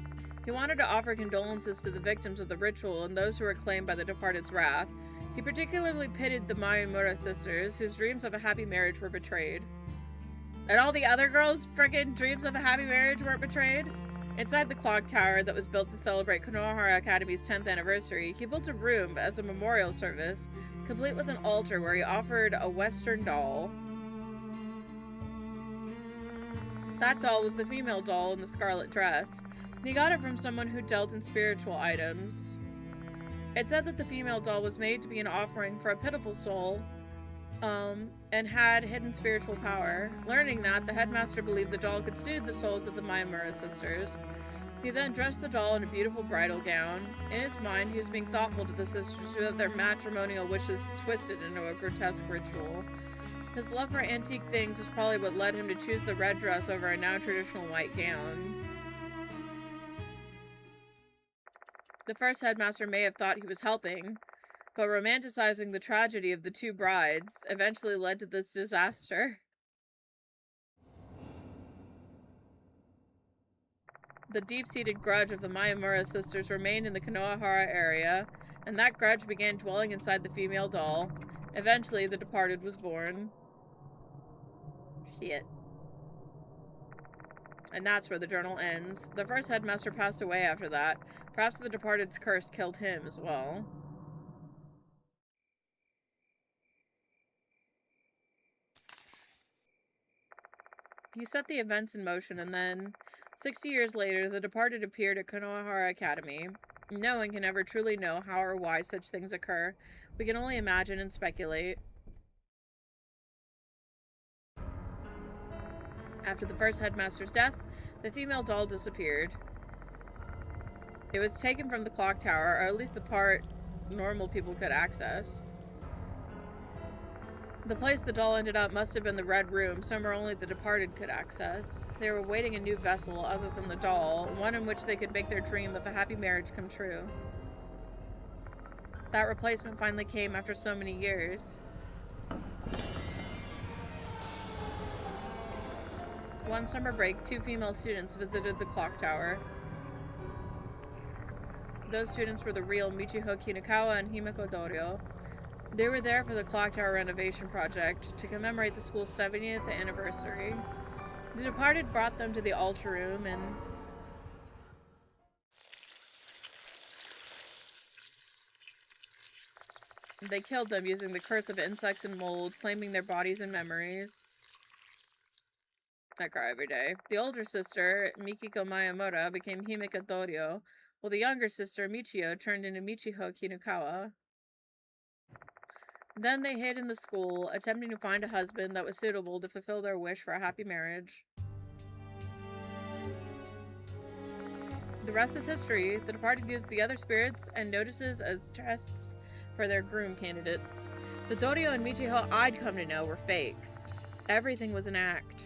He wanted to offer condolences to the victims of the ritual and those who were claimed by the Departed's wrath. He particularly pitied the Mayamura sisters, whose dreams of a happy marriage were betrayed. And all the other girls' frickin' dreams of a happy marriage weren't betrayed? Inside the clock tower that was built to celebrate Konohara Academy's 10th anniversary, he built a room as a memorial service, complete with an altar where he offered a Western doll. That doll was the female doll in the scarlet dress. He got it from someone who dealt in spiritual items. It said that the female doll was made to be an offering for a pitiful soul, and had hidden spiritual power. Learning that, the headmaster believed the doll could soothe the souls of the Mayamura sisters. He then dressed the doll in a beautiful bridal gown. In his mind, he was being thoughtful to the sisters who had their matrimonial wishes twisted into a grotesque ritual. His love for antique things is probably what led him to choose the red dress over a now traditional white gown. The first headmaster may have thought he was helping, but romanticizing the tragedy of the two brides eventually led to this disaster. The deep-seated grudge of the Mayamura sisters remained in the Konohara area, and that grudge began dwelling inside the female doll. Eventually, the Departed was born. Shit. And that's where the journal ends. The first headmaster passed away after that. Perhaps the Departed's curse killed him as well. He set the events in motion, and then, 60 years later, the Departed appeared at Konohara Academy. No one can ever truly know how or why such things occur. We can only imagine and speculate. After the first headmaster's death, the female doll disappeared. It was taken from the clock tower, or at least the part normal people could access. The place the doll ended up must have been the Red Room, somewhere only the Departed could access. They were awaiting a new vessel other than the doll, one in which they could make their dream of a happy marriage come true. That replacement finally came after so many years. One summer break, 2 female students visited the clock tower. Those students were the real Michiho Kinakawa and Himiko Doryo. They were there for the clock tower renovation project to commemorate the school's 70th anniversary. The Departed brought them to the altar room and they killed them using the curse of insects and mold, claiming their bodies and memories. I cry every day. The older sister, Mikiko Mayamura, became Himiko Doryo, while the younger sister, Michio, turned into Michiho Kinakawa. Then they hid in the school, attempting to find a husband that was suitable to fulfill their wish for a happy marriage. The rest is history. The Departed used the other spirits and notices as tests for their groom candidates. The Doryo and Michiho I'd come to know were fakes. Everything was an act.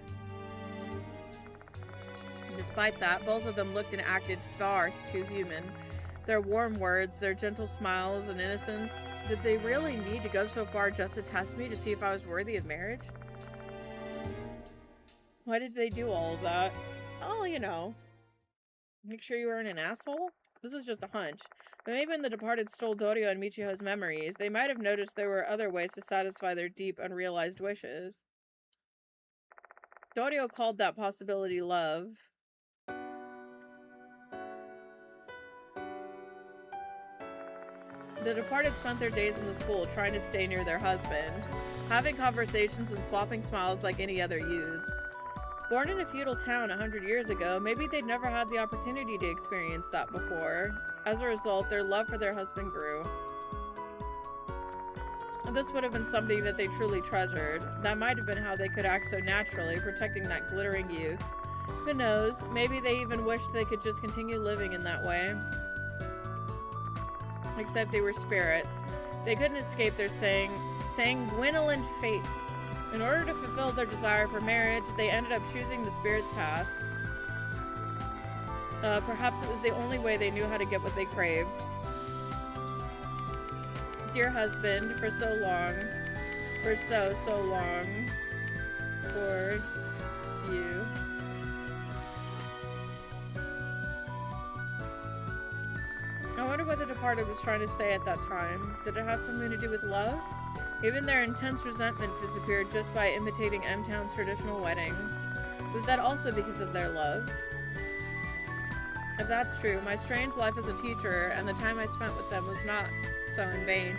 Despite that, both of them looked and acted far too human. Their warm words, their gentle smiles and innocence. Did they really need to go so far just to test me to see if I was worthy of marriage? Why did they do all of that? Oh, you know. Make sure you weren't an asshole? This is just a hunch. But maybe when the Departed stole Doryo and Michiho's memories, they might have noticed there were other ways to satisfy their deep, unrealized wishes. Dorio called that possibility love. The departed spent their days in the school trying to stay near their husband, having conversations and swapping smiles like any other youths. Born in a feudal town 100 years ago, maybe they'd never had the opportunity to experience that before. As a result, their love for their husband grew. And this would have been something that they truly treasured. That might have been how they could act so naturally, protecting that glittering youth. Who knows, maybe they even wished they could just continue living in that way. Except they were spirits. They couldn't escape their sanguinolent fate. In order to fulfill their desire for marriage, they ended up choosing the spirit's path. Perhaps it was the only way they knew how to get what they craved. Dear husband, for so long, for so long, for you. I wonder what the departed was trying to say at that time. Did it have something to do with love? Even their intense resentment disappeared just by imitating M-Town's traditional wedding. Was that also because of their love? If that's true, my strange life as a teacher and the time I spent with them was not so in vain.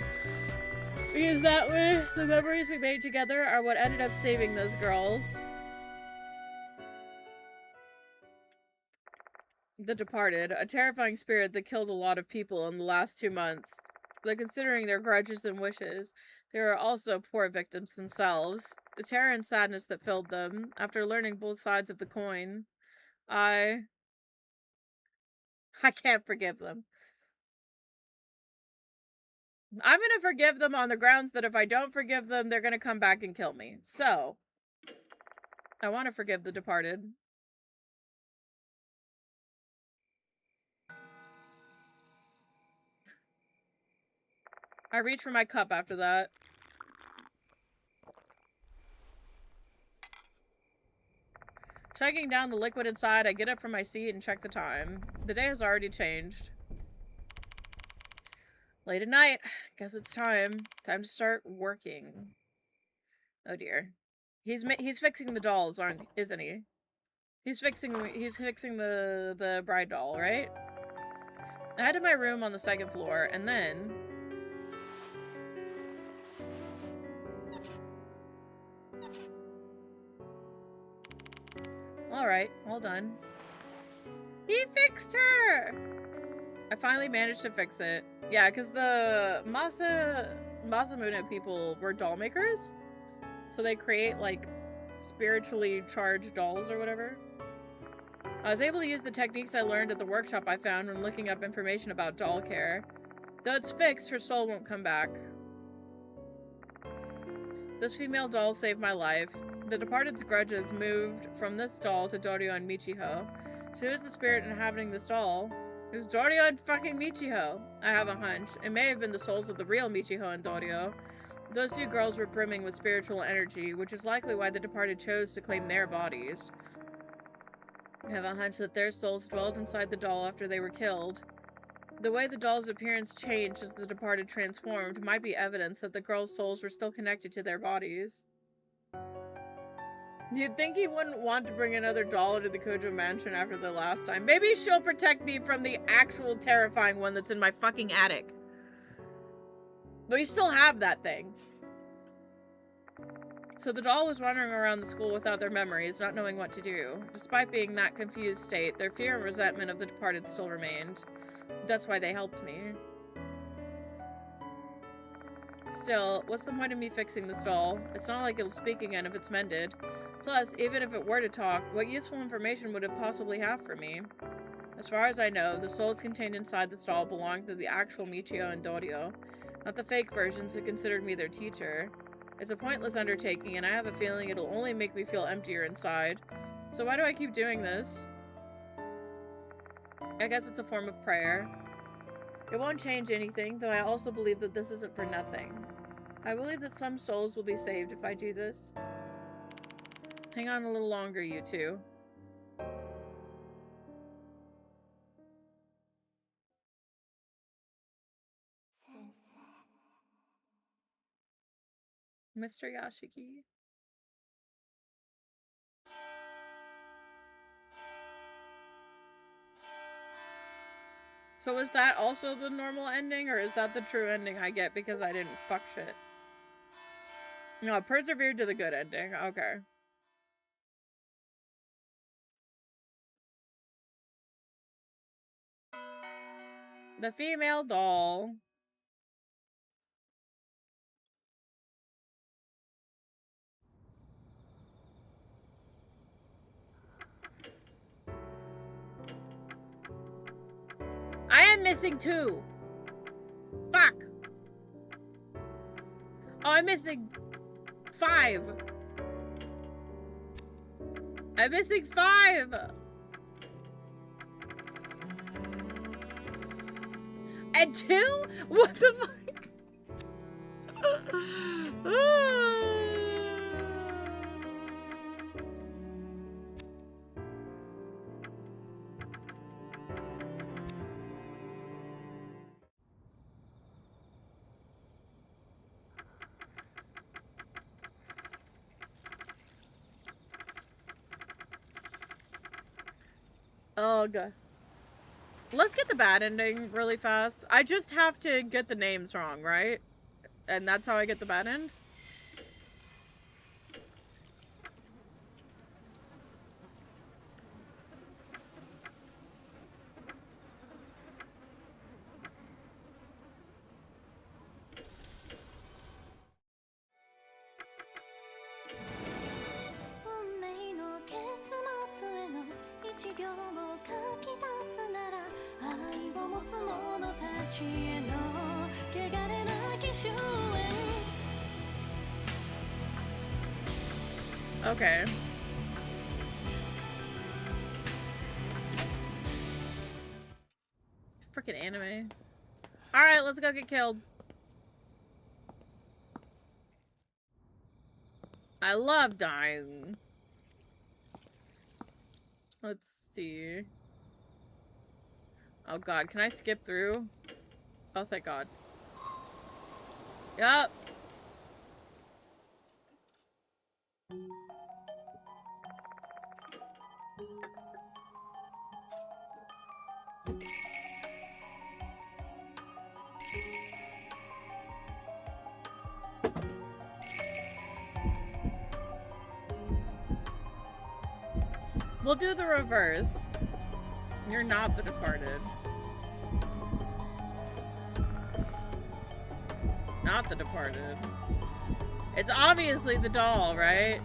Because that way, the memories we made together are what ended up saving those girls. The departed, a terrifying spirit that killed a lot of people in the last 2 months. Though considering their grudges and wishes, they were also poor victims themselves. The terror and sadness that filled them, after learning both sides of the coin, I can't forgive them. I'm gonna forgive them on the grounds that if I don't forgive them, they're gonna come back and kill me. So, I want to forgive the departed. I reach for my cup after that. Chugging down the liquid inside, I get up from my seat and check the time. The day has already changed. Late at night. Guess it's time. Time to start working. Oh dear. He's fixing the dolls, isn't he? He's fixing the bride doll, right? I head to my room on the 2nd floor, and then alright, well done. He fixed her! I finally managed to fix it. Yeah, because the Masamune people were doll makers. So they create, like, spiritually charged dolls or whatever. I was able to use the techniques I learned at the workshop I found when looking up information about doll care. Though it's fixed, her soul won't come back. This female doll saved my life. The departed's grudges moved from this doll to Dorio and Michiho. So who's the spirit inhabiting this doll? It was Dorio and fucking Michiho. I have a hunch. It may have been the souls of the real Michiho and Dorio. Those two girls were brimming with spiritual energy, which is likely why the departed chose to claim their bodies. I have a hunch that their souls dwelled inside the doll after they were killed. The way the doll's appearance changed as the departed transformed might be evidence that the girls' souls were still connected to their bodies. You'd think he wouldn't want to bring another doll into the Kojo mansion after the last time. Maybe she'll protect me from the actual terrifying one that's in my fucking attic. But we still have that thing. So the doll was wandering around the school without their memories, not knowing what to do. Despite being in that confused state, their fear and resentment of the departed still remained. That's why they helped me. Still, what's the point of me fixing this doll? It's not like it'll speak again if it's mended. Plus, even if it were to talk, what useful information would it possibly have for me? As far as I know, the souls contained inside this doll belong to the actual Michiho and Dorio, not the fake versions who considered me their teacher. It's a pointless undertaking, and I have a feeling it'll only make me feel emptier inside. So why do I keep doing this? I guess it's a form of prayer. It won't change anything, though I also believe that this isn't for nothing. I believe that some souls will be saved if I do this. Hang on a little longer, you two. Mr. Yashiki. So is that also the normal ending, or is that the true ending I get because I didn't fuck shit? No, persevered to the good ending. Okay. The female doll. I am missing 2. Fuck. Oh, I'm missing 5. I'm missing 5. And 2? What the fuck? Ugh. Let's get the bad ending really fast. I just have to get the names wrong, right? And that's how I get the bad end? Okay. Freaking anime. Alright, let's go get killed. I love dying. Let's see. Oh god, can I skip through? Oh, thank god. Yup. We'll do the reverse. You're not the departed. Not the departed. It's obviously the doll, right?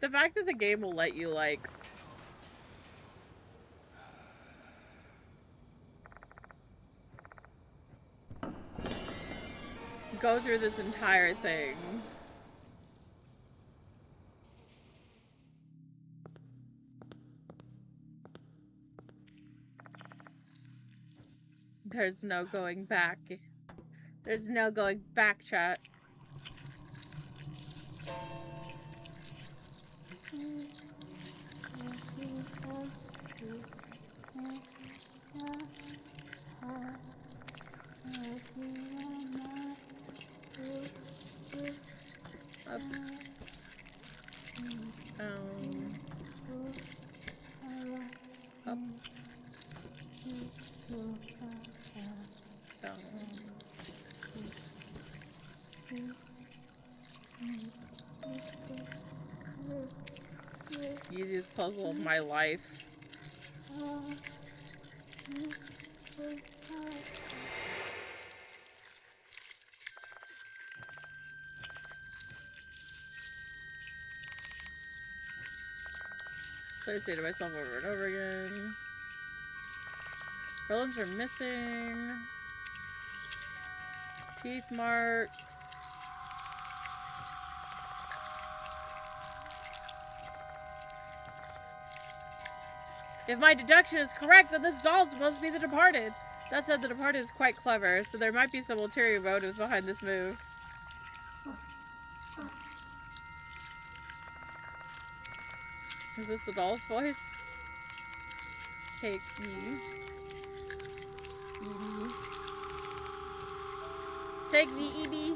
The fact that the game will let you, like, go through this entire thing. There's no going back. There's no going back, chat. Up. Down. Up. Down. Easiest puzzle of my life. So I say to myself over and over again. Prelims are missing. Teeth marks. If my deduction is correct, then this doll is supposed to be the Departed. That said, the Departed is quite clever, so there might be some ulterior motives behind this move. Is this the doll's voice? Take me. Evie. Take me, Evie.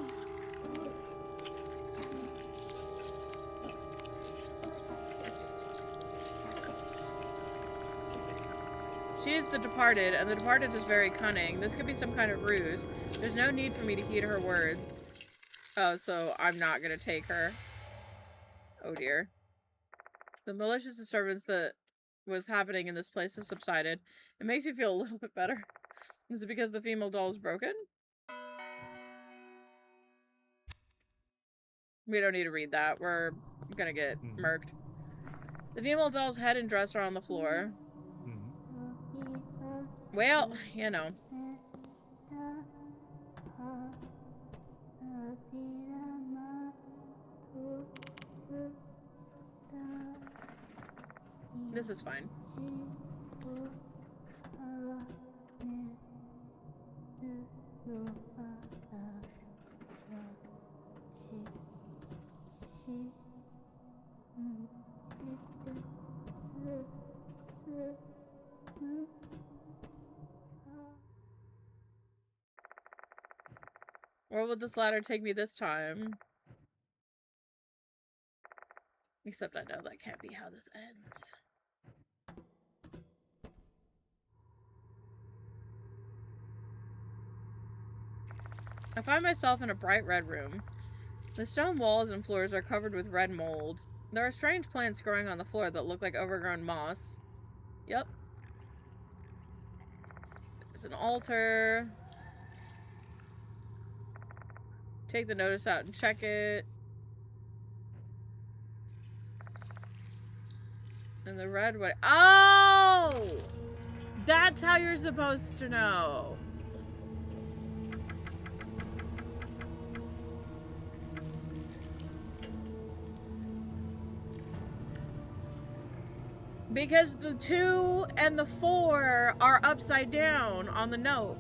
She is the departed, and the departed is very cunning. This could be some kind of ruse. There's no need for me to heed her words. Oh, so I'm not gonna take her. Oh dear. The malicious disturbance that was happening in this place has subsided. It makes me feel a little bit better. Is it because the female doll is broken? We don't need to read that. We're gonna get murked. The female doll's head and dress are on the floor. Well, you know. This is fine. Where will this ladder take me this time? Except I know that can't be how this ends. I find myself in a bright red room. The stone walls and floors are covered with red mold. There are strange plants growing on the floor that look like overgrown moss. Yep. There's an altar. Take the notice out and check it. And the red one. Oh! That's how you're supposed to know. Because the 2 and the 4 are upside down on the note.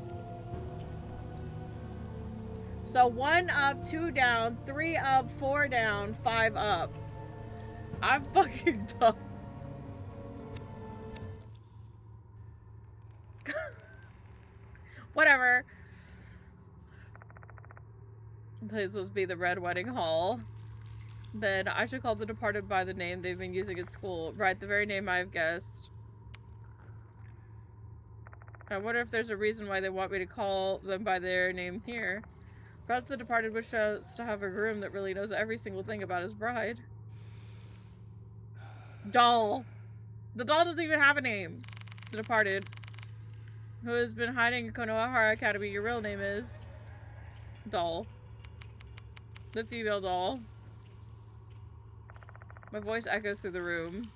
So 1 up, 2 down, 3 up, 4 down, 5 up. I'm fucking dumb. Whatever. This supposed to be the Red Wedding Hall. Then I should call the departed by the name they've been using at school. Right, the very name I've guessed. I wonder if there's a reason why they want me to call them by their name here. Perhaps the departed wishes us to have a groom that really knows every single thing about his bride. Doll. The doll doesn't even have a name. The departed. Who has been hiding in Konohara Academy. Your real name is... Doll. The female doll. My voice echoes through the room.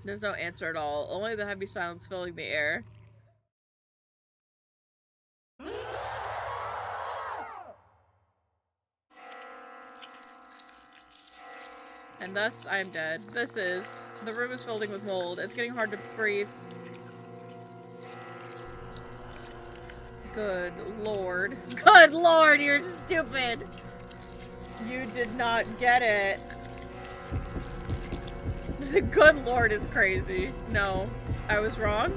There's no answer at all. Only the heavy silence filling the air. And thus, I am dead. This is... The room is filling with mold. It's getting hard to breathe. Good lord. Good lord, you're stupid! You did not get it. The good lord is crazy. No, I was wrong.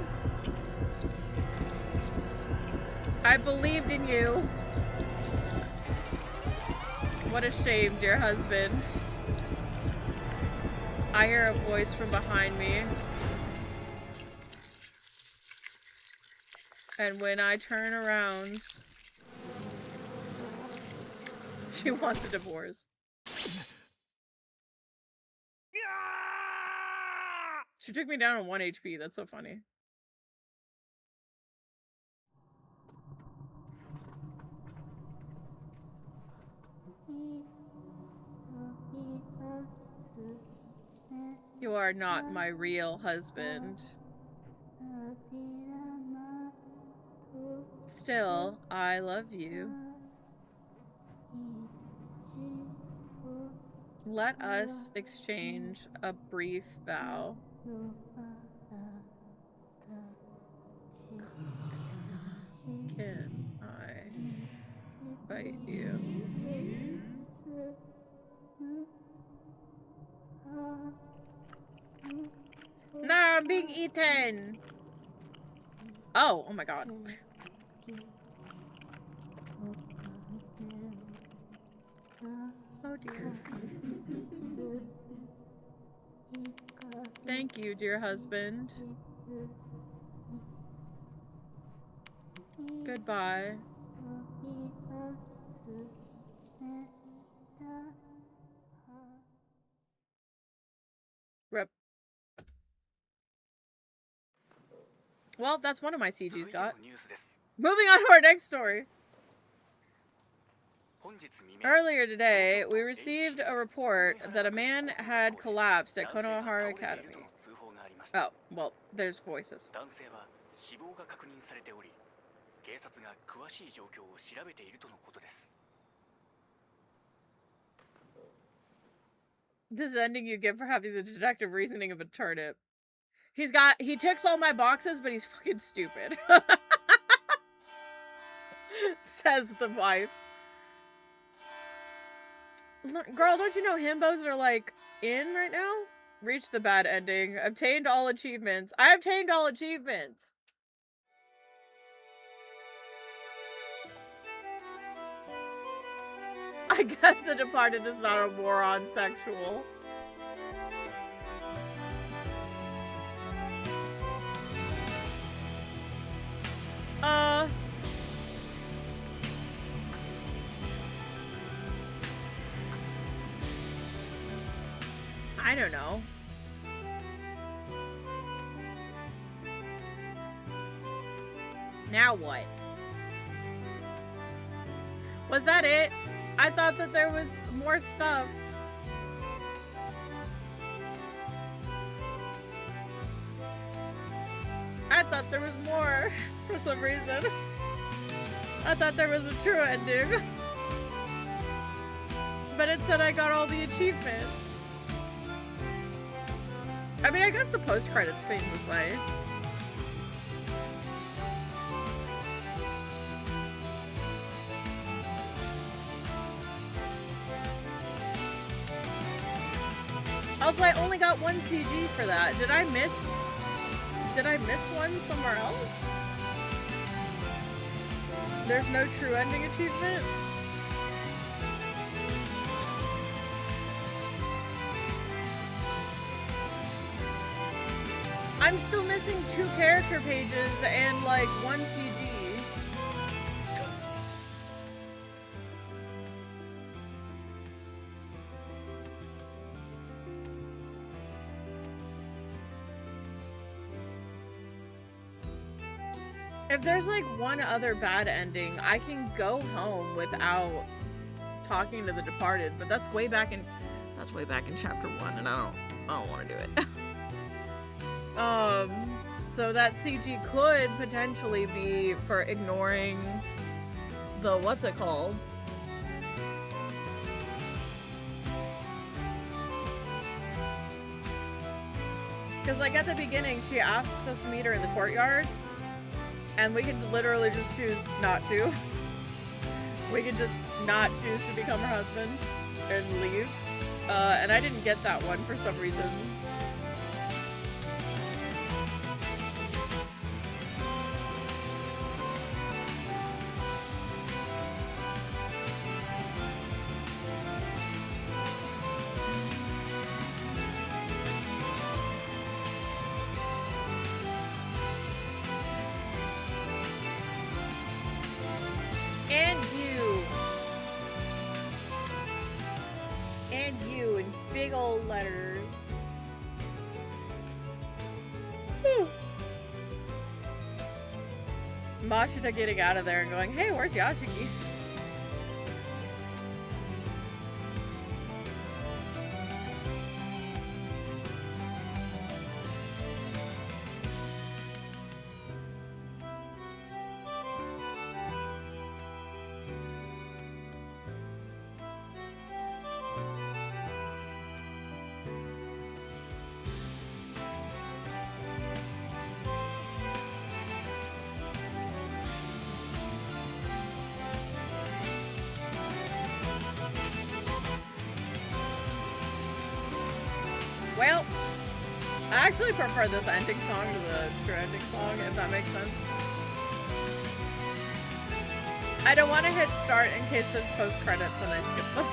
I believed in you. What a shame, dear husband. I hear a voice from behind me. And when I turn around, she wants a divorce. She took me down on 1 HP. That's so funny. You are not my real husband. Still, I love you. Let us exchange a brief vow. Can I bite you? No, I'm being eaten. Oh my god. Oh dear. Thank you, dear husband. Goodbye. Rip. Well, that's one of my CGs got. Moving on to our next story. Earlier today, we received a report that a man had collapsed at Konohara Academy. Oh, well, there's voices. This ending you give for having the deductive reasoning of a turnip. He ticks all my boxes, but he's fucking stupid. Says the wife. Girl, don't you know himbos are like in right now? Reached the bad ending. Obtained all achievements. I obtained all achievements. I guess The Departed is not a moron sexual. I don't know. Now what? Was that it? I thought that there was more stuff. I thought there was more for some reason. I thought there was a true ending. But it said I got all the achievements. I mean, I guess the post-credits thing was nice. Also, I only got one CG for that. Did I miss one somewhere else? There's no true ending achievement? I'm still missing 2 character pages and like 1 CG. If there's like one other bad ending, I can go home without talking to the Departed, but that's way back in chapter 1 and I don't want to do it. So that CG could potentially be for ignoring the what's it called? Because like at the beginning, she asks us to meet her in the courtyard, and we can literally just choose not to. We can just not choose to become her husband and leave. And I didn't get that one for some reason. And you in big old letters. Whew. Mashita getting out of there and going, hey, where's Yashiki? Well, I actually prefer this ending song to the true ending song, if that makes sense. I don't want to hit start in case there's post-credits and I skip them.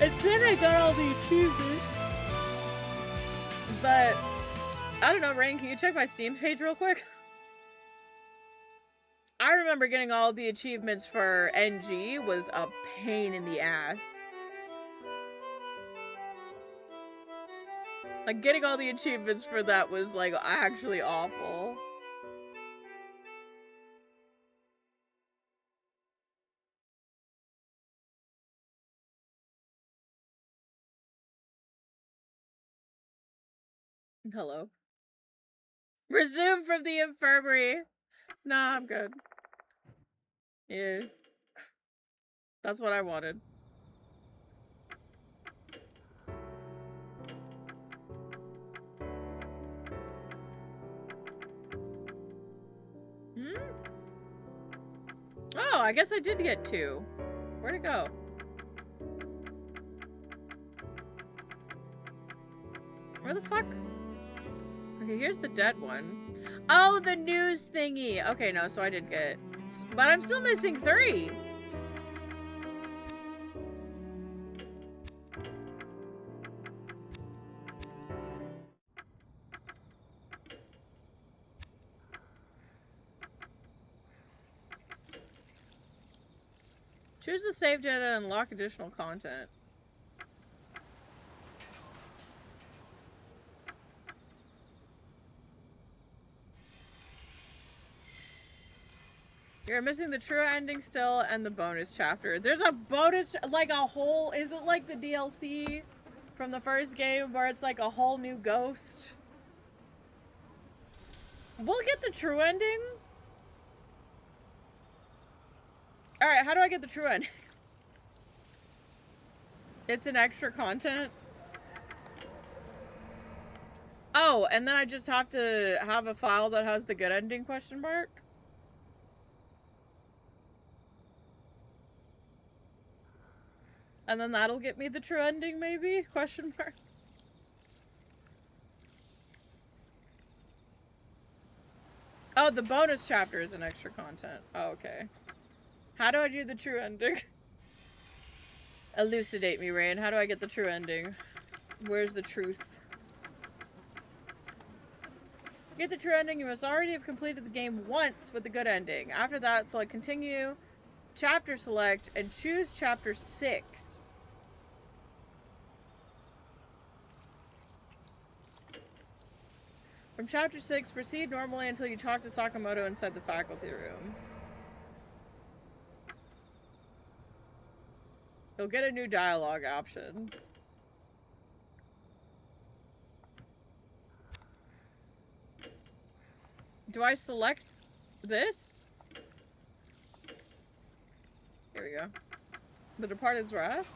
And then I got all the achievements. But, I don't know, Rain, can you check my Steam page real quick? I remember getting all the achievements for NG was a pain in the ass. Like, getting all the achievements for that was, like, actually awful. Hello. Resume from the infirmary. Nah, I'm good. Yeah. That's what I wanted. Oh, I guess I did get 2. Where'd it go? Where the fuck? Okay, here's the dead one. Oh, the news thingy. Okay, no, so I did get... But I'm still missing 3. Choose the save data and unlock additional content. You're missing the true ending still and the bonus chapter. There's a bonus, like a whole, is it like the DLC from the first game where it's like a whole new ghost? We'll get the true ending. Alright, how do I get the true ending? It's an extra content. Oh, and then I just have to have a file that has the good ending question mark? And then that'll get me the true ending, maybe? Question mark. Oh, the bonus chapter is an extra content. Oh, okay. How do I do the true ending? Elucidate me, Rain. How do I get the true ending? Where's the truth? To get the true ending, you must already have completed the game once with the good ending. After that, select continue, chapter select, and choose chapter 6. From chapter 6, proceed normally until you talk to Sakamoto inside the faculty room. You'll get a new dialogue option. Do I select this? Here we go. The Departed's Wrath?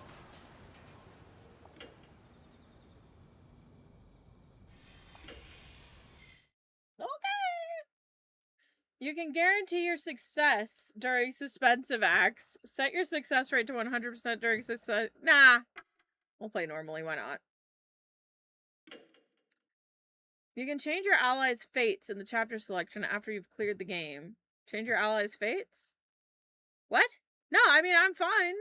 You can guarantee your success during suspensive acts. Set your success rate to 100% during success. Nah. We'll play normally. Why not? You can change your allies' fates in the chapter selection after you've cleared the game. Change your allies' fates? What? No, I mean, I'm fine.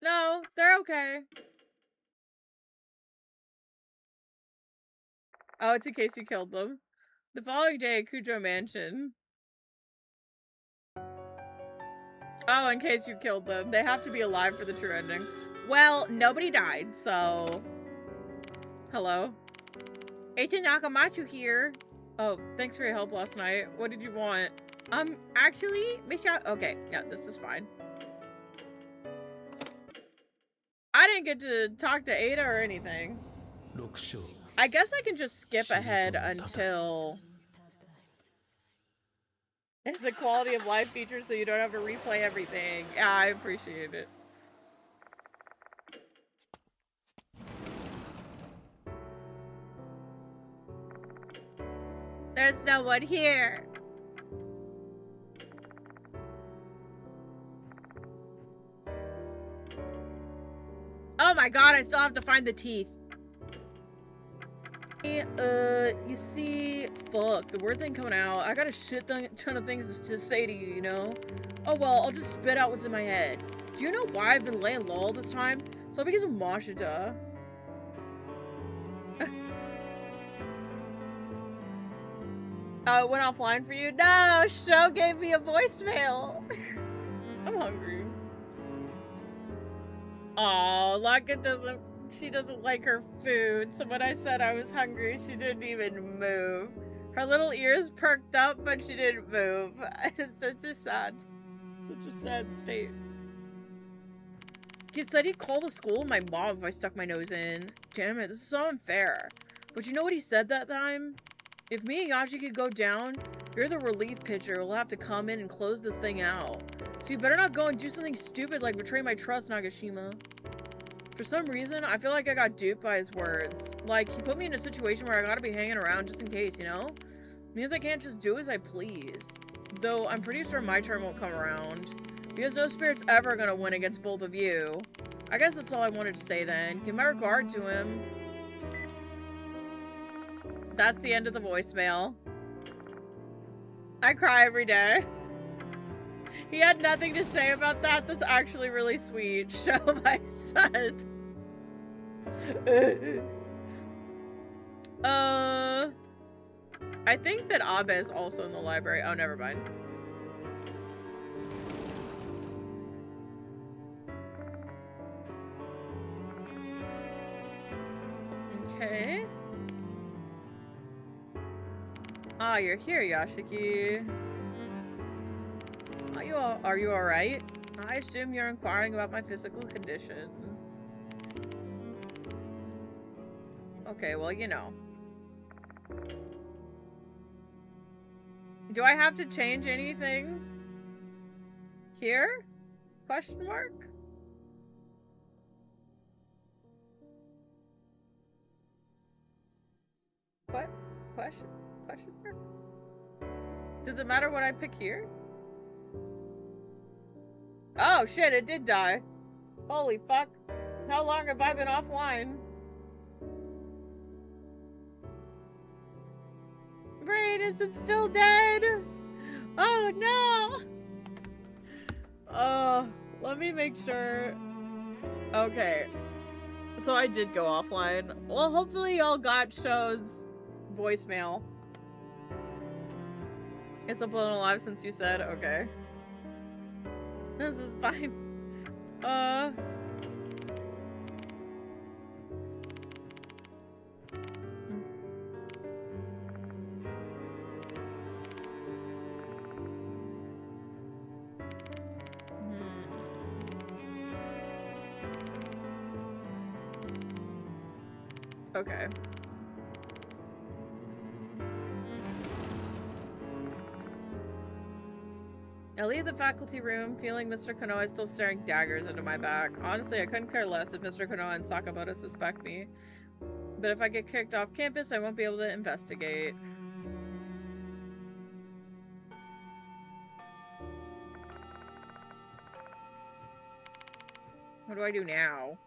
No, they're okay. Oh, it's in case you killed them. The following day at Kujo Mansion. Oh, in case you killed them. They have to be alive for the true ending. Well, nobody died, so... Hello? Eita Nakamatsu here. Oh, thanks for your help last night. What did you want? Actually, Misha... Okay, yeah, this is fine. I didn't get to talk to Ada or anything. I guess I can just skip ahead until it's a quality of life feature so you don't have to replay everything. Yeah, I appreciate it. There's no one here. my god, I still have to find the teeth. You see, fuck, the word thing coming out. I got a ton of things to say to you, you know? Oh well, I'll just spit out what's in my head. Do you know why I've been laying low all this time? So because of Mashita. Oh, it went offline for you? No, Sho gave me a voicemail. I'm hungry. Oh, Laka she doesn't like her food. So when I said I was hungry, she didn't even move. Her little ears perked up, but she didn't move. It's such a sad state. He said he'd call the school and my mom if I stuck my nose in. Damn it, this is so unfair. But you know what he said that time? If me and Yashi could go down, you're the relief pitcher who'll have to come in and close this thing out. So you better not go and do something stupid like betray my trust, Nagashima. For some reason, I feel like I got duped by his words. Like, he put me in a situation where I gotta be hanging around just in case, you know? It means I can't just do as I please. Though, I'm pretty sure my turn won't come around. Because no spirit's ever gonna win against both of you. I guess that's all I wanted to say then. Give my regard to him. That's the end of the voicemail. I cry every day. He had nothing to say about that. That's actually really sweet. Show my son. I think that Abe is also in the library. Oh, never mind. Okay. Ah, you're here, Yashiki. Are you alright? I assume you're inquiring about my physical condition. Okay, well, you know. Do I have to change anything? Here? Question mark? What? Question mark? Does it matter what I pick here? Oh shit, it did die. Holy fuck. How long have I been offline? Brain, is it still dead? Oh no! Let me make sure. Okay. So I did go offline. Well, hopefully y'all got Sho's voicemail. It's been alive since you said, okay. This is fine. Okay. I leave the faculty room, feeling Mr. Konoe still staring daggers into my back. Honestly, I couldn't care less if Mr. Konoe and Sakamoto suspect me. But if I get kicked off campus, I won't be able to investigate. What do I do now?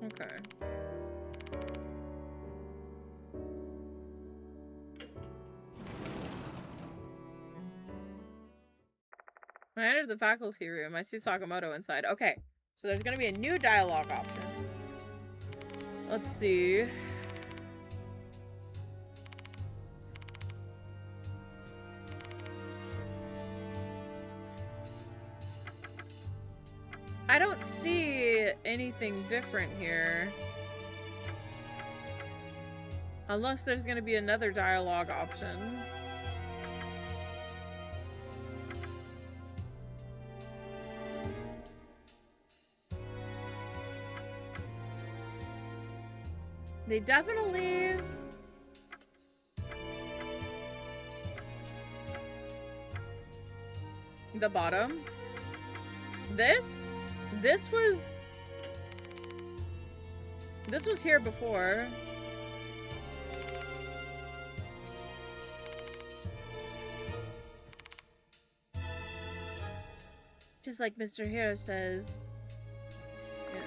Okay. When I entered the faculty room, I see Sakamoto inside. Okay, so there's gonna be a new dialogue option. Let's see. I don't see anything different here. Unless there's gonna be another dialogue option. They definitely... The bottom. This was here before. just like Mr. Hero says. Yeah.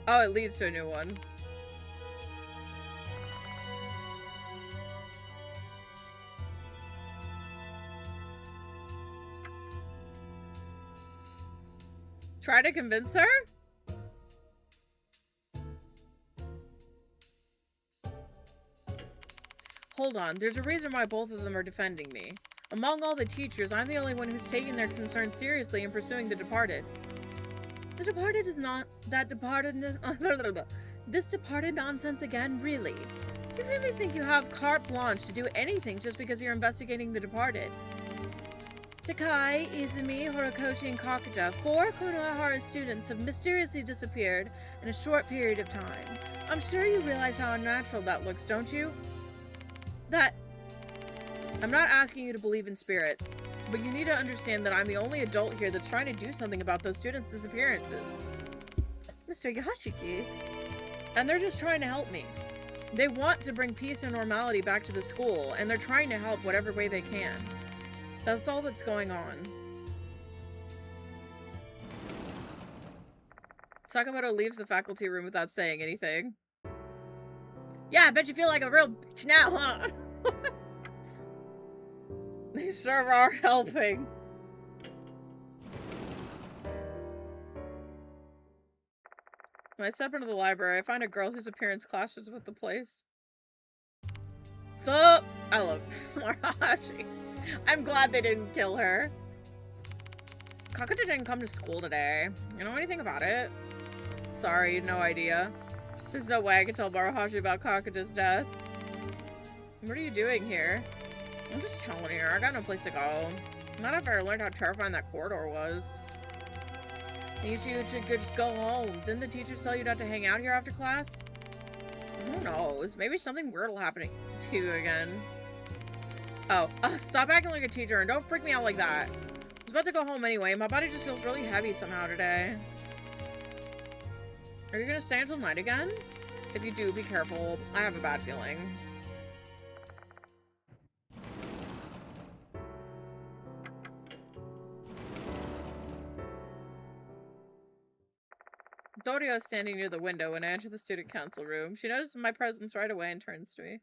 Oh, it leads to a new one. Try to convince her? Hold on, there's a reason why both of them are defending me. Among all the teachers, I'm the only one who's taking their concerns seriously and pursuing the departed. The departed is not that departedness. This departed nonsense again, really? You really think you have carte blanche to do anything just because you're investigating the departed? Takai, Izumi, Horikoshi, and Kakuta, 4 Konohara students have mysteriously disappeared in a short period of time. I'm sure you realize how unnatural that looks, don't you? I'm not asking you to believe in spirits, but you need to understand that I'm the only adult here that's trying to do something about those students' disappearances. Mr. Yashiki. And they're just trying to help me. They want to bring peace and normality back to the school, and they're trying to help whatever way they can. That's all that's going on. Sakamoto leaves the faculty room without saying anything. Yeah, I bet you feel like a real bitch now, huh? They sure are helping. When I step into the library, I find a girl whose appearance clashes with the place. Stop! I love Marahashi. I'm glad they didn't kill her. Kakuta didn't come to school today. You know anything about it? Sorry, no idea. There's no way I can tell Marahashi about Kakuta's death. What are you doing here? I'm just chilling here. I got no place to go. Not after I learned how terrifying that corridor was. You should just go home. Didn't the teachers tell you not to hang out here after class? Who knows? Maybe something weird will happen to you again. Oh, stop acting like a teacher and don't freak me out like that. I was about to go home anyway. My body just feels really heavy somehow today. Are you gonna stay until night again? If you do, be careful. I have a bad feeling. Dorio is standing near the window when I enter the student council room. She notices my presence right away and turns to me.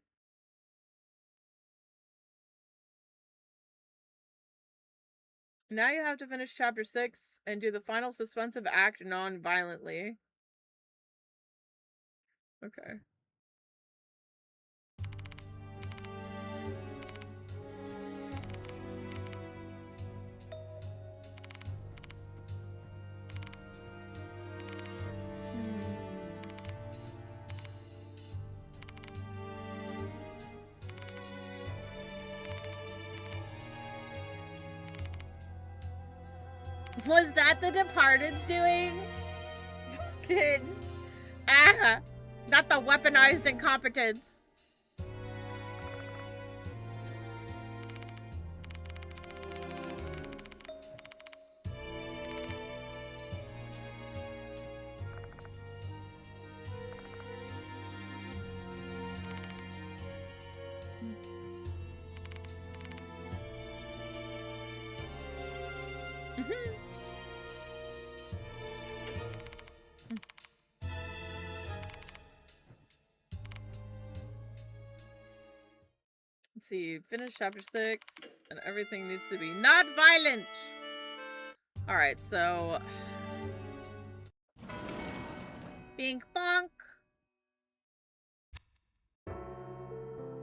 Now you have to finish chapter 6 and do the final suspensive act non-violently. Okay. Was that the Departed's doing? Fucking... not the weaponized incompetence. Let's see, finish chapter 6, and everything needs to be not violent! Alright, so... Bink bonk!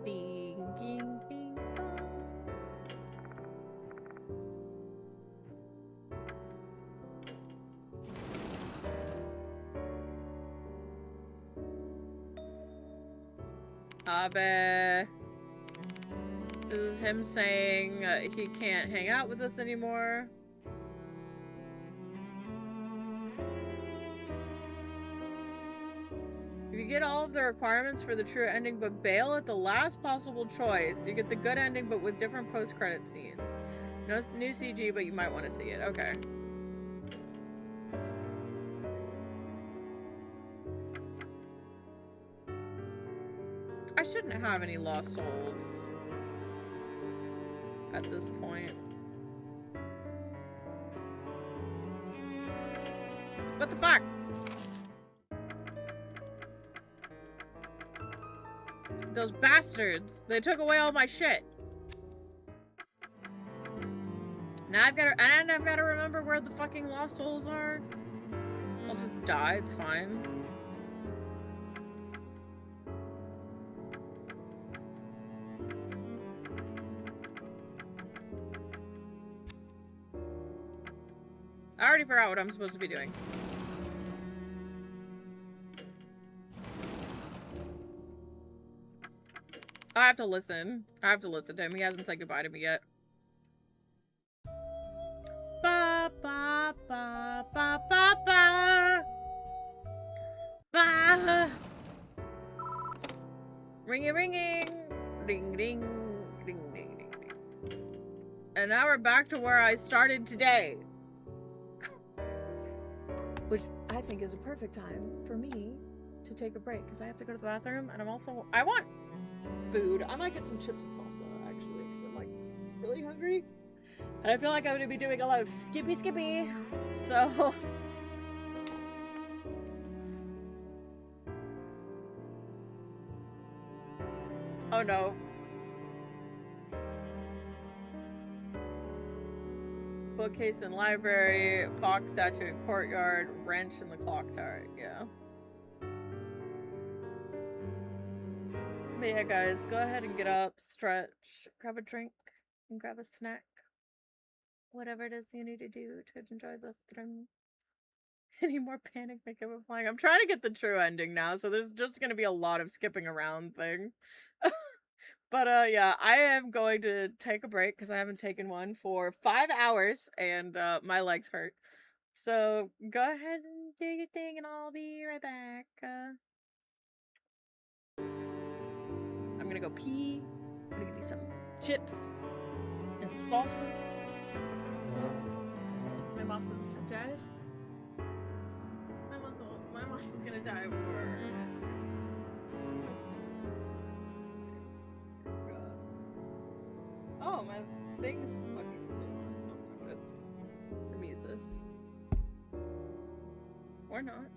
Bing, bing, bing, bonk. Abe... This is him saying he can't hang out with us anymore. If you get all of the requirements for the true ending but bail at the last possible choice, you get the good ending but with different post-credit scenes. No new CG, but you might want to see it. Okay. I shouldn't have any lost souls. at this point. What the fuck? Those bastards. They took away all my shit. Now I've got to remember where the fucking lost souls are. I'll just die, it's fine. I already forgot what I'm supposed to be doing. I have to listen. I have to listen to him. He hasn't said goodbye to me yet. Ba ba ba ba ba ba. Ba. Ringing, ringing. Ding, ding, ding, ding, ding, ding. And now we're back to where I started today. Which I think is a perfect time for me to take a break because I have to go to the bathroom and I want food. I might get some chips and salsa actually because I'm like really hungry. And I feel like I'm going to be doing a lot of skippy. So oh no. Bookcase and library, fox statue and courtyard, wrench in the clock tower. Yeah. But yeah, guys, go ahead and get up, stretch, grab a drink, and grab a snack. Whatever it is you need to do to enjoy the stream. Any more panic makeup applying? I'm trying to get the true ending now, so there's just gonna be a lot of skipping around thing. But yeah, I am going to take a break because I haven't taken one for 5 hours and my legs hurt. So go ahead and do your thing and I'll be right back. I'm gonna go pee. I'm gonna give me some chips and salsa. My mouse is dead. My mouse is gonna die for. Oh, my thing's fucking still on. That's not good. Mute this. Or not.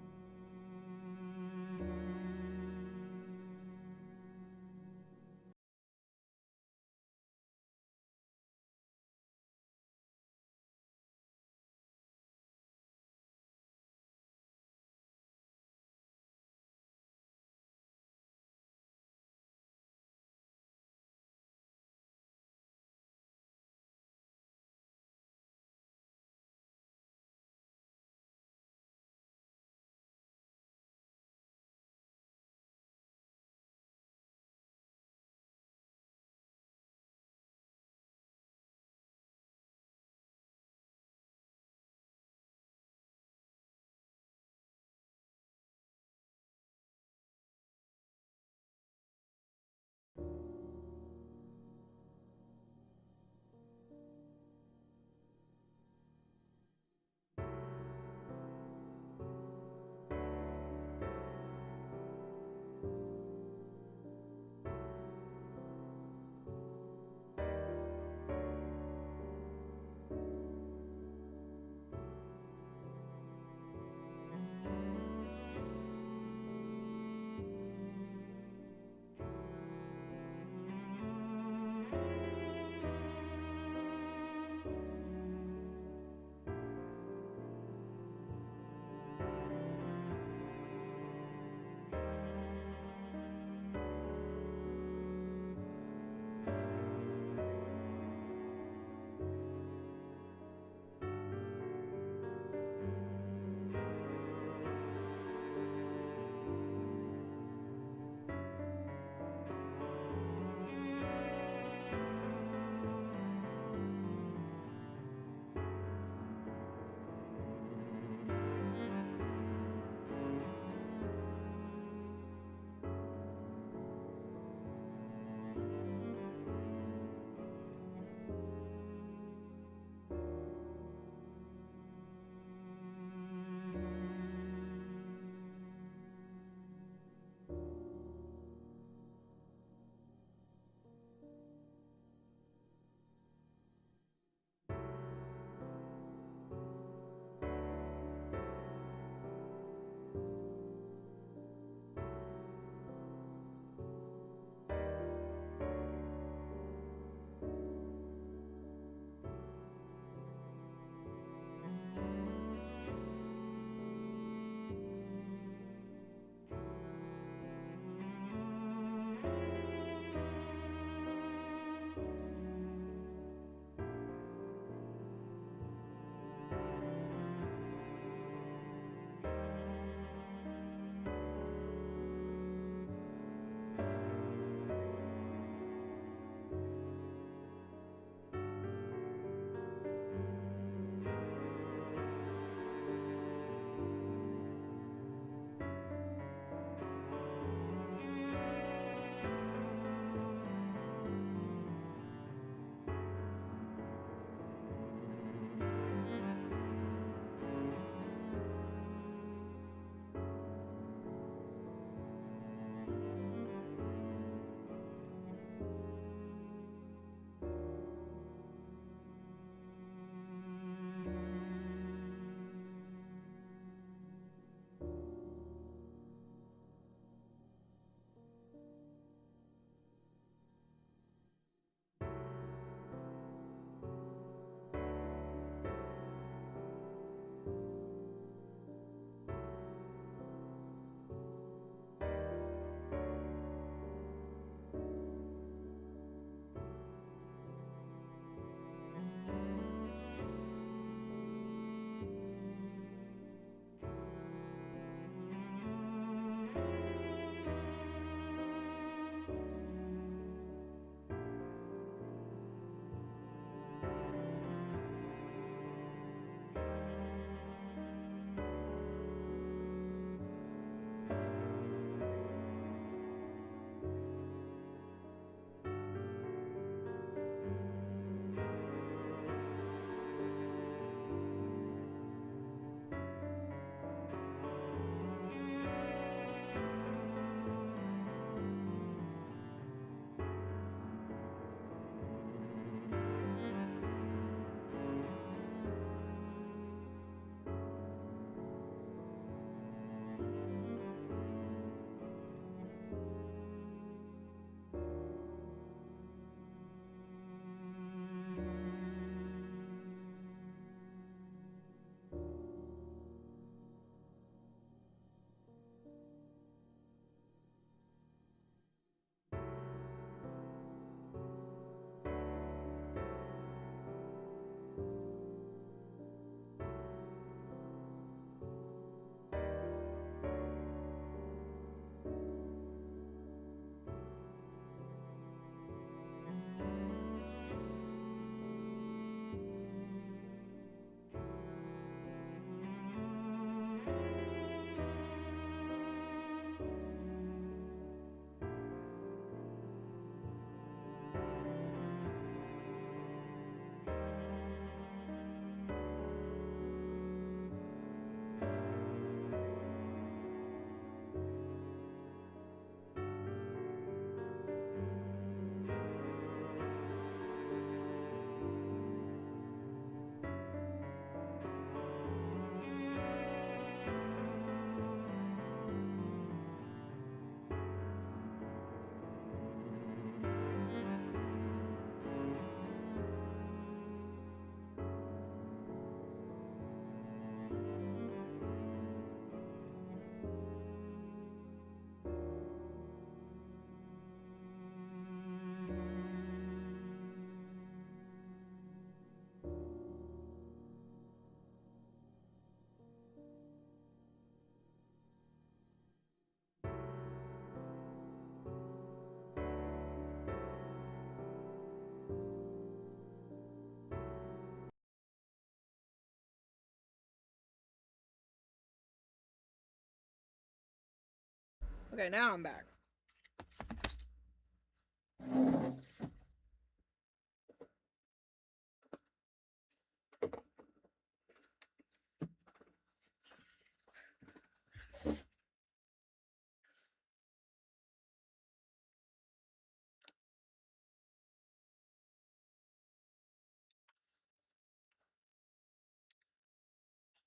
Okay, now I'm back.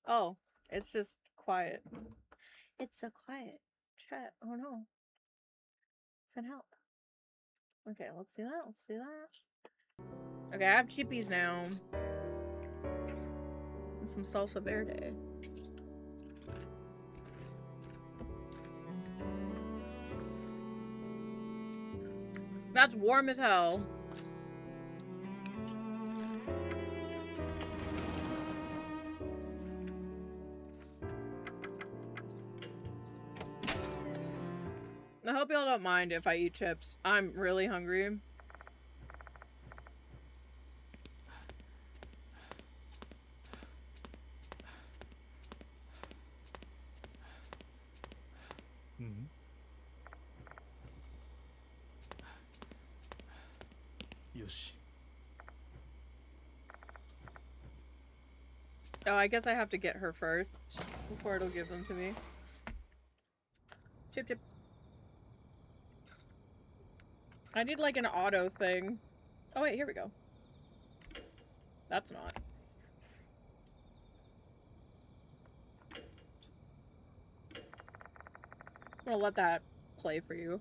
Oh, it's just quiet. It's so quiet. Chat. Oh no. Send help. Okay, let's do that. Let's do that. Okay, I have chippies now. And some salsa verde. That's warm as hell. I hope y'all don't mind if I eat chips. I'm really hungry. Yoshi. Oh, I guess I have to get her first before it'll give them to me. Chip, chip. I need like an auto thing. Oh wait, here we go. That's not. I'm gonna let that play for you.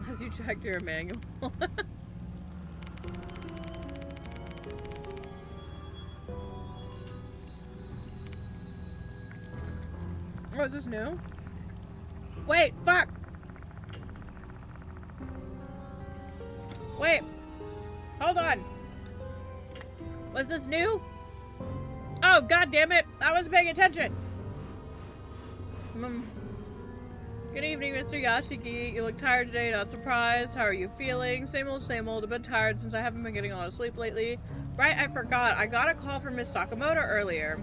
As you checked your manual. Oh, is this new? Wait, fuck! Wait. Hold on. Was this new? Oh, god damn it. I wasn't paying attention. Good evening, Mr. Yashiki. You look tired today, not surprised. How are you feeling? Same old, same old. A bit tired since I haven't been getting a lot of sleep lately. Right, I forgot. I got a call from Miss Sakamoto earlier.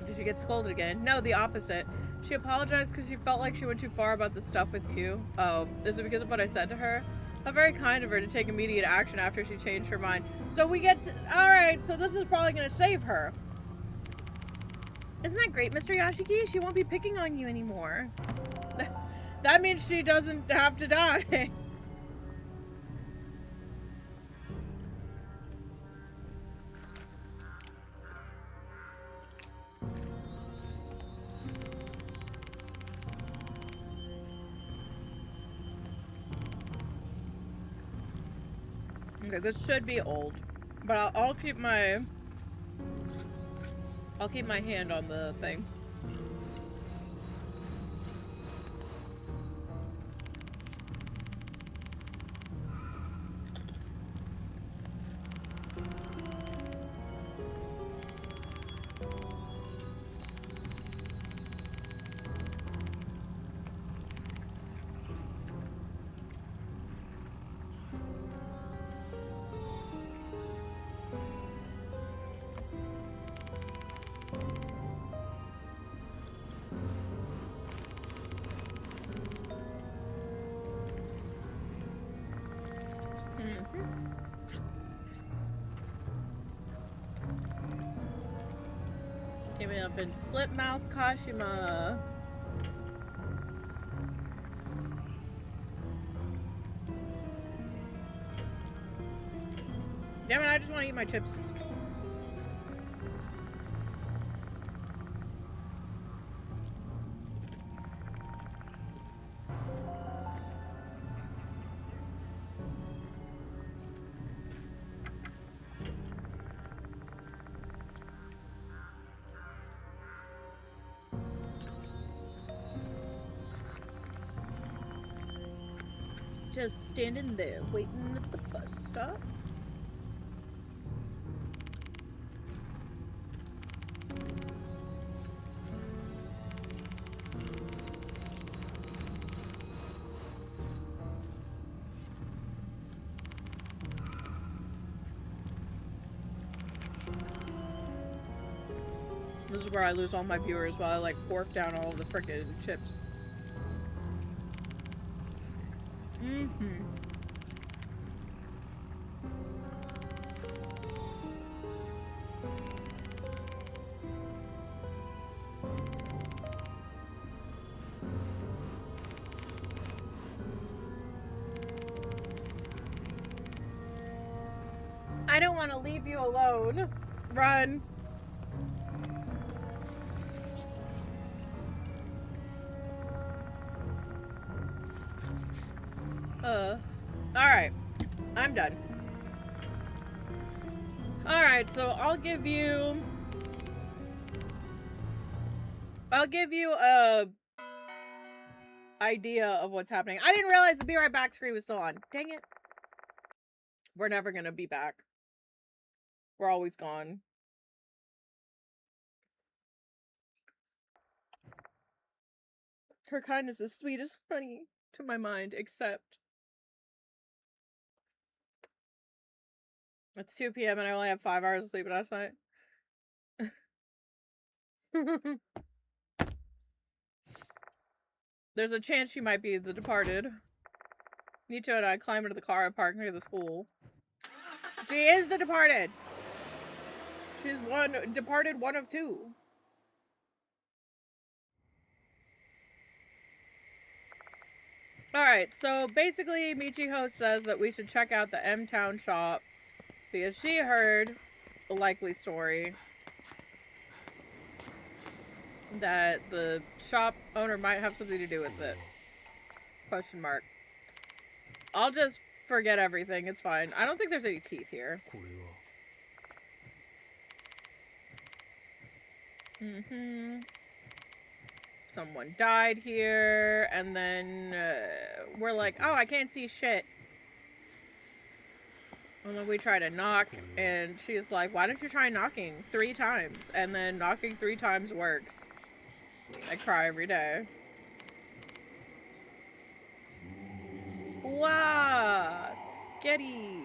Did she get scolded again? No, the opposite. She apologized because she felt like she went too far about the stuff with you. Oh, is it because of what I said to her? How very kind of her to take immediate action after she changed her mind. So we get to... Alright, so this is probably going to save her. Isn't that great, Mr. Yashiki? She won't be picking on you anymore. That means she doesn't have to die. Okay, this should be old, but I'll keep my hand on the thing. Came up in Flipmouth Kashima. Damn it, I just want to eat my chips. just standing there waiting at the bus stop. This is where I lose all my viewers while I like porf down all of the frickin' chips. I don't want to leave you alone. Run. Alright. I'm done. Alright, so I'll give you a idea of what's happening. I didn't realize the Be Right Back screen was still on. Dang it. We're never gonna be back. We're always gone. Her kindness is sweet as honey to my mind, except it's 2 p.m. and I only have 5 hours of sleep last night. There's a chance she might be the departed. Nicho and I climb into the car and park near the school. She is the departed! She's departed one of two. Alright, so basically Michiho says that we should check out the M-Town shop because she heard a likely story that the shop owner might have something to do with it. Question mark. I'll just forget everything, it's fine. I don't think there's any teeth here. Someone died here, and then we're like, oh, I can't see shit. And then we try to knock, and she's like, why don't you try knocking 3 times? And then knocking 3 times works. I cry every day. Wow, scary.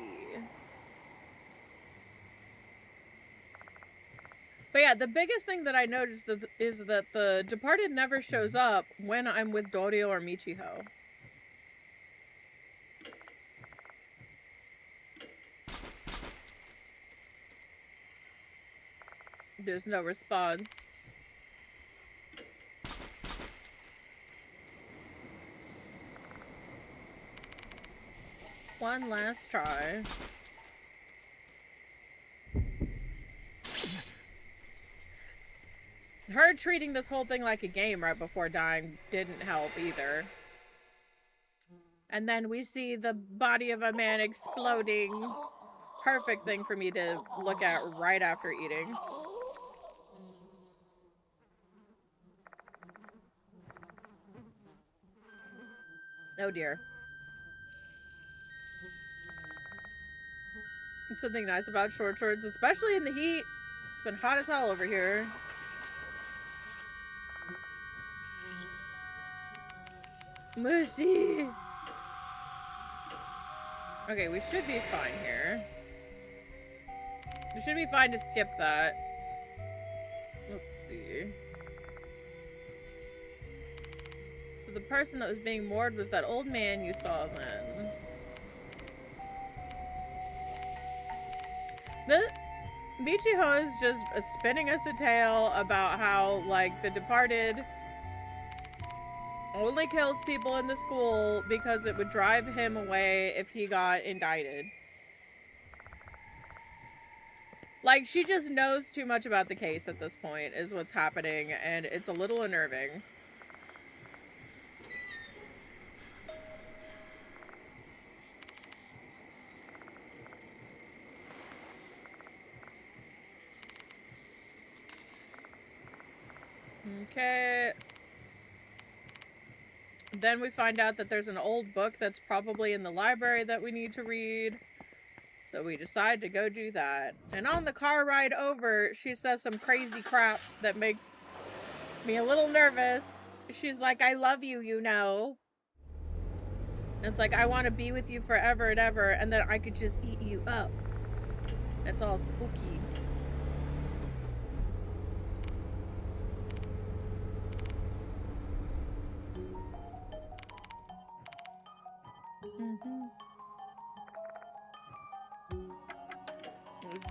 But yeah, the biggest thing that I noticed is that the departed never shows up when I'm with Dorio or Michiho. There's no response. One last try. Her treating this whole thing like a game right before dying didn't help either. And then we see the body of a man exploding. Perfect thing for me to look at right after eating. Oh dear. Something nice about short shorts, especially in the heat. It's been hot as hell over here. Mushy. Okay, we should be fine here. We should be fine to skip that. Let's see. So the person that was being moored was that old man you saw then. Michiho is just spinning us a tale about how, like, the departed only kills people in the school because it would drive him away if he got indicted. Like, she just knows too much about the case at this point, is what's happening, and it's a little unnerving. Okay. Then we find out that there's an old book that's probably in the library that we need to read. So we decide to go do that. And on the car ride over, she says some crazy crap that makes me a little nervous. She's like, I love you, you know. It's like, I want to be with you forever and ever, and then I could just eat you up. It's all spooky.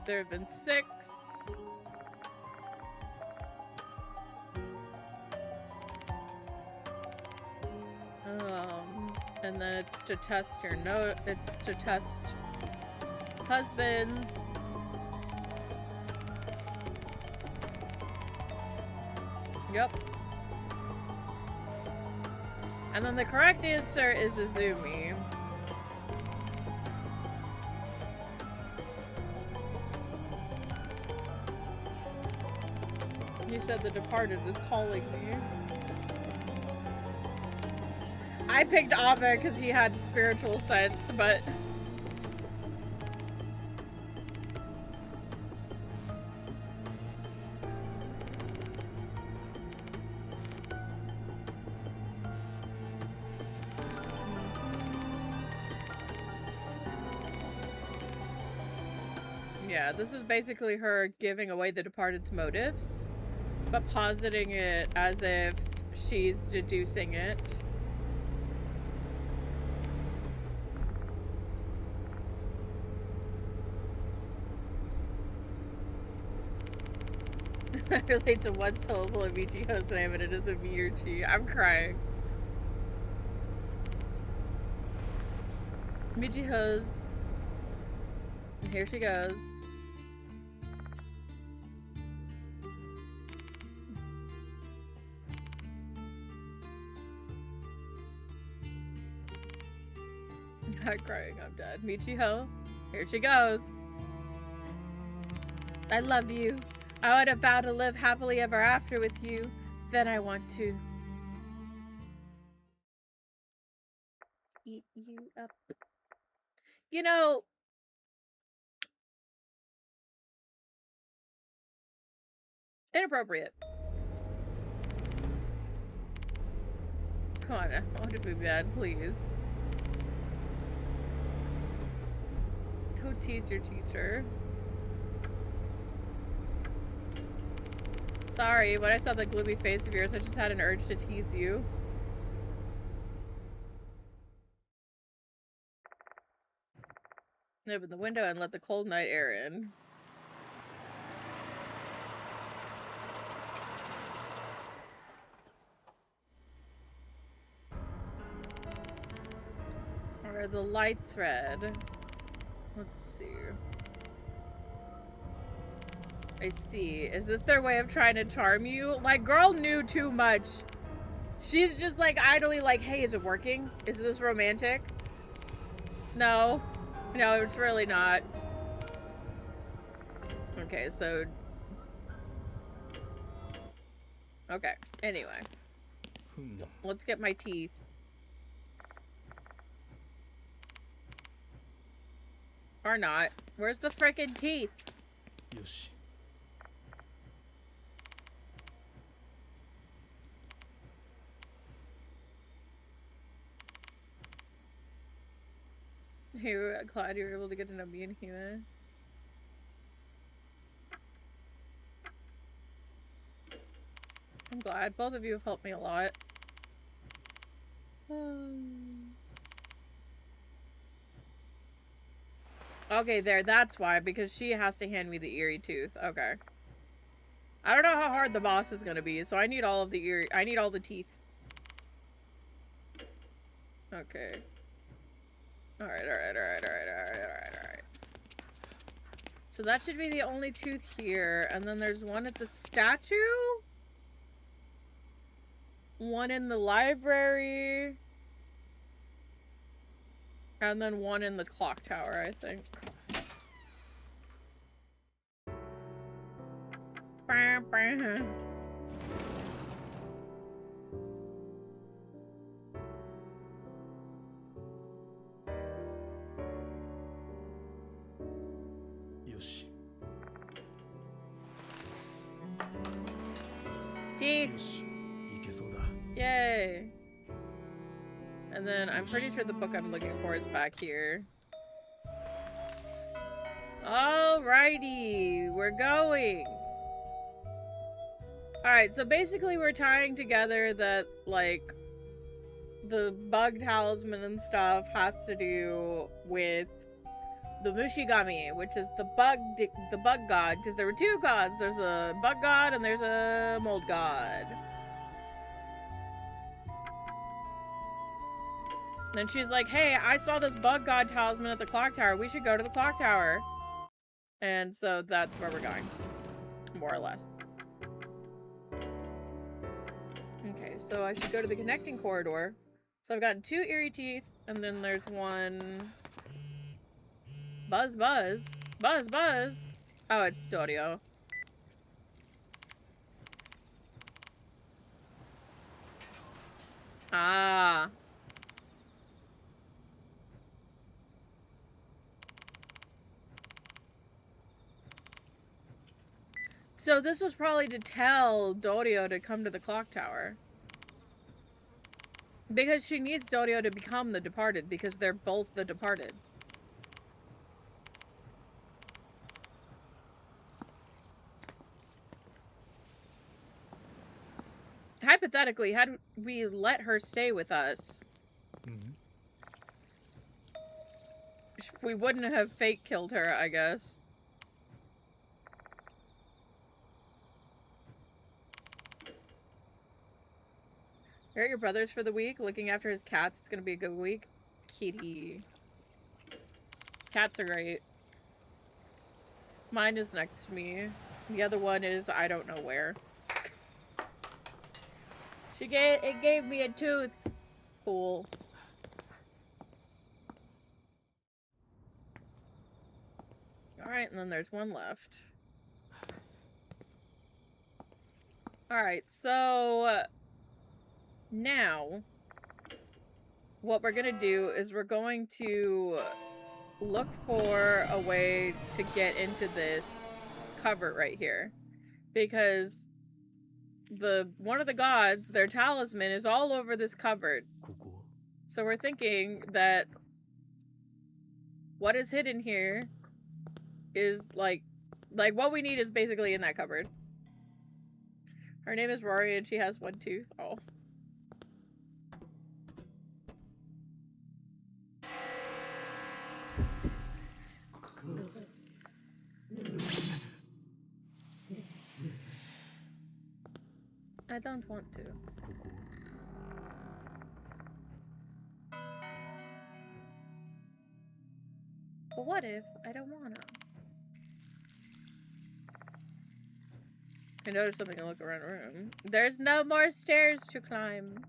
There have been 6. And then it's to test your note. It's to test husbands. Yep. And then the correct answer is Izumi. You said the departed is calling me. I picked Abba because he had spiritual sense, but... Yeah, this is basically her giving away the departed's motives, but positing it as if she's deducing it. I relate to one syllable of Michiho's name and it is a Miyuchi. I'm crying. Michiho's. Here she goes. I'm crying, I'm dead. Michiho, here she goes. I love you. I would have vowed to live happily ever after with you. Then I want to eat you up. You know, inappropriate. Come on, I want to be bad, please. Don't tease your teacher. Sorry, when I saw the gloomy face of yours, I just had an urge to tease you. Open the window and let the cold night air in. Are the lights red? Let's see. I see. Is this their way of trying to charm you? Like, girl knew too much. She's just like idly like, hey, is it working? Is this romantic? No. No, it's really not. Okay, so... Okay, anyway. Let's get my teeth. Or not. Where's the frickin' teeth? Yoshi. Hey, glad you were able to get to know me and Hime. I'm glad. Both of you have helped me a lot. Okay, there. That's why. Because she has to hand me the eerie tooth. Okay. I don't know how hard the boss is gonna be, so I need all of the eerie. I need all the teeth. Okay. Alright. So that should be the only tooth here. And then there's one at the statue? One in the library. And then one in the clock tower, I think. Teeth! よし、いけそうだ。 Yay! And then I'm pretty sure the book I'm looking for is back here. Alrighty, we're going! Alright, so basically we're tying together that, like, the bug talisman and stuff has to do with the Mushigami, which is the bug god, because there were two gods. There's a bug god and there's a mold god. And she's like, hey, I saw this bug god talisman at the clock tower. We should go to the clock tower. And so that's where we're going. More or less. Okay, so I should go to the connecting corridor. So I've gotten 2 eerie teeth, and then there's one... Buzz, buzz. Buzz, buzz. Oh, it's Dorio. Ah. So this was probably to tell Dorio to come to the clock tower. Because she needs Dorio to become the departed, because they're both the departed. Hypothetically, had we let her stay with us, we wouldn't have fake killed her, I guess. You're at your brother's for the week, looking after his cats. It's gonna be a good week. Kitty. Cats are great. Mine is next to me. The other one is I don't know where. It gave me a tooth. Cool. Alright, and then there's one left. Alright, so... now, what we're gonna do is we're going to look for a way to get into this cupboard right here. Because one of the gods, their talisman, is all over this cupboard. So we're thinking that what is hidden here is like what we need is basically in that cupboard. Her name is Rory and she has one tooth. Oh. I don't want to. But what if I don't wanna? I noticed something and look around the room. There's no more stairs to climb.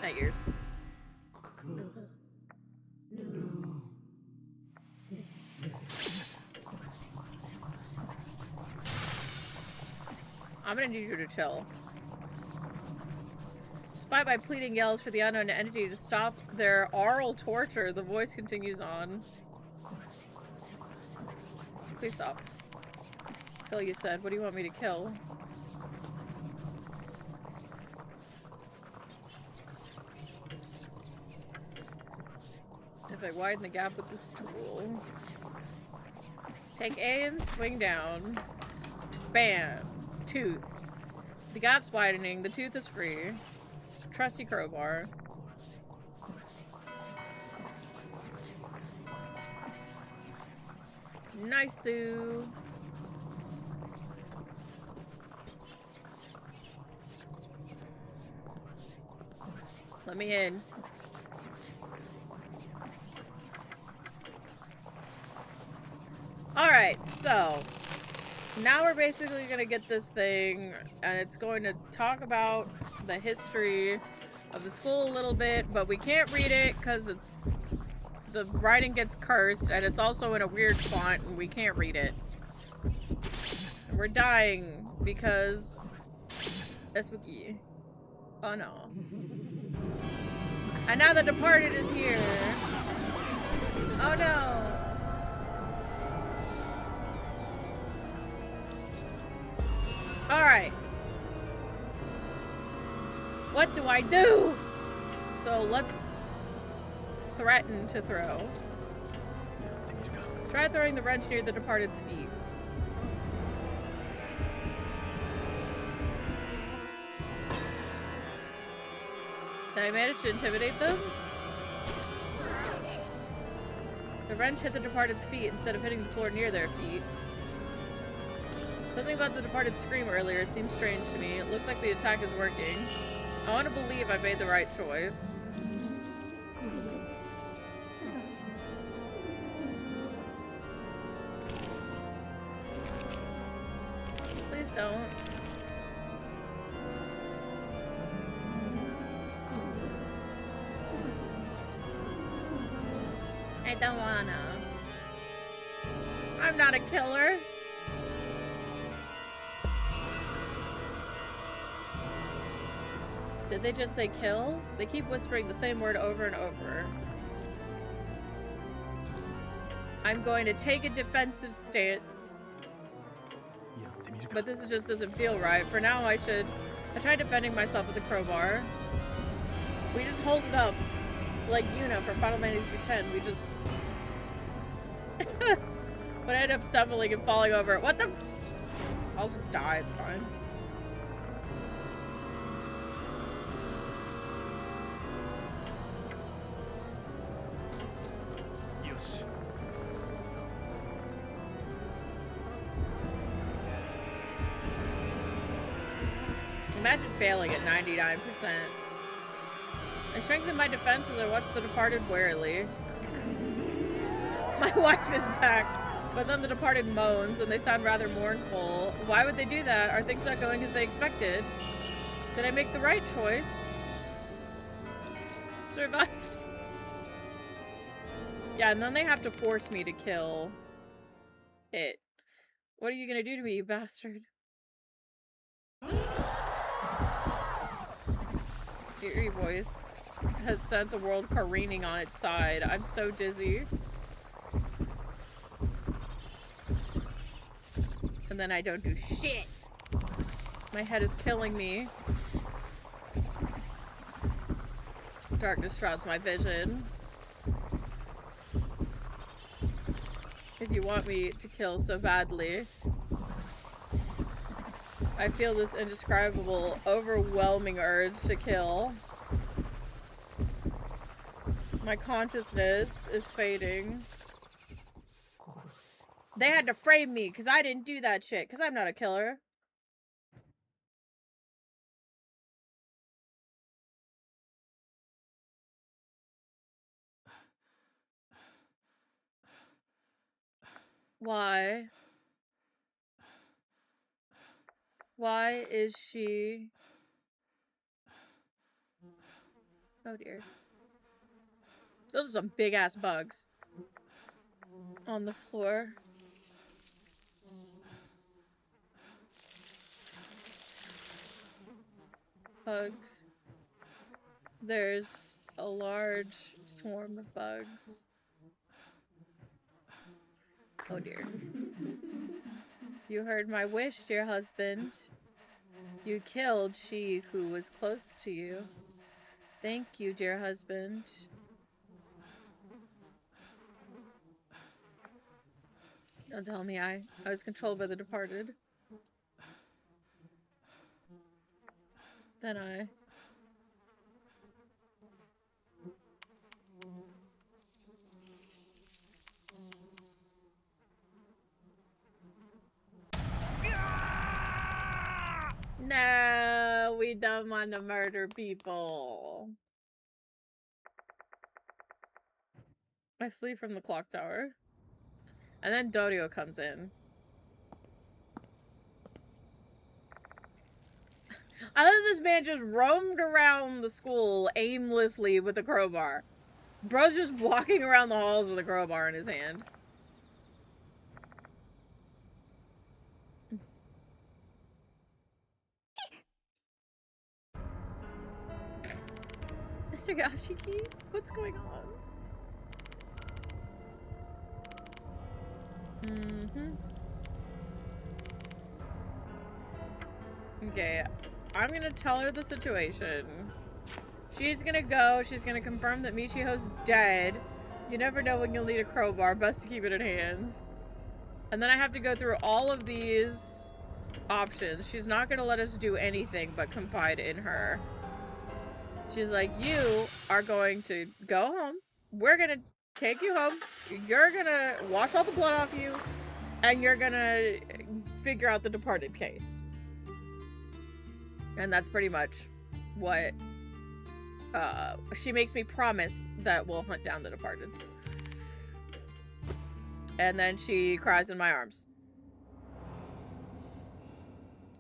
Not yours. I'm gonna need you to chill. Despite my pleading yells for the unknown entity to stop their oral torture, the voice continues on. Please stop. Kill, you said. What do you want me to kill? If I widen the gap with this tool. Take A and swing down. Bam. Tooth. The gap's widening. The tooth is free. Trusty crowbar. Nice-oo. Let me in. Alright, so now we're basically gonna get this thing, and it's going to talk about the history of the school a little bit, but we can't read it because the writing gets cursed, and it's also in a weird font, and we can't read it. And we're dying because it's spooky. Oh no. And now the departed is here. Oh no. What do I do? So let's threaten to throw. やってみるか。 Try throwing the wrench near the departed's feet. Did I manage to intimidate them? The wrench hit the departed's feet instead of hitting the floor near their feet. Something about the departed's scream earlier seems strange to me. It looks like the attack is working. I want to believe I made the right choice. Please don't. I don't wanna. I'm not a killer. Did they just say kill? They keep whispering the same word over and over. I'm going to take a defensive stance. やってみるか。 But this just doesn't feel right. For now, I try defending myself with a crowbar. We just hold it up. Like Yuna from Final Fantasy X. We just... but I end up stumbling and falling over it. What the... I'll just die. It's fine. Yosh. Imagine failing at 99%. I strengthen my defense as I watch The Departed warily. My wife is back, but then The Departed moans and they sound rather mournful. Why would they do that? Are things not going as they expected? Did I make the right choice? Survive. Yeah, and then they have to force me to kill it. What are you gonna do to me, you bastard? Eerie voice has sent the world careening on its side. I'm so dizzy. And then I don't do shit. My head is killing me. Darkness shrouds my vision. If you want me to kill so badly. I feel this indescribable, overwhelming urge to kill. My consciousness is fading. They had to frame me because I didn't do that shit, because I'm not a killer. Why? Why is she... Oh dear. Those are some big ass bugs on the floor. Bugs. There's a large swarm of bugs. Oh dear. You heard my wish, dear husband. You killed she who was close to you. Thank you, dear husband. Don't tell me I was controlled by the departed. Then I... No, we don't want to murder people. I flee from the clock tower. And then Dorio comes in. I love this man just roamed around the school aimlessly with a crowbar. Bro's just walking around the halls with a crowbar in his hand. Mr. Yashiki, what's going on? Okay, I'm gonna tell her the situation. She's gonna go, she's gonna confirm that Michiho's dead. You never know when you'll need a crowbar, best to keep it in hand. And then I have to go through all of these options. She's not gonna let us do anything but confide in her. She's like, you are going to go home. We're gonna take you home. You're gonna wash all the blood off you. And you're gonna figure out the Departed case. And that's pretty much what she makes me promise that we'll hunt down the Departed. And then she cries in my arms.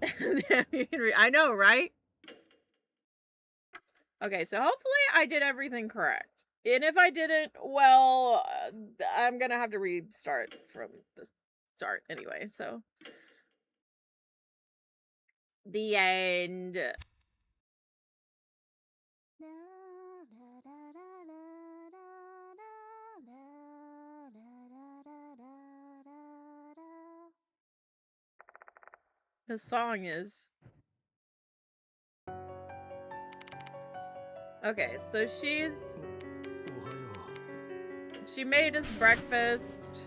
I know, right? Okay, so hopefully I did everything correct. And if I didn't, well, I'm gonna have to restart from the start anyway, so. The end. The song is... Okay, so she made us breakfast.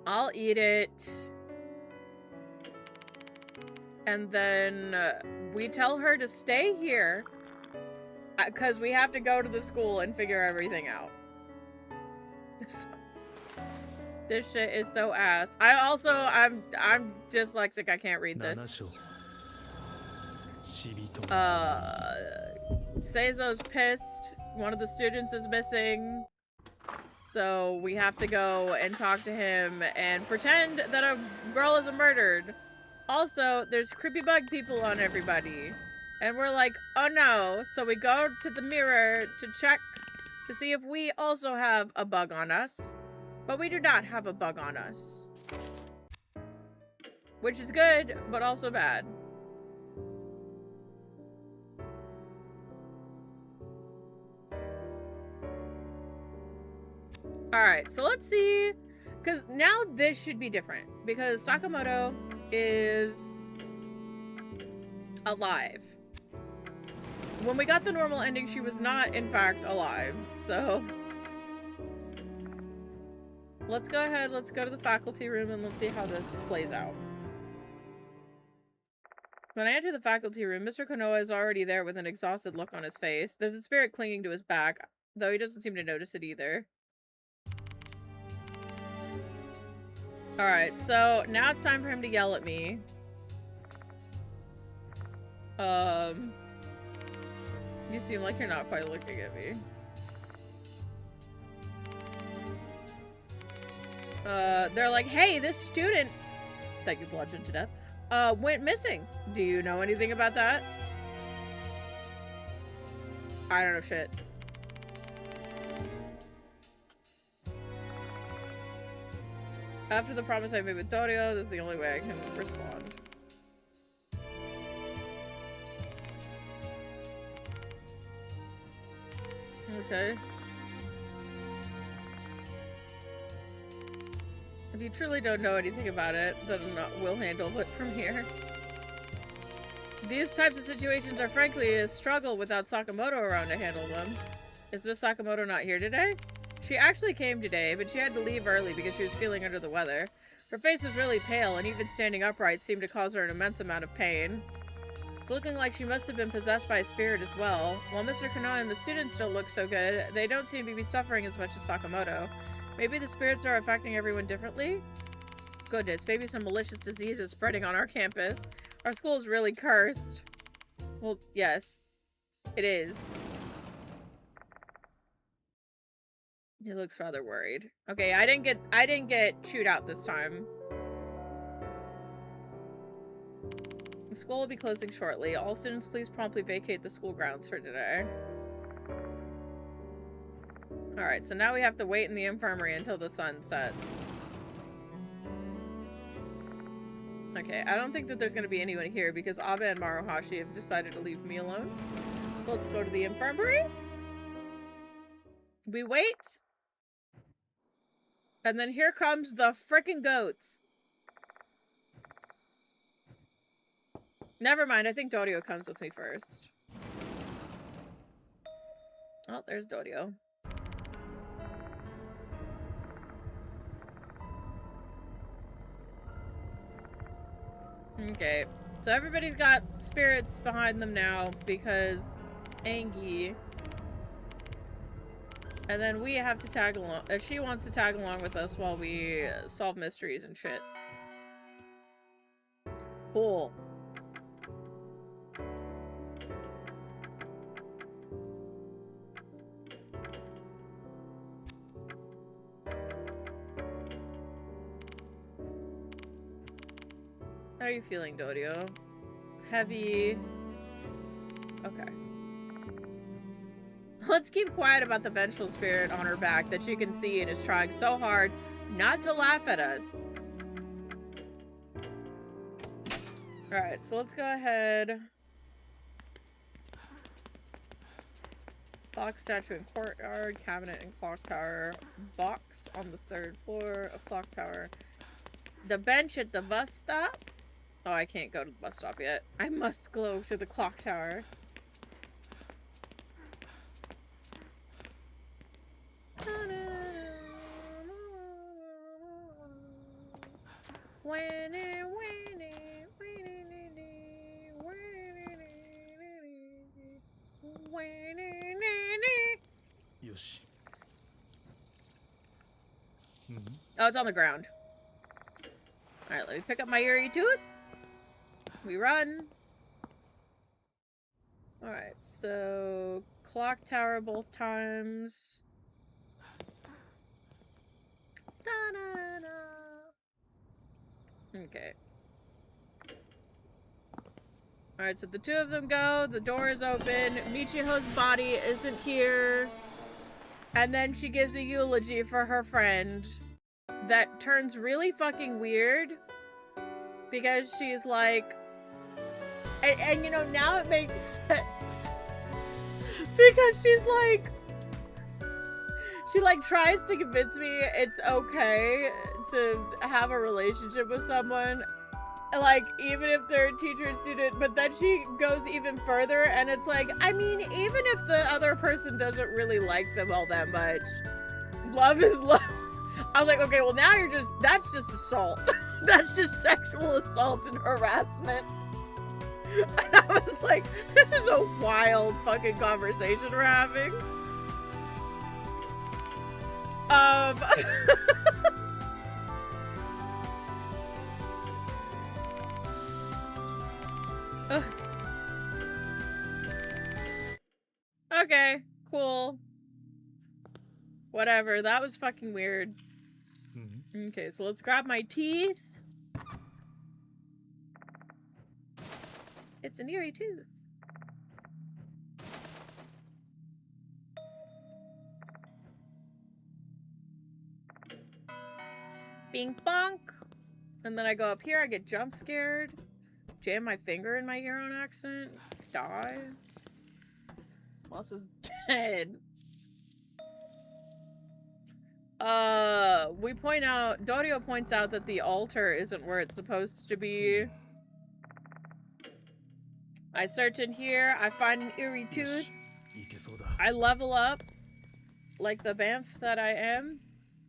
I'll eat it. And then we tell her to stay here because we have to go to the school and figure everything out. This shit is so ass. I'm dyslexic. I can't read this. Seizo's pissed. One of the students is missing. So we have to go and talk to him and pretend that a girl is murdered. Also, there's creepy bug people on everybody. And we're like, oh no. So we go to the mirror to check to see if we also have a bug on us. But we do not have a bug on us. Which is good, but also bad. Alright, so let's see. Because now this should be different. Because Sakamoto is alive. When we got the normal ending, she was not, in fact, alive. So... let's go ahead, let's go to the faculty room and let's see how this plays out. When I enter the faculty room, Mr. Konoha is already there with an exhausted look on his face. There's a spirit clinging to his back, though he doesn't seem to notice it either. Alright, so now it's time for him to yell at me. You seem like you're not quite looking at me. They're like, hey, this student that you bludgeoned to death, went missing. Do you know anything about that? I don't know shit. After the promise I made with Dorio, this is the only way I can respond. Okay. If you truly don't know anything about it, then we'll handle it from here. These types of situations are frankly a struggle without Sakamoto around to handle them. Is Miss Sakamoto not here today? She actually came today, but she had to leave early because she was feeling under the weather. Her face was really pale, and even standing upright seemed to cause her an immense amount of pain. It's looking like she must have been possessed by a spirit as well. While Mr. Konoha and the students don't look so good, they don't seem to be suffering as much as Sakamoto. Maybe the spirits are affecting everyone differently? Goodness, maybe some malicious disease is spreading on our campus. Our school is really cursed. Well, yes. It is. He looks rather worried. Okay, I didn't get chewed out this time. The school will be closing shortly. All students please promptly vacate the school grounds for today. Alright, so now we have to wait in the infirmary until the sun sets. Okay, I don't think that there's going to be anyone here because Abe and Maruhashi have decided to leave me alone. So let's go to the infirmary. We wait. And then here comes the frickin' goats. Never mind, I think Dodio comes with me first. Oh, there's Dodio. Okay, so everybody's got spirits behind them now because Angie. And then we have to tag along. If she wants to tag along with us while we solve mysteries and shit. Cool. How are you feeling, Dodio? Heavy. Okay. Let's keep quiet about the vengeful spirit on her back that she can see and is trying so hard not to laugh at us. Alright, so let's go ahead. Clock statue in courtyard, cabinet in clock tower, box on the 3rd floor of clock tower. The bench at the bus stop. Oh, I can't go to the bus stop yet. I must go to the clock tower. Yoshi. Oh, it's on the ground. Alright, let me pick up my eerie tooth. We run. Alright, so clock tower both times. Da-da-da-da. Okay. Alright, so the two of them go. The door is open. Michiho's body isn't here. And then she gives a eulogy for her friend that turns really fucking weird. Because she's like... And you know, now it makes sense. Because she's like... She like tries to convince me it's okay to have a relationship with someone. Like, even if they're a teacher student, but then she goes even further and it's like, I mean, even if the other person doesn't really like them all that much, love is love. I was like, okay, well now that's just assault. That's just sexual assault and harassment. And I was like, this is a wild fucking conversation we're having. Okay, cool. Whatever, that was fucking weird. Okay, so let's grab my teeth. It's an eerie tooth. Bing bonk. And then I go up here, I get jump scared. Jam my finger in my ear on accident. Die. Moss is dead. We point out, Dodio points out that the altar isn't where it's supposed to be. I search in here, I find an eerie tooth. I level up like the Banff that I am.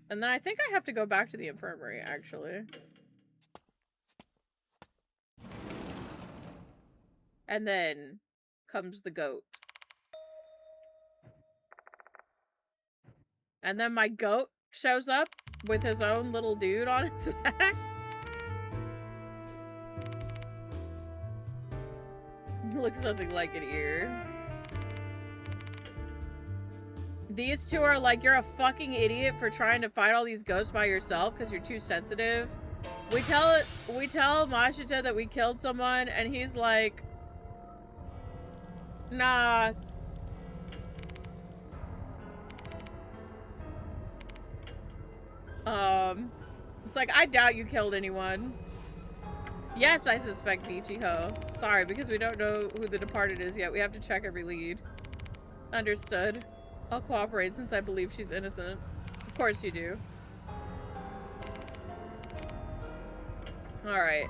And then I think I have to go back to the infirmary, actually. And then comes the goat. And then my goat shows up with his own little dude on its back. Looks nothing like an ear. These two are like, you're a fucking idiot for trying to fight all these ghosts by yourself because you're too sensitive. We tell Mashita that we killed someone and he's like, nah. It's like, I doubt you killed anyone. Yes, I suspect Michiho. Sorry, because we don't know who the departed is yet. We have to check every lead. Understood. I'll cooperate since I believe she's innocent. Of course you do. Alright.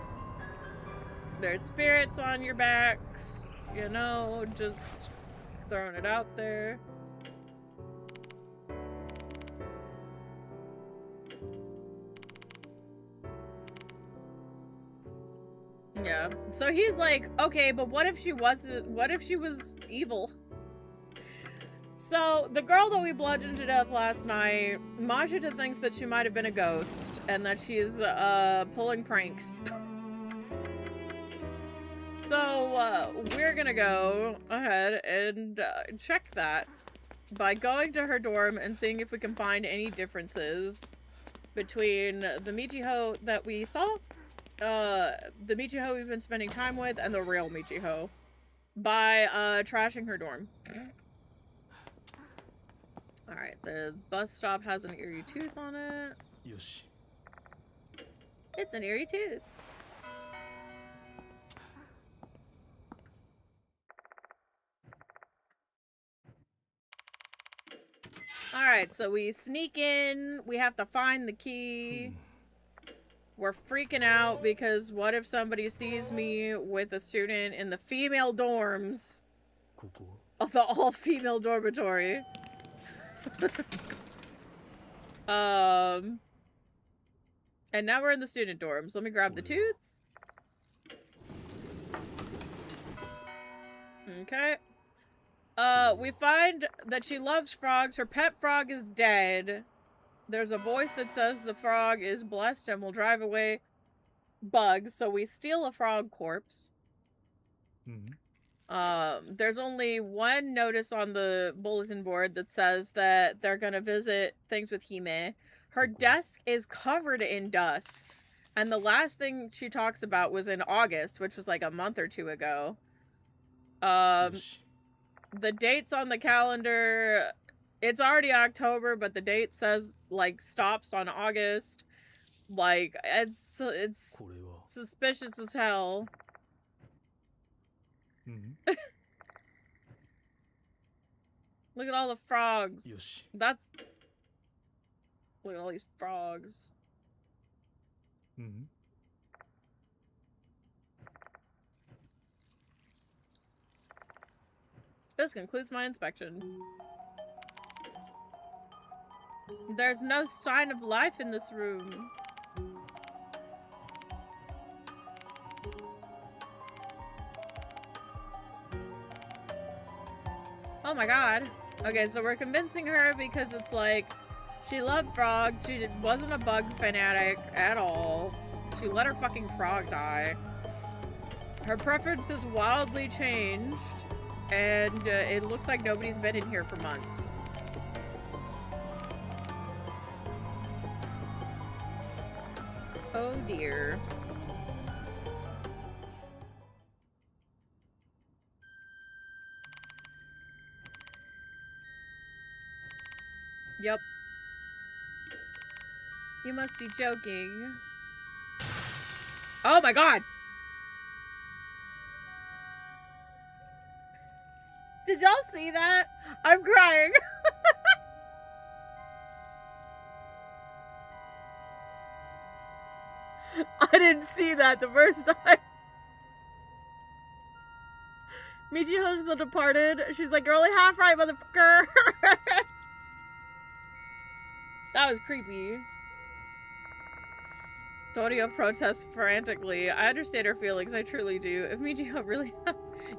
There's spirits on your backs, you know, just throwing it out there. Yeah. So he's like, okay, but what if she was evil? So the girl that we bludgeoned to death last night, Majita thinks that she might have been a ghost and that she's pulling pranks. So we're gonna go ahead and check that by going to her dorm and seeing if we can find any differences between the Michiho that we saw, the Michiho we've been spending time with, and the real Michiho by trashing her dorm. Alright, the bus stop has an eerie tooth on it. Yoshi. It's an eerie tooth. Alright, so we sneak in. We have to find the key. We're freaking out because what if somebody sees me with a student in the female dorms of the all-female dormitory? And now we're in the student dorms. Let me grab the tooth. Okay. We find that she loves frogs. Her pet frog is dead. There's a voice that says the frog is blessed and will drive away bugs, so we steal a frog corpse. There's only one notice on the bulletin board that says that they're gonna visit things with Hime. Her desk is covered in dust, and the last thing she talks about was in August, which was like a month or two ago. The dates on the calendar, it's already October, but the date says like stops on August. Like it's suspicious as hell. Look at all the frogs. Look at all these frogs. This concludes my inspection. There's no sign of life in this room. Oh my god. Okay, so we're convincing her because it's like she loved frogs. She wasn't a bug fanatic at all. She let her fucking frog die. Her preferences wildly changed. And it looks like nobody's been in here for months. Oh dear. Yep. You must be joking. Oh my god! Did y'all see that? I'm crying. I didn't see that the first time. Michiho's the departed. She's like, you're only half right, motherfucker. That was creepy. Dorio protests frantically. I understand her feelings. I truly do. If Michiho really...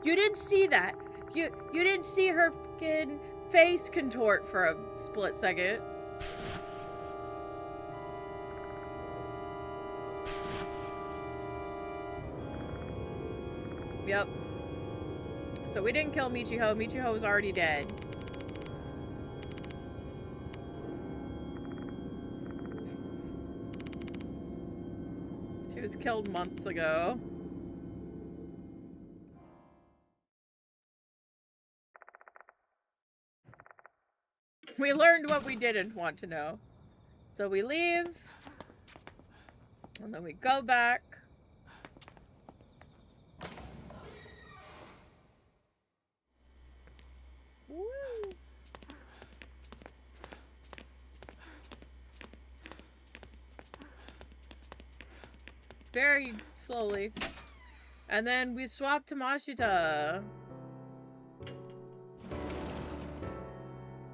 You didn't see that. You didn't see her fucking face contort for a split second. Yep. So we didn't kill Michiho. Michiho was already dead. She was killed months ago. We learned what we didn't want to know. So we leave. And then we go back. Woo. Very slowly. And then we swap to Mashita.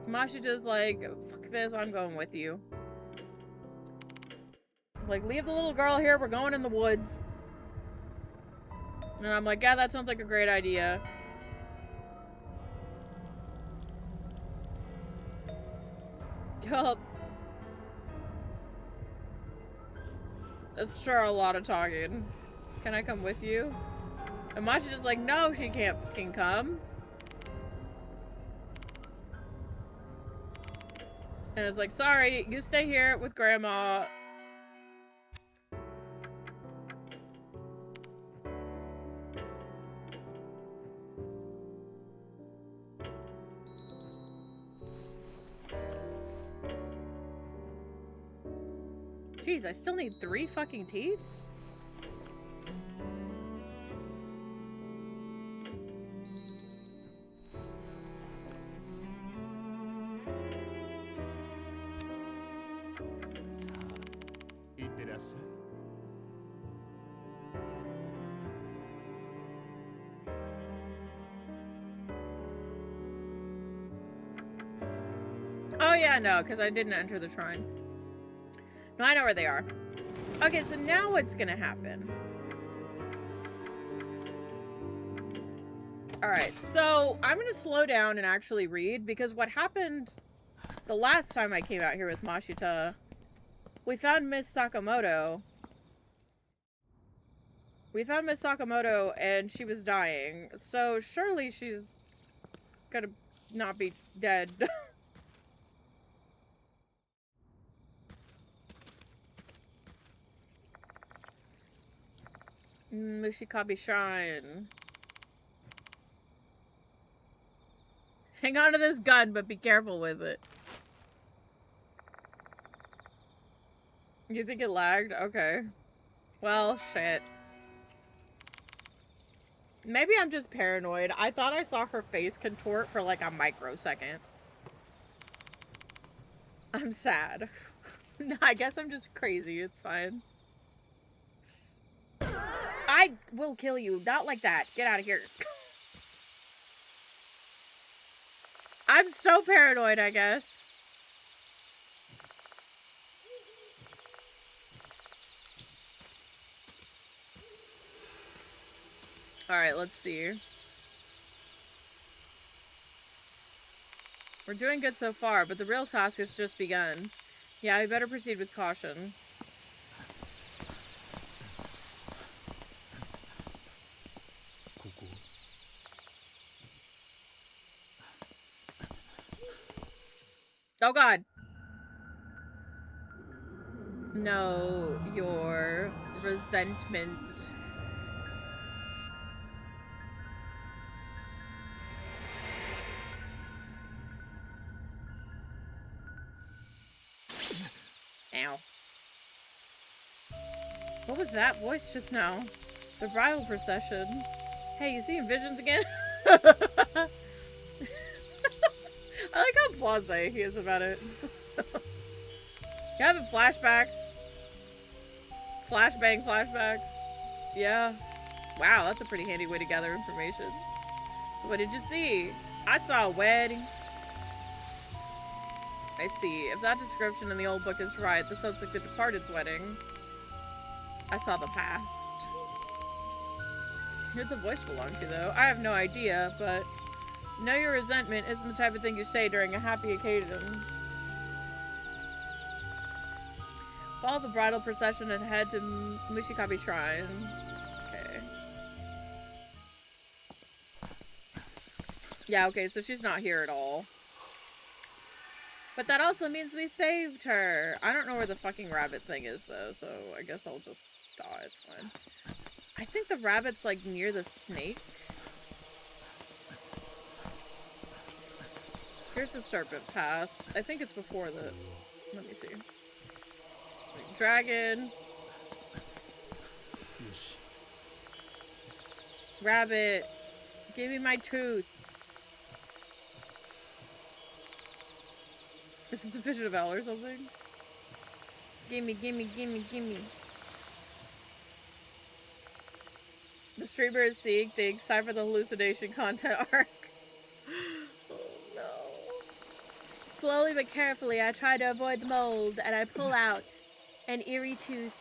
Mashita's like, fuck this, I'm going with you. Like, leave the little girl here, we're going in the woods. And I'm like, yeah, that sounds like a great idea. Yup. That's sure a lot of talking. Can I come with you? And Mashita's like, no, she can't fucking come. And it's like, sorry, you stay here with Grandma. Jeez, I still need 3 fucking teeth? Oh yeah, no, because I didn't enter the shrine. No, I know where they are. Okay, so now what's gonna happen? Alright, so I'm gonna slow down and actually read, because what happened the last time I came out here with Mashita, we found Miss Sakamoto. We found Miss Sakamoto and she was dying, so surely she's gonna not be dead. Mushikabi Shrine. Hang on to this gun, but be careful with it. You think it lagged? Okay. Well, shit. Maybe I'm just paranoid. I thought I saw her face contort for like a microsecond. I'm sad. I guess I'm just crazy. It's fine. I will kill you. Not like that. Get out of here. I'm so paranoid, I guess. Alright, let's see. We're doing good so far, but the real task has just begun. Yeah, we better proceed with caution. Oh god. No, your resentment. Ow. What was that voice just now? The bridal procession. Hey, you seeing visions again? I like how blasé he is about it. You having flashbacks? Flashbang flashbacks? Yeah. Wow, that's a pretty handy way to gather information. So what did you see? I saw a wedding. I see. If that description in the old book is right, this sounds like the departed's wedding. I saw the past. Who did the voice belong to, though? I have no idea, but know your resentment isn't the type of thing you say during a happy occasion. Follow the bridal procession and head to Mushikabi Shrine. Okay. Yeah, okay, so she's not here at all. But that also means we saved her. I don't know where the fucking rabbit thing is, though, so I guess I'll just die. It's fine. I think the rabbit's, like, near the snake. Here's the serpent path. I think it's before the... Let me see. Dragon. Rabbit. Give me my tooth. This is a Vision of Hell or something. Gimme, gimme, gimme, gimme. The streamer is seeing things. Time for the hallucination content arc. Oh no. Slowly but carefully, I try to avoid the mold, and I pull out an eerie tooth.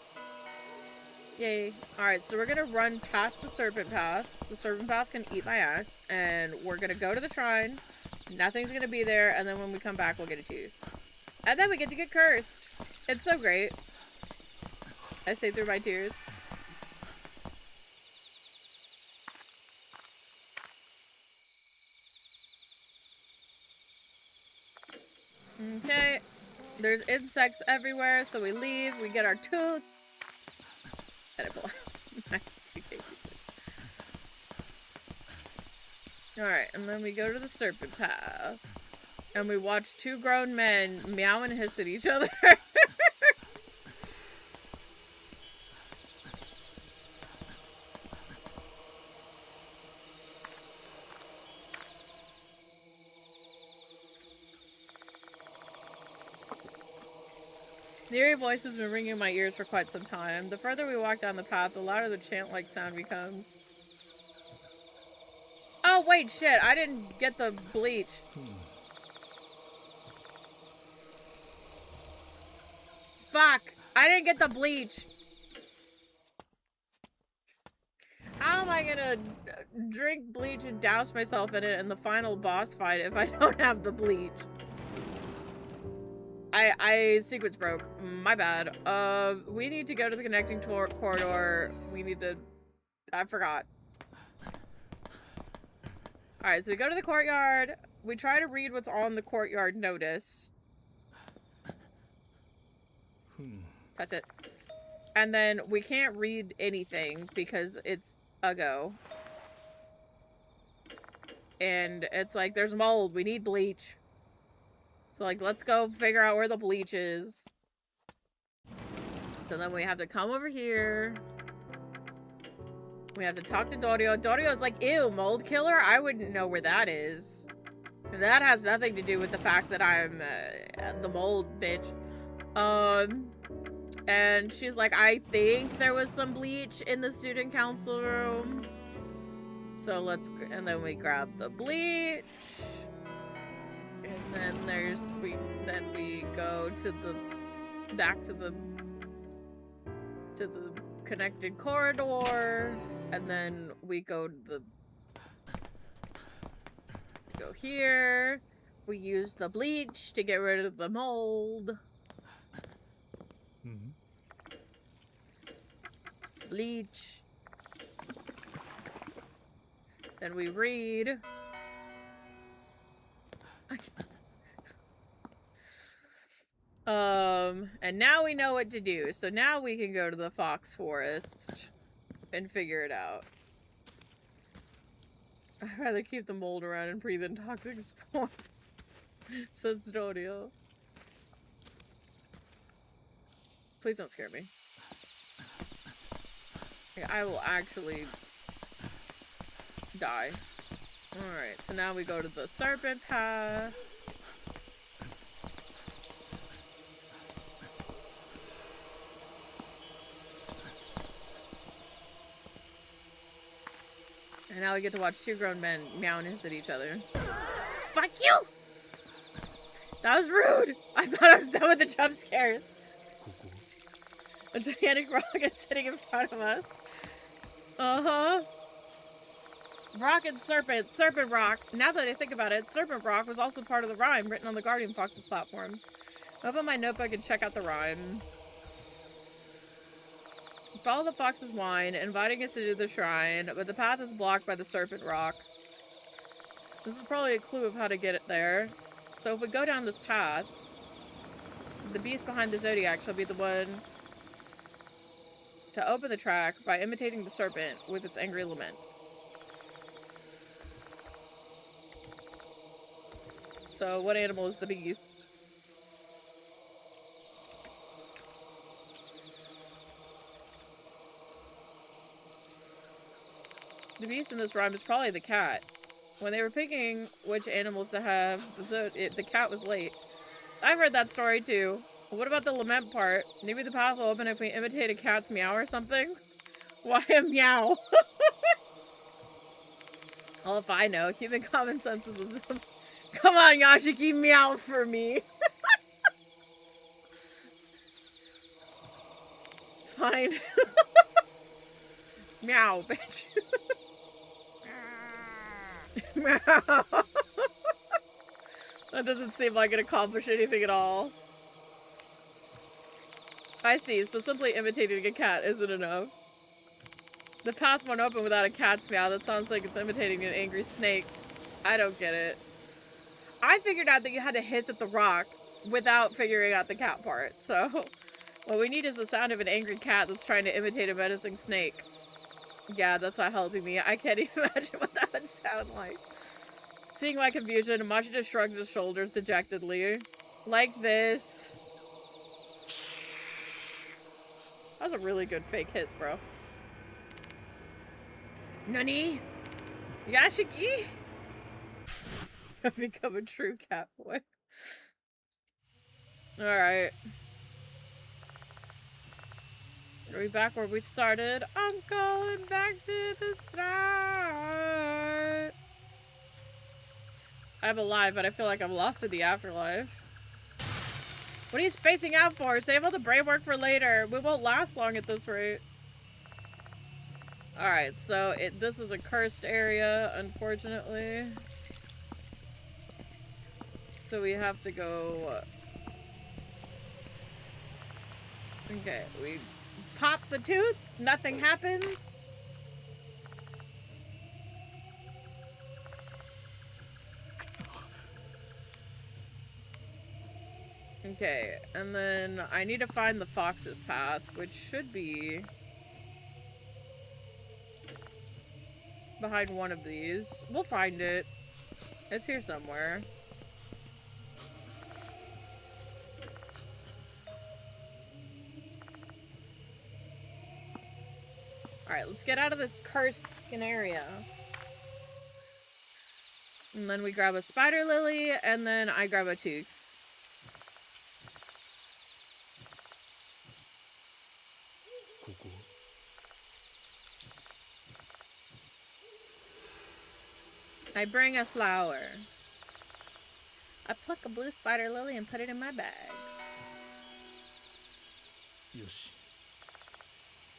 Yay. Alright, so we're gonna run past the serpent path. The serpent path can eat my ass. And we're gonna go to the shrine. Nothing's gonna be there. And then when we come back, we'll get a tooth. And then we get to get cursed. It's so great. I say through my tears. Okay. There's insects everywhere, so we leave. We get our tooth. And I pull out my 2K pieces. Alright, and then we go to the serpent path. And we watch two grown men meow and hiss at each other. The eerie voice has been ringing in my ears for quite some time. The further we walk down the path, the louder the chant-like sound becomes. Oh, wait, shit. I didn't get the bleach. Fuck. I didn't get the bleach. How am I gonna drink bleach and douse myself in it in the final boss fight if I don't have the bleach? Sequence broke. My bad. We need to go to the connecting corridor. We need to... I forgot. Alright, so we go to the courtyard. We try to read what's on the courtyard notice. Touch it. And then we can't read anything because it's a go. And it's like, there's mold. We need bleach. So, like, let's go figure out where the bleach is. So then we have to come over here. We have to talk to Dorio. Dorio's like, ew, mold killer? I wouldn't know where that is. That has nothing to do with the fact that I'm the mold bitch. And she's like, I think there was some bleach in the student council room. So let's, and then we grab the bleach. And then we go to the, back to the connected corridor. And then we go to go here. We use the bleach to get rid of the mold. Bleach. Then we read. And now we know what to do. So now we can go to the Fox Forest and figure it out. I'd rather keep the mold around and breathe in toxic spores. Says Dorio. Please don't scare me. Okay, I will actually die. Alright, so now we go to the serpent path. And now we get to watch two grown men meow and hiss at each other. Fuck you! That was rude! I thought I was done with the jump scares. A gigantic rock is sitting in front of us. Uh-huh. Rock and Serpent. Serpent Rock. Now that I think about it, Serpent Rock was also part of the rhyme written on the Guardian Fox's platform. Open my notebook and check out the rhyme. Follow the fox's whine, inviting us to the shrine, but the path is blocked by the Serpent Rock. This is probably a clue of how to get it there. So if we go down this path, the beast behind the Zodiac shall be the one to open the track by imitating the serpent with its angry lament. So what animal is the beast? The beast in this rhyme is probably the cat. When they were picking which animals to have, the cat was late. I've heard that story too. What about the lament part? Maybe the path will open if we imitate a cat's meow or something? Why a meow? Well, if I know, human common sense is... Come on, Yashiki, meow for me. Fine. Meow, bitch. Meow. That doesn't seem like it accomplished anything at all. I see, so simply imitating a cat isn't enough. The path won't open without a cat's meow. That sounds like it's imitating an angry snake. I don't get it. I figured out that you had to hiss at the rock without figuring out the cat part, so... What we need is the sound of an angry cat that's trying to imitate a menacing snake. Yeah, that's not helping me. I can't even imagine what that would sound like. Seeing my confusion, Machida shrugs his shoulders dejectedly. Like this. That was a really good fake hiss, bro. Nani? Yashiki? I've become a true cat boy. Alright. Are we back where we started? I'm going back to the start. I'm alive, but I feel like I'm lost in the afterlife. What are you spacing out for? Save all the brain work for later. We won't last long at this rate. Alright, so this is a cursed area, unfortunately. So we have to go... Okay, we pop the tooth, nothing happens. Okay, and then I need to find the fox's path, which should be behind one of these. We'll find it. It's here somewhere. Alright, let's get out of this cursed fucking area. And then we grab a spider lily, and then I grab a tooth. I bring a flower. I pluck a blue spider lily and put it in my bag. Yoshi.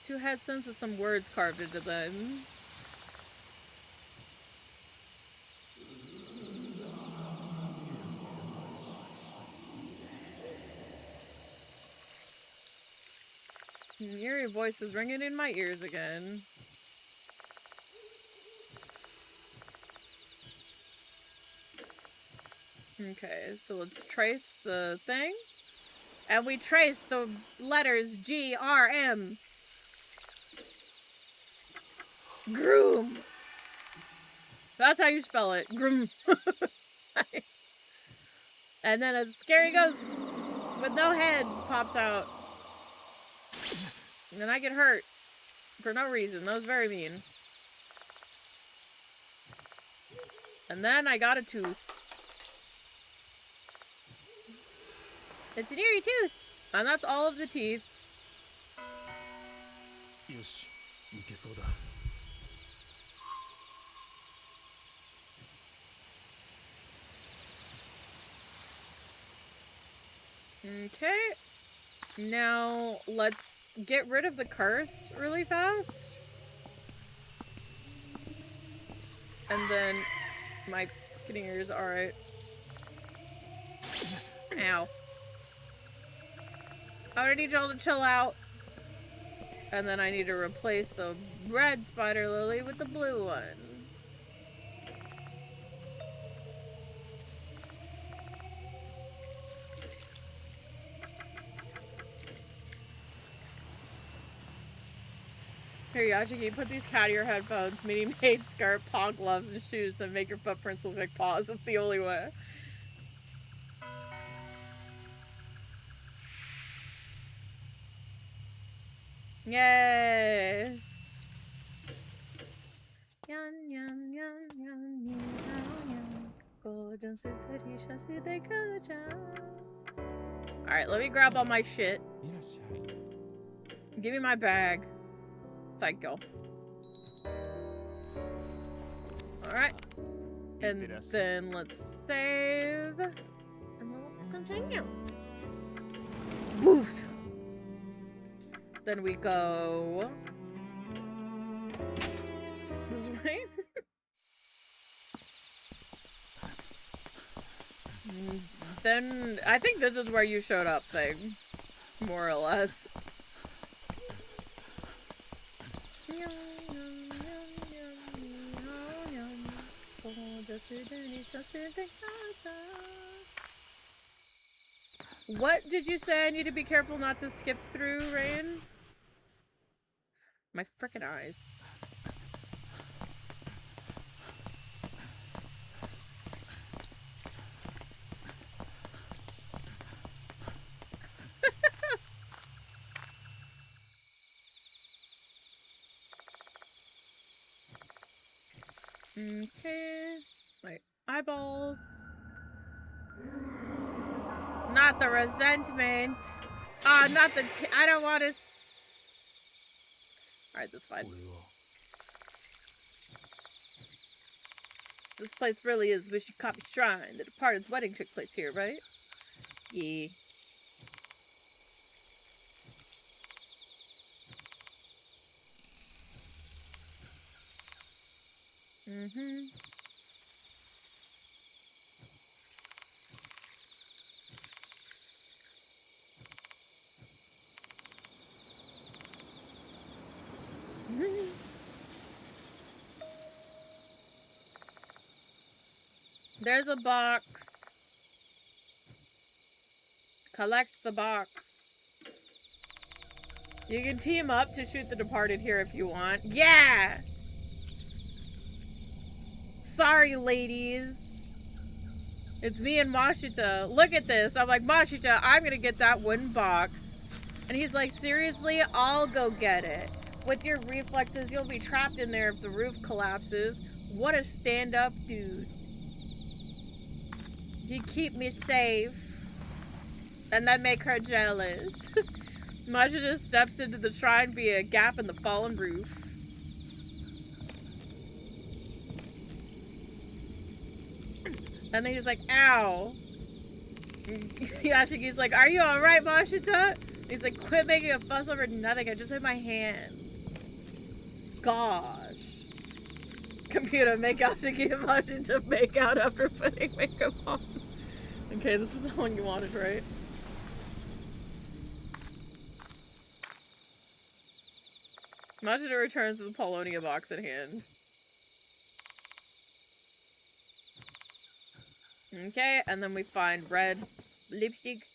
2 headstones with some words carved into them. An eerie voice is ringing in my ears again. Okay, so let's trace the thing. And we trace the letters G-R-M. Groom. That's how you spell it. Groom. And then a scary ghost with no head pops out. And then I get hurt. For no reason. That was very mean. And then I got a tooth. It's an eerie tooth. And that's all of the teeth. Yoshi, いけそうだ。Okay. Now, let's get rid of the curse really fast. And then my fucking ears, alright. Ow. I need y'all to chill out. And then I need to replace the red spider lily with the blue one. Here, Yashiki, put these cat ear headphones, mini maid skirt, paw gloves, and shoes and make your footprints look like paws. It's the only way. Yay! Alright, let me grab all my shit. いらっしゃい。 Give me my bag. Thank you. Alright. いっ And てらっしゃい then let's save. And then let's continue. Woof. Then we go this way. Then I think this is where you showed up, thing, more or less. What did you say I need to be careful not to skip through, Rain? My frickin' eyes. Okay. My eyeballs. Not the resentment. Ah, not the I don't want to. Alright, that's fine. 俺は This place really is Wishikapi Shrine. The departed's wedding took place here, right? Yeah. Mm-hmm. There's a box. Collect the box. You can team up to shoot the departed here if you want. Yeah! Sorry, ladies. It's me and Mashita. Look at this. I'm like, Mashita, I'm gonna get that wooden box. And he's like, seriously? I'll go get it. With your reflexes, you'll be trapped in there if the roof collapses. What a stand-up dude. He'd keep me safe. And then make her jealous. Mashita steps into the shrine via a gap in the fallen roof. And then he's like, ow. Yashiki's like, are you alright, Mashita? He's like, quit making a fuss over nothing. I just hit my hand. Gosh. Computer, make Yashiki and Mashita make out after putting makeup on. Okay, this is the one you wanted, right? Mashita returns to the Polonia box in hand. Okay, and then we find red lipstick.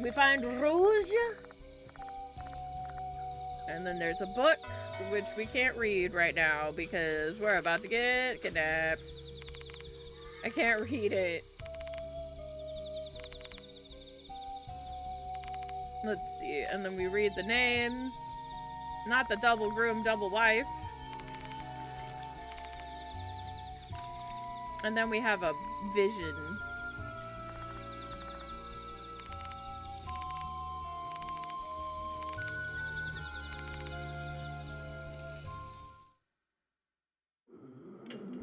We find rouge. And then there's a book, which we can't read right now because we're about to get kidnapped. I can't read it. Let's see, and then we read the names. Not the double groom, double wife. And then we have a vision.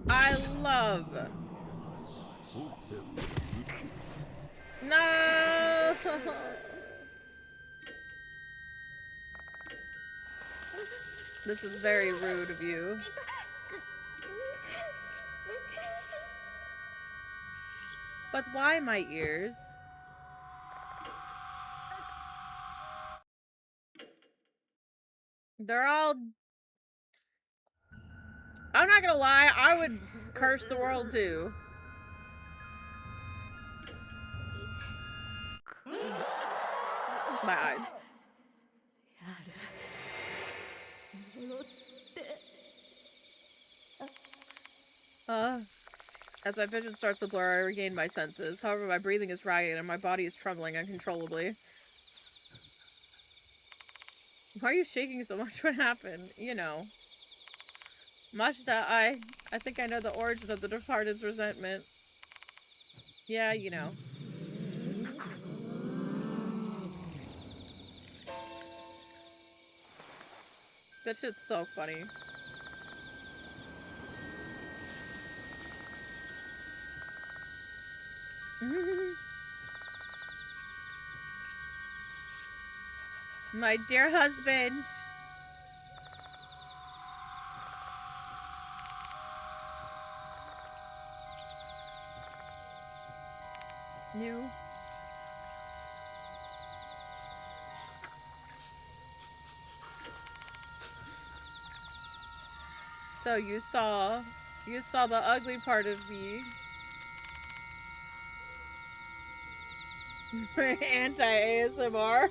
I love. No. This is very rude of you. But why my ears? They're all... I'm not gonna lie, I would curse the world too. My eyes. As my vision starts to blur, I regain my senses. However, my breathing is ragged and my body is trembling uncontrollably. Why are you shaking so much? What happened? You know. Mashita, I think I know the origin of the departed's resentment. Yeah, you know. That shit's so funny. My dear husband. You. So you saw the ugly part of me. Anti-ASMR.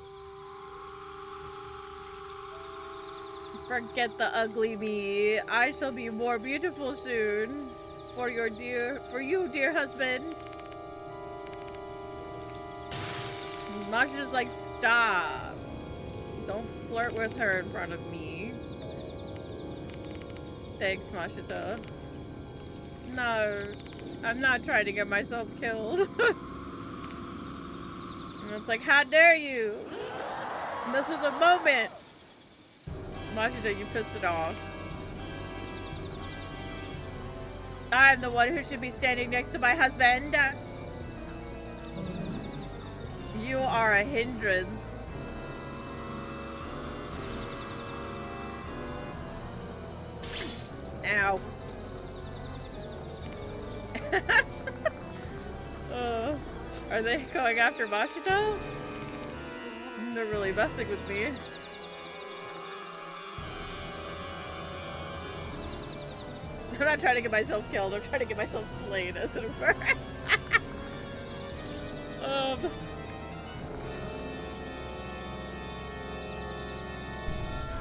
Forget the ugly me. I shall be more beautiful soon. For you, dear husband. Masha's like, stop. Don't flirt with her in front of me. Thanks, Mashita. No, I'm not trying to get myself killed. And it's like, how dare you? And this was a moment. Mashita, you pissed it off. I'm the one who should be standing next to my husband. You are a hindrance. Ow. Are they going after Mashito? They're really messing with me. I'm not trying to get myself killed, I'm trying to get myself slain, as it were.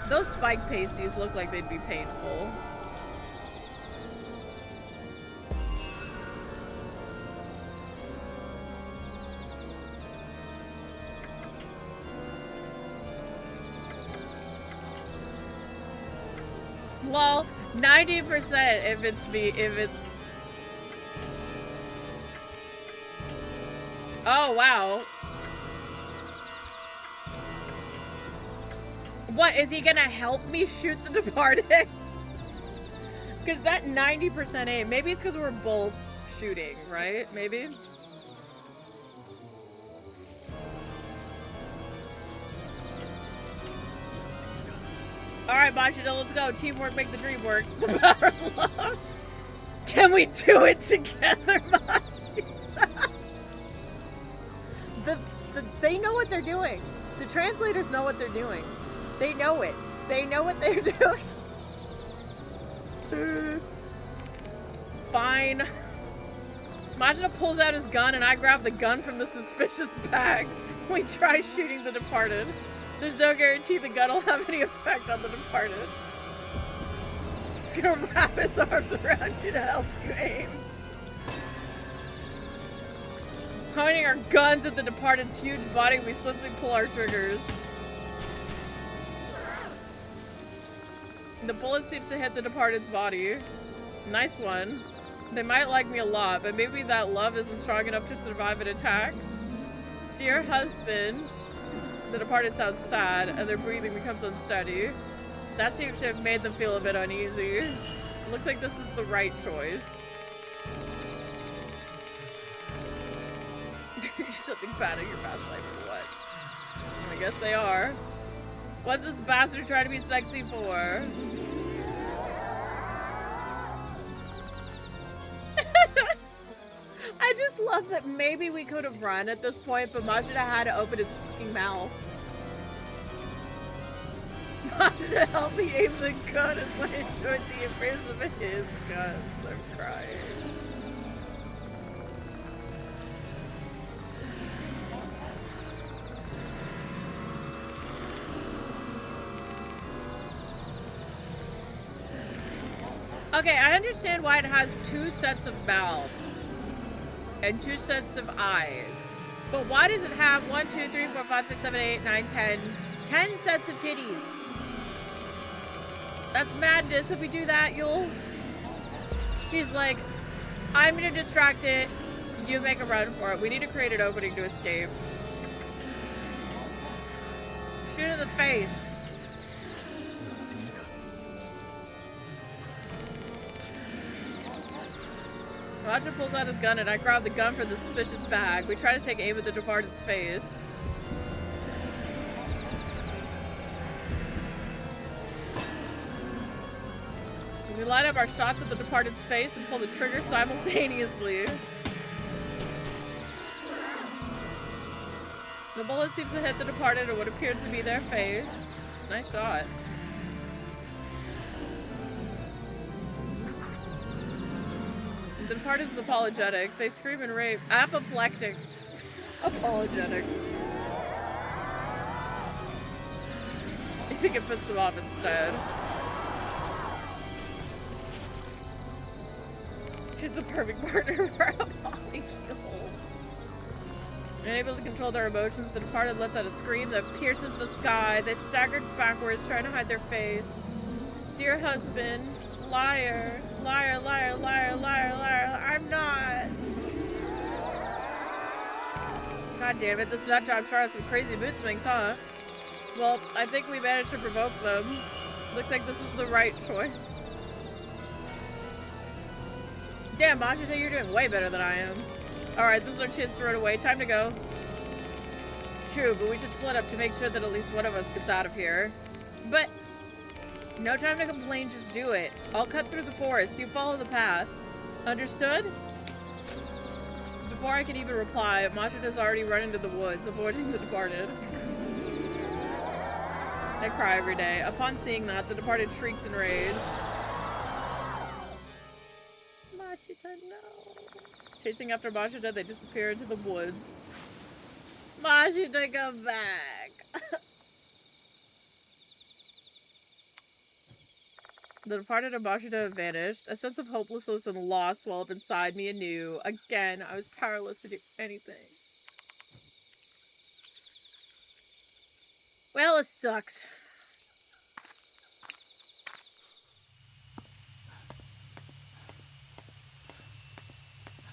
Those spike pasties look like they'd be painful. Lol, 90% if it's me, if it's... Oh, wow. What, is he gonna help me shoot the Departed? Because that 90% aim, maybe it's because we're both shooting, right? Maybe? Alright, Mashita, let's go. Teamwork make the dream work. The power of love. Can we do it together, Mashita? They know what they're doing. The translators know what they're doing. They know it. They know what they're doing. Fine. Mashita pulls out his gun and I grab the gun from the suspicious bag. We try shooting the Departed. There's no guarantee the gun will have any effect on the Departed. He's gonna wrap his arms around you to help you aim. Pointing our guns at the Departed's huge body, we swiftly pull our triggers. The bullet seems to hit the Departed's body. Nice one. They might like me a lot, but maybe that love isn't strong enough to survive an attack. Dear husband. The Departed sounds sad, and their breathing becomes unsteady. That seems to have made them feel a bit uneasy. Looks like this is the right choice. You're something bad at your past life or what? I guess they are. What's this bastard trying to be sexy for? I just love that maybe we could have run at this point, but Mashita had to open his fucking mouth. Mashita help me aim the gun as I enjoyed the embrace of his guns. I'm crying. Okay, I understand why it has two sets of mouths and two sets of eyes. But why does it have 1, 2, 3, 4, 5, 6, 7, 8, 9, 10 sets of titties? That's madness. If we do that, he's like, I'm gonna distract it. You make a run for it. We need to create an opening to escape. Shoot in the face. Well, Masha pulls out his gun and I grab the gun from the suspicious bag. We try to take aim at the departed's face. We line up our shots at the departed's face and pull the trigger simultaneously. The bullet seems to hit the departed at what appears to be their face. Nice shot. The departed is apologetic. They scream and rape. Apoplectic. Apologetic. I think it pissed them off instead. She's the perfect partner for a polycule. Unable to control their emotions, the departed lets out a scream that pierces the sky. They staggered backwards, trying to hide their face. Dear husband, liar, liar, liar, liar, liar, liar, I'm not. God damn it, this nut job sure has some crazy mood swings, huh? Well, I think we managed to provoke them. Looks like this is the right choice. Damn, Majida, you're doing way better than I am. Alright, this is our chance to run away. Time to go. True, but we should split up to make sure that at least one of us gets out of here. But no time to complain, just do it. I'll cut through the forest. You follow the path. Understood? Before I can even reply, Machida's already run into the woods, avoiding the departed. I cry every day. Upon seeing that, the departed shrieks in rage. Mashita, no. Chasing after Mashita, they disappear into the woods. Mashita, come back. The departed and Mashita have vanished. A sense of hopelessness and loss swelled up inside me anew. Again, I was powerless to do anything. Well, it sucks.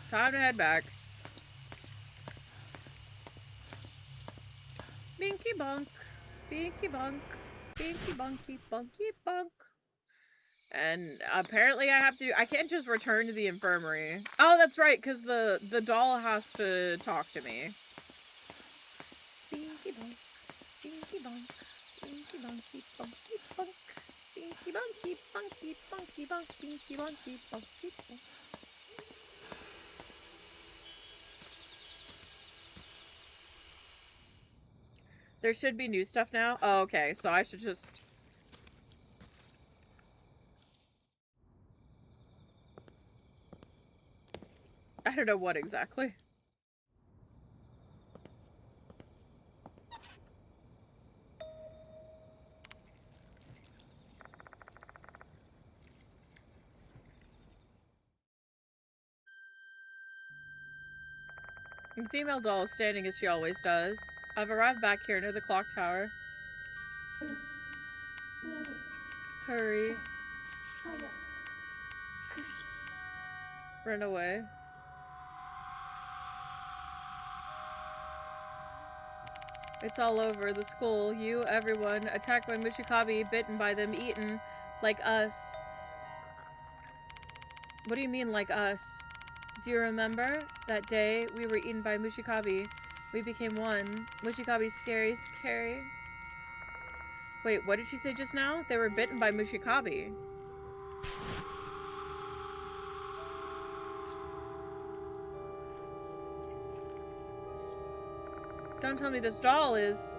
Time to head back. Binky bonk. Binky bonk. Binky bonky bonky bonk. And apparently I can't just return to the infirmary. Oh, that's right, because the doll has to talk to me. Binky bonk. Binky bonk. Binky bonky bonky bonk. Binky bonky bonky bonky bonk. Binky bonky bonky bonk. There should be new stuff now? Oh, okay. So I should just... I don't know what exactly. The female doll is standing as she always does. I've arrived back here near the clock tower. Hurry. Run away. It's all over. The school, you, everyone, attacked by Mushikabi, bitten by them, eaten, like us. What do you mean, like us? Do you remember? That day, we were eaten by Mushikabi. We became one. Mushikabi, scary, scary. Wait, what did she say just now? They were bitten by Mushikabi. Don't tell me this doll is...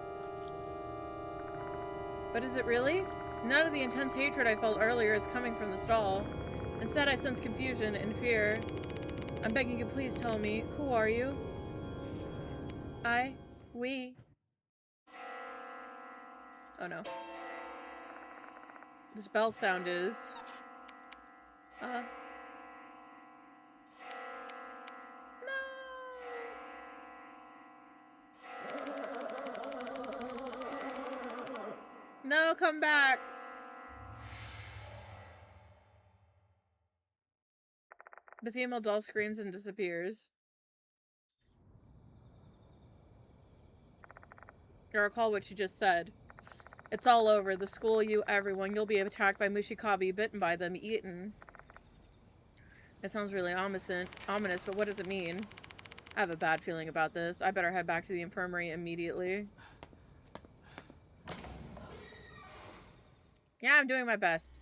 But is it really? None of the intense hatred I felt earlier is coming from this doll. Instead, I sense confusion and fear. I'm begging you, please tell me. Who are you? We. Oh no. This bell sound is... No! No, come back! The female doll screams and disappears. I recall what she just said. It's all over. The school, you, everyone. You'll be attacked by Mushikabi, bitten by them, eaten. It sounds really ominous, but what does it mean? I have a bad feeling about this. I better head back to the infirmary immediately. Yeah, I'm doing my best.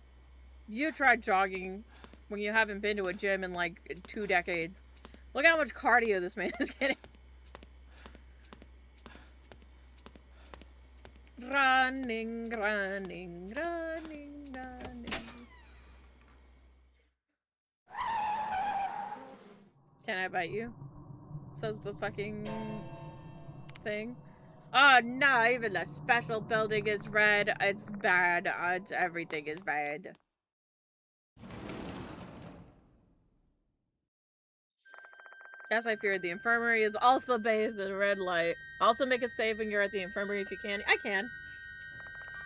You tried jogging when you haven't been to a gym in like 2 decades. Look how much cardio this man is getting. Running, running, running, running. Can I bite you? Says the fucking thing. Oh no, even the special building is red. It's bad. Everything is bad. As I feared, the infirmary is also bathed in red light. Also make a save when you're at the infirmary if you can. I can.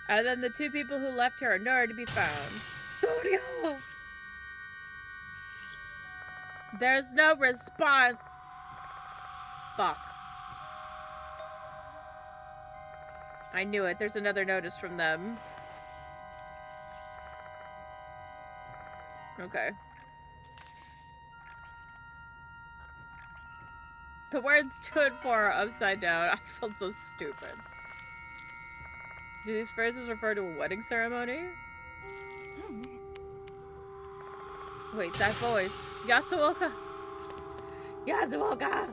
And then the 2 people who left here are nowhere to be found. Dorio! There's no response. Fuck. I knew it. There's another notice from them. Okay. The words 2 and 4 are upside down. I felt so stupid. Do these phrases refer to a wedding ceremony? Wait, that voice. Yasuoka! Yasuoka!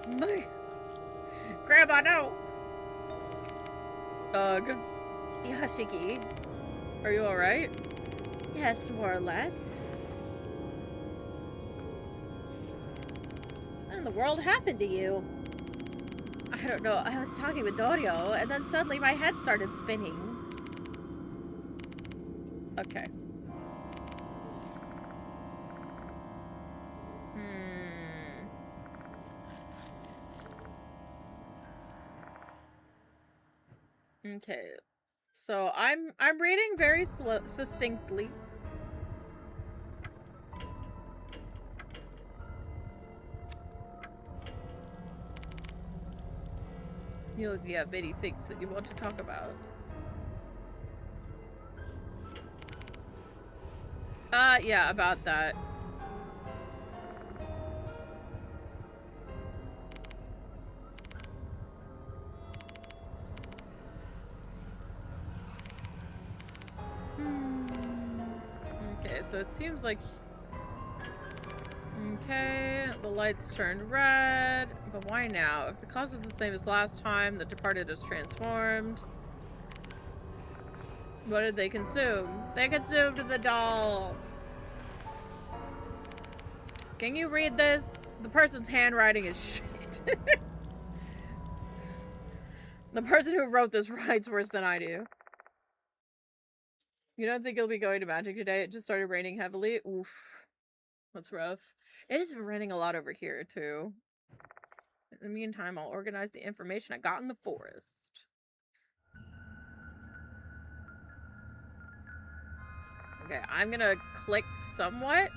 My... Grandma, no! Ugh. Yashiki. Are you alright? Yes, more or less. What in the world happened to you? I don't know. I was talking with Dorio, and then suddenly my head started spinning. Okay. Okay. So I'm reading very succinctly. You look, you have many things that you want to talk about. Yeah, about that. Okay, so it seems like... Okay, the lights turned red, but why now? If the cause is the same as last time, the departed is transformed. What did they consume? They consumed the doll! Can you read this? The person's handwriting is shit. The person who wrote this writes worse than I do. You don't think you'll be going to Magic today? It just started raining heavily. Oof. That's rough. It has been raining a lot over here, too. In the meantime, I'll organize the information I got in the forest. Okay, I'm gonna click somewhat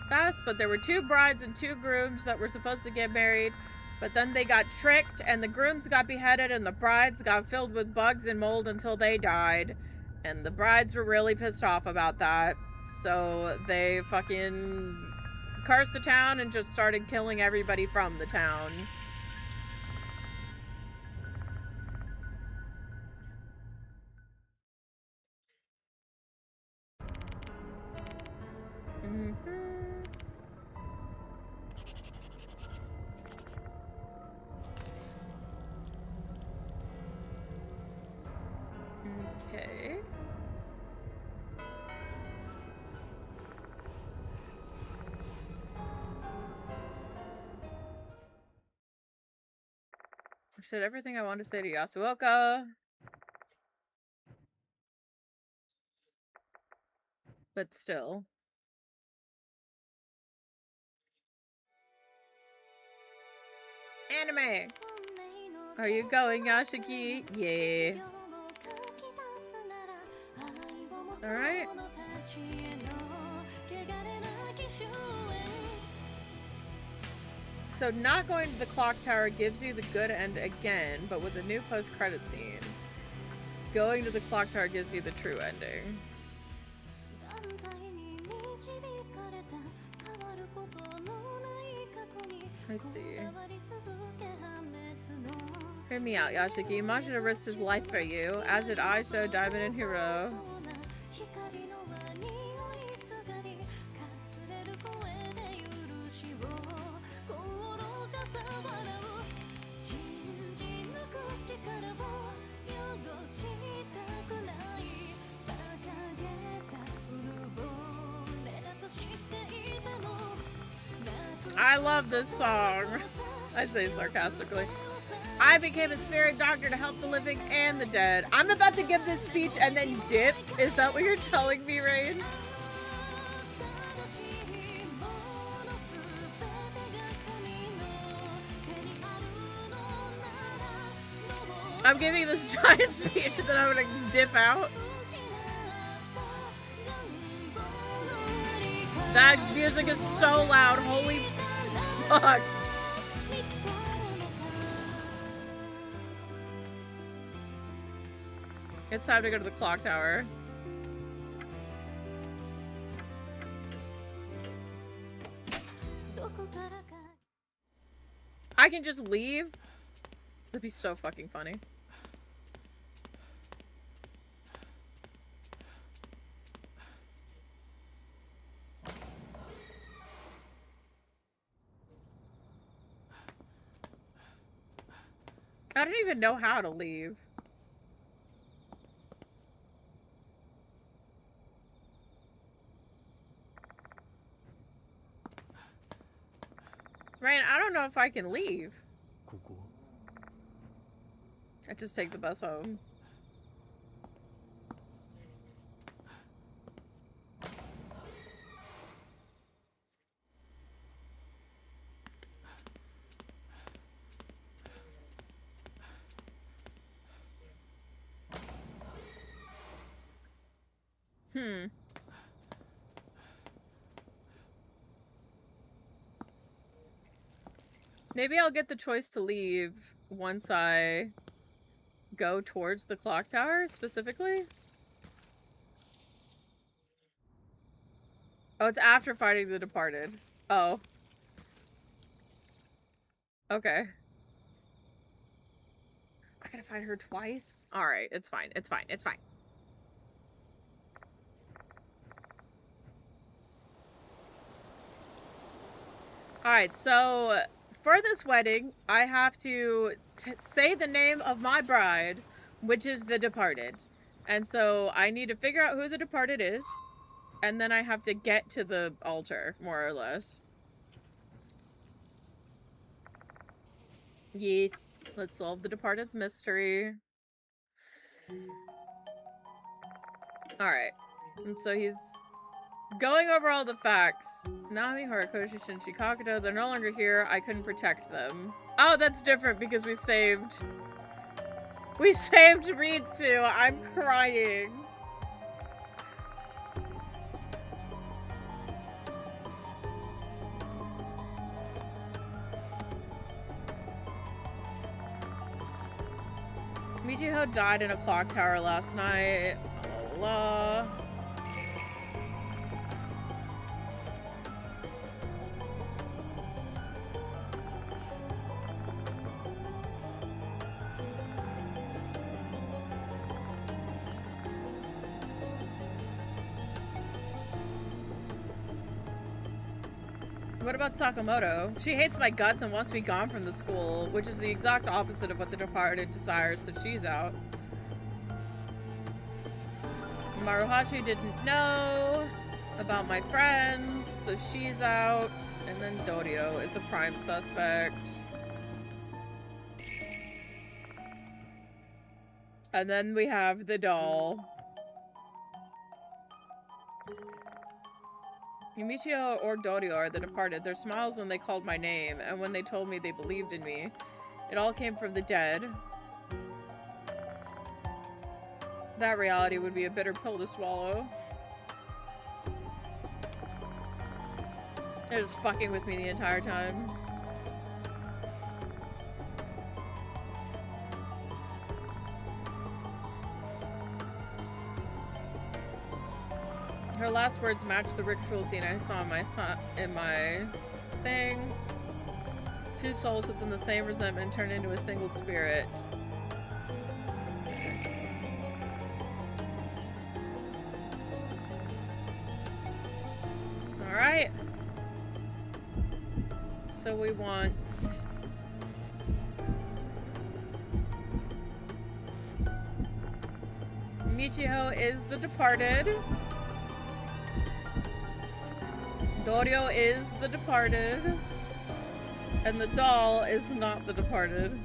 fast, but there were 2 brides and 2 grooms that were supposed to get married, but then they got tricked, and the grooms got beheaded, and the brides got filled with bugs and mold until they died. And the brides were really pissed off about that, so they fucking cursed the town and just started killing everybody from the town. Okay. I said everything I want to say to Yasuoka. But still. Anime! Are you going, Yashiki? Yeah. Alright. So not going to the clock tower gives you the good end again, but with a new post-credit scene. Going to the clock tower gives you the true ending. I see. Hear me out, Yashiki. Majima risked his life for you, as did Aisho, Diamond, and Hiro. I love this song. I say sarcastically. I became a spirit doctor to help the living and the dead. I'm about to give this speech and then dip. Is that what you're telling me, Rain? I'm giving this giant speech and then I'm gonna dip out. That music is so loud. Holy fuck. It's time to go to the clock tower. I can just leave? That'd be so fucking funny. I don't even know how to leave. Rain, I don't know if I can leave. I just take the bus home. Maybe I'll get the choice to leave once I go towards the clock tower, specifically. Oh, it's after fighting the departed. Oh. Okay. I gotta fight her twice? Alright, it's fine. It's fine. It's fine. Alright, so for this wedding, I have to say the name of my bride, which is the departed. And so I need to figure out who the departed is, and then I have to get to the altar, more or less. Yeet. Let's solve the departed's mystery. Alright. And so he's going over all the facts. Nami, Horikoshi, Shinji, Kakuto, they're no longer here. I couldn't protect them. Oh, that's different because we saved Ritsu. I'm crying. Michiho died in a clock tower last night. Allah. What about Sakamoto? She hates my guts and wants me gone from the school, which is the exact opposite of what the departed desires, so she's out. Maruhashi didn't know about my friends, so she's out. And then Dorio is a prime suspect. And then we have the doll. Michiho or Dorio are the departed. Their smiles when they called my name, and when they told me they believed in me. It all came from the dead. That reality would be a bitter pill to swallow. They're just fucking with me the entire time. Her last words match the ritual scene I saw in my thing. Two souls within the same resentment turn into a single spirit. Alright. So we want... Michiho is the departed. Dorio is the departed. And the doll is not the departed.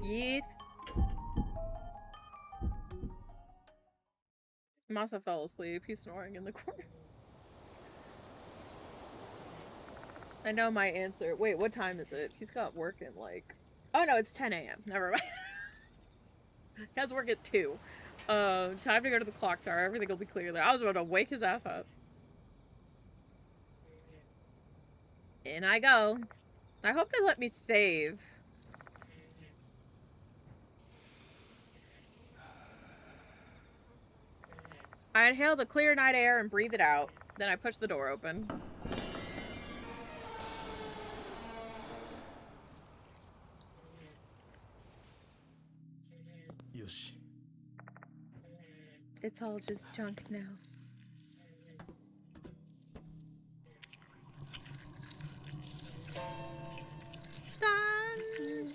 Yeeth. Masa fell asleep. He's snoring in the corner. I know my answer. Wait, what time is it? He's got work in like... Oh no, it's 10 a.m. Never mind. He has work at 2. Time to go to the clock tower. Everything will be clear there. I was about to wake his ass up. In I go. I hope they let me save. I inhale the clear night air and breathe it out. Then I push the door open. Yoshi. It's all just junk now. Done.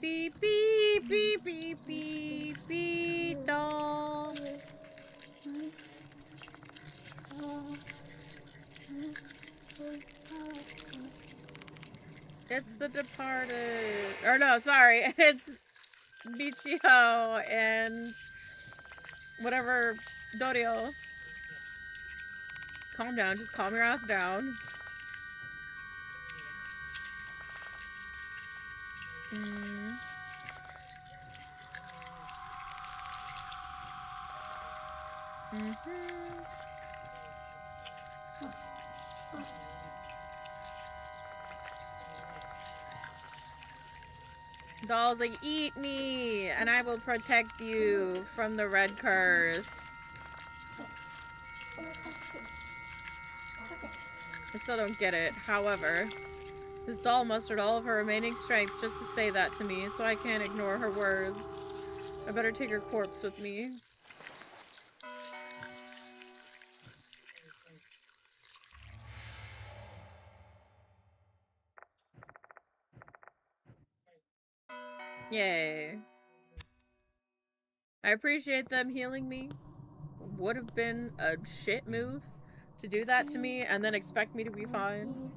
Beep, beep, beep, beep, beep, beep, doll. It's the departed. Or no, sorry. It's Michiho and whatever Dorio. Calm down. Just calm your ass down. Doll's like, eat me, and I will protect you from the red curse. I still don't get it. However, this doll mustered all of her remaining strength just to say that to me, so I can't ignore her words. I better take her corpse with me. Yay. I appreciate them healing me. Would have been a shit move to do that to me and then expect me to be fine.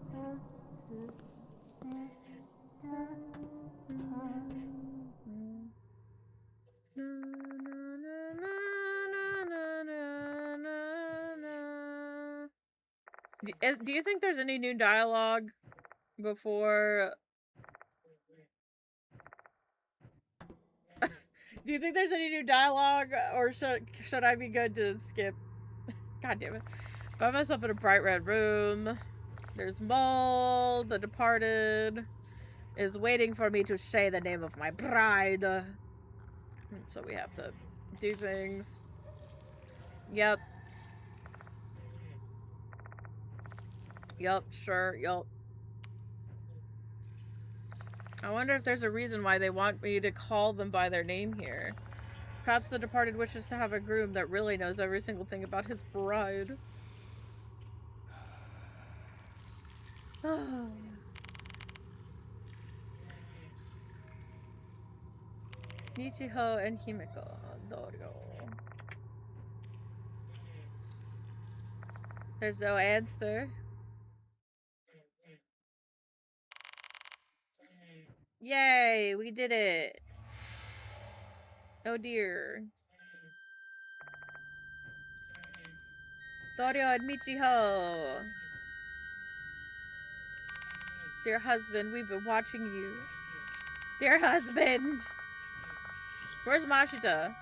Do you think there's any new dialogue before... Do you think there's any new dialogue, or should I be good to skip? God damn it. Found myself in a bright red room. There's Mole, the departed, is waiting for me to say the name of my bride. So we have to do things. Yep. Yup, sure, yup. I wonder if there's a reason why they want me to call them by their name here. Perhaps the departed wishes to have a groom that really knows every single thing about his bride. Michiho and Himeko. Dorio. There's no answer. Yay, we did it. Oh dear. Thorio and Michiho. Dear husband, we've been watching you. Dear husband. Where's Mashita?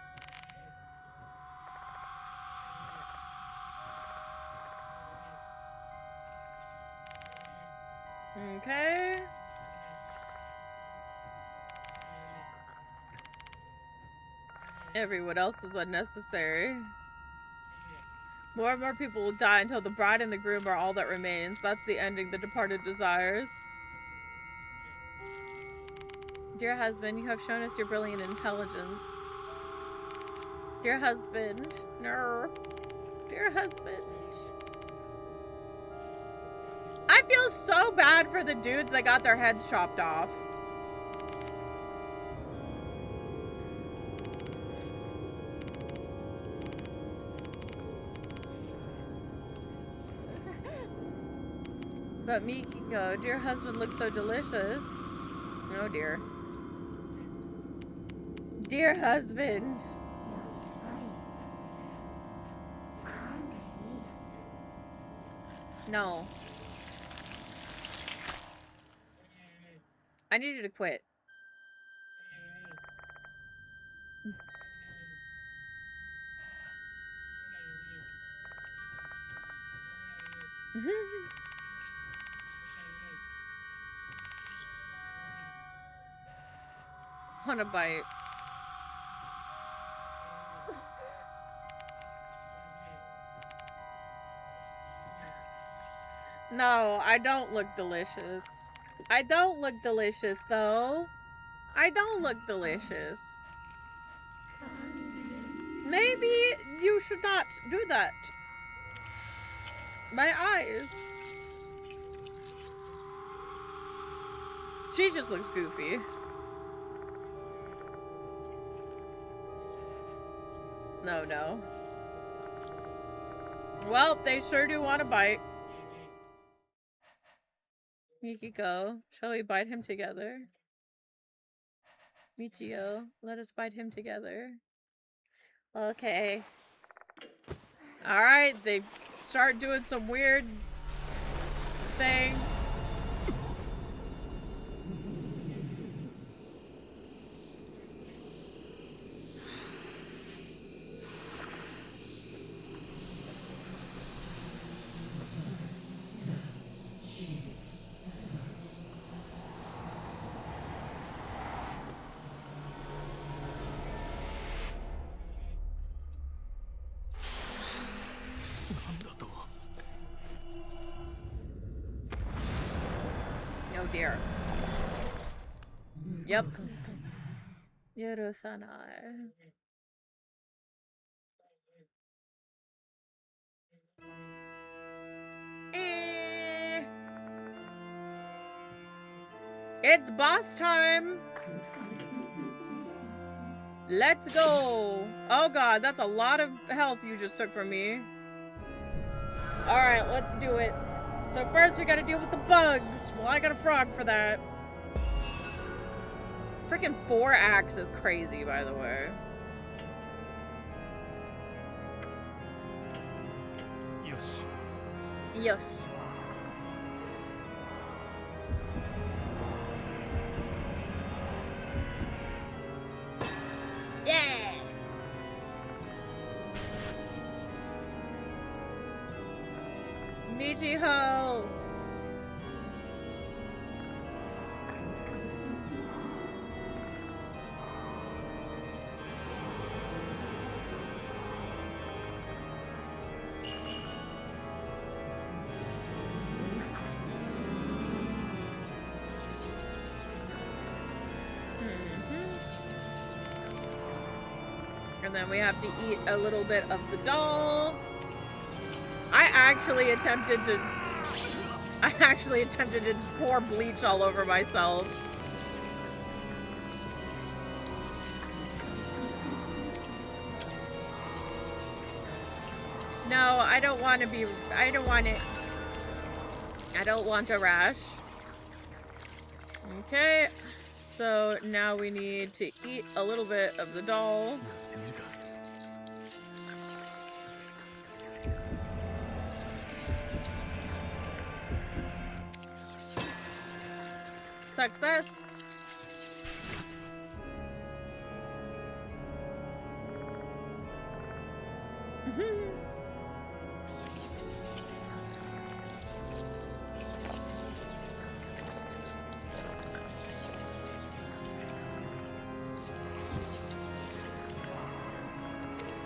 Okay. Everyone else is unnecessary. More and more people will die until the bride and the groom are all that remains. That's the ending the departed desires. Dear husband, you have shown us your brilliant intelligence. Dear husband. No. Dear husband. I feel so bad for the dudes that got their heads chopped off. But Mikiko, dear husband looks so delicious. Oh dear. Dear husband. No. I need you to quit. Want a bite. No, I don't look delicious. I don't look delicious, though. I don't look delicious. Maybe you should not do that. My eyes. She just looks goofy. No, no. Well, they sure do want to bite. Mikiko, shall we bite him together? Michio, let us bite him together. Okay. Alright, they start doing some weird thing. Oh dear. Yep. Yorusanai. It's boss time. Let's go. Oh god, that's a lot of health you just took from me. Alright, let's do it. So first we gotta deal with the bugs. Well, I got a frog for that. Freaking 4-axe is crazy, by the way. Yosh. Yes. Yeah! Nijiho! And then we have to eat a little bit of the doll. I actually attempted to pour bleach all over myself. No, I don't want to be, I don't want a rash. Okay, so now we need to eat a little bit of the doll. Success.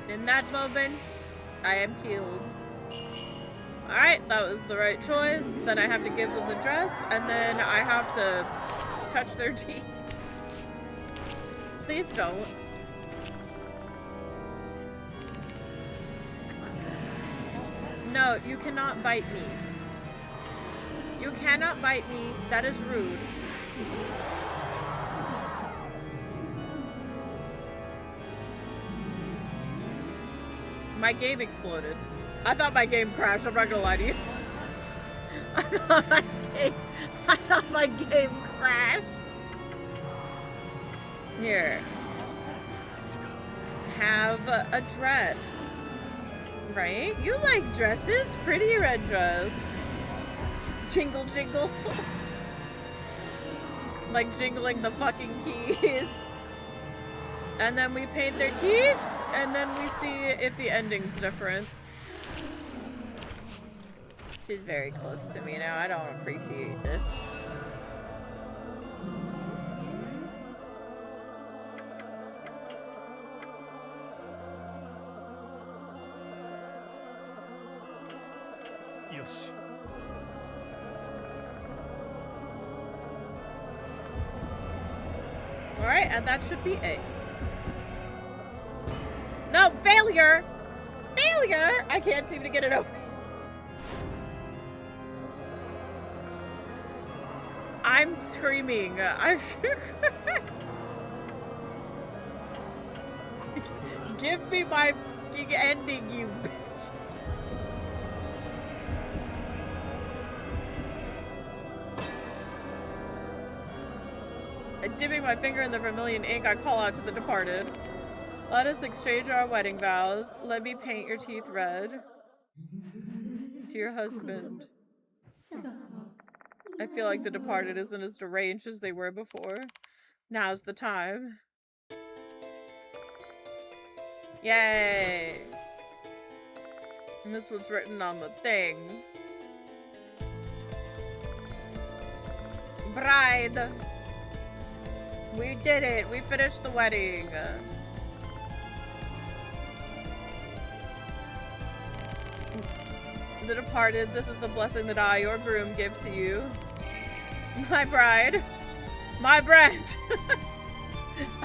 In that moment, I am killed. Alright, that was the right choice. Then I have to give them the dress, and then I have to touch their teeth. Please don't. No, you cannot bite me. You cannot bite me. That is rude. My game exploded. I thought my game crashed, I'm not gonna lie to you. I thought my game crashed. Here. Have a dress. Right? You like dresses? Pretty red dress. Jingle jingle. Like jingling the fucking keys. And then we paint their teeth, and then we see if the ending's different. She's very close to me now. I don't appreciate this. Yoshi. Alright, and that should be it. No, failure! Failure! I can't seem to get it open. I'm screaming. Give me my fucking ending, you bitch. Dipping my finger in the vermilion ink, I call out to the departed. Let us exchange our wedding vows. Let me paint your teeth red. Dear husband. I feel like the departed isn't as deranged as they were before. Now's the time. Yay! And this was written on the thing. Bride! We did it! We finished the wedding! The departed, this is the blessing that I, your groom, give to you. My bride. My brand!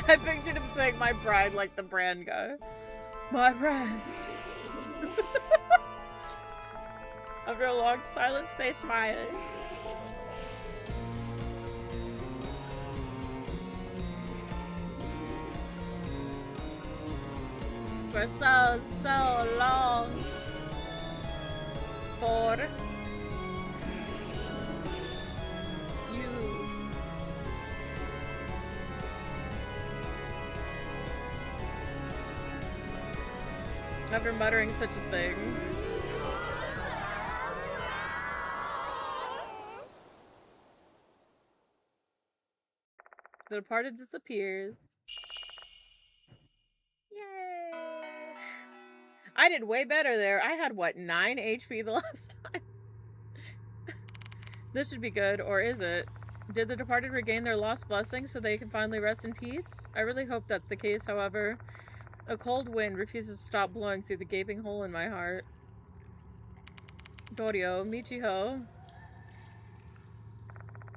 I pictured him saying my bride like the brand guy. My brand. After a long silence, they smiled. For so long. For you. Never muttering such a thing. The departed disappears. Yay! I did way better there. I had, what, 9 HP the last time? This should be good, or is it? Did the departed regain their lost blessing so they can finally rest in peace? I really hope that's the case, however. A cold wind refuses to stop blowing through the gaping hole in my heart. Dorio, Michiho.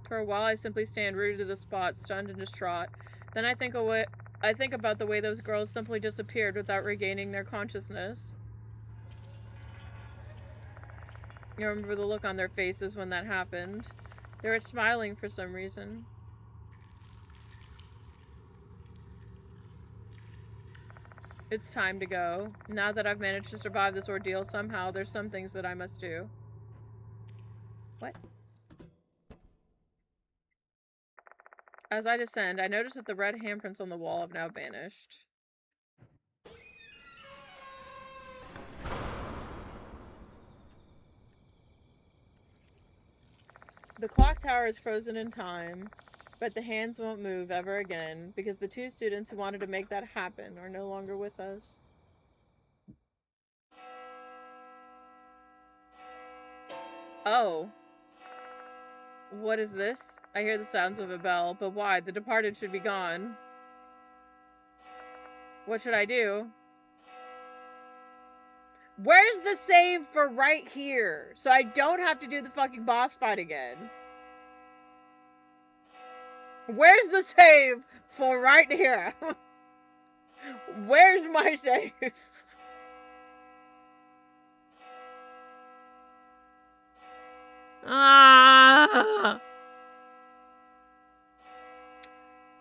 For a while I simply stand rooted to the spot, stunned and distraught. Then I think about the way those girls simply disappeared without regaining their consciousness. I remember the look on their faces when that happened. They were smiling for some reason. It's time to go. Now that I've managed to survive this ordeal somehow, there's some things that I must do. What? As I descend, I notice that the red handprints on the wall have now vanished. The clock tower is frozen in time. But the hands won't move ever again because the 2 students who wanted to make that happen are no longer with us. Oh. What is this? I hear the sounds of a bell, but why? The departed should be gone. What should I do? Where's the save for right here? So I don't have to do the fucking boss fight again. Where's the save for right here? Where's my save? Ah.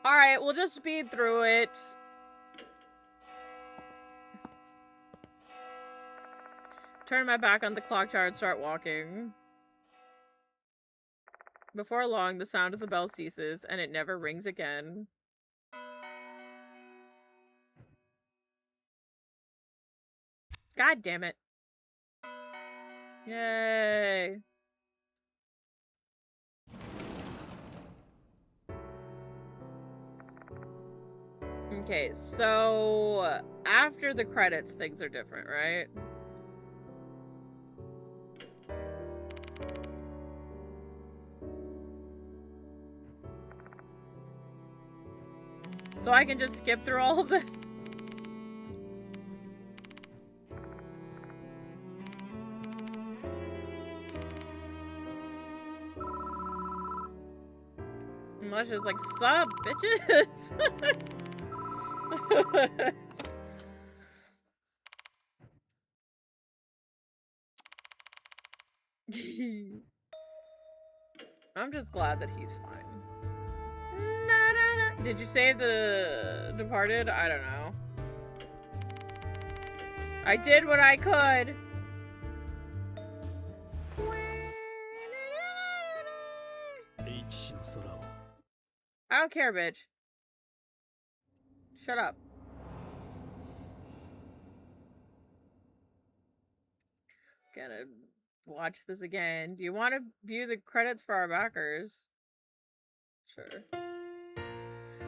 Alright, we'll just speed through it. Turn my back on the clock tower and start walking. Before long, the sound of the bell ceases, and it never rings again. God damn it. Yay. Okay, so after the credits, things are different, right? So I can just skip through all of this? Much is like, sup, bitches? I'm just glad that he's fine. Did you save the departed? I don't know. I did what I could. I don't care, bitch. Shut up. Gonna watch this again. Do you want to view the credits for our backers? Sure.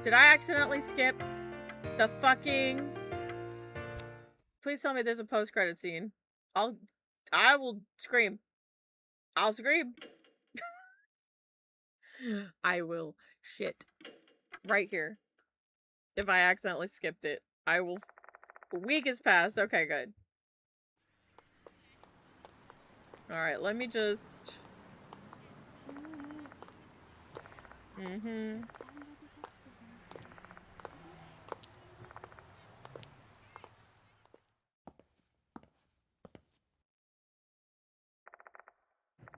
Did I accidentally skip the fucking... Please tell me there's a post-credit scene. I will scream. I'll scream. I will shit. Right here. If I accidentally skipped it. I will... A week has passed. Okay, good. Alright, let me just...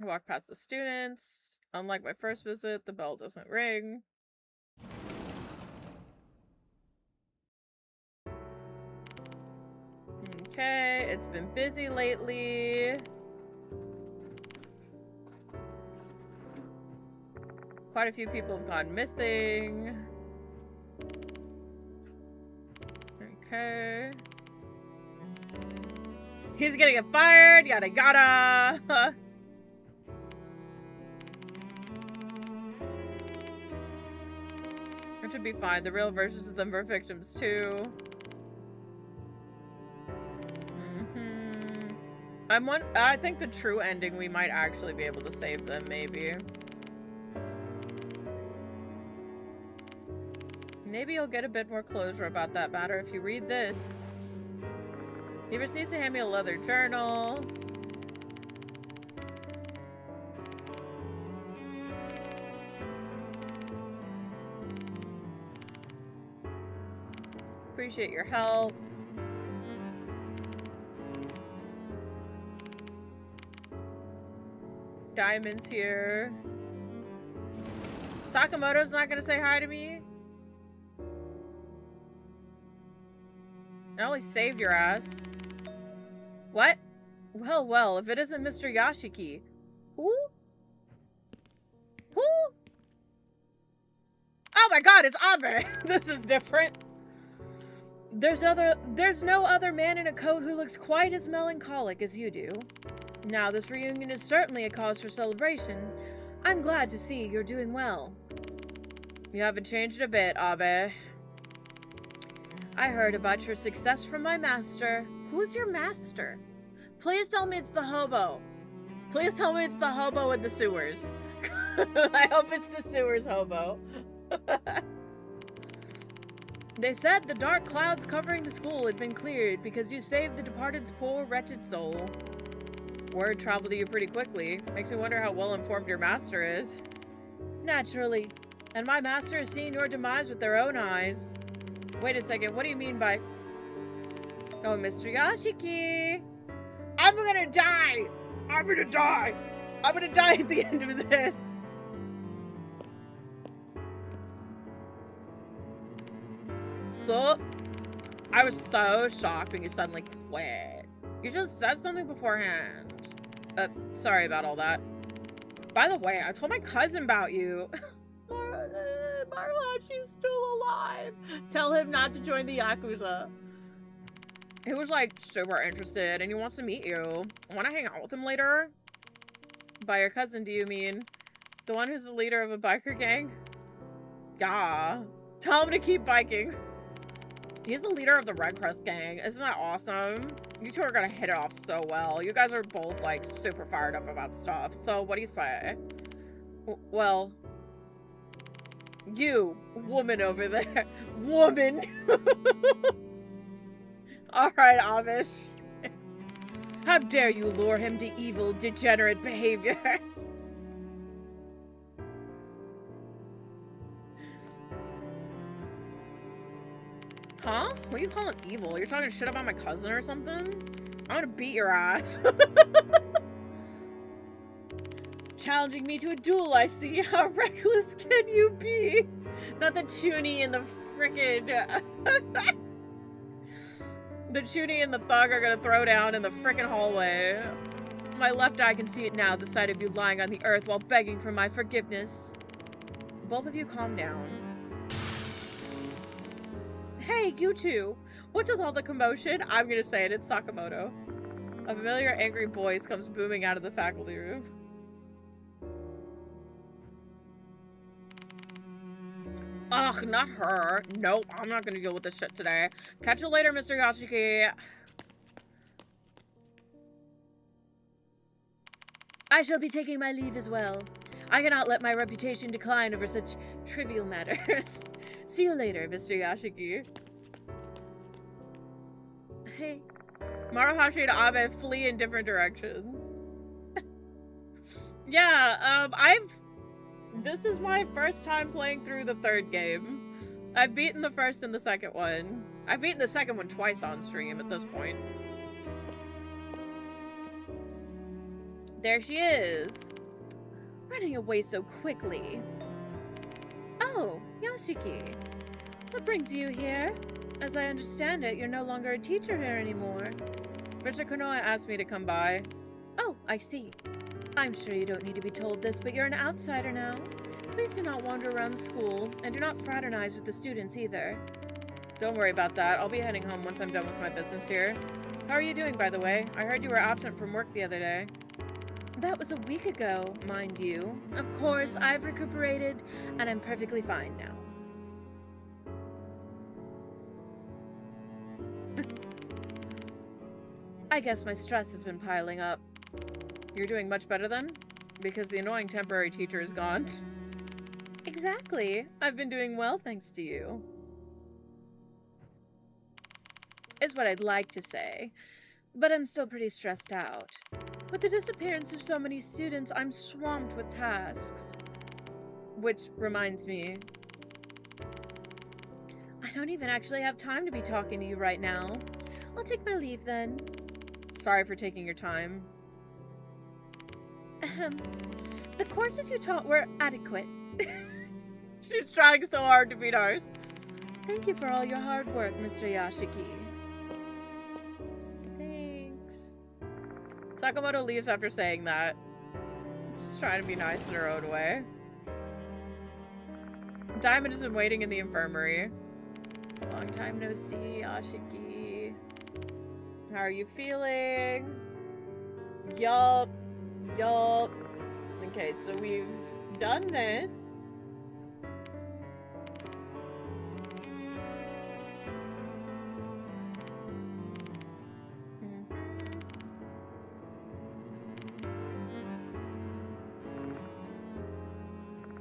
Walk past the students. Unlike my first visit, the bell doesn't ring. Okay, it's been busy lately. Quite a few people have gone missing. Okay. He's gonna get fired, yada yada. It should be fine. The real versions of them were victims too. I think the true ending, we might actually be able to save them, maybe. Maybe you'll get a bit more closure about that matter if you read this. He proceeds to hand me a leather journal. Appreciate your help. Diamonds here. Sakamoto's not gonna say hi to me? I only saved your ass. What? Well, well, if it isn't Mr. Yashiki. Who? Who? Oh my god, it's Abe! This is different. There's no other man in a coat who looks quite as melancholic as you do. Now, this reunion is certainly a cause for celebration. I'm glad to see you're doing well. You haven't changed a bit, Abe. I heard about your success from my master. Who's your master? Please tell me it's the hobo. Please tell me it's the hobo in the sewers. I hope it's the sewers hobo. They said the dark clouds covering the school had been cleared because you saved the departed's poor, wretched soul. Word traveled to you pretty quickly. Makes me wonder how well informed your master is. Naturally. And my master has seen your demise with their own eyes. Wait a second, what do you mean by... Oh, Mr. Yashiki! I'm gonna die! I'm gonna die! I'm gonna die at the end of this! So, I was so shocked when you suddenly quit. You just said something beforehand. Sorry about all that. By the way, I told my cousin about you. Marlachi's still alive. Tell him not to join the Yakuza. He was like super interested and he wants to meet you. Want to hang out with him later? By your cousin, do you mean the one who's the leader of a biker gang? Yeah. Tell him to keep biking. He's the leader of the Red Crest gang. Isn't that awesome? You two are gonna hit it off so well. You guys are both like super fired up about stuff. So what do you say? Well, you, woman over there. Woman. Alright, Amish. How dare you lure him to evil, degenerate behaviors? Huh? What are you calling evil? You're talking shit about my cousin or something? I'm gonna beat your ass. Challenging me to a duel, I see. How reckless can you be? Not the Chuny and the frickin'... the Chuny and the thug are gonna throw down in the frickin' hallway. My left eye can see it now, the sight of you lying on the earth while begging for my forgiveness. Both of you calm down. Hey, you two! What's with all the commotion? I'm gonna say it, it's Sakamoto. A familiar angry voice comes booming out of the faculty room. Ugh, not her. Nope, I'm not gonna deal with this shit today. Catch you later, Mr. Yashiki. I shall be taking my leave as well. I cannot let my reputation decline over such trivial matters. See you later, Mr. Yashiki. Hey. Maruhashi and Abe flee in different directions. Yeah, this is my first time playing through the third game. I've beaten the first and the second one. I've beaten the second one twice on stream at this point. There she is. Running away so quickly. Oh, Yashiki. What brings you here? As I understand it, you're no longer a teacher here anymore. Mr. Konoha asked me to come by. Oh, I see. I'm sure you don't need to be told this, but you're an outsider now. Please do not wander around the school, and do not fraternize with the students either. Don't worry about that. I'll be heading home once I'm done with my business here. How are you doing, by the way? I heard you were absent from work the other day. That was a week ago, mind you. Of course, I've recuperated, and I'm perfectly fine now. I guess my stress has been piling up. You're doing much better then? Because the annoying temporary teacher is gone. Exactly. I've been doing well thanks to you. Is what I'd like to say. But I'm still pretty stressed out. With the disappearance of so many students, I'm swamped with tasks. Which reminds me, I don't even actually have time to be talking to you right now. I'll take my leave then. Sorry for taking your time. The courses you taught were adequate. She's trying so hard to beat ours. Thank you for all your hard work, Mr. Yashiki. Thanks. Sakamoto leaves after saying that. Just trying to be nice in her own way. Diamond has been waiting in the infirmary. Long time no see, Yashiki. How are you feeling? Yup. Yup. Okay, so we've done this.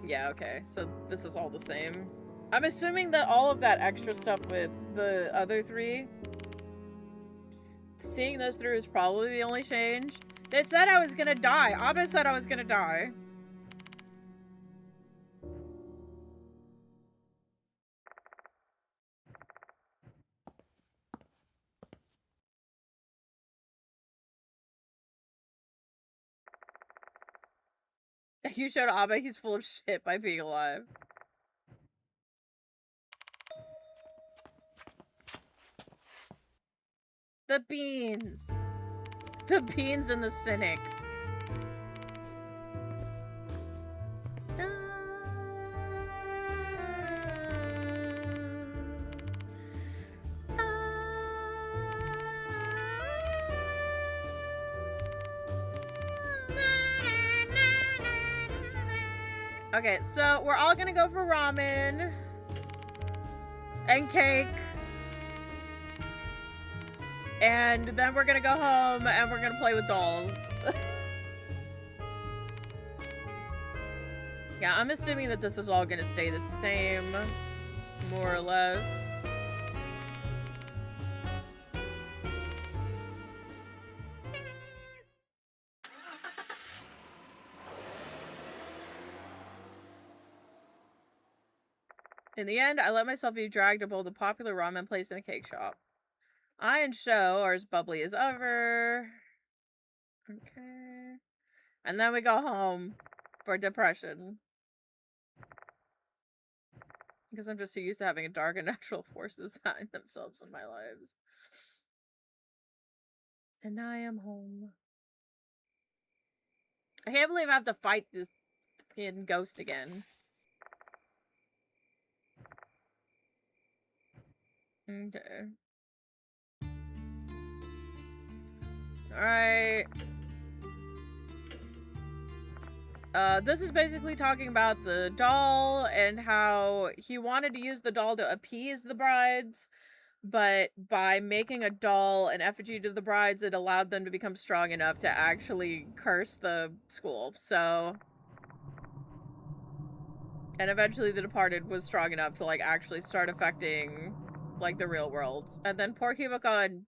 Yeah, okay. So this is all the same. I'm assuming that all of that extra stuff with the other three, seeing those through is probably the only change. They said I was gonna die. Abe said I was gonna die. You showed Abe he's full of shit by being alive. The beans. The beans and the cynic. Okay, so we're all gonna go for ramen and cake. And then we're gonna go home and we're gonna play with dolls. Yeah, I'm assuming that this is all gonna stay the same, more or less. In the end, I let myself be dragged to both the popular ramen place and a cake shop. I and Sho are as bubbly as ever. Okay. And then we go home for depression. Because I'm just so used to having a dark and natural forces hide themselves in my lives. And now I am home. I can't believe I have to fight this fucking ghost again. Okay. Alright. This is basically talking about the doll and how he wanted to use the doll to appease the brides, but by making a doll an effigy to the brides, it allowed them to become strong enough to actually curse the school. So, and eventually the Departed was strong enough to like actually start affecting like the real world. And then poor Himiko and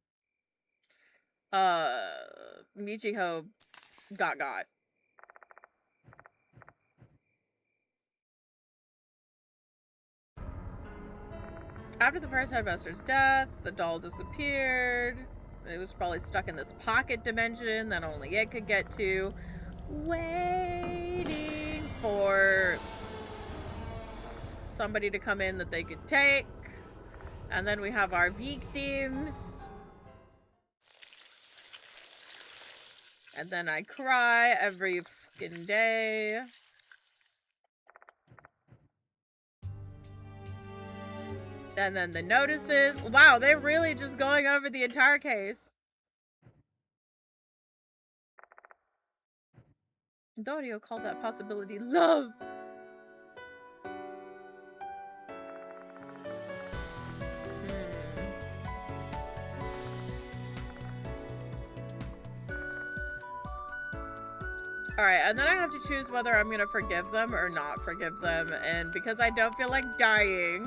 Michiho got. After the first headmaster's death, the doll disappeared. It was probably stuck in this pocket dimension that only it could get to, waiting for somebody to come in that they could take. And then we have our victims. And then I cry every fucking day. And then the notices. Wow, they're really just going over the entire case. Dorio called that possibility love. Alright, and then I have to choose whether I'm gonna forgive them or not forgive them. And because I don't feel like dying,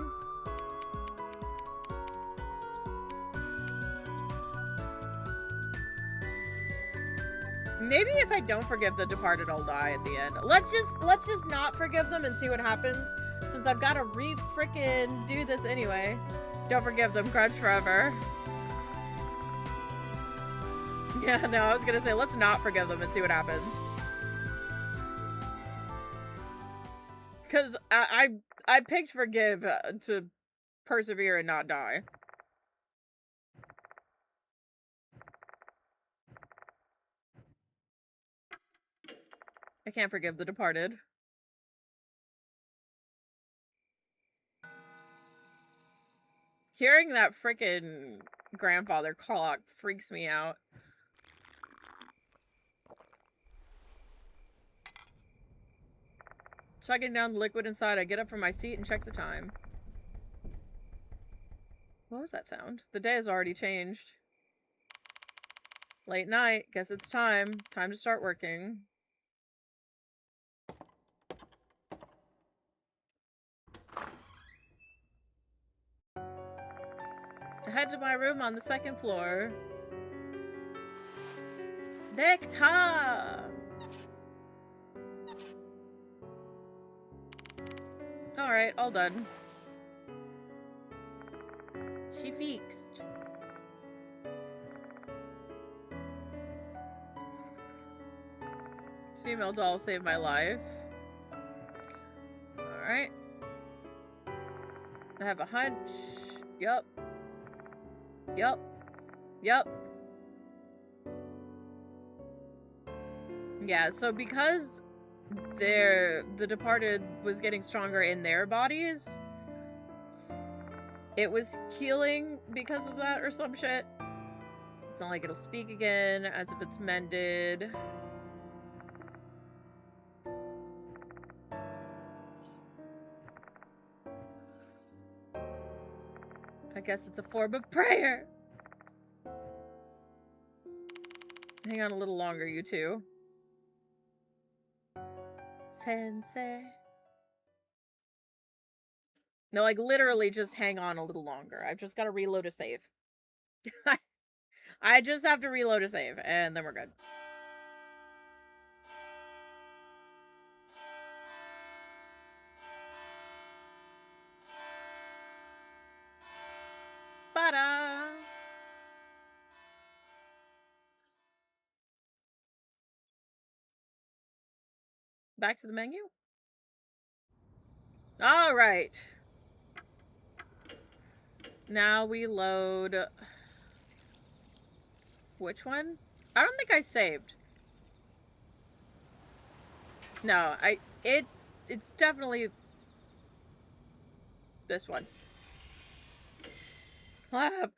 maybe if I don't forgive the Departed, I'll die at the end. Let's just not forgive them and see what happens, since I've got to re-frickin' do this anyway. Don't forgive them, grudge forever. Yeah, no, I was gonna say, let's not forgive them and see what happens. Because I picked forgive to persevere and not die. I can't forgive the Departed. Hearing that frickin' grandfather clock freaks me out. Chugging down the liquid inside, I get up from my seat and check the time. What was that sound? The day has already changed. Late night. Guess it's time. Time to start working. head to my room on the 2nd floor. Nectar! Alright, all done. She fixed. This female doll saved my life. Alright. I have a hunch. Yup. Yup. Yup. Yeah, so because the departed was getting stronger in their bodies, it was healing because of that or some shit. It's not like it'll speak again as if it's mended. I guess it's a form of prayer. Hang on a little longer, you two. Sensei. No, like literally just hang on a little longer. I've just got to reload a save. I just have to reload a save and then we're good. Ta-da! Back to the menu. All right. Now we load. Which one? I don't think I saved. No, it's definitely this one. Clap.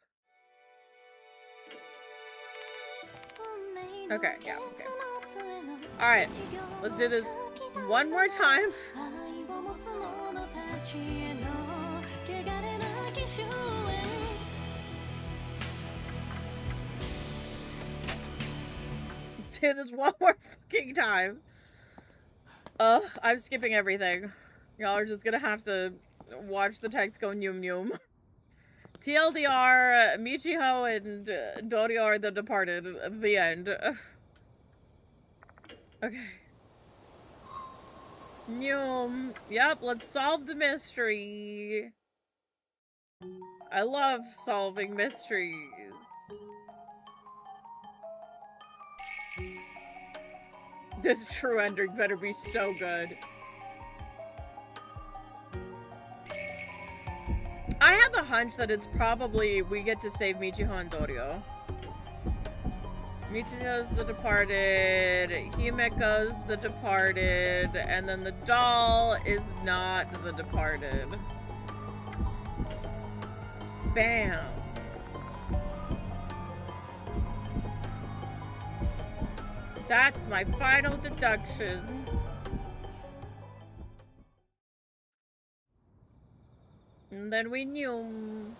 Okay, yeah, okay. Alright, let's do this one more time. Let's do this one more fucking time. I'm skipping everything. Y'all are just gonna have to watch the text go nyum nyum. TLDR, Michiho and Dorio are the departed. The end. Okay. Nyum. Yep, let's solve the mystery. I love solving mysteries. This true ending better be so good. I have a hunch that it's probably we get to save Michiho and Dorio. Michiho's the departed, Himeka's the departed, and then the doll is not the departed. Bam. That's my final deduction. And then we knew.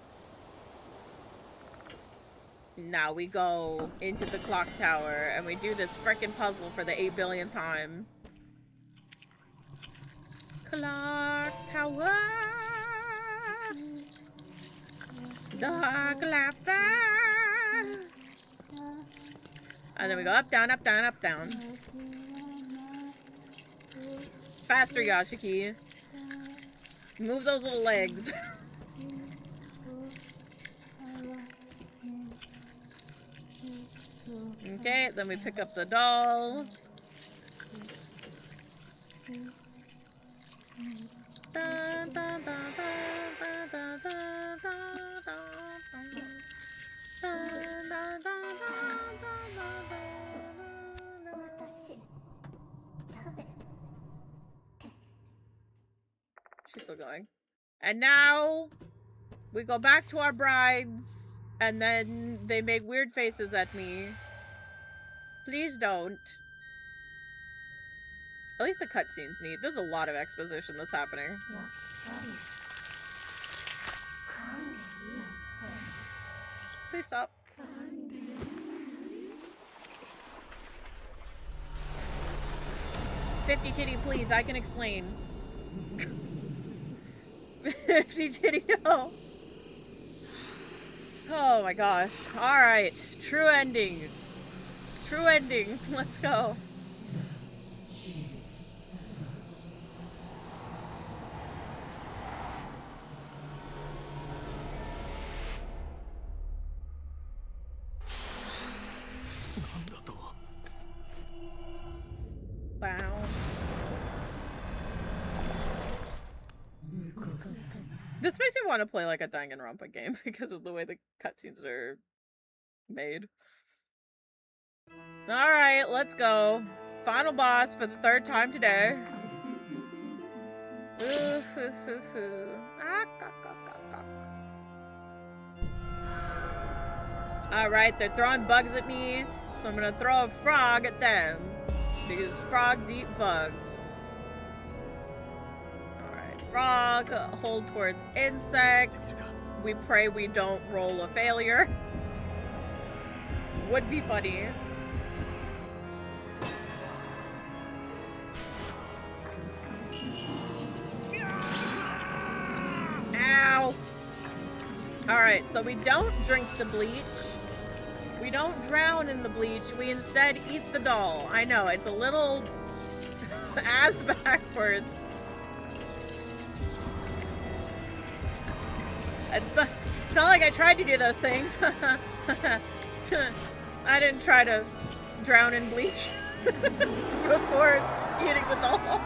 Now we go into the clock tower and we do this frickin' puzzle for the 8 billionth time. Clock tower. Dark laughter. And then we go up, down, up, down, up, down. Faster, Yashiki. Move those little legs. Okay, then we pick up the doll. Dun, dun, dun, dun, dun, dun, dun, dun, dun, dun, dun. She's still going. And now we go back to our brides, and then they make weird faces at me. Please don't. At least the cutscene's neat. There's a lot of exposition that's happening. Please stop. 50 titty, please. I can explain. 50 titty, no. Oh my gosh. Alright. True ending. True ending. Let's go. Wow. This makes me want to play like a Danganronpa game because of the way the cutscenes are made. Alright, let's go. Final boss for the 3rd time today. Alright, they're throwing bugs at me, so I'm gonna throw a frog at them. Because frogs eat bugs. Alright, frog, hold towards insects. We pray we don't roll a failure. Would be funny. Ow! Alright, so we don't drink the bleach. We don't drown in the bleach. We instead eat the doll. I know, it's a little ass backwards. It's not like I tried to do those things. I didn't try to drown in bleach before eating the doll.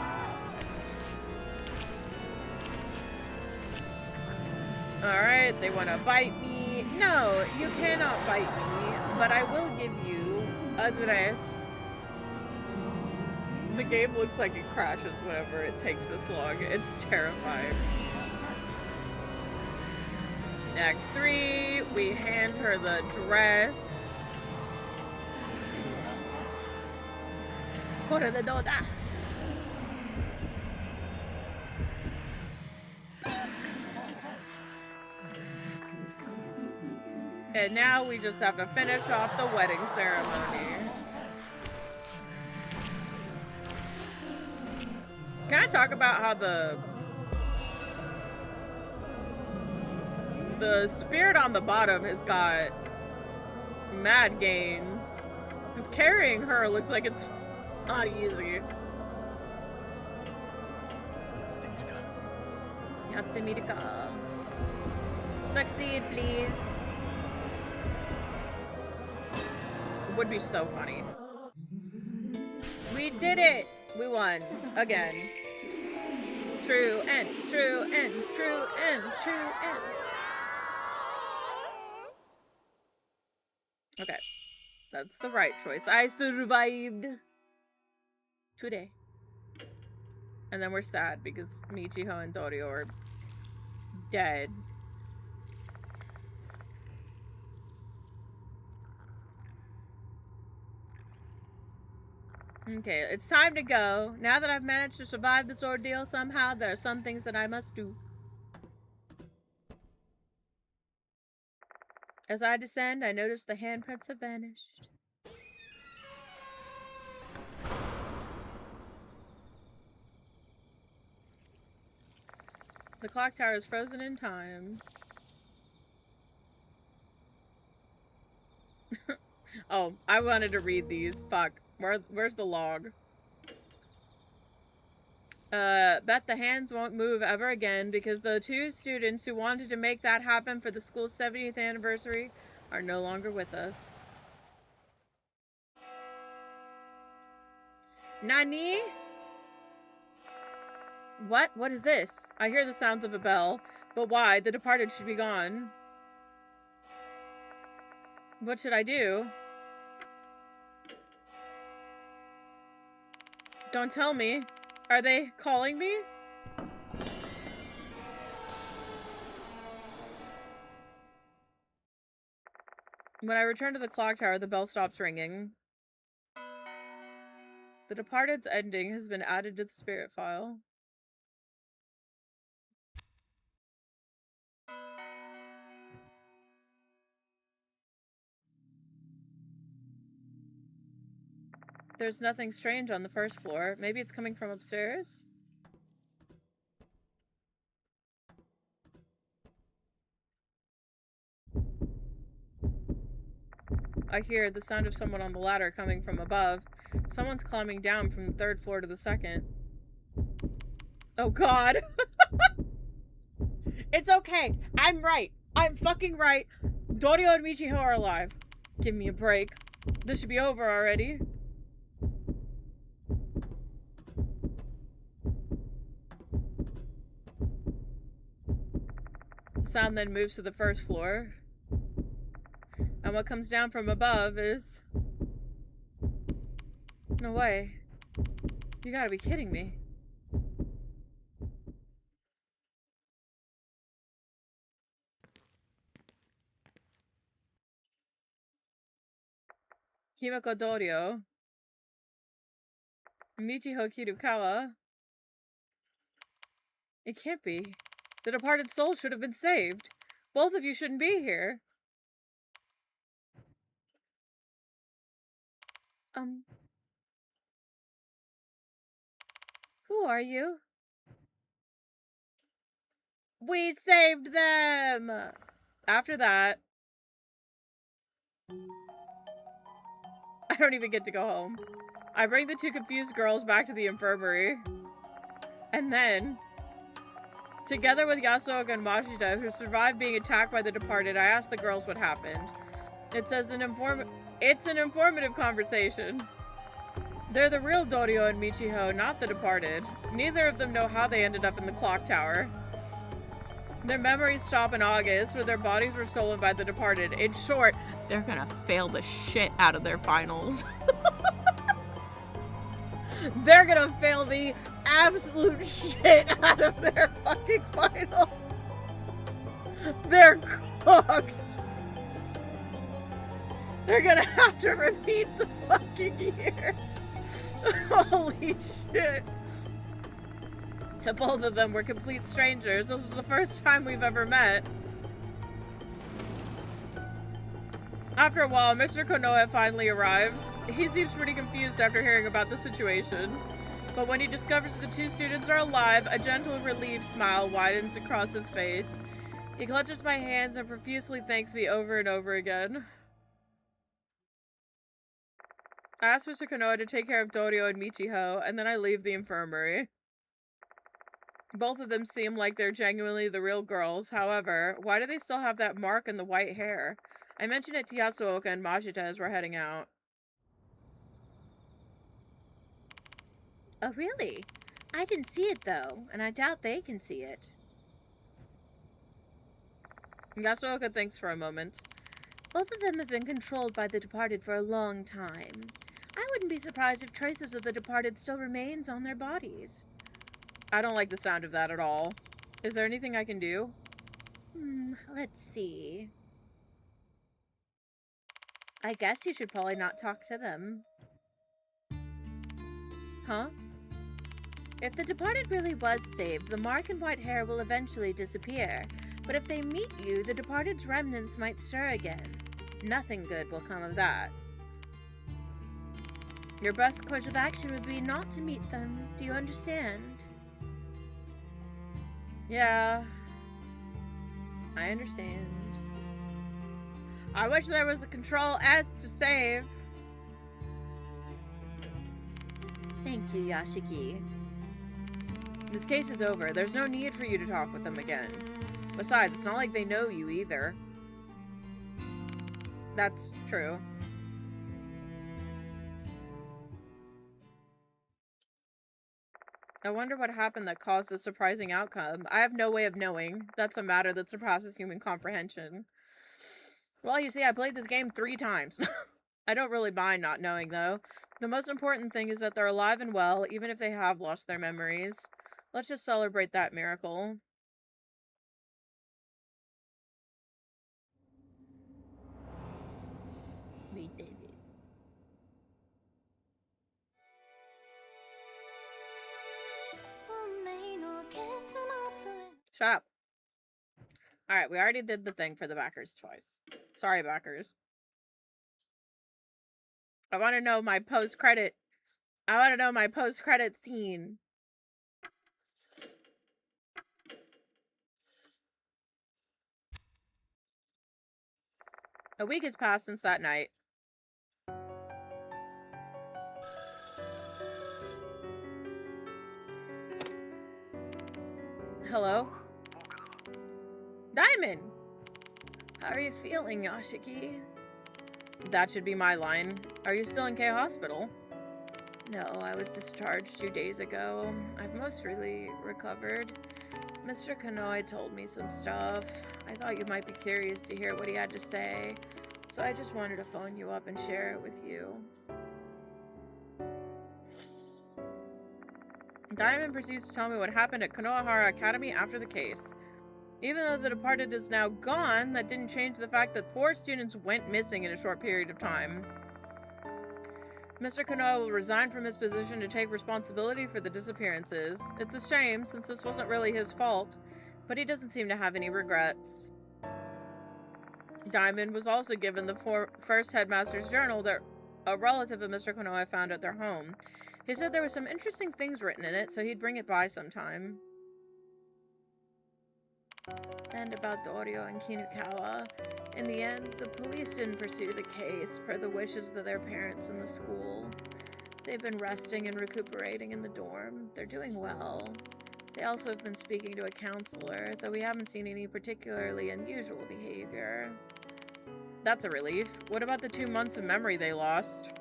Alright, they want to bite me. No, you cannot bite me, but I will give you a dress. The game looks like it crashes whenever it takes this long. It's terrifying. Act 3, we hand her the dress. Kore de dou da? And now we just have to finish off the wedding ceremony. Can I talk about how the spirit on the bottom has got mad gains? Because carrying her looks like it's not easy. Yatte miru ka? Succeed, please. Would be so funny. We did it! We won. Again. True and true and true and true and. Okay. That's the right choice. I survived today. And then we're sad because Michiho and Torio are dead. Okay, it's time to go. Now that I've managed to survive this ordeal somehow, there are some things that I must do. As I descend, I notice the handprints have vanished. The clock tower is frozen in time. Oh, I wanted to read these. Fuck. Where's the log? Bet the hands won't move ever again because the 2 students who wanted to make that happen for the school's 70th anniversary are no longer with us. Nani? What? What is this? I hear the sounds of a bell. But why? The departed should be gone. What should I do? Don't tell me. Are they calling me? When I return to the clock tower, the bell stops ringing. The Departed's ending has been added to the spirit file. There's nothing strange on the first floor. Maybe it's coming from upstairs? I hear the sound of someone on the ladder coming from above. Someone's climbing down from the 3rd floor to the 2nd. Oh god. It's okay. I'm right. I'm fucking right. Dorio and Michiho are alive. Give me a break. This should be over already. Sound then moves to the 1st floor. And what comes down from above is... No way. You gotta be kidding me. Himiko Dorio. Michiho Kirukawa. It can't be. The departed soul should have been saved. Both of you shouldn't be here. Who are you? We saved them! After that, I don't even get to go home. I bring the 2 confused girls back to the infirmary. And then, together with Yasuoka and Mashita, who survived being attacked by the departed, I ask the girls what happened. It's an informative conversation. They're the real Dorio and Michiho, not the departed. Neither of them know how they ended up in the clock tower. Their memories stop in August, where their bodies were stolen by the departed. In short, they're gonna fail the shit out of their finals. They're gonna fail the absolute shit out of their fucking finals. They're cooked. They're gonna have to repeat the fucking year. Holy shit. To both of them, we're complete strangers. This is the first time we've ever met. After a while, Mr. Konoe finally arrives. He seems pretty confused after hearing about the situation. But when he discovers the 2 students are alive, a gentle, relieved smile widens across his face. He clutches my hands and profusely thanks me over and over again. I ask Mr. Konoe to take care of Dorio and Michiho, and then I leave the infirmary. Both of them seem like they're genuinely the real girls. However, why do they still have that mark and the white hair? I mention it to Yasuoka and Mashita as we're heading out. Oh, really? I didn't see it, though, and I doubt they can see it. Yasuoka thinks for a moment. Both of them have been controlled by the departed for a long time. I wouldn't be surprised if traces of the departed still remains on their bodies. I don't like the sound of that at all. Is there anything I can do? Let's see. I guess you should probably not talk to them. Huh? If the departed really was saved, the mark and white hair will eventually disappear. But if they meet you, the departed's remnants might stir again. Nothing good will come of that. Your best course of action would be not to meet them. Do you understand? Yeah. I understand. I wish there was a Control S to save. Thank you, Yashiki. This case is over. There's no need for you to talk with them again. Besides, it's not like they know you either. That's true. I wonder what happened that caused this surprising outcome. I have no way of knowing. That's a matter that surpasses human comprehension. Well, you see, I played this game 3 times. I don't really mind not knowing, though. The most important thing is that they're alive and well, even if they have lost their memories. Let's just celebrate that miracle. We did it. Shut up. Alright, we already did the thing for the backers twice. Sorry, backers. I want to know my post-credit. I want to know my post-credit scene. A week has passed since that night. Hello? Diamond! How are you feeling, Yoshiki? That should be my line. Are you still in K Hospital? No, I was discharged 2 days ago. I've mostly recovered. Mr. Kanoi told me some stuff. I thought you might be curious to hear what he had to say, so I just wanted to phone you up and share it with you. Diamond proceeds to tell me what happened at Konohara Academy after the case. Even though the departed is now gone, that didn't change the fact that 4 students went missing in a short period of time. Mr. Konoha will resign from his position to take responsibility for the disappearances. It's a shame, since this wasn't really his fault, but he doesn't seem to have any regrets. Diamond was also given the first headmaster's journal that a relative of Mr. Konoha found at their home. He said there were some interesting things written in it, so he'd bring it by sometime. And about Dorio and Kinukawa. In the end, the police didn't pursue the case per the wishes of their parents and the school. They've been resting and recuperating in the dorm. They're doing well. They also have been speaking to a counselor, though we haven't seen any particularly unusual behavior. That's a relief. What about the 2 months of memory they lost?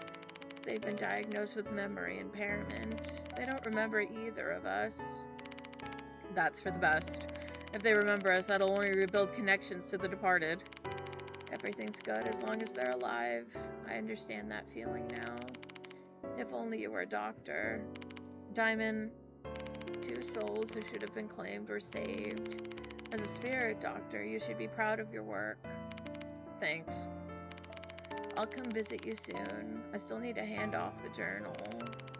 They've been diagnosed with memory impairment. They don't remember either of us. That's for the best. If they remember us, that'll only rebuild connections to the departed. Everything's good as long as they're alive. I understand that feeling now. If only you were a doctor. Diamond, 2 souls who should have been claimed were saved. As a spirit doctor, you should be proud of your work. Thanks. I'll come visit you soon. I still need to hand off the journal.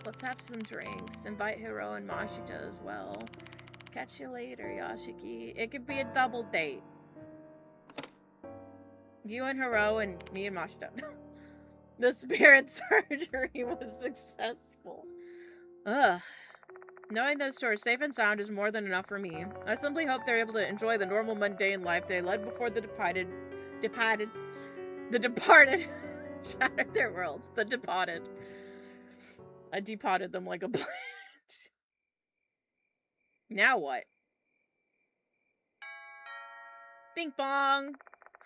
Let's have some drinks. Invite Hiro and Mashita as well. Catch you later, Yoshiki. It could be a double date. You and Hiro and me and Mashita. The spirit surgery was successful. Ugh. Knowing those two are safe and sound is more than enough for me. I simply hope they're able to enjoy the normal mundane life they led before the departed shattered their worlds. The departed. I depotted them like a plant. Now what? Bing bong!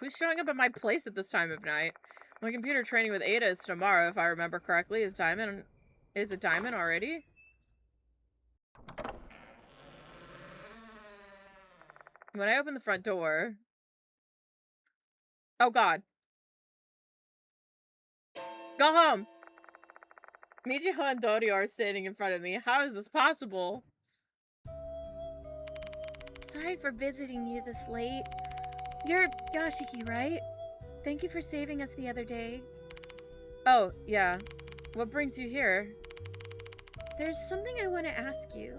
Who's showing up at my place at this time of night? My computer training with Ada is tomorrow, if I remember correctly. Is it Diamond already? When I open the front door... Oh god. Go home! Michiho and Dorio are standing in front of me. How is this possible? Sorry for visiting you this late. You're Yoshiki, right? Thank you for saving us the other day. Oh, yeah. What brings you here? There's something I want to ask you.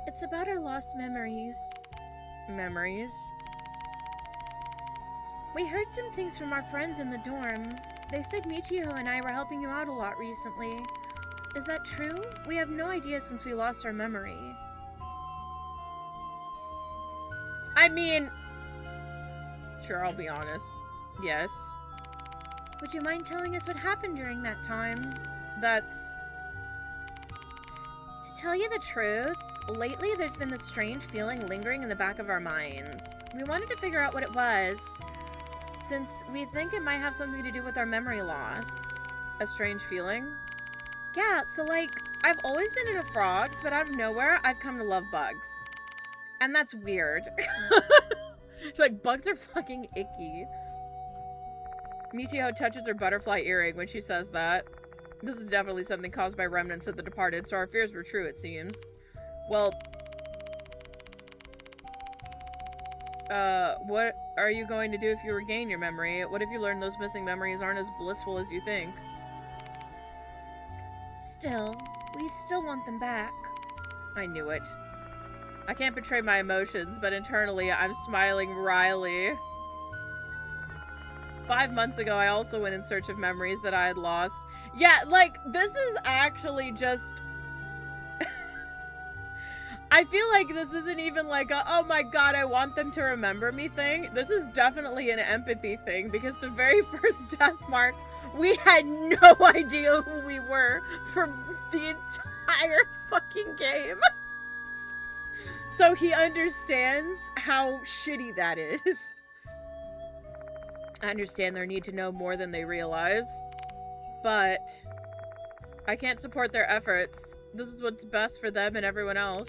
It's about our lost memories. Memories? We heard some things from our friends in the dorm. They said Michiho and I were helping you out a lot recently. Is that true? We have no idea since we lost our memory. I mean... Sure, I'll be honest. Yes. Would you mind telling us what happened during that time? That's... To tell you the truth, lately there's been this strange feeling lingering in the back of our minds. We wanted to figure out what it was, since we think it might have something to do with our memory loss. A strange feeling? Yeah, so like, I've always been into frogs, but out of nowhere, I've come to love bugs. And that's weird. It's like, bugs are fucking icky. Michiho touches her butterfly earring when she says that. This is definitely something caused by remnants of the departed, so our fears were true, it seems. Well... what are you going to do if you regain your memory? What if you learn those missing memories aren't as blissful as you think? Still, we still want them back. I knew it. I can't betray my emotions, but internally, I'm smiling wryly. 5 months ago, I also went in search of memories that I had lost. Yeah, like, this is actually just... I feel like this isn't even like a, oh my god, I want them to remember me thing. This is definitely an empathy thing, because the very first death mark, we had no idea who we were for the entire fucking game. So he understands how shitty that is. I understand their need to know more than they realize, but I can't support their efforts. This is what's best for them and everyone else.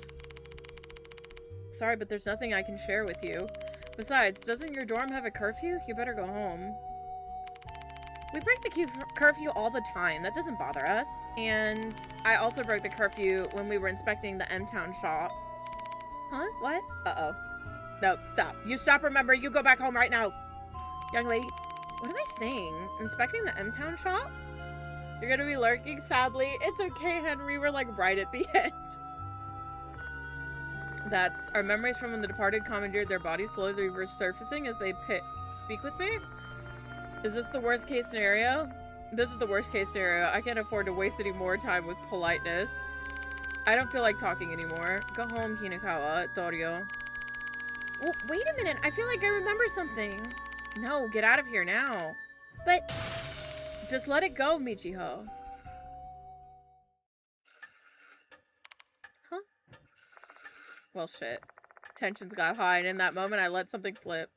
Sorry, but there's nothing I can share with you. Besides, doesn't your dorm have a curfew? You better go home. We break the curfew all the time. That doesn't bother us. And I also broke the curfew when we were inspecting the M-Town shop. Huh? What? Uh-oh. No, stop. You stop, remember. You go back home right now. Young lady. What am I saying? Inspecting the M-Town shop? You're gonna be lurking, sadly. It's okay, Henry. We're like right at the end. That's our memories from when the departed commandeered their bodies slowly resurfacing as they speak with me. Is this the worst case scenario? This is the worst case scenario. I can't afford to waste any more time with politeness. I don't feel like talking anymore. Go home, Kinakawa, Dorio. Well, wait a minute. I feel like I remember something. No, get out of here now. But just let it go, Michiho. Huh? Well, shit. Tensions got high, and in that moment, I let something slip.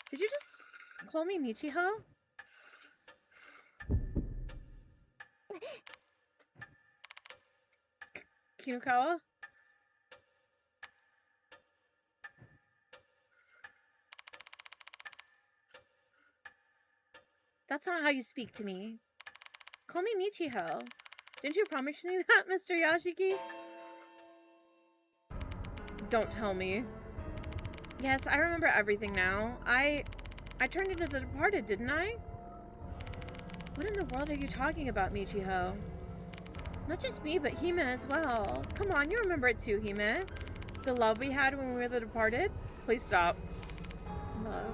Did you just call me Michiho? Kinakawa? That's not how you speak to me. Call me Michiho. Didn't you promise me that, Mr. Yashiki? Don't tell me. Yes, I remember everything now. I turned into the departed, didn't I? What in the world are you talking about, Michiho? Not just me, but Hime as well. Come on, you remember it too, Hime. The love we had when we were the departed? Please stop. Love.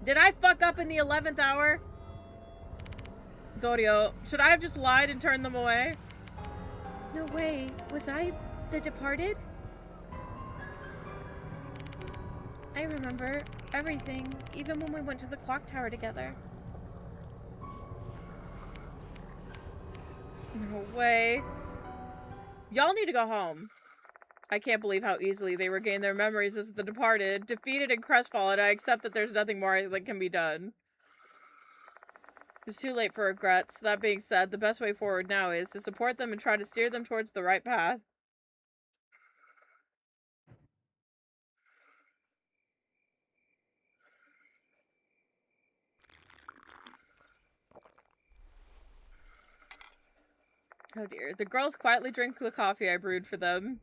Did I fuck up in the 11th hour? Dorio, should I have just lied and turned them away? No way. Was I the departed? I remember everything, even when we went to the clock tower together. No way. Y'all need to go home. I can't believe how easily they regain their memories as the departed. Defeated and crestfallen, I accept that there's nothing more that can be done. It's too late for regrets. That being said, the best way forward now is to support them and try to steer them towards the right path. Oh dear. The girls quietly drink the coffee I brewed for them.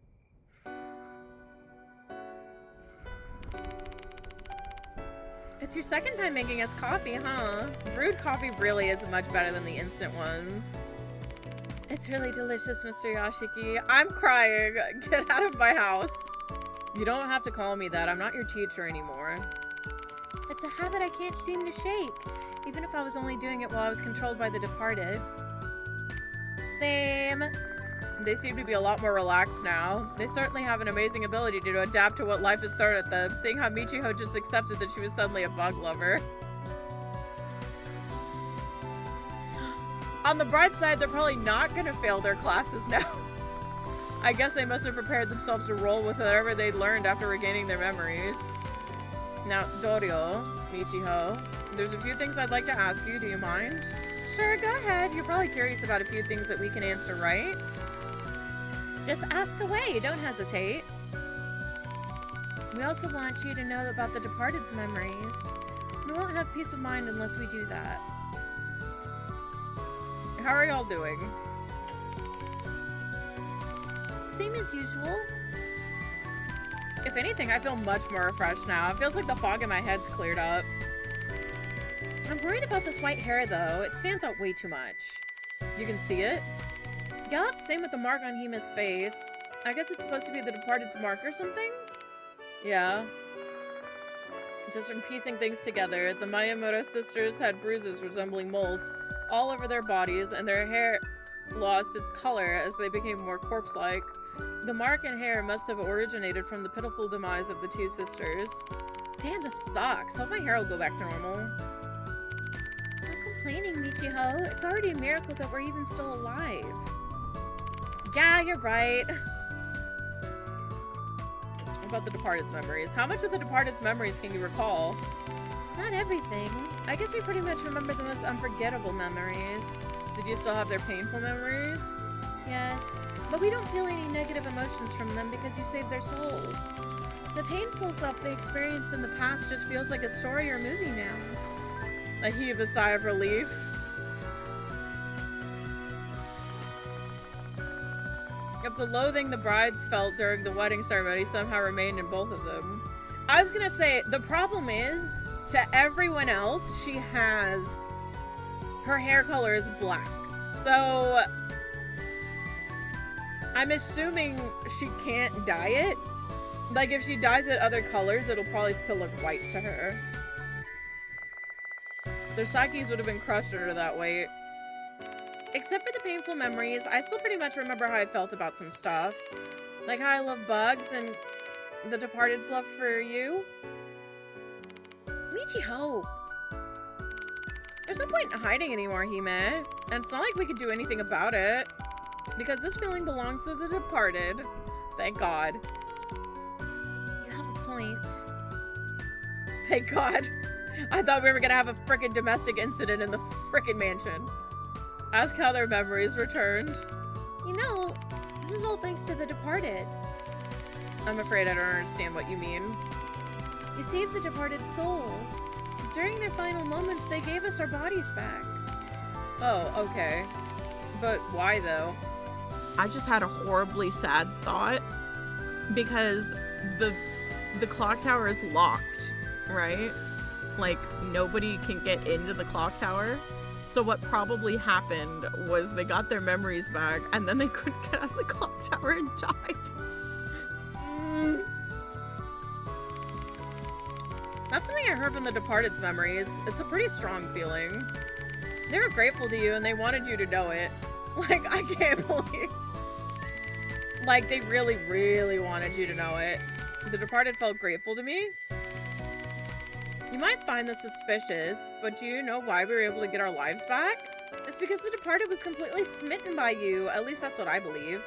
It's your second time making us coffee, huh? Brewed coffee really is much better than the instant ones. It's really delicious, Mr. Yashiki. I'm crying. Get out of my house. You don't have to call me that. I'm not your teacher anymore. It's a habit I can't seem to shake, even if I was only doing it while I was controlled by the departed. Same. They seem to be a lot more relaxed now. They certainly have an amazing ability to adapt to what life has thrown at them, seeing how Michiho just accepted that she was suddenly a bug lover. On the bright side, they're probably not gonna fail their classes now. I guess they must have prepared themselves to roll with whatever they'd learned after regaining their memories. Now, Dorio, Michiho, there's a few things I'd like to ask you. Do you mind? Sure, go ahead. You're probably curious about a few things that we can answer, right? Just ask away, don't hesitate. We also want you to know about the departed's memories. We won't have peace of mind unless we do that. How are y'all doing? Same as usual. If anything, I feel much more refreshed now. It feels like the fog in my head's cleared up. I'm worried about this white hair, though. It stands out way too much. You can see it? Yup, same with the mark on Hime's face. I guess it's supposed to be the departed's mark or something? Yeah. Just from piecing things together, the Miyamoto sisters had bruises resembling mold all over their bodies, and their hair lost its color as they became more corpse-like. The mark and hair must have originated from the pitiful demise of the two sisters. Damn, this sucks. Hope my hair will go back to normal. Stop complaining, Michiho. It's already a miracle that we're even still alive. Yeah, you're right. About the Departed's memories. How much of the Departed's memories can you recall? Not everything. I guess we pretty much remember the most unforgettable memories. Did you still have their painful memories? Yes, but we don't feel any negative emotions from them because you saved their souls. The painful stuff they experienced in the past just feels like a story or movie now. I heave a sigh of relief. If the loathing the brides felt during the wedding ceremony somehow remained in both of them. I was gonna say, the problem is, to everyone else, she has... her hair color is black. So... I'm assuming she can't dye it. Like, if she dyes it other colors, it'll probably still look white to her. Their psyches would have been crushed under that weight. Except for the painful memories, I still pretty much remember how I felt about some stuff. Like how I love bugs and the Departed's love for you. Michiho! There's no point in hiding anymore, Hime. And it's not like we could do anything about it. Because this feeling belongs to the Departed. Thank God. You have a point. Thank God. I thought we were gonna have a frickin' domestic incident in the frickin' mansion. Ask how their memories returned. You know, this is all thanks to the Departed. I'm afraid I don't understand what you mean. You saved the Departed souls. During their final moments, they gave us our bodies back. Oh, okay. But why though? I just had a horribly sad thought because the clock tower is locked, right? Like nobody can get into the clock tower. So what probably happened was they got their memories back and then they couldn't get out of the clock tower and died. That's something I heard from the Departed's memories. It's a pretty strong feeling. They were grateful to you and they wanted you to know it. Like, I can't believe... Like, they really, really wanted you to know it. The Departed felt grateful to me. You might find this suspicious, but do you know why we were able to get our lives back? It's because the Departed was completely smitten by you. At least that's what I believe.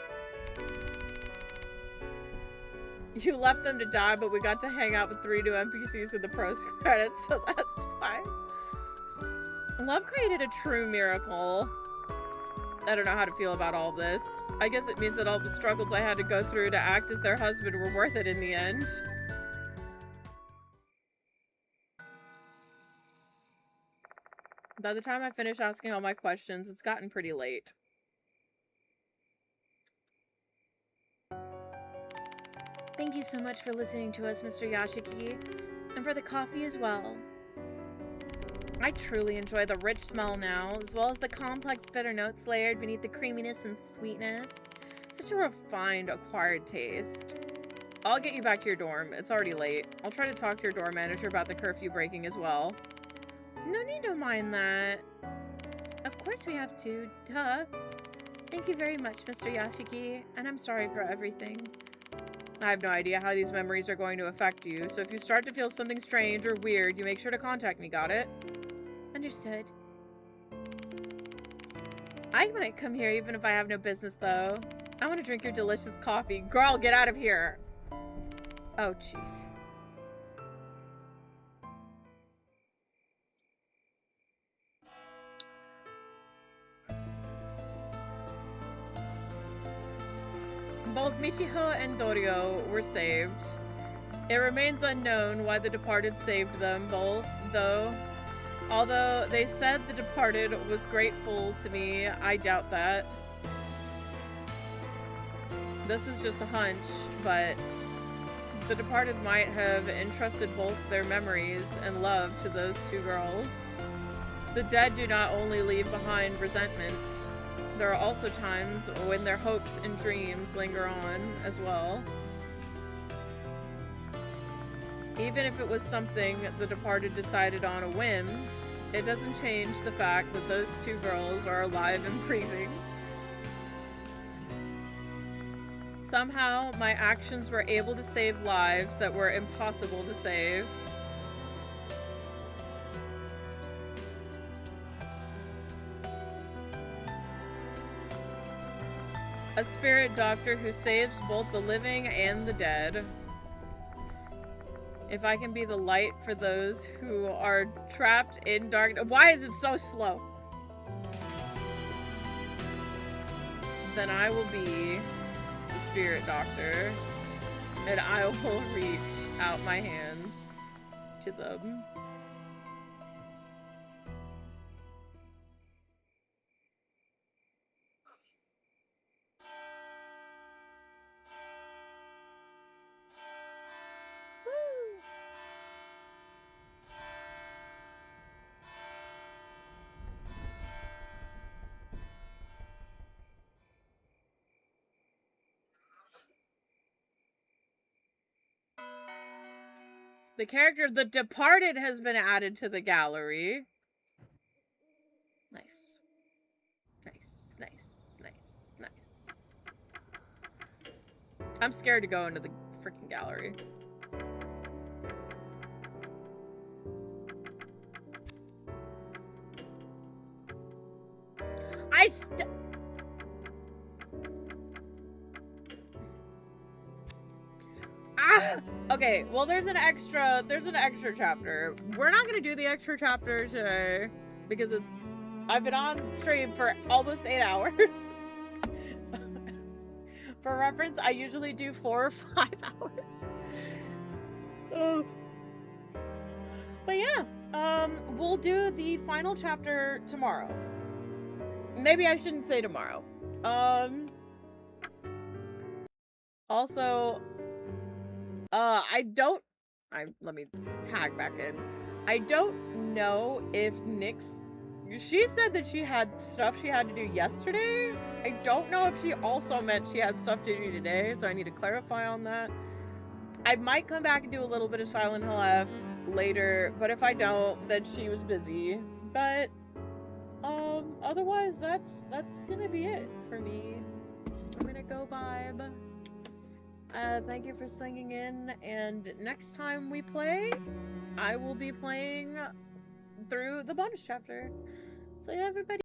You left them to die, but we got to hang out with 3 new NPCs in the post credits, so that's fine. Love created a true miracle. I don't know how to feel about all this. I guess it means that all the struggles I had to go through to act as their husband were worth it in the end. By the time I finish asking all my questions, it's gotten pretty late. Thank you so much for listening to us, Mr. Yashiki, and for the coffee as well. I truly enjoy the rich smell now, as well as the complex bitter notes layered beneath the creaminess and sweetness. Such a refined, acquired taste. I'll get you back to your dorm. It's already late. I'll try to talk to your dorm manager about the curfew breaking as well. No need to mind that. Of course we have to. Duh. Thank you very much, Mr. Yashiki, and I'm sorry for everything. I have no idea how these memories are going to affect you, so if you start to feel something strange or weird, you make sure to contact me, got it? Understood. I might come here even if I have no business, though. I want to drink your delicious coffee. Girl, get out of here! Oh, jeez. Both Michiho and Dorio were saved. It remains unknown why the Departed saved them both, though. Although they said the Departed was grateful to me, I doubt that. This is just a hunch, but the Departed might have entrusted both their memories and love to those 2 girls. The dead do not only leave behind resentment. There are also times when their hopes and dreams linger on as well. Even if it was something the Departed decided on a whim, it doesn't change the fact that those 2 girls are alive and breathing. Somehow, my actions were able to save lives that were impossible to save. A spirit doctor who saves both the living and the dead. If I can be the light for those who are trapped in darkness. Why is it so slow? Then I will be the spirit doctor, and I will reach out my hand to them. Woo! The character The Departed has been added to the gallery. Nice. Nice, nice, nice, nice. I'm scared to go into the freaking gallery. Okay, well there's an extra chapter. We're not gonna do the extra chapter today because I've been on stream for almost 8 hours. For reference, I usually do 4 or 5 hours. But yeah, we'll do the final chapter tomorrow. Maybe I shouldn't say tomorrow. Also, let me tag back in. I don't know if Nyx, she said that she had stuff she had to do yesterday. I don't know if she also meant she had stuff to do today, so I need to clarify on that. I might come back and do a little bit of Silent Hill F later, but if I don't, then she was busy. But, otherwise, that's gonna be it for me. I'm gonna go vibe. Thank you for swinging in, and next time we play, I will be playing through the bonus chapter. So yeah, everybody.